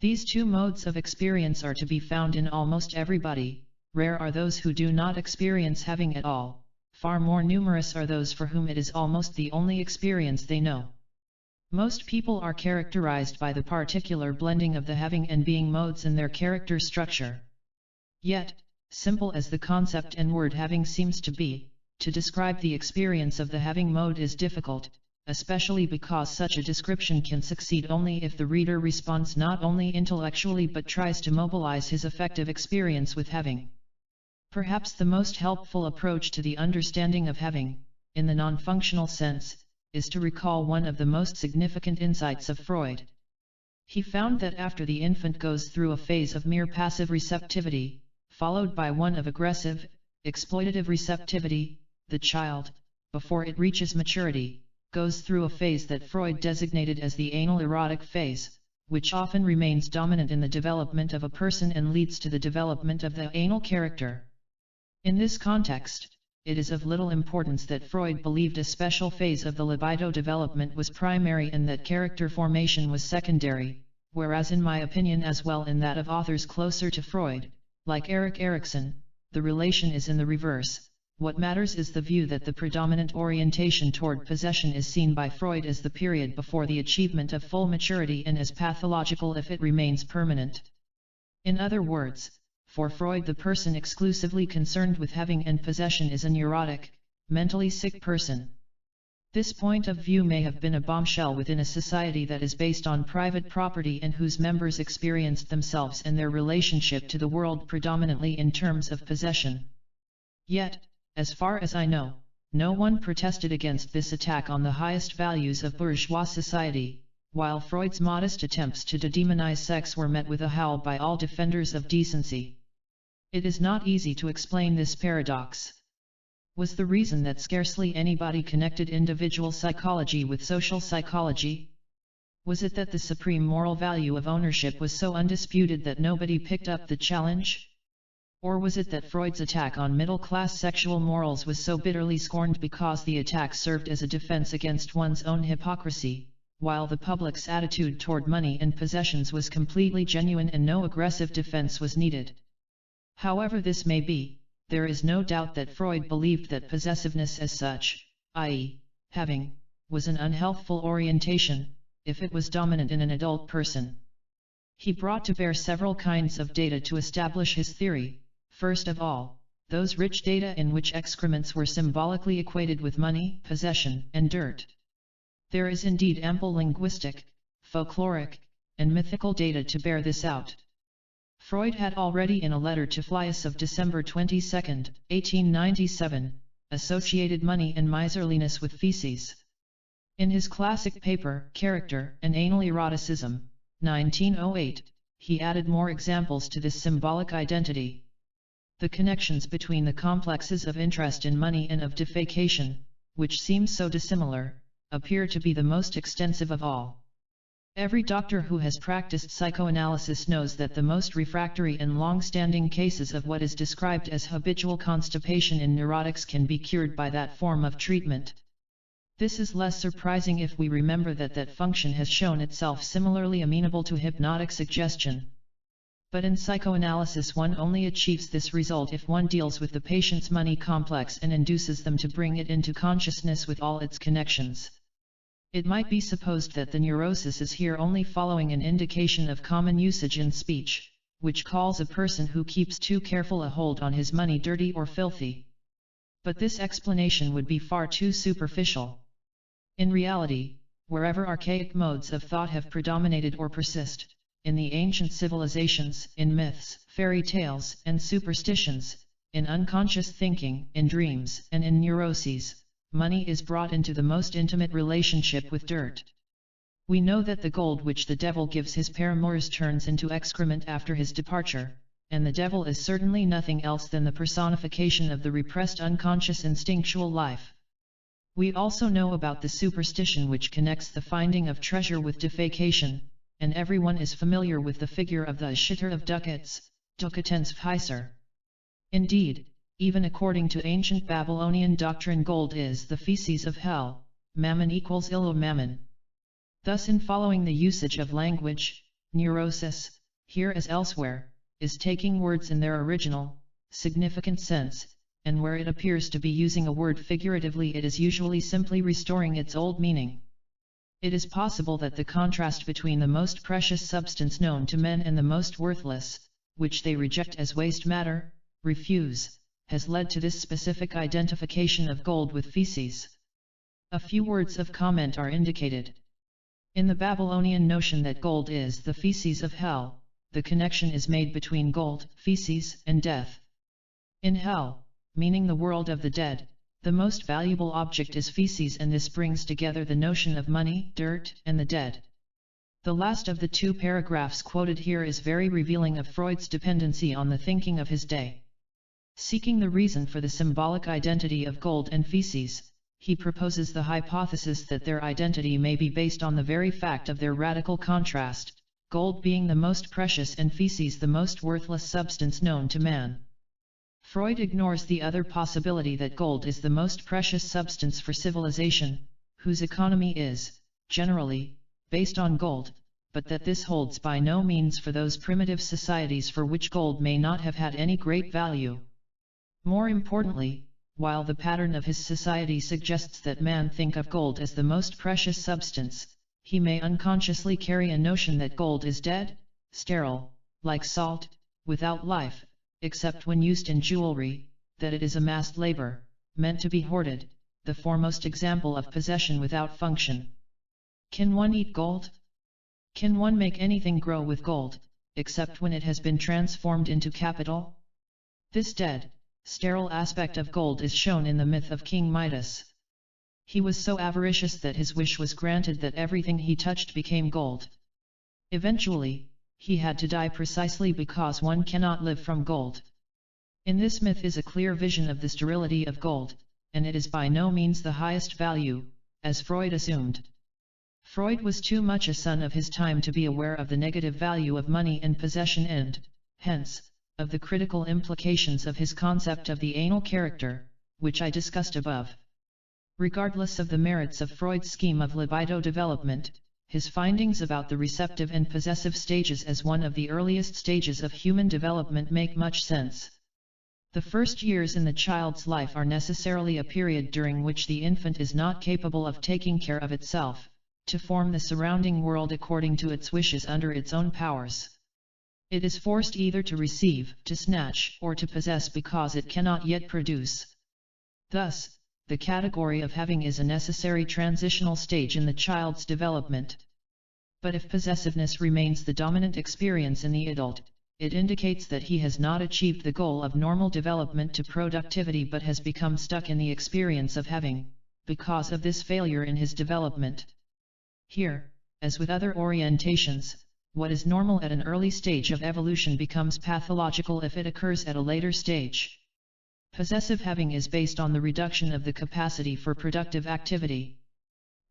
These two modes of experience are to be found in almost everybody. Rare are those who do not experience having at all. Far more numerous are those for whom it is almost the only experience they know. Most people are characterized by the particular blending of the having and being modes in their character structure. Yet, simple as the concept and word having seems to be, to describe the experience of the having mode is difficult, especially because such a description can succeed only if the reader responds not only intellectually but tries to mobilize his affective experience with having. Perhaps the most helpful approach to the understanding of having, in the non-functional sense, is to recall one of the most significant insights of Freud. He found that after the infant goes through a phase of mere passive receptivity, followed by one of aggressive, exploitative receptivity, the child, before it reaches maturity, goes through a phase that Freud designated as the anal erotic phase, which often remains dominant in the development of a person and leads to the development of the anal character. In this context, it is of little importance that Freud believed a special phase of the libido development was primary and that character formation was secondary, whereas in my opinion, as well in that of authors closer to Freud, like Erik Erikson, the relation is in the reverse. What matters is the view that the predominant orientation toward possession is seen by Freud as the period before the achievement of full maturity and as pathological if it remains permanent. In other words, for Freud the person exclusively concerned with having and possession is a neurotic, mentally sick person. This point of view may have been a bombshell within a society that is based on private property and whose members experienced themselves and their relationship to the world predominantly in terms of possession. Yet, as far as I know, no one protested against this attack on the highest values of bourgeois society, while Freud's modest attempts to demonize sex were met with a howl by all defenders of decency. It is not easy to explain this paradox. Was the reason that scarcely anybody connected individual psychology with social psychology? Was it that the supreme moral value of ownership was so undisputed that nobody picked up the challenge? Or was it that Freud's attack on middle-class sexual morals was so bitterly scorned because the attack served as a defense against one's own hypocrisy, while the public's attitude toward money and possessions was completely genuine and no aggressive defense was needed? However this may be, there is no doubt that Freud believed that possessiveness as such, i.e., having, was an unhealthful orientation, if it was dominant in an adult person. He brought to bear several kinds of data to establish his theory. First of all, those rich data in which excrements were symbolically equated with money, possession, and dirt. There is indeed ample linguistic, folkloric, and mythical data to bear this out. Freud had already in a letter to Fliess of December 22, 1897, associated money and miserliness with feces. In his classic paper, Character and Anal Eroticism, 1908, he added more examples to this symbolic identity. The connections between the complexes of interest in money and of defecation, which seem so dissimilar, appear to be the most extensive of all. Every doctor who has practiced psychoanalysis knows that the most refractory and long-standing cases of what is described as habitual constipation in neurotics can be cured by that form of treatment. This is less surprising if we remember that that function has shown itself similarly amenable to hypnotic suggestion. But in psychoanalysis one only achieves this result if one deals with the patient's money complex and induces them to bring it into consciousness with all its connections. It might be supposed that the neurosis is here only following an indication of common usage in speech, which calls a person who keeps too careful a hold on his money dirty or filthy. But this explanation would be far too superficial. In reality, wherever archaic modes of thought have predominated or persist, in the ancient civilizations, in myths, fairy tales, and superstitions, in unconscious thinking, in dreams, and in neuroses, money is brought into the most intimate relationship with dirt. We know that the gold which the devil gives his paramours turns into excrement after his departure, and the devil is certainly nothing else than the personification of the repressed unconscious instinctual life. We also know about the superstition which connects the finding of treasure with defecation, and everyone is familiar with the figure of the shitter of ducats, Ducatensvheiser. Indeed, even according to ancient Babylonian doctrine, gold is the feces of hell, mammon equals ill of mammon. Thus, in following the usage of language, neurosis, here as elsewhere, is taking words in their original, significant sense, and where it appears to be using a word figuratively, it is usually simply restoring its old meaning. It is possible that the contrast between the most precious substance known to men and the most worthless, which they reject as waste matter, refuse, has led to this specific identification of gold with feces. A few words of comment are indicated. In the Babylonian notion that gold is the feces of hell, the connection is made between gold, feces, and death. In hell, meaning the world of the dead, the most valuable object is feces, and this brings together the notion of money, dirt, and the dead. The last of the two paragraphs quoted here is very revealing of Freud's dependency on the thinking of his day. Seeking the reason for the symbolic identity of gold and feces, he proposes the hypothesis that their identity may be based on the very fact of their radical contrast, gold being the most precious and feces the most worthless substance known to man. Freud ignores the other possibility that gold is the most precious substance for civilization, whose economy is, generally, based on gold, but that this holds by no means for those primitive societies for which gold may not have had any great value. More importantly, while the pattern of his society suggests that man think of gold as the most precious substance, he may unconsciously carry a notion that gold is dead, sterile, like salt, without life, except when used in jewelry, that it is amassed labor, meant to be hoarded, the foremost example of possession without function. Can one eat gold? Can one make anything grow with gold, except when it has been transformed into capital? This dead, sterile aspect of gold is shown in the myth of King Midas. He was so avaricious that his wish was granted that everything he touched became gold. Eventually, he had to die precisely because one cannot live from gold. In this myth is a clear vision of the sterility of gold, and it is by no means the highest value, as Freud assumed. Freud was too much a son of his time to be aware of the negative value of money and possession and, hence, of the critical implications of his concept of the anal character, which I discussed above. Regardless of the merits of Freud's scheme of libido development, his findings about the receptive and possessive stages as one of the earliest stages of human development make much sense. The first years in the child's life are necessarily a period during which the infant is not capable of taking care of itself, to form the surrounding world according to its wishes under its own powers. It is forced either to receive, to snatch, or to possess because it cannot yet produce. Thus, the category of having is a necessary transitional stage in the child's development. But if possessiveness remains the dominant experience in the adult, it indicates that he has not achieved the goal of normal development to productivity but has become stuck in the experience of having, because of this failure in his development. Here, as with other orientations, what is normal at an early stage of evolution becomes pathological if it occurs at a later stage. Possessive having is based on the reduction of the capacity for productive activity.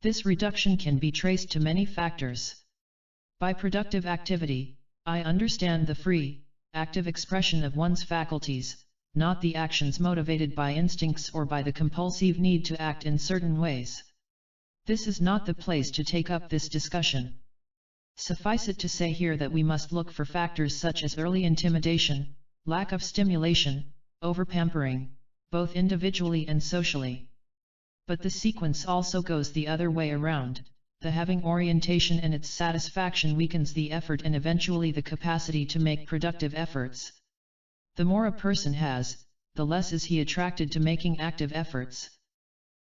This reduction can be traced to many factors. By productive activity, I understand the free, active expression of one's faculties, not the actions motivated by instincts or by the compulsive need to act in certain ways. This is not the place to take up this discussion. Suffice it to say here that we must look for factors such as early intimidation, lack of stimulation, overpampering, both individually and socially. But the sequence also goes the other way around. The having orientation and its satisfaction weakens the effort and eventually the capacity to make productive efforts. The more a person has, the less is he attracted to making active efforts.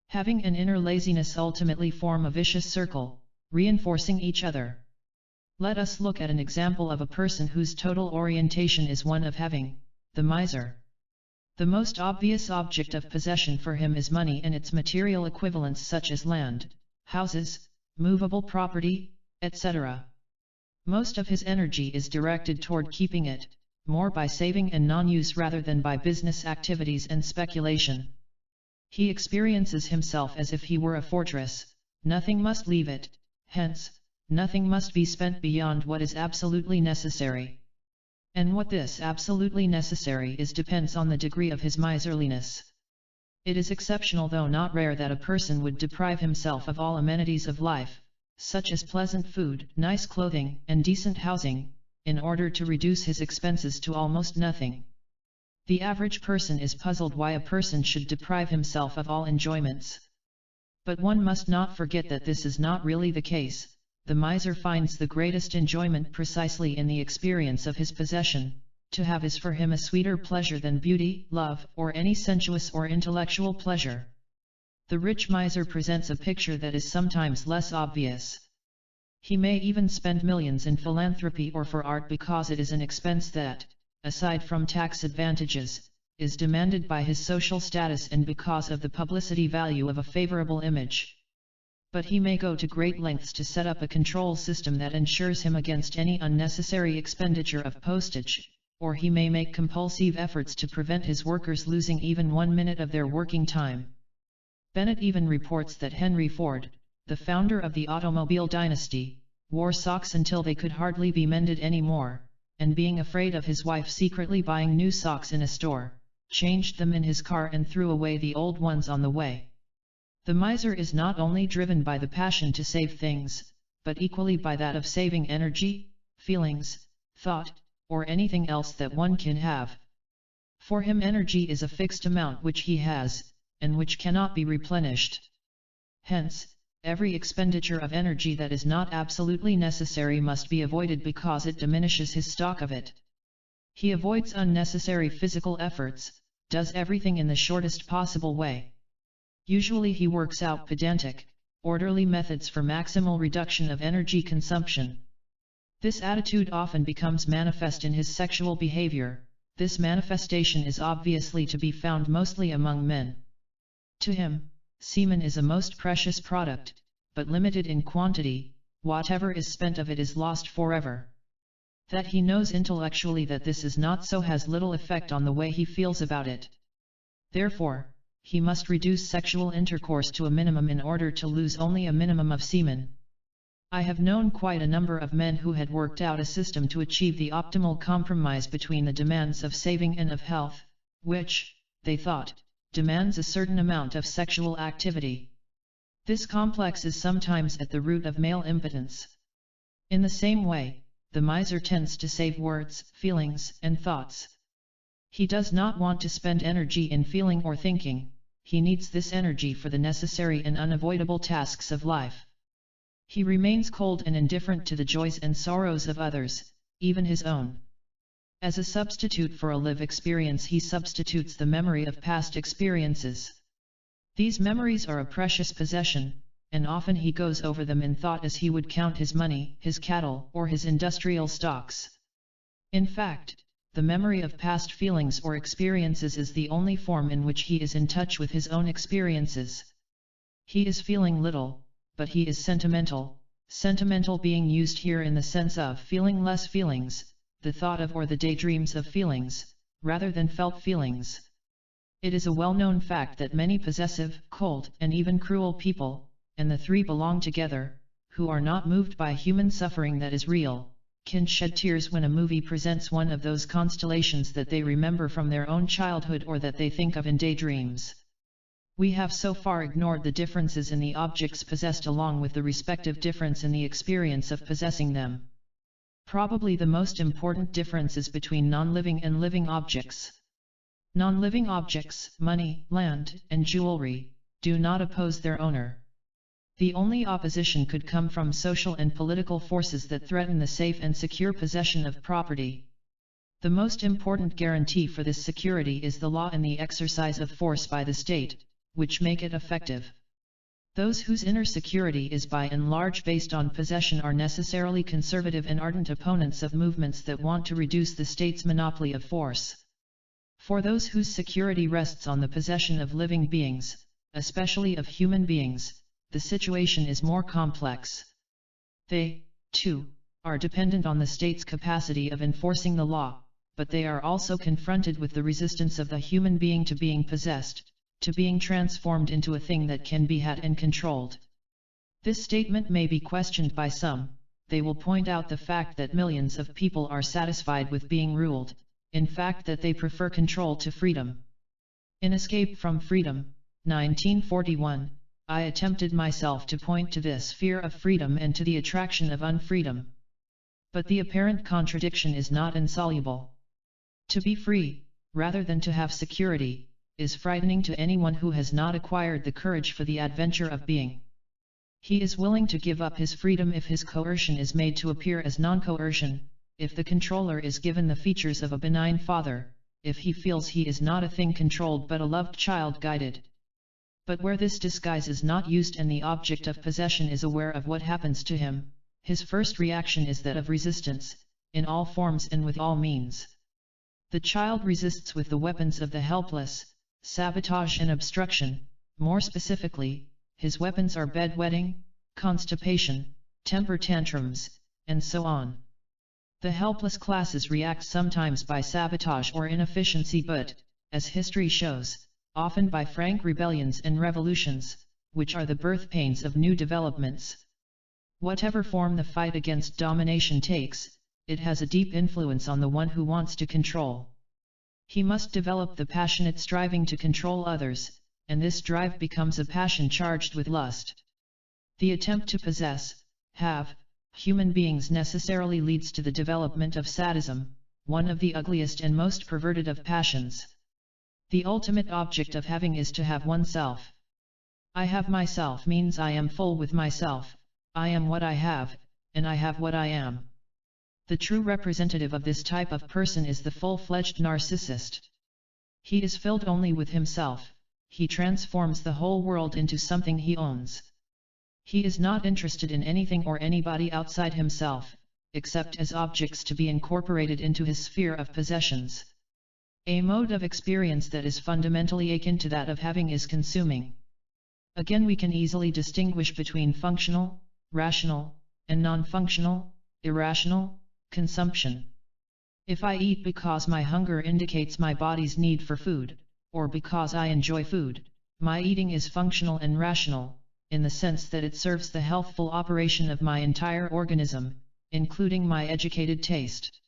Having and inner laziness ultimately form a vicious circle, reinforcing each other. Let us look at an example of a person whose total orientation is one of having, the miser. The most obvious object of possession for him is money and its material equivalents such as land, houses, movable property, etc. Most of his energy is directed toward keeping it, more by saving and non-use rather than by business activities and speculation. He experiences himself as if he were a fortress, nothing must leave it, hence, nothing must be spent beyond what is absolutely necessary. And what this absolutely necessary is depends on the degree of his miserliness. It is exceptional though not rare that a person would deprive himself of all amenities of life, such as pleasant food, nice clothing, and decent housing, in order to reduce his expenses to almost nothing. The average person is puzzled why a person should deprive himself of all enjoyments. But one must not forget that this is not really the case. The miser finds the greatest enjoyment precisely in the experience of his possession. To have is for him a sweeter pleasure than beauty, love, or any sensuous or intellectual pleasure. The rich miser presents a picture that is sometimes less obvious. He may even spend millions in philanthropy or for art because it is an expense that, aside from tax advantages, is demanded by his social status and because of the publicity value of a favorable image. But he may go to great lengths to set up a control system that ensures him against any unnecessary expenditure of postage, or he may make compulsive efforts to prevent his workers losing even 1 minute of their working time. Bennett even reports that Henry Ford, the founder of the automobile dynasty, wore socks until they could hardly be mended anymore, and being afraid of his wife secretly buying new socks in a store, changed them in his car and threw away the old ones on the way. The miser is not only driven by the passion to save things, but equally by that of saving energy, feelings, thought, or anything else that one can have. For him energy is a fixed amount which he has, and which cannot be replenished. Hence, every expenditure of energy that is not absolutely necessary must be avoided because it diminishes his stock of it. He avoids unnecessary physical efforts, does everything in the shortest possible way. Usually he works out pedantic, orderly methods for maximal reduction of energy consumption. This attitude often becomes manifest in his sexual behavior. This manifestation is obviously to be found mostly among men. To him, semen is a most precious product, but limited in quantity. Whatever is spent of it is lost forever. That he knows intellectually that this is not so has little effect on the way he feels about it. Therefore, he must reduce sexual intercourse to a minimum in order to lose only a minimum of semen. I have known quite a number of men who had worked out a system to achieve the optimal compromise between the demands of saving and of health, which, they thought, demands a certain amount of sexual activity. This complex is sometimes at the root of male impotence. In the same way, the miser tends to save words, feelings, and thoughts. He does not want to spend energy in feeling or thinking. He needs this energy for the necessary and unavoidable tasks of life. He remains cold and indifferent to the joys and sorrows of others, even his own. As a substitute for a live experience he substitutes the memory of past experiences. These memories are a precious possession, and often he goes over them in thought as he would count his money, his cattle, or his industrial stocks. In fact, the memory of past feelings or experiences is the only form in which he is in touch with his own experiences. He is feeling little, but he is sentimental, sentimental being used here in the sense of feeling less feelings, the thought of or the daydreams of feelings, rather than felt feelings. It is a well-known fact that many possessive, cold, and even cruel people, and the three belong together, who are not moved by human suffering that is real, can shed tears when a movie presents one of those constellations that they remember from their own childhood or that they think of in daydreams. We have so far ignored the differences in the objects possessed along with the respective difference in the experience of possessing them. Probably the most important difference is between non-living and living objects. Non-living objects, money, land, and jewelry, do not oppose their owner. The only opposition could come from social and political forces that threaten the safe and secure possession of property. The most important guarantee for this security is the law and the exercise of force by the state, which make it effective. Those whose inner security is by and large based on possession are necessarily conservative and ardent opponents of movements that want to reduce the state's monopoly of force. For those whose security rests on the possession of living beings, especially of human beings, the situation is more complex. They, too, are dependent on the state's capacity of enforcing the law, but they are also confronted with the resistance of the human being to being possessed, to being transformed into a thing that can be had and controlled. This statement may be questioned by some. They will point out the fact that millions of people are satisfied with being ruled, in fact that they prefer control to freedom. In Escape from Freedom, 1941, I attempted myself to point to this fear of freedom and to the attraction of unfreedom. But the apparent contradiction is not insoluble. To be free, rather than to have security, is frightening to anyone who has not acquired the courage for the adventure of being. He is willing to give up his freedom if his coercion is made to appear as non-coercion, if the controller is given the features of a benign father, if he feels he is not a thing controlled but a loved child guided. But where this disguise is not used and the object of possession is aware of what happens to him, his first reaction is that of resistance, in all forms and with all means. The child resists with the weapons of the helpless, sabotage and obstruction. More specifically, his weapons are bedwetting, constipation, temper tantrums, and so on. The helpless classes react sometimes by sabotage or inefficiency but, as history shows, often by frank rebellions and revolutions, which are the birth pains of new developments. Whatever form the fight against domination takes, it has a deep influence on the one who wants to control. He must develop the passionate striving to control others, and this drive becomes a passion charged with lust. The attempt to possess, have, human beings necessarily leads to the development of sadism, one of the ugliest and most perverted of passions. The ultimate object of having is to have oneself. I have myself means I am full with myself, I am what I have, and I have what I am. The true representative of this type of person is the full-fledged narcissist. He is filled only with himself, he transforms the whole world into something he owns. He is not interested in anything or anybody outside himself, except as objects to be incorporated into his sphere of possessions. A mode of experience that is fundamentally akin to that of having is consuming. Again, we can easily distinguish between functional, rational, and non-functional, irrational, consumption. If I eat because my hunger indicates my body's need for food, or because I enjoy food, my eating is functional and rational, in the sense that it serves the healthful operation of my entire organism, including my educated taste.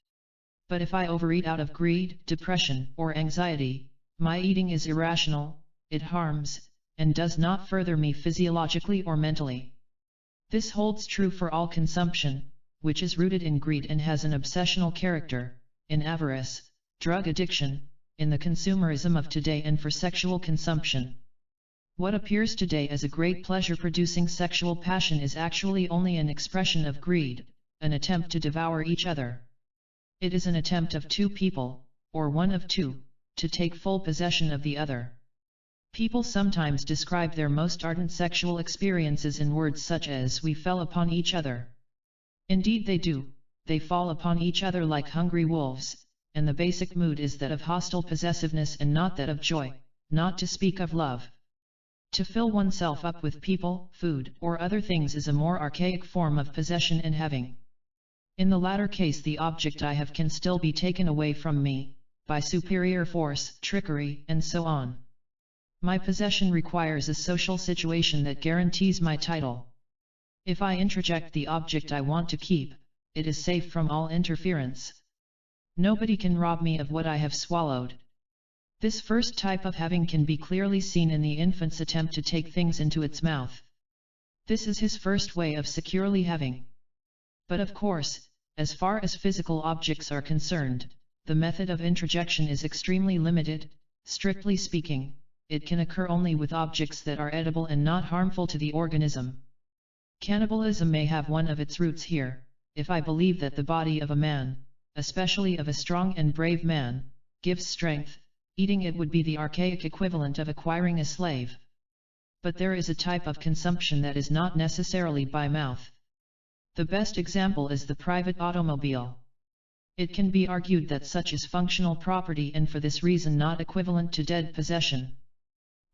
But if I overeat out of greed, depression, or anxiety, my eating is irrational, it harms, and does not further me physiologically or mentally. This holds true for all consumption, which is rooted in greed and has an obsessional character, in avarice, drug addiction, in the consumerism of today, and for sexual consumption. What appears today as a great pleasure-producing sexual passion is actually only an expression of greed, an attempt to devour each other. It is an attempt of two people, or one of two, to take full possession of the other. People sometimes describe their most ardent sexual experiences in words such as "we fell upon each other." Indeed they do, they fall upon each other like hungry wolves, and the basic mood is that of hostile possessiveness and not that of joy, not to speak of love. To fill oneself up with people, food, or other things is a more archaic form of possession and having. In the latter case, the object I have can still be taken away from me, by superior force, trickery, and so on. My possession requires a social situation that guarantees my title. If I introject the object I want to keep, it is safe from all interference. Nobody can rob me of what I have swallowed. This first type of having can be clearly seen in the infant's attempt to take things into its mouth. This is his first way of securely having. But of course, as far as physical objects are concerned, the method of introjection is extremely limited. Strictly speaking, it can occur only with objects that are edible and not harmful to the organism. Cannibalism may have one of its roots here. If I believe that the body of a man, especially of a strong and brave man, gives strength, eating it would be the archaic equivalent of acquiring a slave. But there is a type of consumption that is not necessarily by mouth. The best example is the private automobile. It can be argued that such is functional property and for this reason not equivalent to dead possession.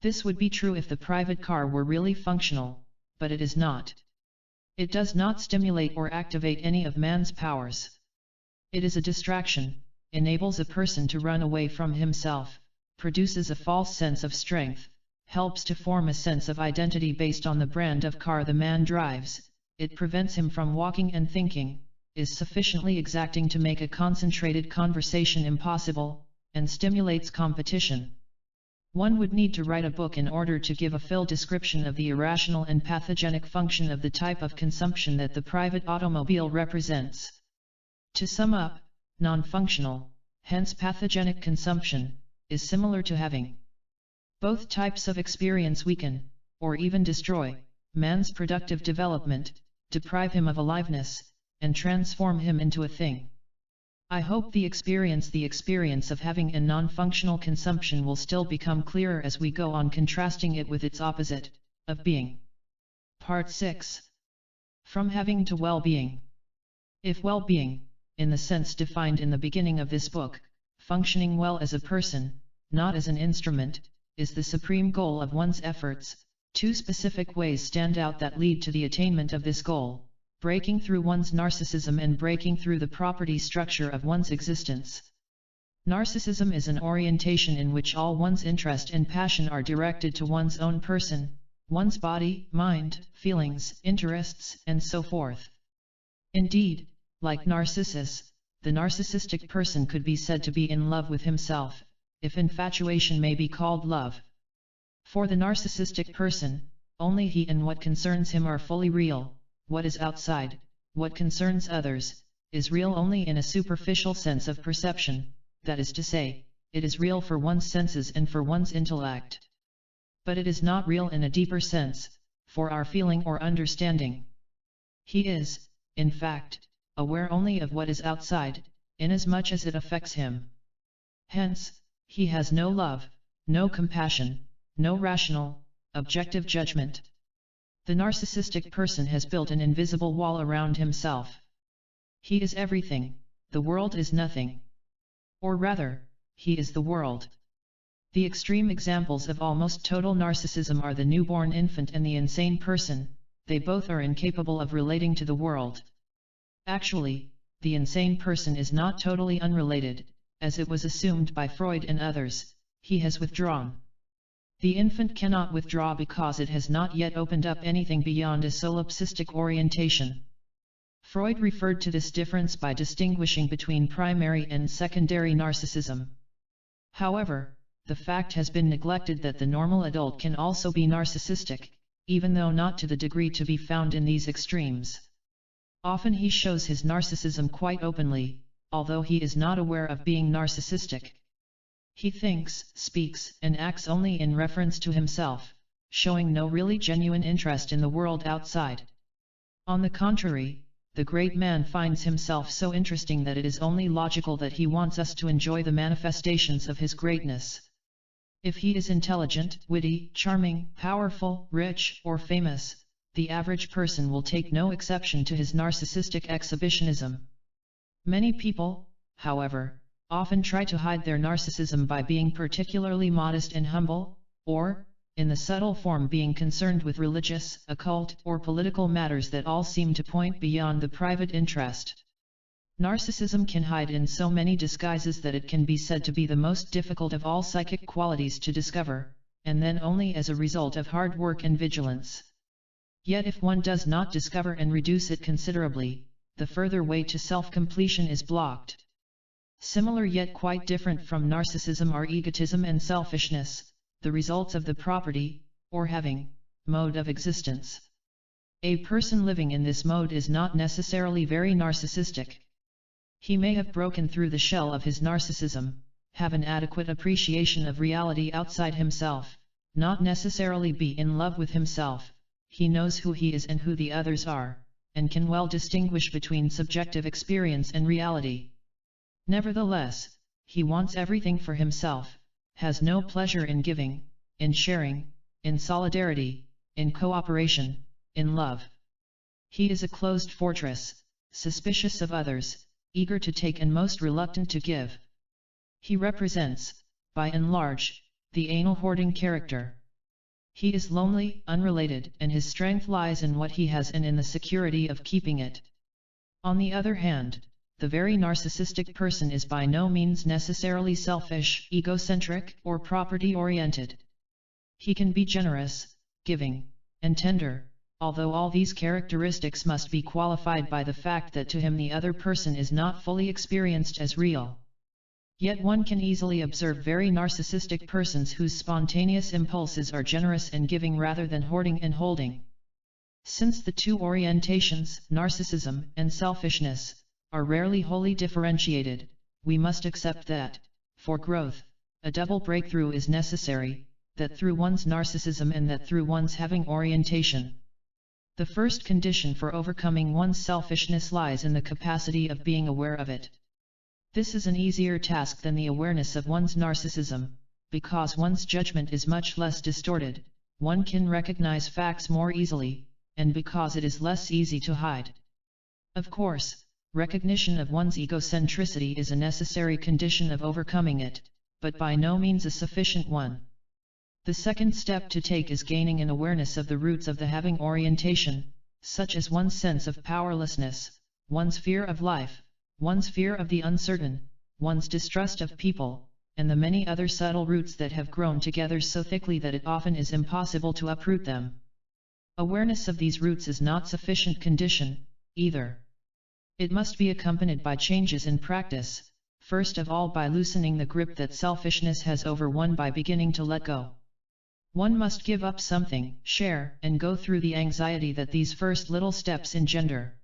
This would be true if the private car were really functional, but it is not. It does not stimulate or activate any of man's powers. It is a distraction, enables a person to run away from himself, produces a false sense of strength, helps to form a sense of identity based on the brand of car the man drives, it prevents him from walking and thinking, is sufficiently exacting to make a concentrated conversation impossible, and stimulates competition. One would need to write a book in order to give a full description of the irrational and pathogenic function of the type of consumption that the private automobile represents. To sum up, non-functional, hence pathogenic consumption, is similar to having. Both types of experience weaken, or even destroy, man's productive development, deprive him of aliveness, and transform him into a thing. I hope the experience of having and non-functional consumption will still become clearer as we go on contrasting it with its opposite, of being. Part 6. From having to well-being. If well-being, in the sense defined in the beginning of this book, functioning well as a person, not as an instrument, is the supreme goal of one's efforts, two specific ways stand out that lead to the attainment of this goal: breaking through one's narcissism and breaking through the property structure of one's existence. Narcissism is an orientation in which all one's interest and passion are directed to one's own person, one's body, mind, feelings, interests, and so forth. Indeed, like Narcissus, the narcissistic person could be said to be in love with himself, if infatuation may be called love. For the narcissistic person, only he and what concerns him are fully real. What is outside, what concerns others, is real only in a superficial sense of perception, that is to say, it is real for one's senses and for one's intellect. But it is not real in a deeper sense, for our feeling or understanding. He is, in fact, aware only of what is outside, inasmuch as it affects him. Hence, he has no love, no compassion, no rational, objective judgment. The narcissistic person has built an invisible wall around himself. He is everything, the world is nothing. Or rather, he is the world. The extreme examples of almost total narcissism are the newborn infant and the insane person. They both are incapable of relating to the world. Actually, the insane person is not totally unrelated, as it was assumed by Freud and others. He has withdrawn. The infant cannot withdraw because it has not yet opened up anything beyond a solipsistic orientation. Freud referred to this difference by distinguishing between primary and secondary narcissism. However, the fact has been neglected that the normal adult can also be narcissistic, even though not to the degree to be found in these extremes. Often he shows his narcissism quite openly, although he is not aware of being narcissistic. He thinks, speaks, and acts only in reference to himself, showing no really genuine interest in the world outside. On the contrary, the great man finds himself so interesting that it is only logical that he wants us to enjoy the manifestations of his greatness. If he is intelligent, witty, charming, powerful, rich, or famous, the average person will take no exception to his narcissistic exhibitionism. Many people, however, often try to hide their narcissism by being particularly modest and humble, or, in the subtle form, being concerned with religious, occult, or political matters that all seem to point beyond the private interest. Narcissism can hide in so many disguises that it can be said to be the most difficult of all psychic qualities to discover, and then only as a result of hard work and vigilance. Yet if one does not discover and reduce it considerably, the further way to self-completion is blocked. Similar yet quite different from narcissism are egotism and selfishness, the results of the property, or having, mode of existence. A person living in this mode is not necessarily very narcissistic. He may have broken through the shell of his narcissism, have an adequate appreciation of reality outside himself, not necessarily be in love with himself. He knows who he is and who the others are, and can well distinguish between subjective experience and reality. Nevertheless, he wants everything for himself, has no pleasure in giving, in sharing, in solidarity, in cooperation, in love. He is a closed fortress, suspicious of others, eager to take and most reluctant to give. He represents, by and large, the anal hoarding character. He is lonely, unrelated, and his strength lies in what he has and in the security of keeping it. On the other hand, the very narcissistic person is by no means necessarily selfish, egocentric, or property-oriented. He can be generous, giving, and tender, although all these characteristics must be qualified by the fact that to him the other person is not fully experienced as real. Yet one can easily observe very narcissistic persons whose spontaneous impulses are generous and giving rather than hoarding and holding. Since the two orientations, narcissism and selfishness, are rarely wholly differentiated, we must accept that, for growth, a double breakthrough is necessary, that through one's narcissism and that through one's having orientation. The first condition for overcoming one's selfishness lies in the capacity of being aware of it. This is an easier task than the awareness of one's narcissism, because one's judgment is much less distorted, one can recognize facts more easily, and because it is less easy to hide. Of course, recognition of one's egocentricity is a necessary condition of overcoming it, but by no means a sufficient one. The second step to take is gaining an awareness of the roots of the having orientation, such as one's sense of powerlessness, one's fear of life, one's fear of the uncertain, one's distrust of people, and the many other subtle roots that have grown together so thickly that it often is impossible to uproot them. Awareness of these roots is not sufficient condition, either. It must be accompanied by changes in practice, first of all by loosening the grip that selfishness has over one by beginning to let go. One must give up something, share, and go through the anxiety that these first little steps engender.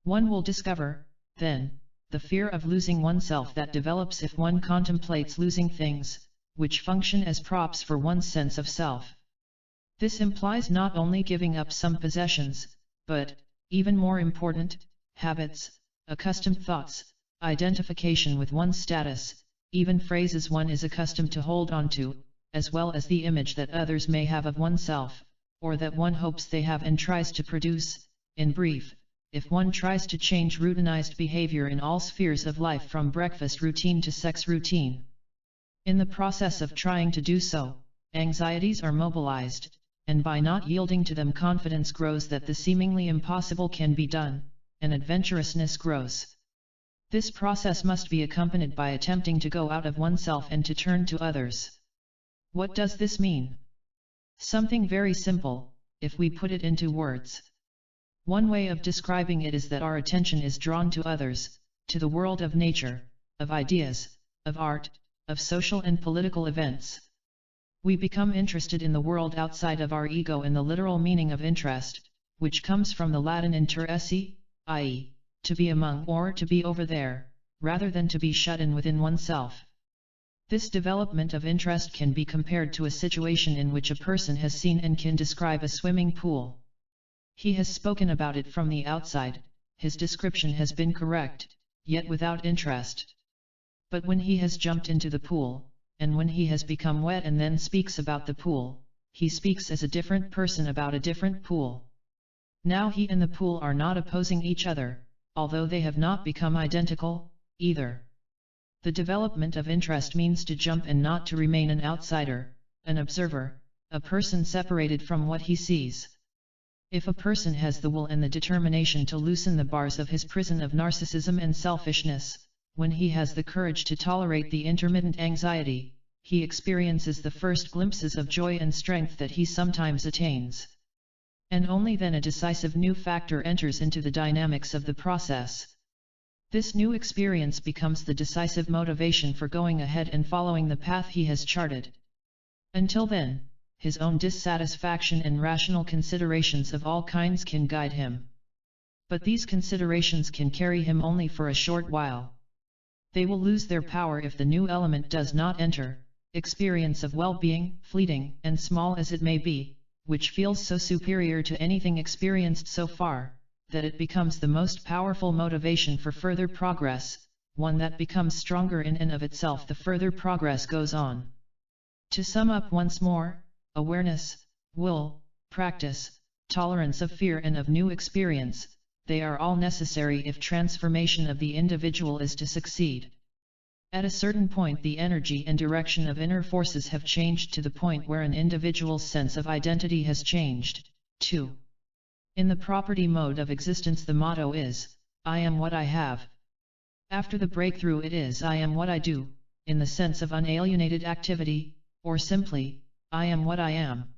One will discover, then, the fear of losing oneself that develops if one contemplates losing things, which function as props for one's sense of self. This implies not only giving up some possessions, but, even more important, habits, accustomed thoughts, identification with one's status, even phrases one is accustomed to hold on to, as well as the image that others may have of oneself, or that one hopes they have and tries to produce. In brief, if one tries to change routinized behavior in all spheres of life from breakfast routine to sex routine. In the process of trying to do so, anxieties are mobilized, and by not yielding to them confidence grows that the seemingly impossible can be done, and adventurousness grows. This process must be accompanied by attempting to go out of oneself and to turn to others. What does this mean? Something very simple, if we put it into words. One way of describing it is that our attention is drawn to others, to the world of nature, of ideas, of art, of social and political events. We become interested in the world outside of our ego in the literal meaning of interest, which comes from the Latin interesse, i.e., to be among or to be over there, rather than to be shut in within oneself. This development of interest can be compared to a situation in which a person has seen and can describe a swimming pool. He has spoken about it from the outside, his description has been correct, yet without interest. But when he has jumped into the pool, and when he has become wet and then speaks about the pool, he speaks as a different person about a different pool. Now he and the pool are not opposing each other, although they have not become identical, either. The development of interest means to jump and not to remain an outsider, an observer, a person separated from what he sees. If a person has the will and the determination to loosen the bars of his prison of narcissism and selfishness, when he has the courage to tolerate the intermittent anxiety, he experiences the first glimpses of joy and strength that he sometimes attains. And only then a decisive new factor enters into the dynamics of the process. This new experience becomes the decisive motivation for going ahead and following the path he has charted. Until then, his own dissatisfaction and rational considerations of all kinds can guide him. But these considerations can carry him only for a short while. They will lose their power if the new element does not enter. Experience of well-being, fleeting and small as it may be, which feels so superior to anything experienced so far, that it becomes the most powerful motivation for further progress, one that becomes stronger in and of itself the further progress goes on. To sum up once more, awareness, will, practice, tolerance of fear and of new experience, they are all necessary if transformation of the individual is to succeed. At a certain point the energy and direction of inner forces have changed to the point where an individual's sense of identity has changed, too. In the property mode of existence the motto is, I am what I have. After the breakthrough it is I am what I do, in the sense of unalienated activity, or simply, I am what I am.